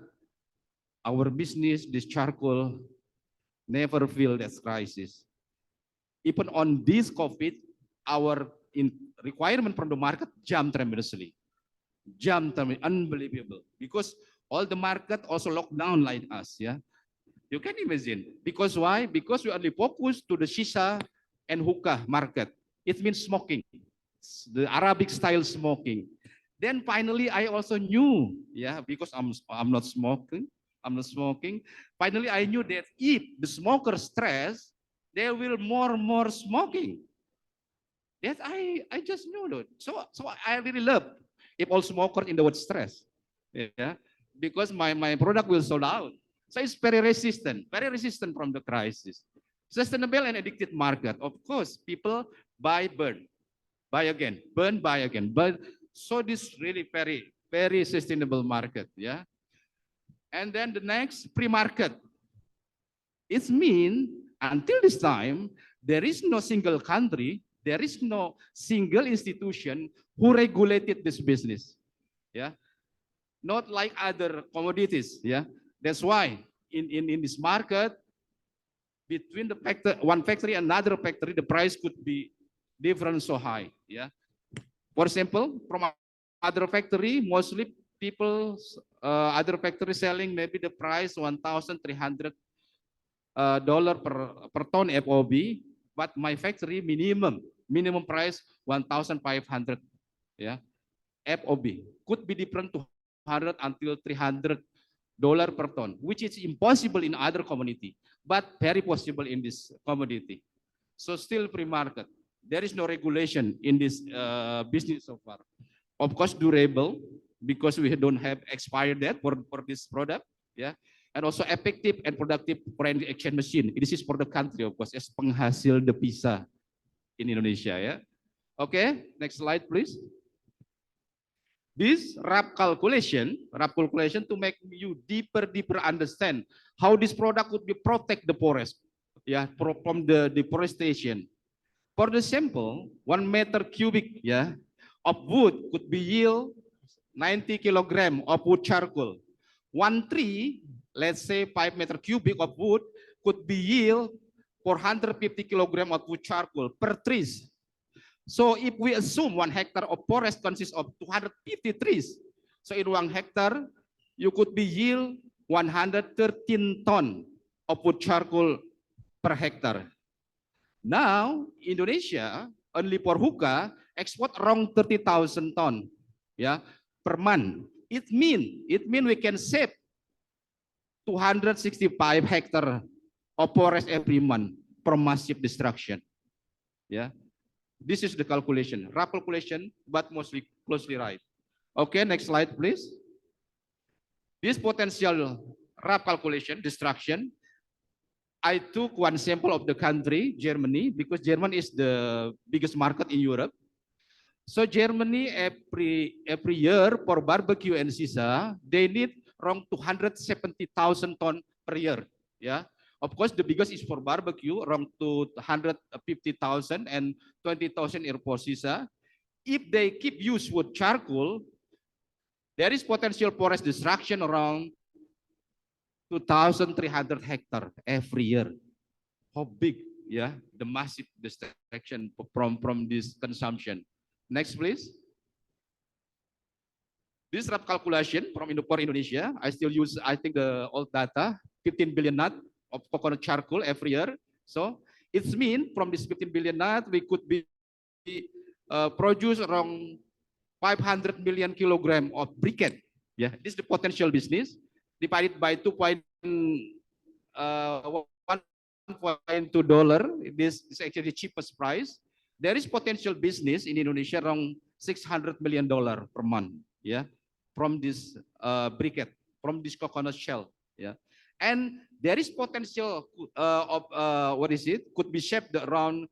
our business, this charcoal, never feel that crisis. Even on this COVID, our requirement from the market jumped tremendously. Unbelievable. Because all the market also locked down like us, yeah. You can imagine. Because why? Because we only focus to the shisha and hookah market. It means smoking, the Arabic style smoking. Then finally, I also knew, yeah, because I'm not smoking. I'm not smoking. Finally, I knew that if the smoker stress, there will more smoking. That I just know that. So I really love if all smokers in the word stress. Yeah. Because my product will sold out. So it's very resistant from the crisis. Sustainable and addicted market. Of course, people buy, burn, buy again, burn, buy again. But so this really very sustainable market. Yeah. And then the next pre-market. It means until this time, there is no single country, there is no single institution who regulated this business. Yeah. Not like other commodities. Yeah. That's why in this market, between the factory, one factory and another factory, the price could be different so high. Yeah. For example, from other factory, mostly people, other factory selling maybe the price $1,300 per ton FOB, but my factory minimum price 1,500. Yeah. FOB could be different 200 until $300 per ton, which is impossible in other commodity, but very possible in this commodity. So still free market. There is no regulation in this business so far. Of course, durable because we don't have expired date for this product. Yeah. And also effective and productive foreign exchange machine. This is for the country, of course, as penghasil devisa in Indonesia. Yeah. Okay, next slide, please. This RAP calculation to make you deeper understand how this product would be protect the forest, yeah, from the deforestation. For the sample, 1 meter cubic, yeah, of wood could be yield 90 kilogram of wood charcoal. One tree, let's say 5 meter cubic of wood, could be yield 450 kilogram of wood charcoal per trees. So if we assume 1 hectare of forest consists of 250 trees, so in 1 hectare, you could be yield 113 ton of wood charcoal per hectare. Now, Indonesia, only for hookah, export around 30,000 ton, yeah, per month. It mean we can save 265 hectare of forest every month from massive destruction. Yeah. This is the calculation, rough calculation, but mostly closely right. Okay, next slide, please. This potential rough calculation, destruction, I took one sample of the country, Germany, because Germany is the biggest market in Europe. So Germany every year for barbecue and sisa, they need around 270,000 ton per year. Yeah. Of course, the biggest is for barbecue, around 250,000 and 20,000 for sisa. If they keep use wood charcoal, there is potential forest destruction around 2,300 hectare every year. How big, yeah, the massive destruction from this consumption. Next, please. This rough calculation for Indonesia, I still use, I think, the old data, 15 billion nut of coconut charcoal every year. So it's mean from this 15 billion nut, we could be produce around 500 million kilogram of briquette. Yeah, this is the potential business divided by $1.2. This is actually the cheapest price. There is potential business in Indonesia around $600 million per month. Yeah, from this briquette, from this coconut shell. Yeah, and there is potential of could be shaped around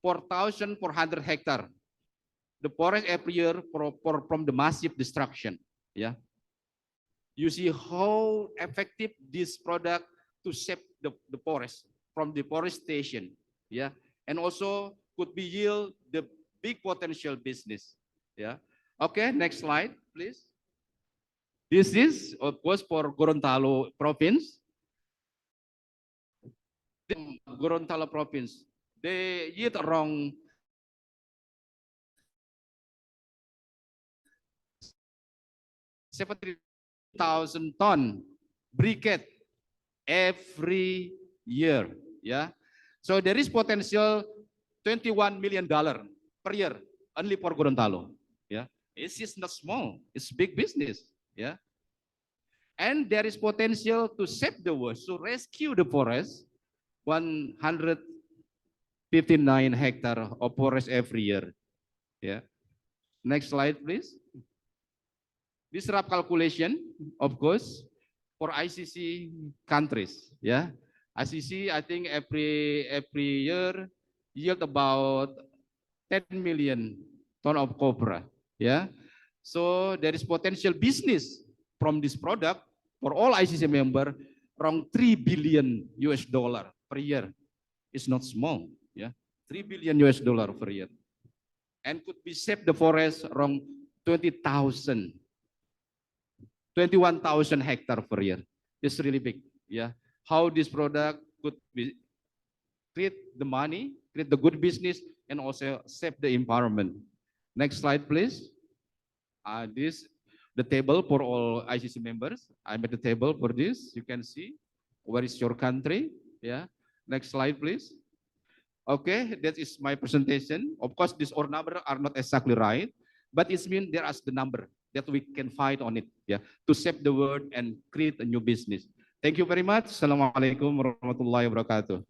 4,400 hectare. The forest every year from the massive destruction. Yeah, you see how effective this product to save the forest from deforestation. Yeah, and also could be yield the big potential business. Yeah. Okay, next slide, please. This is, of course, for Gorontalo province. Gorontalo province, they yield around 70,000 ton briquette every year. Yeah, so there is potential $21 million per year only for Gorontalo. Yeah, it's just not small; it's big business. Yeah, and there is potential to save the forest, to rescue the forest, 100 59 hectare of forest every year. Yeah. Next slide, please. This rough calculation, of course, for ICC countries. Yeah. ICC, I think every year yield about 10 million ton of copra. Yeah. So there is potential business from this product for all ICC member around 3 billion US dollar per year. It's not small. Yeah. 3 billion US dollar per year. And could be save the forest around 20,000, 21,000 hectare per year. It's really big. Yeah. How this product could be create the money, create the good business, and also save the environment. Next slide, please. This the table for all ICC members. I'm at the table for this. You can see where is your country. Yeah. Next slide, please. Okay, that is my presentation. Of course, these all numbers are not exactly right, but it means there is the number that we can fight on it, yeah, to save the world and create a new business. Thank you very much. Assalamualaikum warahmatullahi wabarakatuh.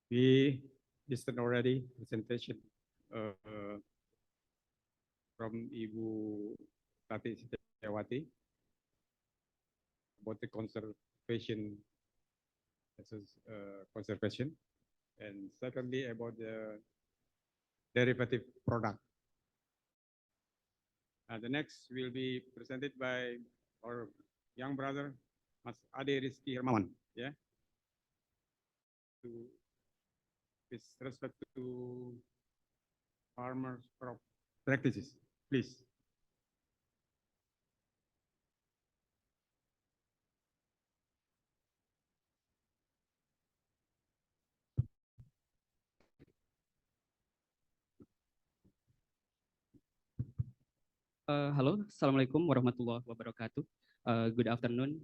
We listened already presentation from Ibu Tati Setiawati about the conservation, and secondly about the derivative product. And the next will be presented by our young brother, Mas Ade Rizky Hermawan. Yeah. With respect to farmers crop practices, please. Halo, Assalamualaikum warahmatullahi wabarakatuh. Good afternoon.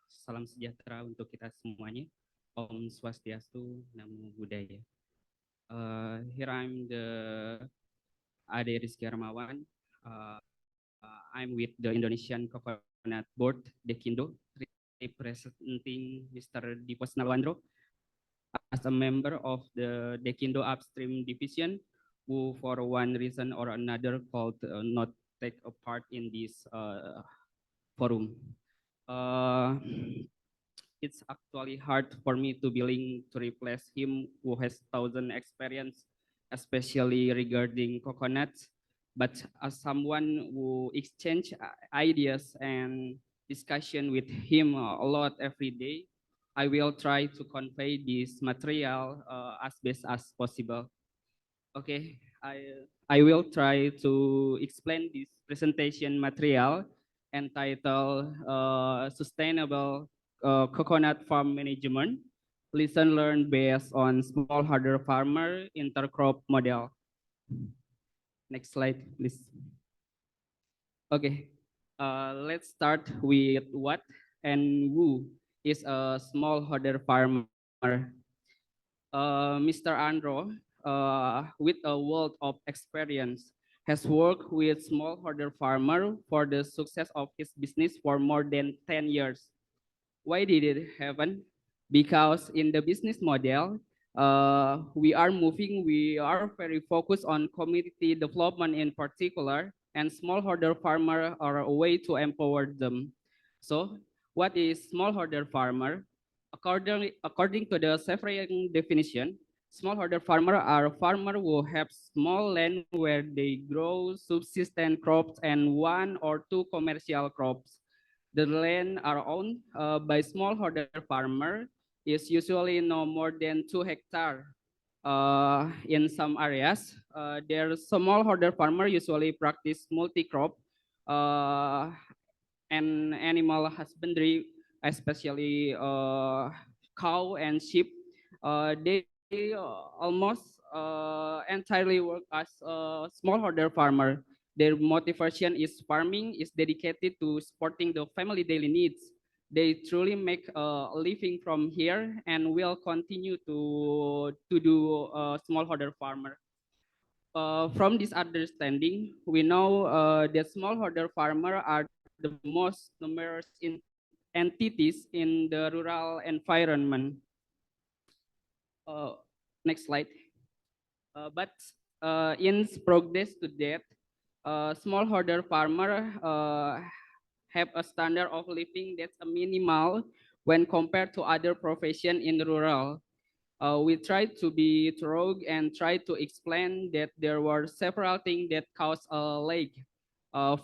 Salam sejahtera untuk kita semuanya. Om Swastiastu, Namo Buddhaya. Here I'm the Ade Rizky Hermawan. I'm with the Indonesian Coconut Board, Dekindo, representing Mr. Dipos Nalwandro as a member of the Dekindo Upstream Division, who for one reason or another called not take a part in this forum. It's actually hard for me to be willing to replace him who has 1,000 experience, especially regarding coconuts. But as someone who exchange ideas and discussion with him a lot every day, I will try to convey this material as best as possible. Okay, I will try to explain this presentation material entitled Sustainable Coconut Farm Management, Listen Learn based on Smallholder Farmer Intercrop Model. Next slide, please. Okay, let's start with what and who is a smallholder farmer. Mr. Andro, with a wealth of experience, has worked with smallholder farmer for the success of his business for more than 10 years. Why did it happen? Because in the business model, we are very focused on community development in particular, and smallholder farmer are a way to empower them. So what is smallholder farmer? According to the Safrian definition, smallholder farmer are farmers who have small land where they grow subsistence crops and one or two commercial crops. The land are owned by smallholder farmer is usually no more than 2 hectares. In some areas, their smallholder farmer usually practice multi-crop and animal husbandry, especially cow and sheep. They almost entirely work as a smallholder farmer. Their motivation is farming is dedicated to supporting the family daily needs. They truly make a living from here and will continue to do smallholder farmer. From this understanding, we know that smallholder farmers are the most numerous entities in the rural environment. Next slide. But in progress to that, smallholder farmer have a standard of living that's a minimal when compared to other profession in rural. We tried to be thorough and try to explain that there were several things that caused a lag.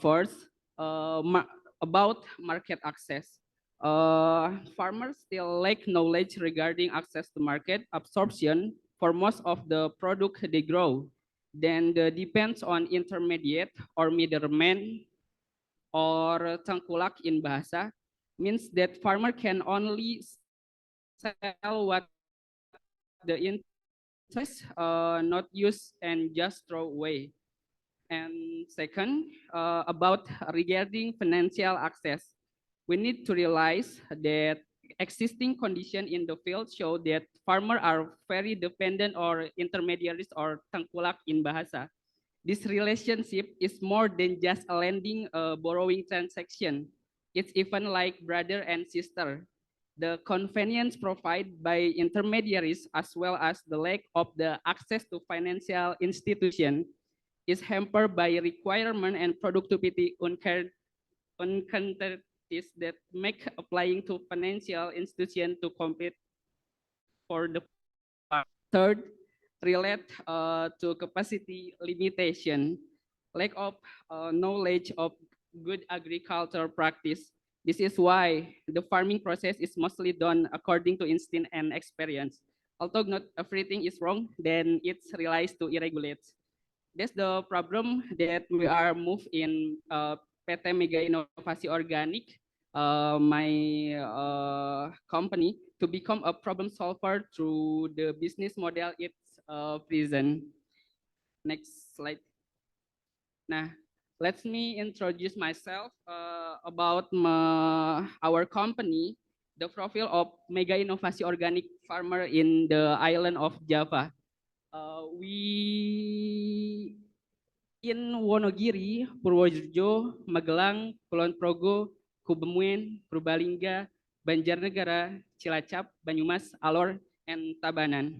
First, about market access. Farmers still lack knowledge regarding access to market absorption for most of the product they grow. Then depends on intermediate or middleman or tengkulak in bahasa, means that farmer can only sell what the interest not use and just throw away. And second, about regarding financial access, we need to realize that existing condition in the field show that farmers are very dependent or intermediaries or tengkulak in bahasa. This relationship is more than just a lending borrowing transaction. It's even like brother and sister. The convenience provided by intermediaries as well as the lack of the access to financial institution is hampered by requirement and productivity uncertainties that make applying to financial institution to compete for the third relate to capacity limitation, lack of knowledge of good agricultural practice. This is why the farming process is mostly done according to instinct and experience. Although not everything is wrong, then it's relies to irregulate. That's the problem that we are moved in PT Mega Inovasi Organik, my company, to become a problem solver through the business model it's present. Next slide. Nah, let me introduce myself about our company, the profile of Mega Inovasi Organic Farmer in the island of Java. We in Wonogiri, Purworejo, Magelang, Kulon Progo, Kebumen, Purbalingga, Banjarnegara, Cilacap, Banyumas, Alor, and Tabanan.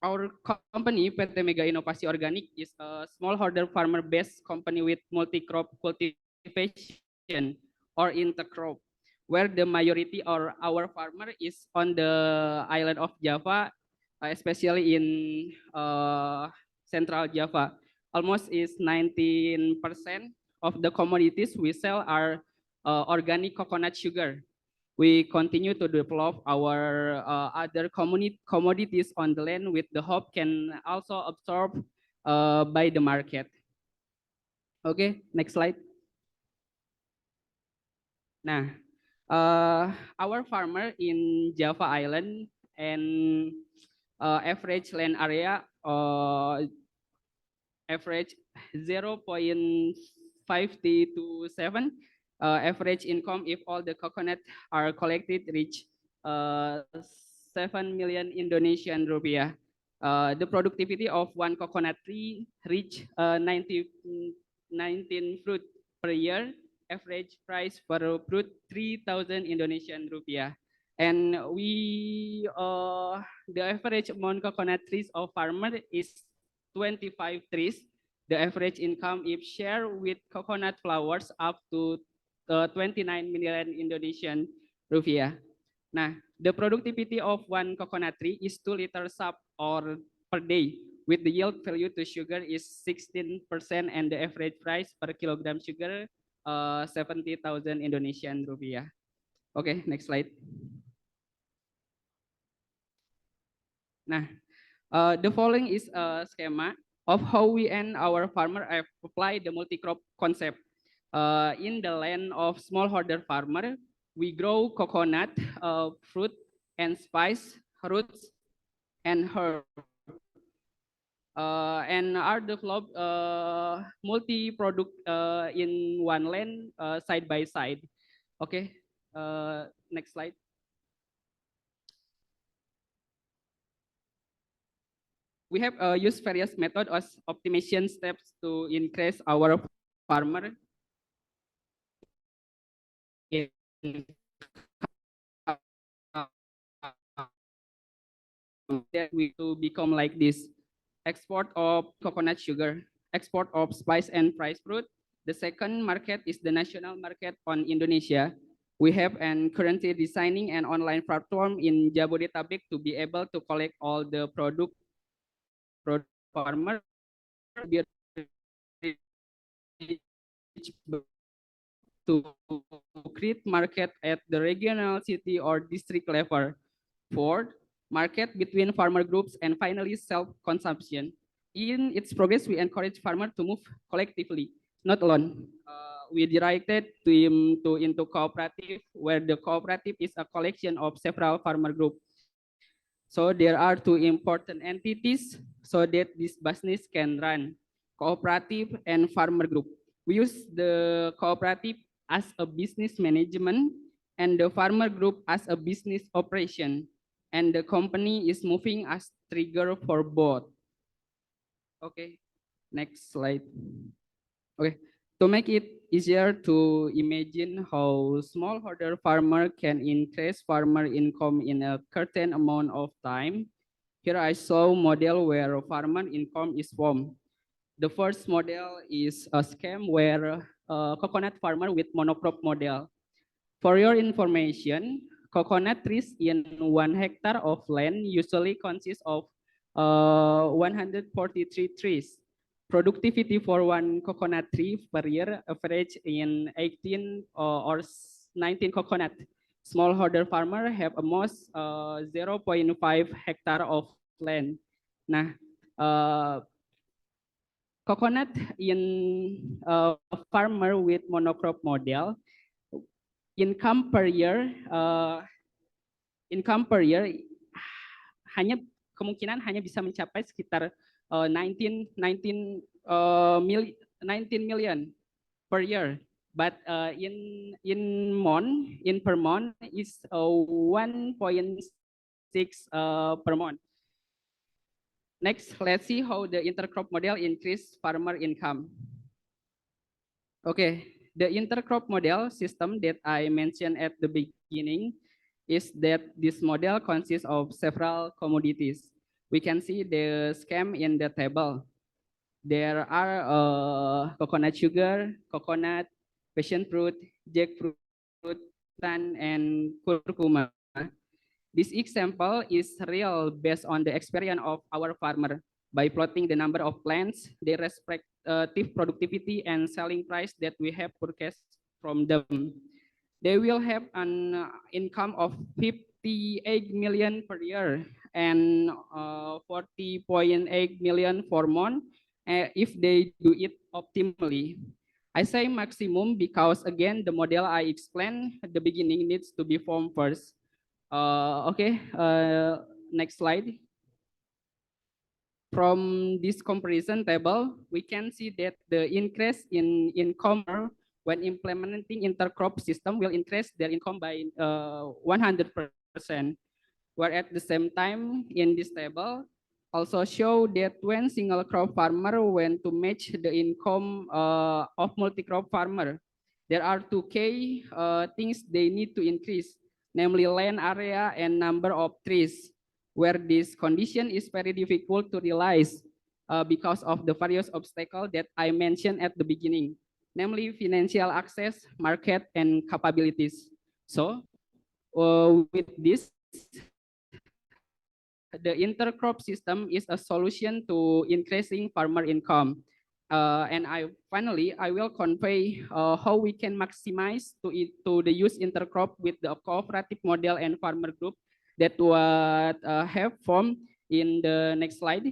Our company, PT Mega Inovasi Organik, is a smallholder farmer-based company with multi-crop cultivation or intercrop, where the majority of our farmer is on the island of Java, especially in Central Java. Almost is 19% of the commodities we sell are organic coconut sugar. We continue to develop our other commodities on the land with the hope can also absorb by the market. Okay, next slide. Nah, our farmer in Java Island and average land area average 0.527. Average income if all the coconut are collected reach 7 million Indonesian rupiah. The productivity of one coconut tree reach 19 fruit per year. Average price per fruit 3,000 Indonesian rupiah. And we the average amount coconut trees of farmer is 25 trees. The average income if shared with coconut flowers up to 29 million Indonesian rupiah. Nah, the productivity of one coconut tree is 2 liters sap or per day, with the yield value to sugar is 16% and the average price per kilogram sugar 70,000 Indonesian rupiah. Okay, next slide. Nah, the following is a schema of how we and our farmer apply the multi-crop concept. In the land of smallholder farmer, we grow coconut, fruit, and spice, roots, and herb. And are developed multi-product in one land side by side. Okay, next slide. We have used various methods as optimization steps to increase our farmer in that we to become like this: export of coconut sugar, export of spice and rice fruit. The second market is the national market on Indonesia. We have and currently designing an online platform in Jabodetabek to be able to collect all the product farmer be to create market at the regional, city, or district level. Fourth, market between farmer groups, and finally, self-consumption. In its progress, we encourage farmers to move collectively, not alone. We directed into cooperative, where the cooperative is a collection of several farmer groups. So there are two important entities so that this business can run: cooperative and farmer group. We use the cooperative as a business management and the farmer group as a business operation. And the company is moving as trigger for both. Okay, next slide. Okay, to make it easier to imagine how smallholder farmer can increase farmer income in a certain amount of time, here I saw model where farmer income is formed. The first model is a scheme where coconut farmer with monocrop model. For your information, coconut trees in 1 hectare of land usually consists of 143 trees. Productivity for one coconut tree per year average in 18 or 19 coconut. Smallholder farmer have almost 0.5 hectare of land. Nah, coconut in farmer with monocrop model, income per year hanya kemungkinan hanya bisa mencapai sekitar 19 million per year, but in per month is 1.6 per month. Next, let's see how the intercrop model increase farmer income. Okay, the intercrop model system that I mentioned at the beginning is that this model consists of several commodities. We can see the scheme in the table. There are coconut sugar, coconut, passion fruit, jackfruit, and curcuma. This example is real based on the experience of our farmer. By plotting the number of plants, their respective productivity and selling price that we have forecast from them, they will have an income of 58 million per year and 40.8 million per month if they do it optimally. I say maximum because, again, the model I explained at the beginning needs to be formed first. Okay, next slide. From this comparison table, we can see that the increase in income when implementing intercrop system will increase their income by 100%. Where at the same time in this table also show that when single crop farmer went to match the income of multi-crop farmer, there are two key things they need to increase, namely land area and number of trees, where this condition is very difficult to realize because of the various obstacles that I mentioned at the beginning, namely financial access, market, and capabilities. So with this, the intercrop system is a solution to increasing farmer income. And finally, I will convey how we can maximize to the use intercrop with the cooperative model and farmer group that would have formed in the next slide.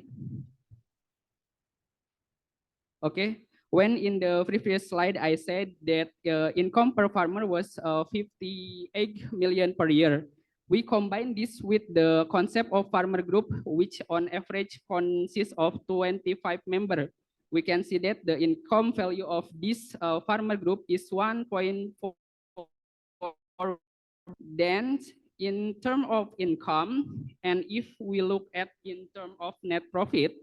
Okay, when in the previous slide I said that income per farmer was 58 million per year. We combine this with the concept of farmer group, which on average consists of 25 members. We can see that the income value of this farmer group is 1.4. Then in terms of income, and if we look at in terms of net profit,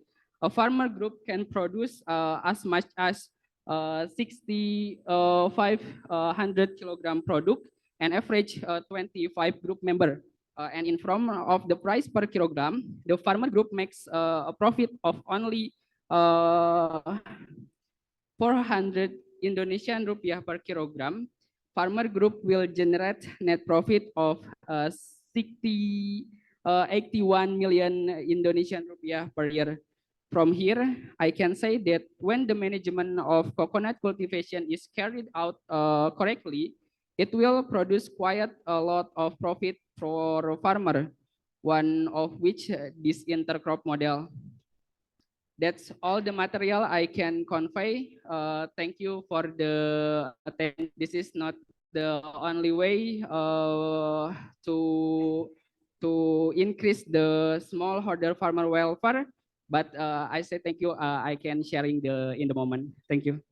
a farmer group can produce as much as 6,500 kilogram product and average 25 group member. And in form of the price per kilogram, the farmer group makes a profit of only 400 Indonesian rupiah per kilogram. Farmer group will generate net profit of 81 million Indonesian rupiah per year. From here, I can say that when the management of coconut cultivation is carried out correctly, it will produce quite a lot of profit for farmer, one of which this intercrop model. That's all the material I can convey. Thank you for the attention. This is not the only way to increase the smallholder farmer welfare, but I say thank you. I can sharing in the moment. Thank you.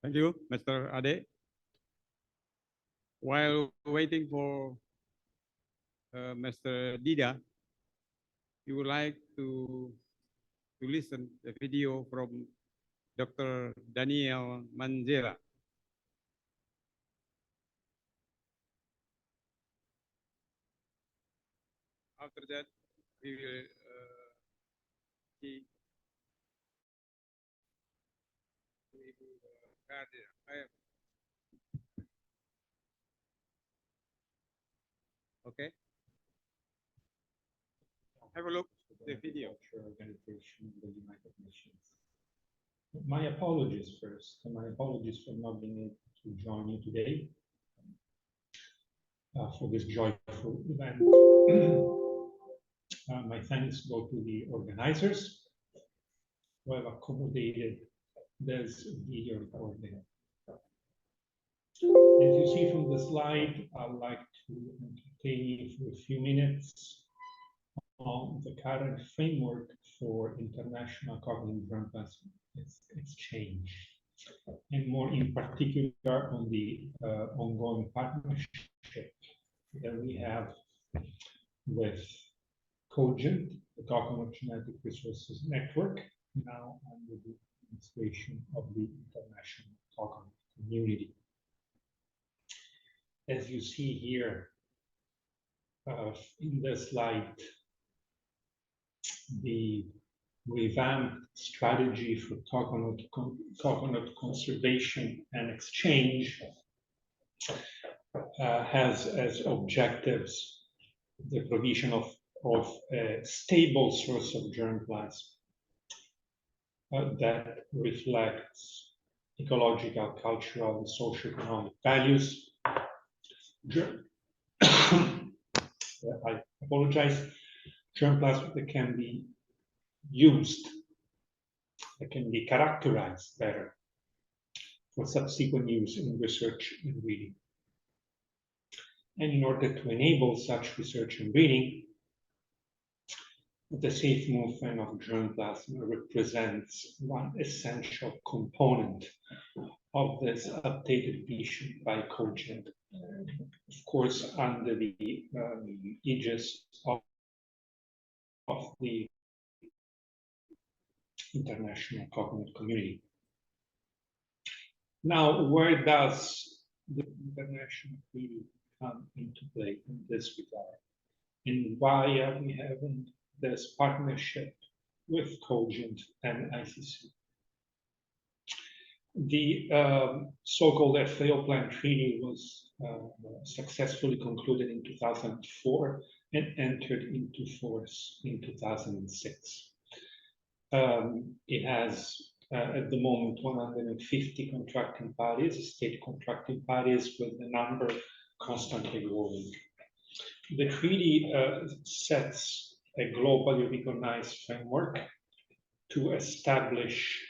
Thank you, Mr. Ade. While waiting for Mr. Dida, you would like to listen the video from Dr. Daniel Manzera. After that, we will see okay. Have a look at the video. Organization of the United Nations. My apologies first, and my apologies for not being able to join you today for this joyful event. My thanks go to the organizers who have accommodated this video recording. As you see from the slide, I'd like to entertain you for a few minutes on the current framework for international cognitive germplasm exchange, and more in particular on the ongoing partnership that we have with Cogent, the Coconut Genetic Resources Network, now under the administration of the international coconut community. As you see here in the slide, the revamped strategy for coconut conservation and exchange has as objectives the provision of a stable source of germplasm that reflects ecological, cultural, and socioeconomic values. I apologize. Germplasm that can be used, that can be characterized better for subsequent use in research and breeding. And in order to enable such research and breeding, the safe movement of germplasm represents one essential component of this updated vision by Cogent, of course, under the aegis of the international coconut community. Now, where does the international community come into play in this regard? And why are we having this partnership with Cogent and ICC? The so-called FAO Plan Treaty was successfully concluded in 2004 and entered into force in 2006. It has at the moment 150 contracting parties, state contracting parties, with the number constantly growing. The treaty sets a globally recognized framework to establish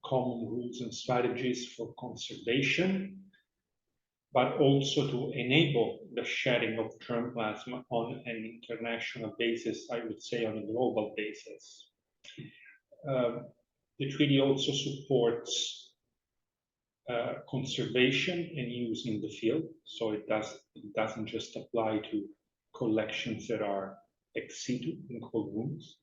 common rules and strategies for conservation, but also to enable the sharing of germplasm on an international basis, I would say on a global basis. The treaty also supports conservation and use in the field, so it doesn't just apply to collections that are ex situ in cold rooms,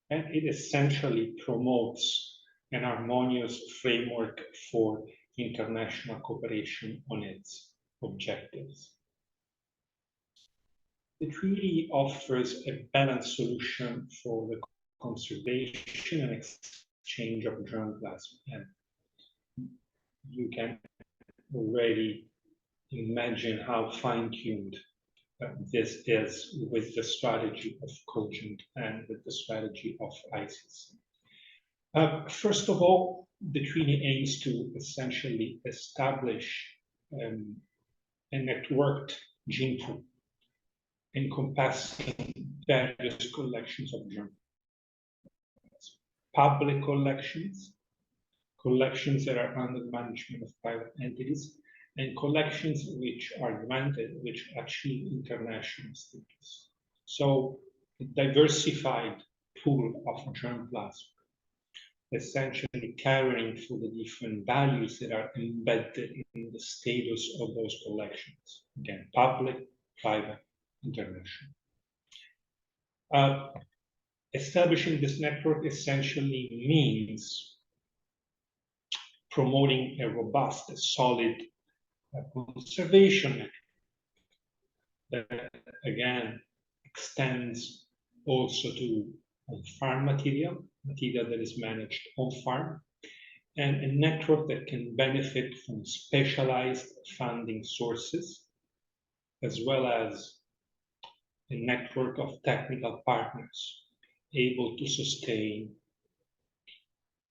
and it essentially promotes an harmonious framework for international cooperation on its objectives. The treaty offers a balanced solution for the conservation and exchange of germplasm, and you can already imagine how fine-tuned this is with the strategy of Cogent and with the strategy of ISIS. First of all, the treaty aims to essentially establish a networked gene pool encompassing various collections of germplasm, public collections, collections that are under the management of private entities, and collections which are granted, which achieve international status. So a diversified pool of germplasm, essentially caring for the different values that are embedded in the status of those collections. Again, public, private, international. Establishing this network essentially means promoting a robust, solid conservation network that again extends also to on-farm material that is managed on-farm, and a network that can benefit from specialized funding sources, as well as a network of technical partners able to sustain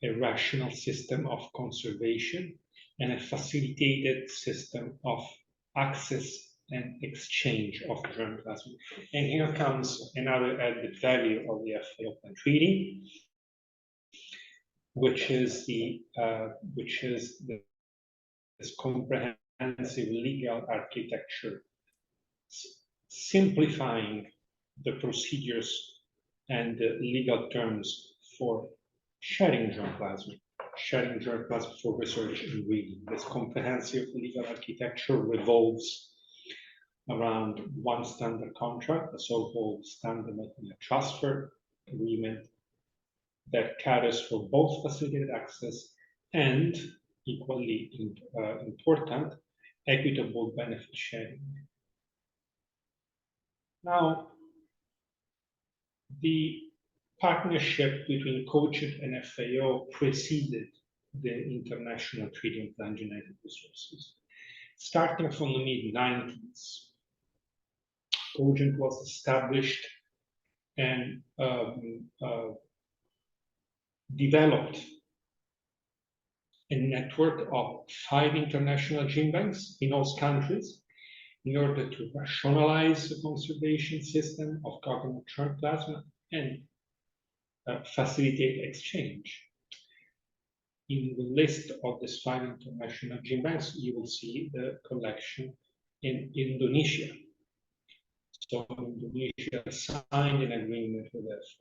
a rational system of conservation and a facilitated system of access and exchange of germplasm. And here comes another added value of the FAO Treaty, which is this comprehensive legal architecture, simplifying the procedures and the legal terms for sharing germplasm for research and breeding. This comprehensive legal architecture revolves around one standard contract, the so-called standard material transfer agreement, that caters for both facilitated access and, equally important, equitable benefit sharing. Now, the partnership between Cogent and FAO preceded the International Treaty on Plant Genetic Resources. Starting from the mid-90s, Cogent was established and developed a network of 5 international gene banks in those countries in order to rationalize the conservation system of coconut germplasm and facilitate exchange. In the list of these 5 international gene banks, you will see the collection in Indonesia. So Indonesia signed an agreement with us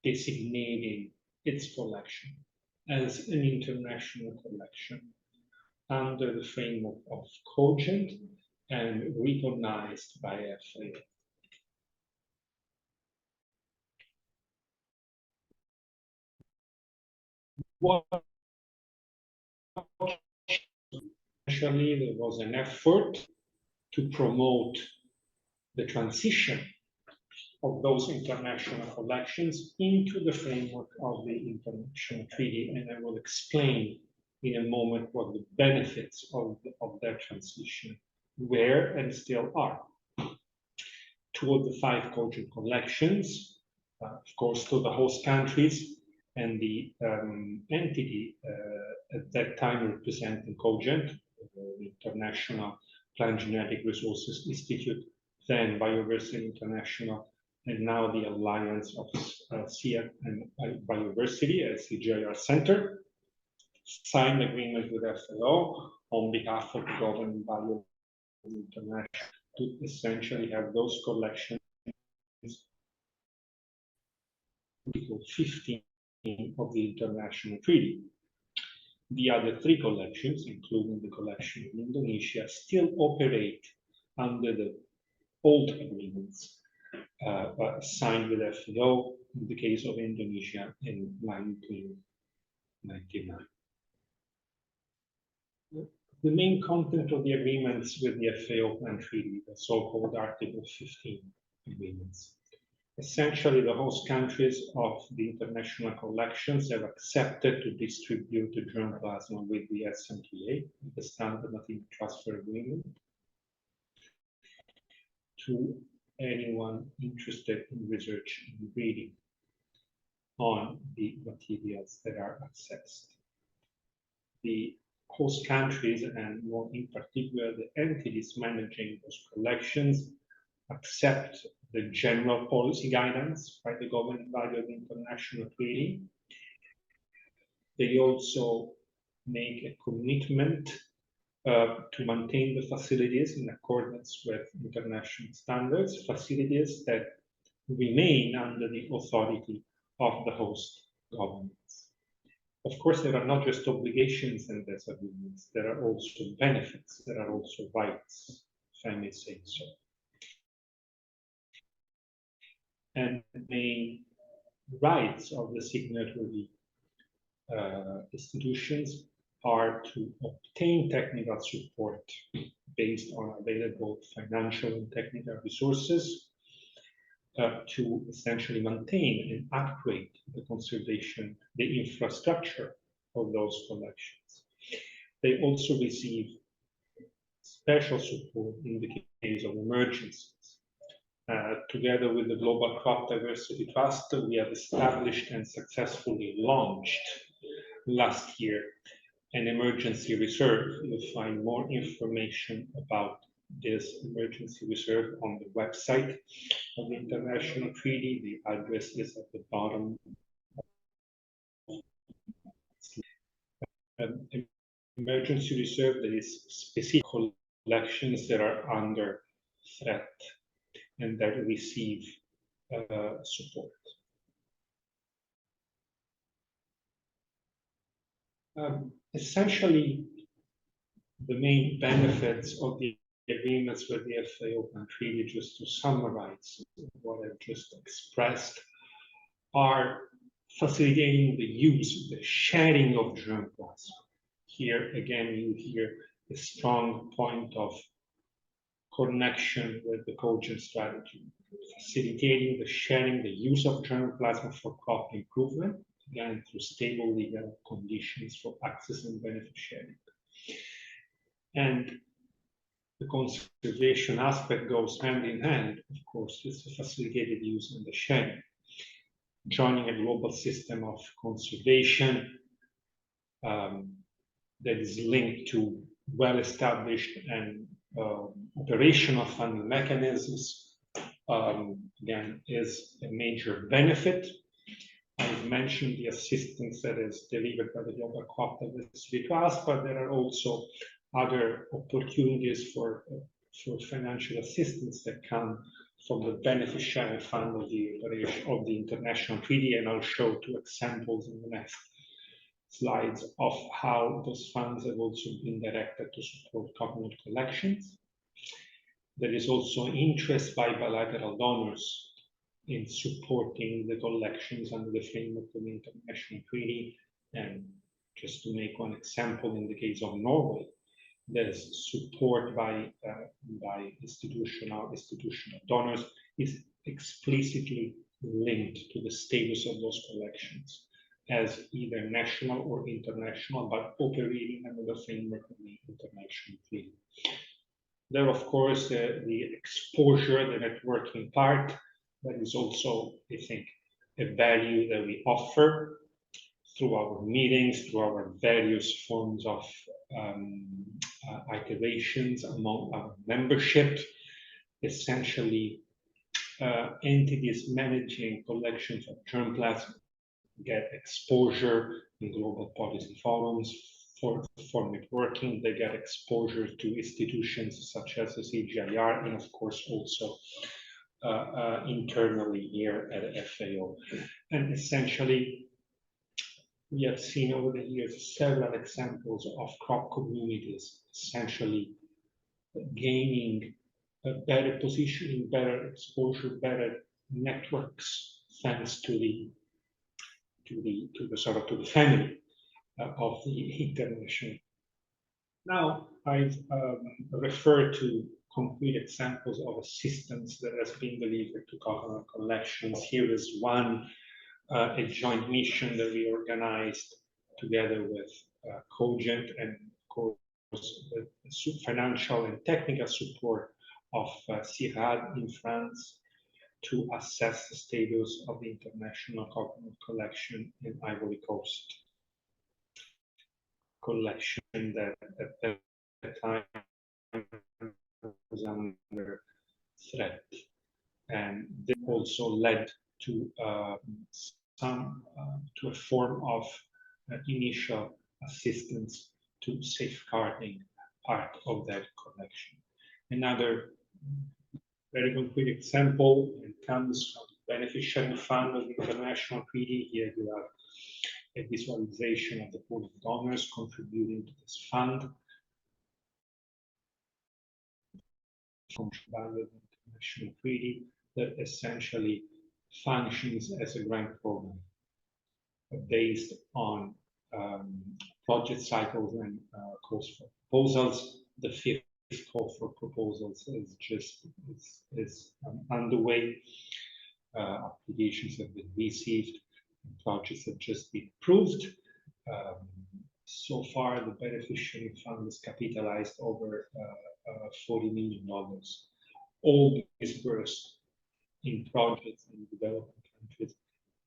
designating its collection as an international collection under the framework of Cogent and recognized by FAO. Actually, there was an effort to promote the transition of those international collections into the framework of the international treaty, and I will explain in a moment what the benefits of that transition were and still are. 2 of the 5 Cogent collections, of course, to the host countries, and the entity at that time representing Cogent, the International Plant Genetic Resources Institute, then Biodiversity International, and now the Alliance of SIA and Biodiversity as the JR Center, signed agreement with FAO on behalf of the governing body of International to essentially have those collections Article 15 of the international treaty. The other three collections, including the collection in Indonesia, still operate under the old agreements signed with FAO in the case of Indonesia in 1999. The main content of the agreements with the FAO and treaty, the so-called Article 15 agreements. Essentially, the host countries of the international collections have accepted to distribute the germplasm with the SMTA, the Standard Material Transfer Agreement, to anyone interested in research and reading on the materials that are accessed. The host countries, and more in particular the entities managing those collections, accept the general policy guidance by the governing body of the international treaty. They also make a commitment to maintain the facilities in accordance with international standards, facilities that remain under the authority of the host governments. Of course, there are not just obligations in these agreements, there are also benefits, there are also rights, if I may say so. And the main rights of the signatory institutions are to obtain technical support based on available financial and technical resources to essentially maintain and upgrade the conservation, the infrastructure of those collections. They also receive special support in the case of emergencies. Together with the Global Crop Diversity Trust, we have established and successfully launched last year an emergency reserve. You'll find more information about this emergency reserve on the website of the international treaty. The address is at the bottom. Emergency reserve that is specific collections that are under threat and that receive support. Essentially, the main benefits of the agreements with the FAO and treaty, just to summarize what I've just expressed, are facilitating the use, the sharing of germplasm. Here again, you hear a strong point of connection with the cogent strategy, facilitating the sharing, the use of germplasm for crop improvement, again through stable legal conditions for access and benefit sharing. And the conservation aspect goes hand in hand, of course, with the facilitated use and the sharing. Joining a global system of conservation that is linked to well-established and operational funding mechanisms, again, is a major benefit. I've mentioned the assistance that is delivered by the Global Crop Diversity Trust, but there are also other opportunities for financial assistance that come from the benefit sharing fund of the international treaty, and I'll show two examples in the next slides of how those funds have also been directed to support coconut collections. There is also interest by bilateral donors in supporting the collections under the framework of the international treaty. And just to make one example, in the case of Norway, there's support by institutional donors is explicitly linked to the status of those collections as either national or international, but operating under the framework of the international treaty. There, of course, the exposure, the networking part, that is also, I think, a value that we offer through our meetings, through our various forms of iterations among our membership. Essentially, entities managing collections of germplasm get exposure in global policy forums for networking. They get exposure to institutions such as the CGIAR, and of course also internally here at FAO. And essentially, we have seen over the years several examples of crop communities essentially gaining a better positioning, better exposure, better networks, thanks to the family of the international. Now, I've referred to concrete examples of assistance that has been delivered to coconut collections. Here is one, a joint mission that we organized together with Cogent and, of course, the financial and technical support of CIRAD in France to assess the status of the international coconut collection in Ivory Coast. Collection that at that time was under threat, and this also led to to a form of initial assistance to safeguarding part of that collection. Another very concrete example, it comes from the beneficiary fund of the international treaty. Here you have a visualization of the pool of donors contributing to this fund. Value of the international treaty that essentially functions as a grant program based on project cycles and calls for proposals. The fifth call for proposals is underway. Applications have been received. Projects have just been approved. So far, the beneficiary fund is capitalized over $40 million, all dispersed in projects in developing countries.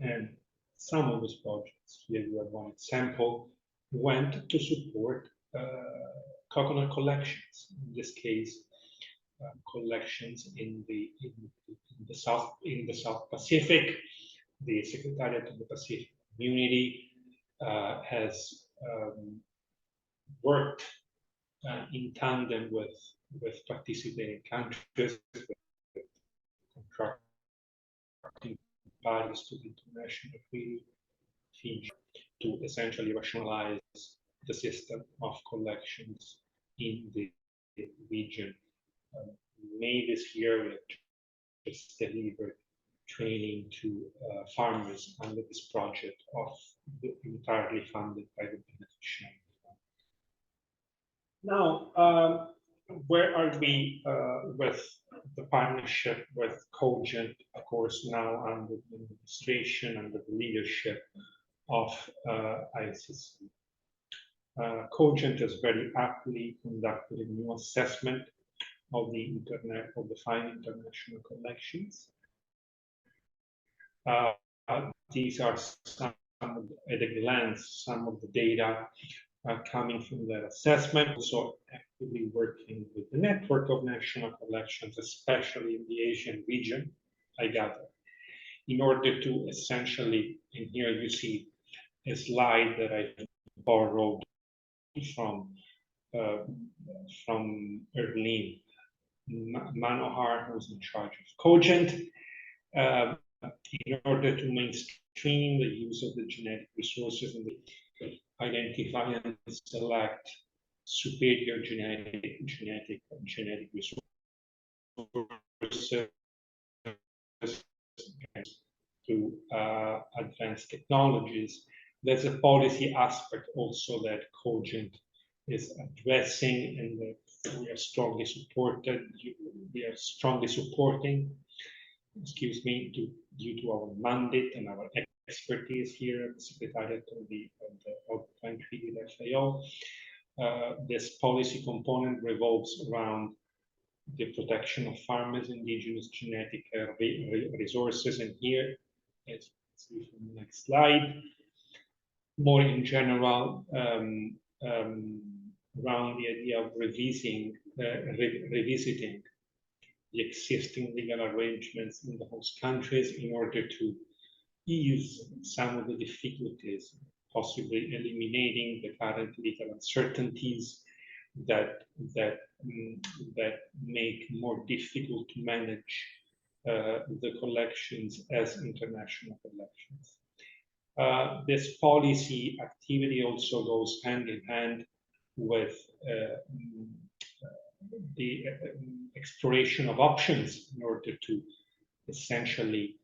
And some of those projects, here you have one example, went to support coconut collections. In this case, collections in the South Pacific. The Secretariat of the Pacific Community has worked in tandem with participating countries, contracting parties to the international treaty to essentially rationalize the system of collections in the region. May this year, we have just delivered training to farmers under this project entirely funded by the beneficiary. Now, where are we with the partnership with Cogent, of course, now under the administration, under the leadership of ICC. Cogent has very aptly conducted a new assessment of the fine international collections. These are some, at a glance, some of the data coming from that assessment. Also actively working with the network of national collections, especially in the Asian region, I gather, in order to essentially, and here you see a slide that I borrowed from Erlene Manohar, who's in charge of Cogent, in order to mainstream the use of the genetic resources and identify and select superior genetic resources to advanced technologies. There's a policy aspect also that Cogent is addressing, and that we are strongly supporting, excuse me, due to our mandate and our expertise here at the Secretariat of the country with FAO. This policy component revolves around the protection of farmers' indigenous genetic resources, and here, let's see from the next slide, more in general, around the idea of revisiting the existing legal arrangements in the host countries in order to ease some of the difficulties, possibly eliminating the current legal uncertainties that make more difficult to manage the collections as international collections. This policy activity also goes hand in hand with the exploration of options in order to essentially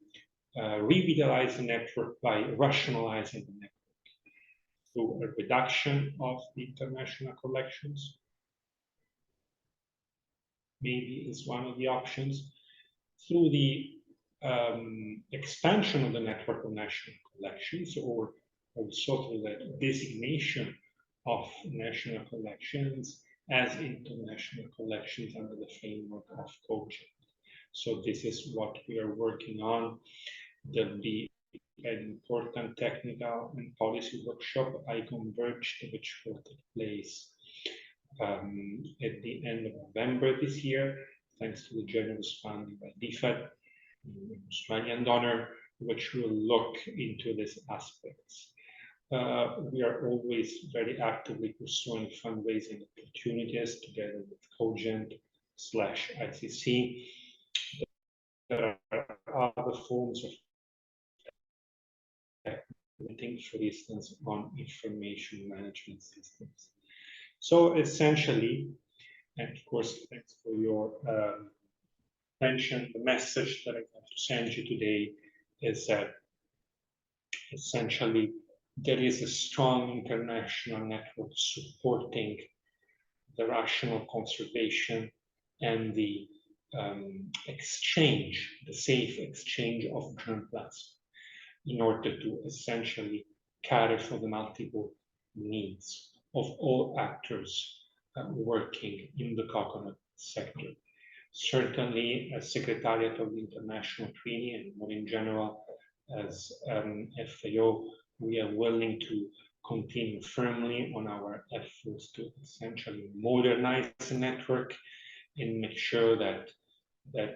revitalize the network by rationalizing the network through a reduction of the international collections. Maybe is one of the options. Through the expansion of the network of national collections, or also through the designation of national collections as international collections under the framework of COGENT. So this is what we are working on. There'll be an important technical and policy workshop, I Converged, which will take place at the end of November this year, thanks to the generous funding by DFAD, an Australian donor, which will look into these aspects. We are always very actively pursuing fundraising opportunities together with COGENT/ICC. There are other forms of for instance, on information management systems. So essentially, and of course, thanks for your attention, the message that I want to send you today is that essentially there is a strong international network supporting the rational conservation and the exchange, the safe exchange of germ plasma, in order to essentially cater for the multiple needs of all actors working in the coconut sector. Certainly, as Secretariat of the International Treaty and more in general as FAO, we are willing to continue firmly on our efforts to essentially modernize the network and make sure that the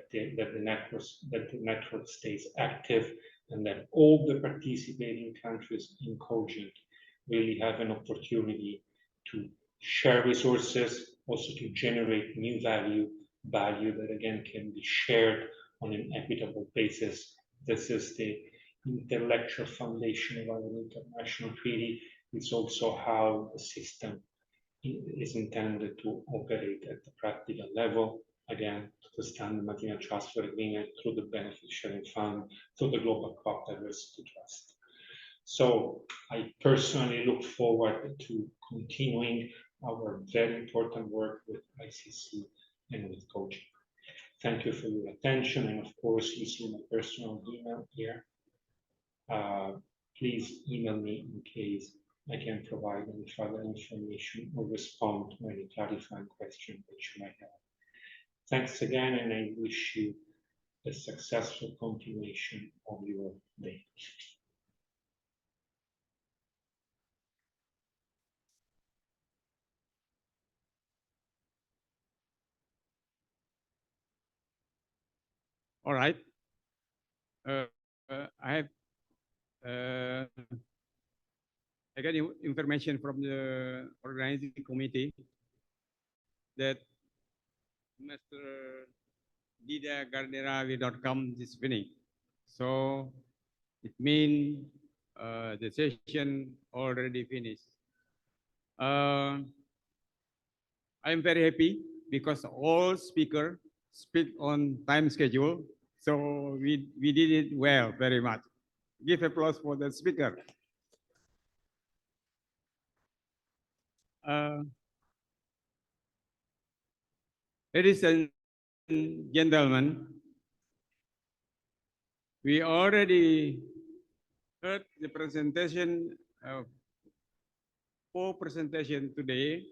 network stays active, and that all the participating countries in COGENT really have an opportunity to share resources, also to generate new value that again can be shared on an equitable basis. This is the intellectual foundation of our international treaty. It's also how the system is intended to operate at the practical level, again, to the standard material transfer agreement, through the benefit sharing fund, through the global crop diversity trust. So I personally look forward to continuing our very important work with ICC and with COGENT. Thank you for your attention, and of course, you see my personal email here. Please email me in case I can provide any further information or respond to any clarifying question that you might have. Thanks again, and I wish you a successful continuation of your day. All right. I got information from the organizing committee that Mr. Dida Gardera will not come this evening. So it means the session already finished. I'm very happy because all speakers speak on time schedule. So we did it well, very much. Give applause for the speaker. Ladies and gentlemen, we already heard the presentation of 4 presentations today.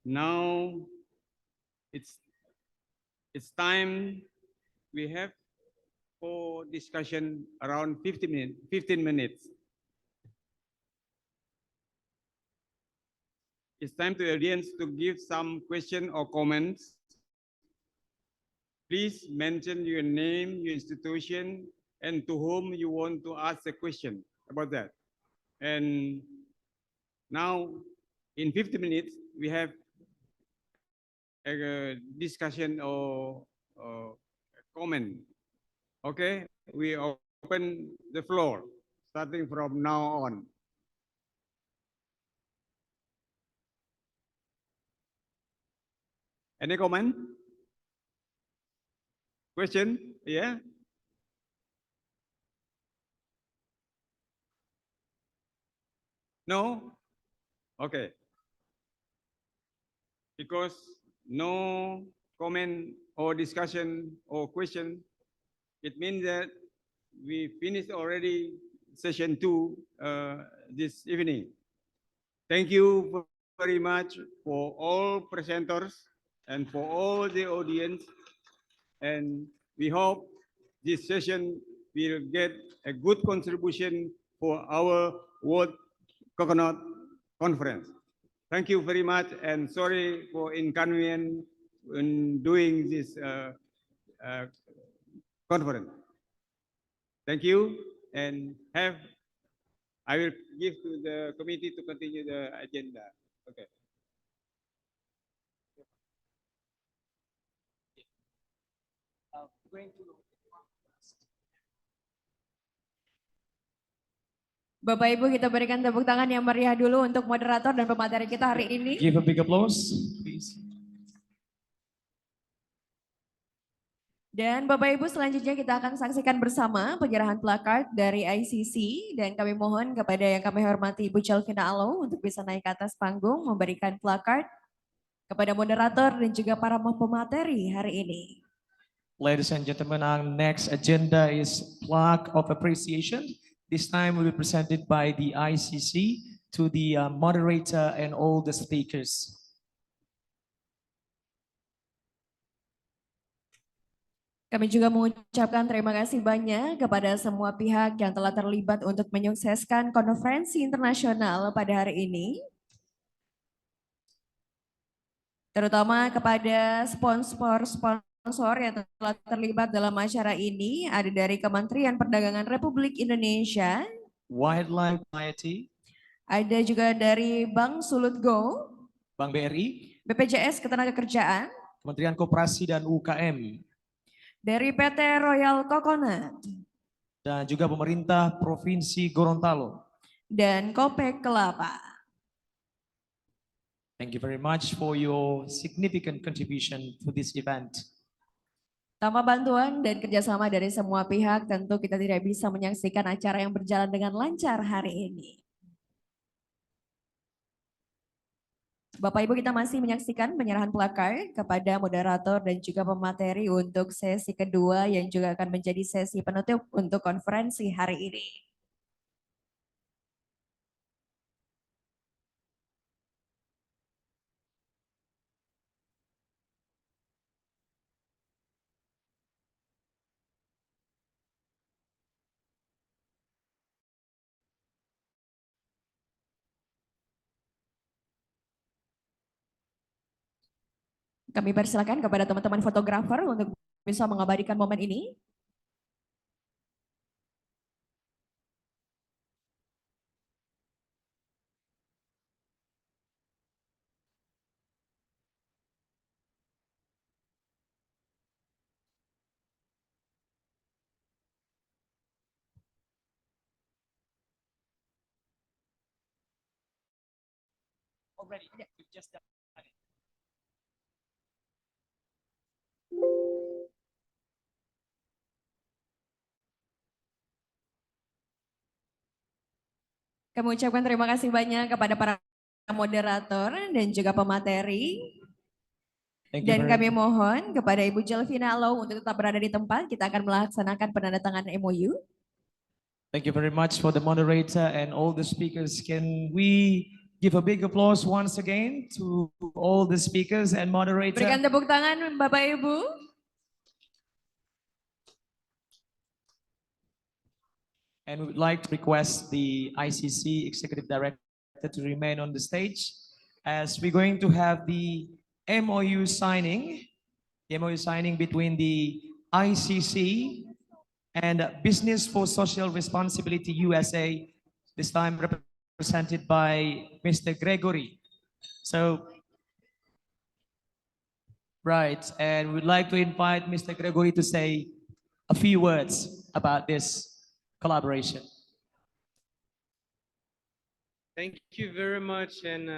Now it's time we have for discussion around 15 minutes. It's time to the audience to give some question or comments. Please mention your name, your institution, and to whom you want to ask a question about that. And now, in 50 minutes, we have a discussion or a comment Okay, we open the floor starting from now on. Any comment? Question? Yeah? No? Okay. Because no comment or discussion or question, it means that we finished already session 2 this evening. Thank you very much for all presenters and for all the audience. And we hope this session will get a good contribution for our World Coconut Conference. Thank you very much, and sorry for inconvenience in doing this conference. Thank you, and I will give to the committee to continue the agenda. Okay. Bapak Ibu, kita berikan tepuk tangan yang meriah dulu untuk moderator dan pemateri kita hari ini. Give a big applause, please. Dan Bapak Ibu, selanjutnya kita akan saksikan bersama penyerahan plakard dari ICC, dan kami mohon kepada yang kami hormati Ibu Jelvina Alo untuk bisa naik ke atas panggung memberikan plakard kepada moderator dan juga para pemateri hari ini. Ladies and gentlemen, our next agenda is plaque of appreciation. This time will be presented by the ICC to the moderator and all the speakers. Kami juga mengucapkan terima kasih banyak kepada semua pihak yang telah terlibat untuk menyukseskan konferensi internasional pada hari ini. Terutama kepada sponsor yang telah terlibat dalam acara ini, ada dari Kementerian Perdagangan Republik Indonesia, Wildlife Society, ada juga dari Bank Sulut Go, Bank BRI, BPJS Ketenagakerjaan, Kementerian Koperasi dan UKM, dari PT Royal Coconut, dan juga pemerintah Provinsi Gorontalo, dan Kopek Kelapa. Thank you very much for your significant contribution to this event. Tanpa bantuan dan kerjasama dari semua pihak, tentu kita tidak bisa menyaksikan acara yang berjalan dengan lancar hari ini. Bapak Ibu, kita masih menyaksikan penyerahan plakard kepada moderator dan juga pemateri untuk sesi kedua yang juga akan menjadi sesi penutup untuk konferensi hari ini. Kami persilakan kepada teman-teman fotografer untuk bisa mengabadikan momen ini. Kami ucapkan terima kasih banyak kepada para moderator dan juga pemateri. Dan kami mohon kepada Ibu Jelvina Alo untuk tetap berada di tempat. Kita akan melaksanakan penandatanganan MOU. Thank you very much for the moderator and all the speakers. Can we give a big applause once again to all the speakers and moderator? Berikan tepuk tangan Bapak Ibu. And we would like to request the ICC Executive Director to remain on the stage as we're going to have the MOU signing between the ICC and Business for Social Responsibility USA, this time represented by Mr. Gregory. So, right, and we'd like to invite Mr. Gregory to say a few words about this collaboration. Thank you very much, and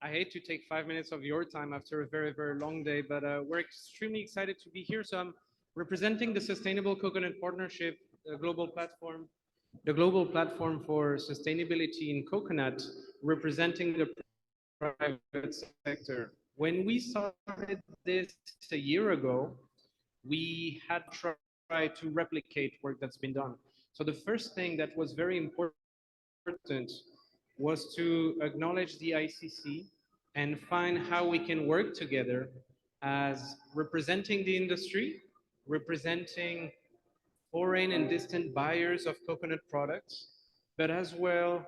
I hate to take 5 minutes of your time after a very, very long day, but we're extremely excited to be here. So I'm representing the Sustainable Coconut Partnership, the global platform for sustainability in coconut, representing the private sector. When we started this a year ago, we had tried to replicate work that's been done. So the first thing that was very important was to acknowledge the ICC and find how we can work together as representing the industry, representing foreign and distant buyers of coconut products, but as well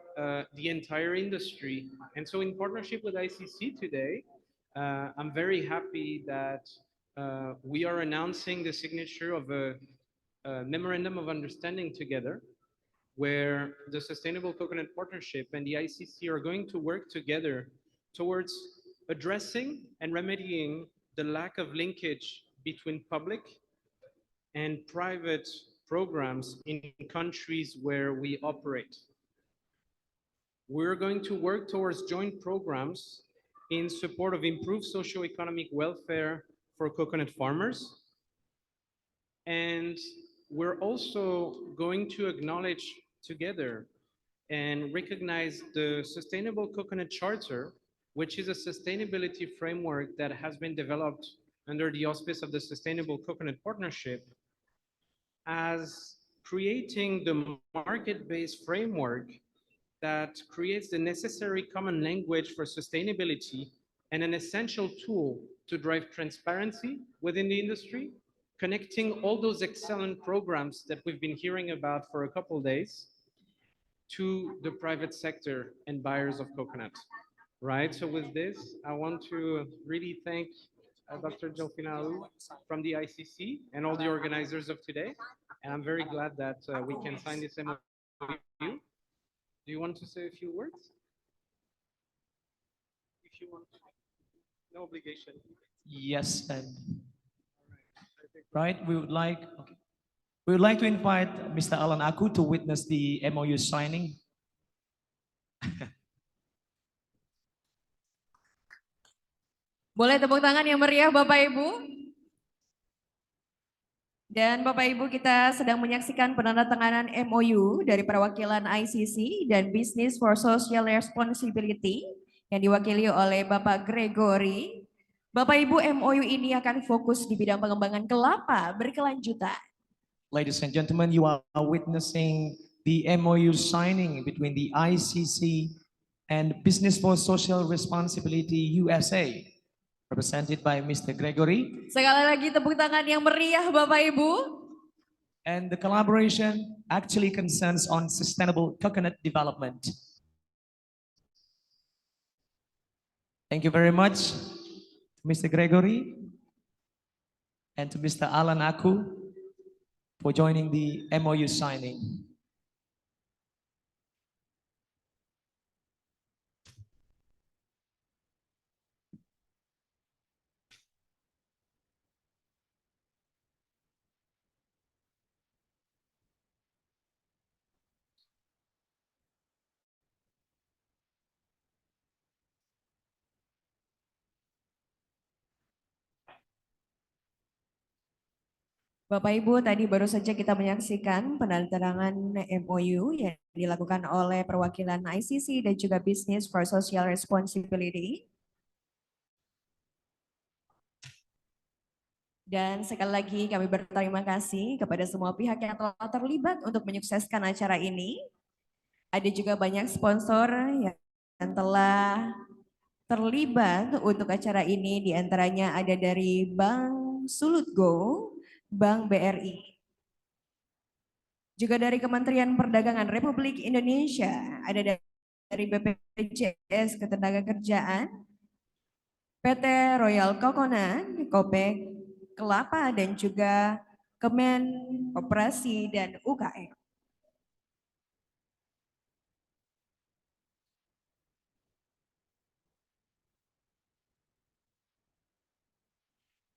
the entire industry. And so in partnership with ICC today, I'm very happy that we are announcing the signature of a memorandum of understanding together, where the Sustainable Coconut Partnership and the ICC are going to work together towards addressing and remedying the lack of linkage between public and private programs in countries where we operate. We're going to work towards joint programs in support of improved socioeconomic welfare for coconut farmers. And we're also going to acknowledge together and recognize the Sustainable Coconut Charter, which is a sustainability framework that has been developed under the auspice of the Sustainable Coconut Partnership, as creating the market-based framework that creates the necessary common language for sustainability and an essential tool to drive transparency within the industry, connecting all those excellent programs that we've been hearing about for a couple of days to the private sector and buyers of coconut, right? So with this, I want to really thank Dr. Delfina from the ICC and all the organizers of today. And I'm very glad that we can sign this MOU. Do you want to say a few words? If you want, no obligation. Yes, and right, we would like to invite Mr. Alan Aku to witness the MOU signing. Boleh tepuk tangan yang meriah Bapak Ibu? Dan Bapak Ibu, kita sedang menyaksikan penandatanganan MOU dari perwakilan ICC dan Business for Social Responsibility yang diwakili oleh Bapak Gregory. Bapak Ibu, MOU ini akan fokus di bidang pengembangan kelapa berkelanjutan. Ladies and gentlemen, you are witnessing the MOU signing between the ICC and Business for Social Responsibility USA, represented by Mr. Gregory. Sekali lagi tepuk tangan yang meriah Bapak Ibu. And the collaboration actually concerns on sustainable coconut development. Thank you very much, Mr. Gregory, and to Mr. Alan Aku for joining the MOU signing. Bapak Ibu, tadi baru saja kita menyaksikan penandatanganan MOU yang dilakukan oleh perwakilan ICC dan juga Business for Social Responsibility. Dan sekali lagi kami berterima kasih kepada semua pihak yang telah terlibat untuk menyukseskan acara ini. Ada juga banyak sponsor yang telah terlibat untuk acara ini, diantaranya ada dari Bank Sulutgo, Bank BRI, juga dari Kementerian Perdagangan Republik Indonesia, ada dari BPJS Ketenagakerjaan, PT Royal Coconut, Kopek Kelapa, dan juga Kemen Koperasi dan UKM.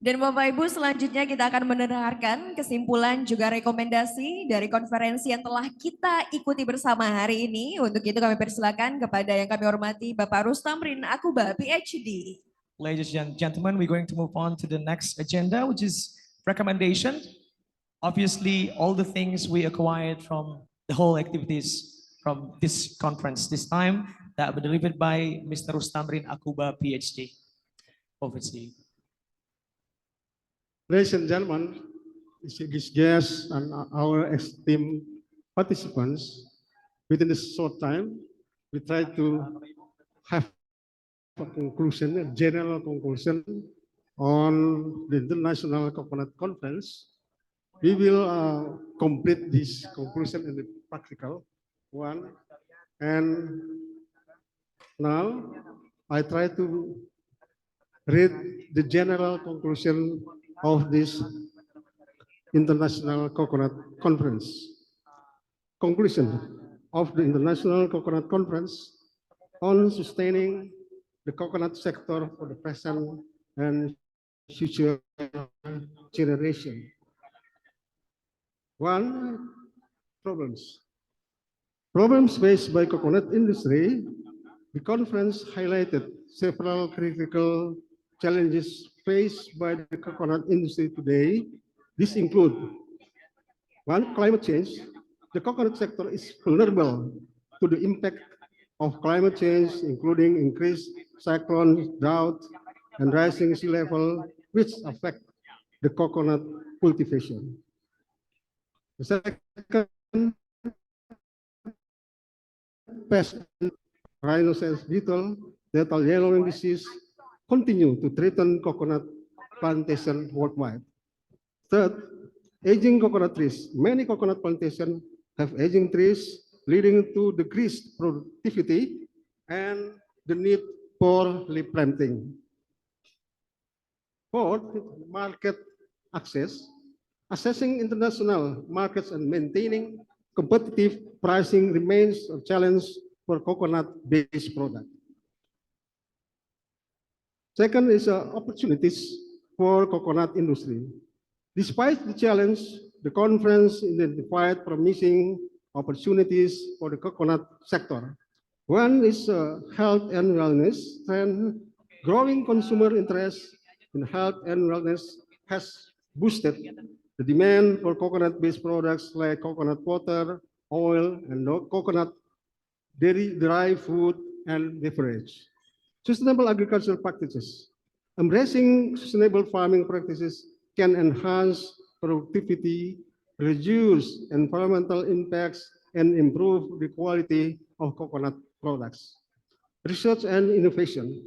Dan Bapak Ibu, selanjutnya kita akan mendengarkan kesimpulan juga rekomendasi dari konferensi yang telah kita ikuti bersama hari ini. Untuk itu kami persilakan kepada yang kami hormati Bapak Rustamrin Akuba, PhD. Ladies and gentlemen, we're going to move on to the next agenda, which is recommendation. Obviously, all the things we acquired from the whole activities from this conference this time that were delivered by Mr. Rustamrin Akuba, PhD. Over to you. Ladies and gentlemen, distinguished guests and our esteemed participants, within this short time, we try to have a conclusion, a general conclusion on the International Coconut Conference. We will complete this conclusion in the practical one. And now I try to read the general conclusion of this International Coconut Conference. Conclusion of the International Coconut Conference on sustaining the coconut sector for the present and future generation. One, problems. Problems faced by coconut industry. The conference highlighted several critical challenges faced by the coconut industry today. These include: one, climate change. The coconut sector is vulnerable to the impact of climate change, including increased cyclones, drought, and rising sea level, which affect the coconut cultivation. The second, pest, rhinoceros beetle, lethal yellowing disease, continue to threaten coconut plantation worldwide. Third, aging coconut trees. Many coconut plantations have aging trees, leading to decreased productivity and the need for replanting. Fourth, market access. Assessing international markets and maintaining competitive pricing remains a challenge for coconut-based products. Second is opportunities for coconut industry. Despite the challenge, the conference identified promising opportunities for the coconut sector. One is health and wellness trend. Growing consumer interest in health and wellness has boosted the demand for coconut-based products like coconut water, oil, and coconut dairy food and beverage. Sustainable agricultural practices. Embracing sustainable farming practices can enhance productivity, reduce environmental impacts, and improve the quality of coconut products. Research and innovation.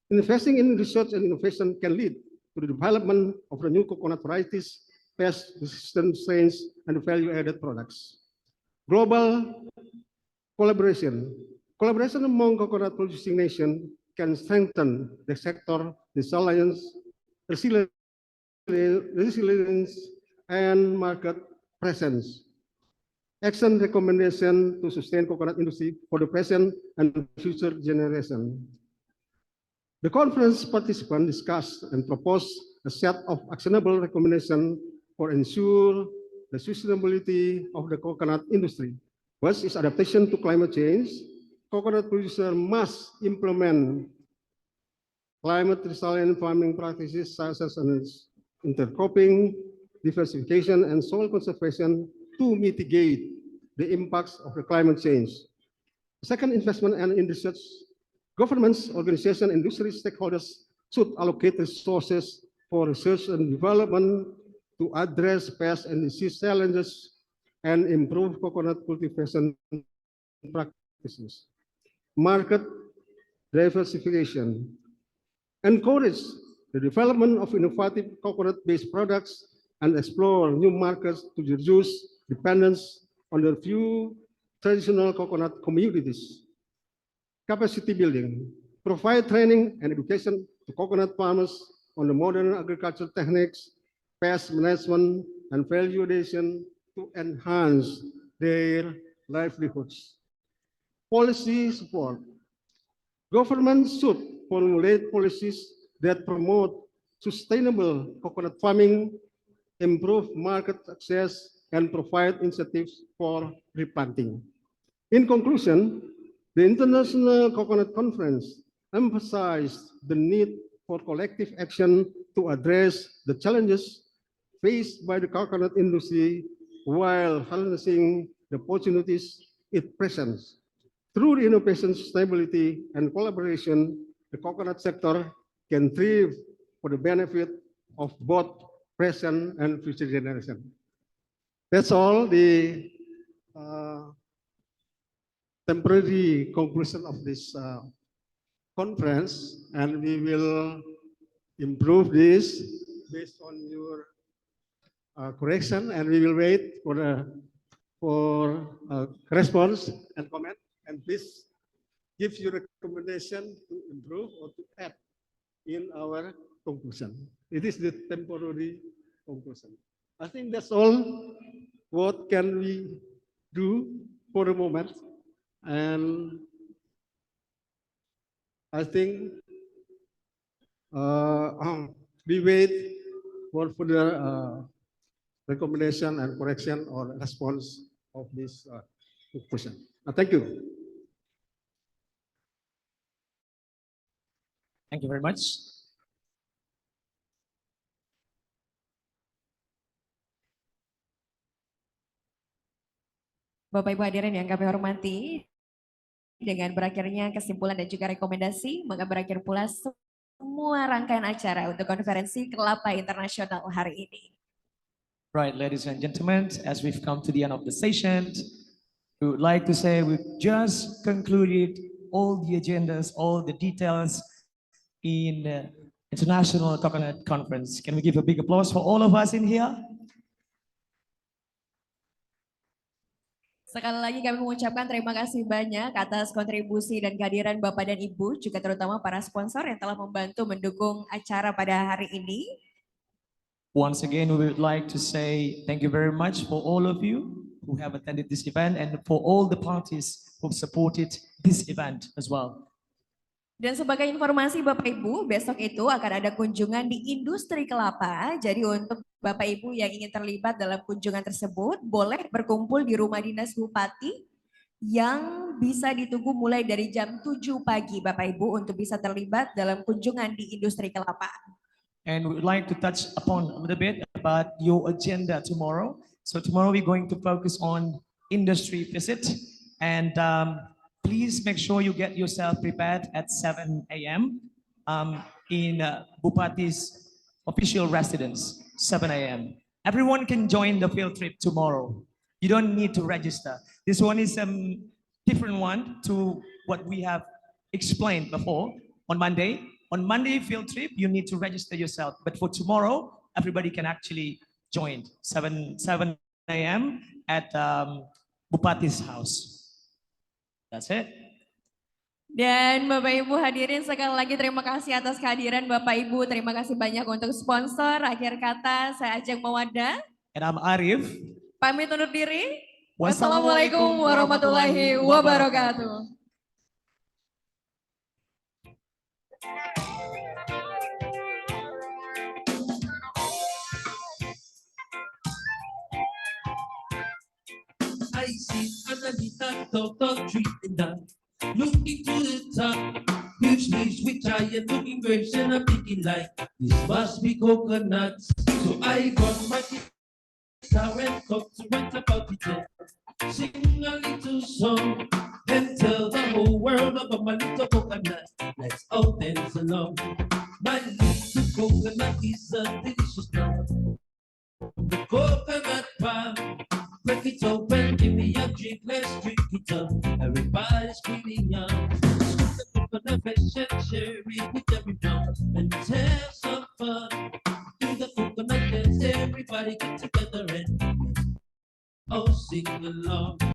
Investing in research and innovation can lead to the development of the new coconut varieties, pest-resistant strains, and value-added products. Global collaboration. Collaboration among coconut producing nations can strengthen the sector, resilience, and market presence. Action recommendation to sustain coconut industry for the present and future generation. The conference participants discussed and proposed a set of actionable recommendations for ensure the sustainability of the coconut industry. First is adaptation to climate change. Coconut producers must implement climate resilient farming practices such as intercropping, diversification, and soil conservation to mitigate the impacts of the climate change. Second, investment and in research. Governments, organizations, industry stakeholders should allocate resources for research and development to address pest and disease challenges and improve coconut cultivation practices. Market diversification. Encourage the development of innovative coconut-based products and explore new markets to reduce dependence on the few traditional coconut communities. Capacity building. Provide training and education to coconut farmers on the modern agricultural techniques, pest management, and value addition to enhance their livelihoods. Policy support. Government should formulate policies that promote sustainable coconut farming, improve market access, and provide incentives for replanting. In conclusion, the International Coconut Conference emphasized the need for collective action to address the challenges faced by the coconut industry while harnessing the opportunities it presents. Through the innovation, sustainability, and collaboration, the coconut sector can thrive for the benefit of both present and future generations. That's all the temporary conclusion of this conference, and we will improve this based on your correction, and we will wait for response and comment. And please give your recommendation to improve or to add in our conclusion. It is the temporary conclusion. I think that's all. What can we do for the moment? And I think we wait for further recommendation and correction or response of this question. Thank you. Thank you very much. Bapak Ibu hadirin yang kami hormati, dengan berakhirnya kesimpulan dan juga rekomendasi, maka berakhir pula semua rangkaian acara untuk konferensi Kelapa Internasional hari ini. Right, ladies and gentlemen, as we've come to the end of the session, we would like to say we've just concluded all the agendas, all the details in the International Coconut Conference. Can we give a big applause for all of us in here? Sekali lagi kami mengucapkan terima kasih banyak atas kontribusi dan kehadiran Bapak dan Ibu, juga terutama para sponsor yang telah membantu mendukung acara pada hari ini. Once again, we would like to say thank you very much for all of you who have attended this event and for all the parties who supported this event as well. Dan sebagai informasi Bapak Ibu, besok itu akan ada kunjungan di industri kelapa. Jadi untuk Bapak Ibu yang ingin terlibat dalam kunjungan tersebut, boleh berkumpul di rumah dinas Bupati yang bisa ditunggu mulai dari jam 7 pagi Bapak Ibu untuk bisa terlibat dalam kunjungan di industri kelapa. And we would like to touch upon a little bit about your agenda tomorrow. So tomorrow we're going to focus on industry visit, and please make sure you get yourself prepared at 7 a.m. In Bupati's official residence, 7 a.m. Everyone can join the field trip tomorrow. You don't need to register. This one is a different one to what we have explained before on Monday. On Monday field trip, you need to register yourself. But for tomorrow, everybody can actually join 7 a.m. at Bupati's house. That's it. Dan Bapak Ibu hadirin sekali lagi terima kasih atas kehadiran Bapak Ibu. Terima kasih banyak untuk sponsor. Akhir kata saya Ajeng Mawada. And I'm Arif. Pamit undur diri. Wassalamualaikum warahmatullahi wabarakatuh. I see underneath that total tree and that looking to the top, huge leaves with giant looking grapes, and I'm thinking like this must be coconuts. So I got my guitar and talk to write about it, sing a little song and tell the whole world about my little coconut. Let's all dance along. My little coconut is a delicious nut. The coconut palm. Break it open, give me a drink, let's drink it up. Everybody's screaming out. Scoop the coconut fresh and share it with everyone. And let's have some fun. Do the coconut dance, everybody get together and all sing along.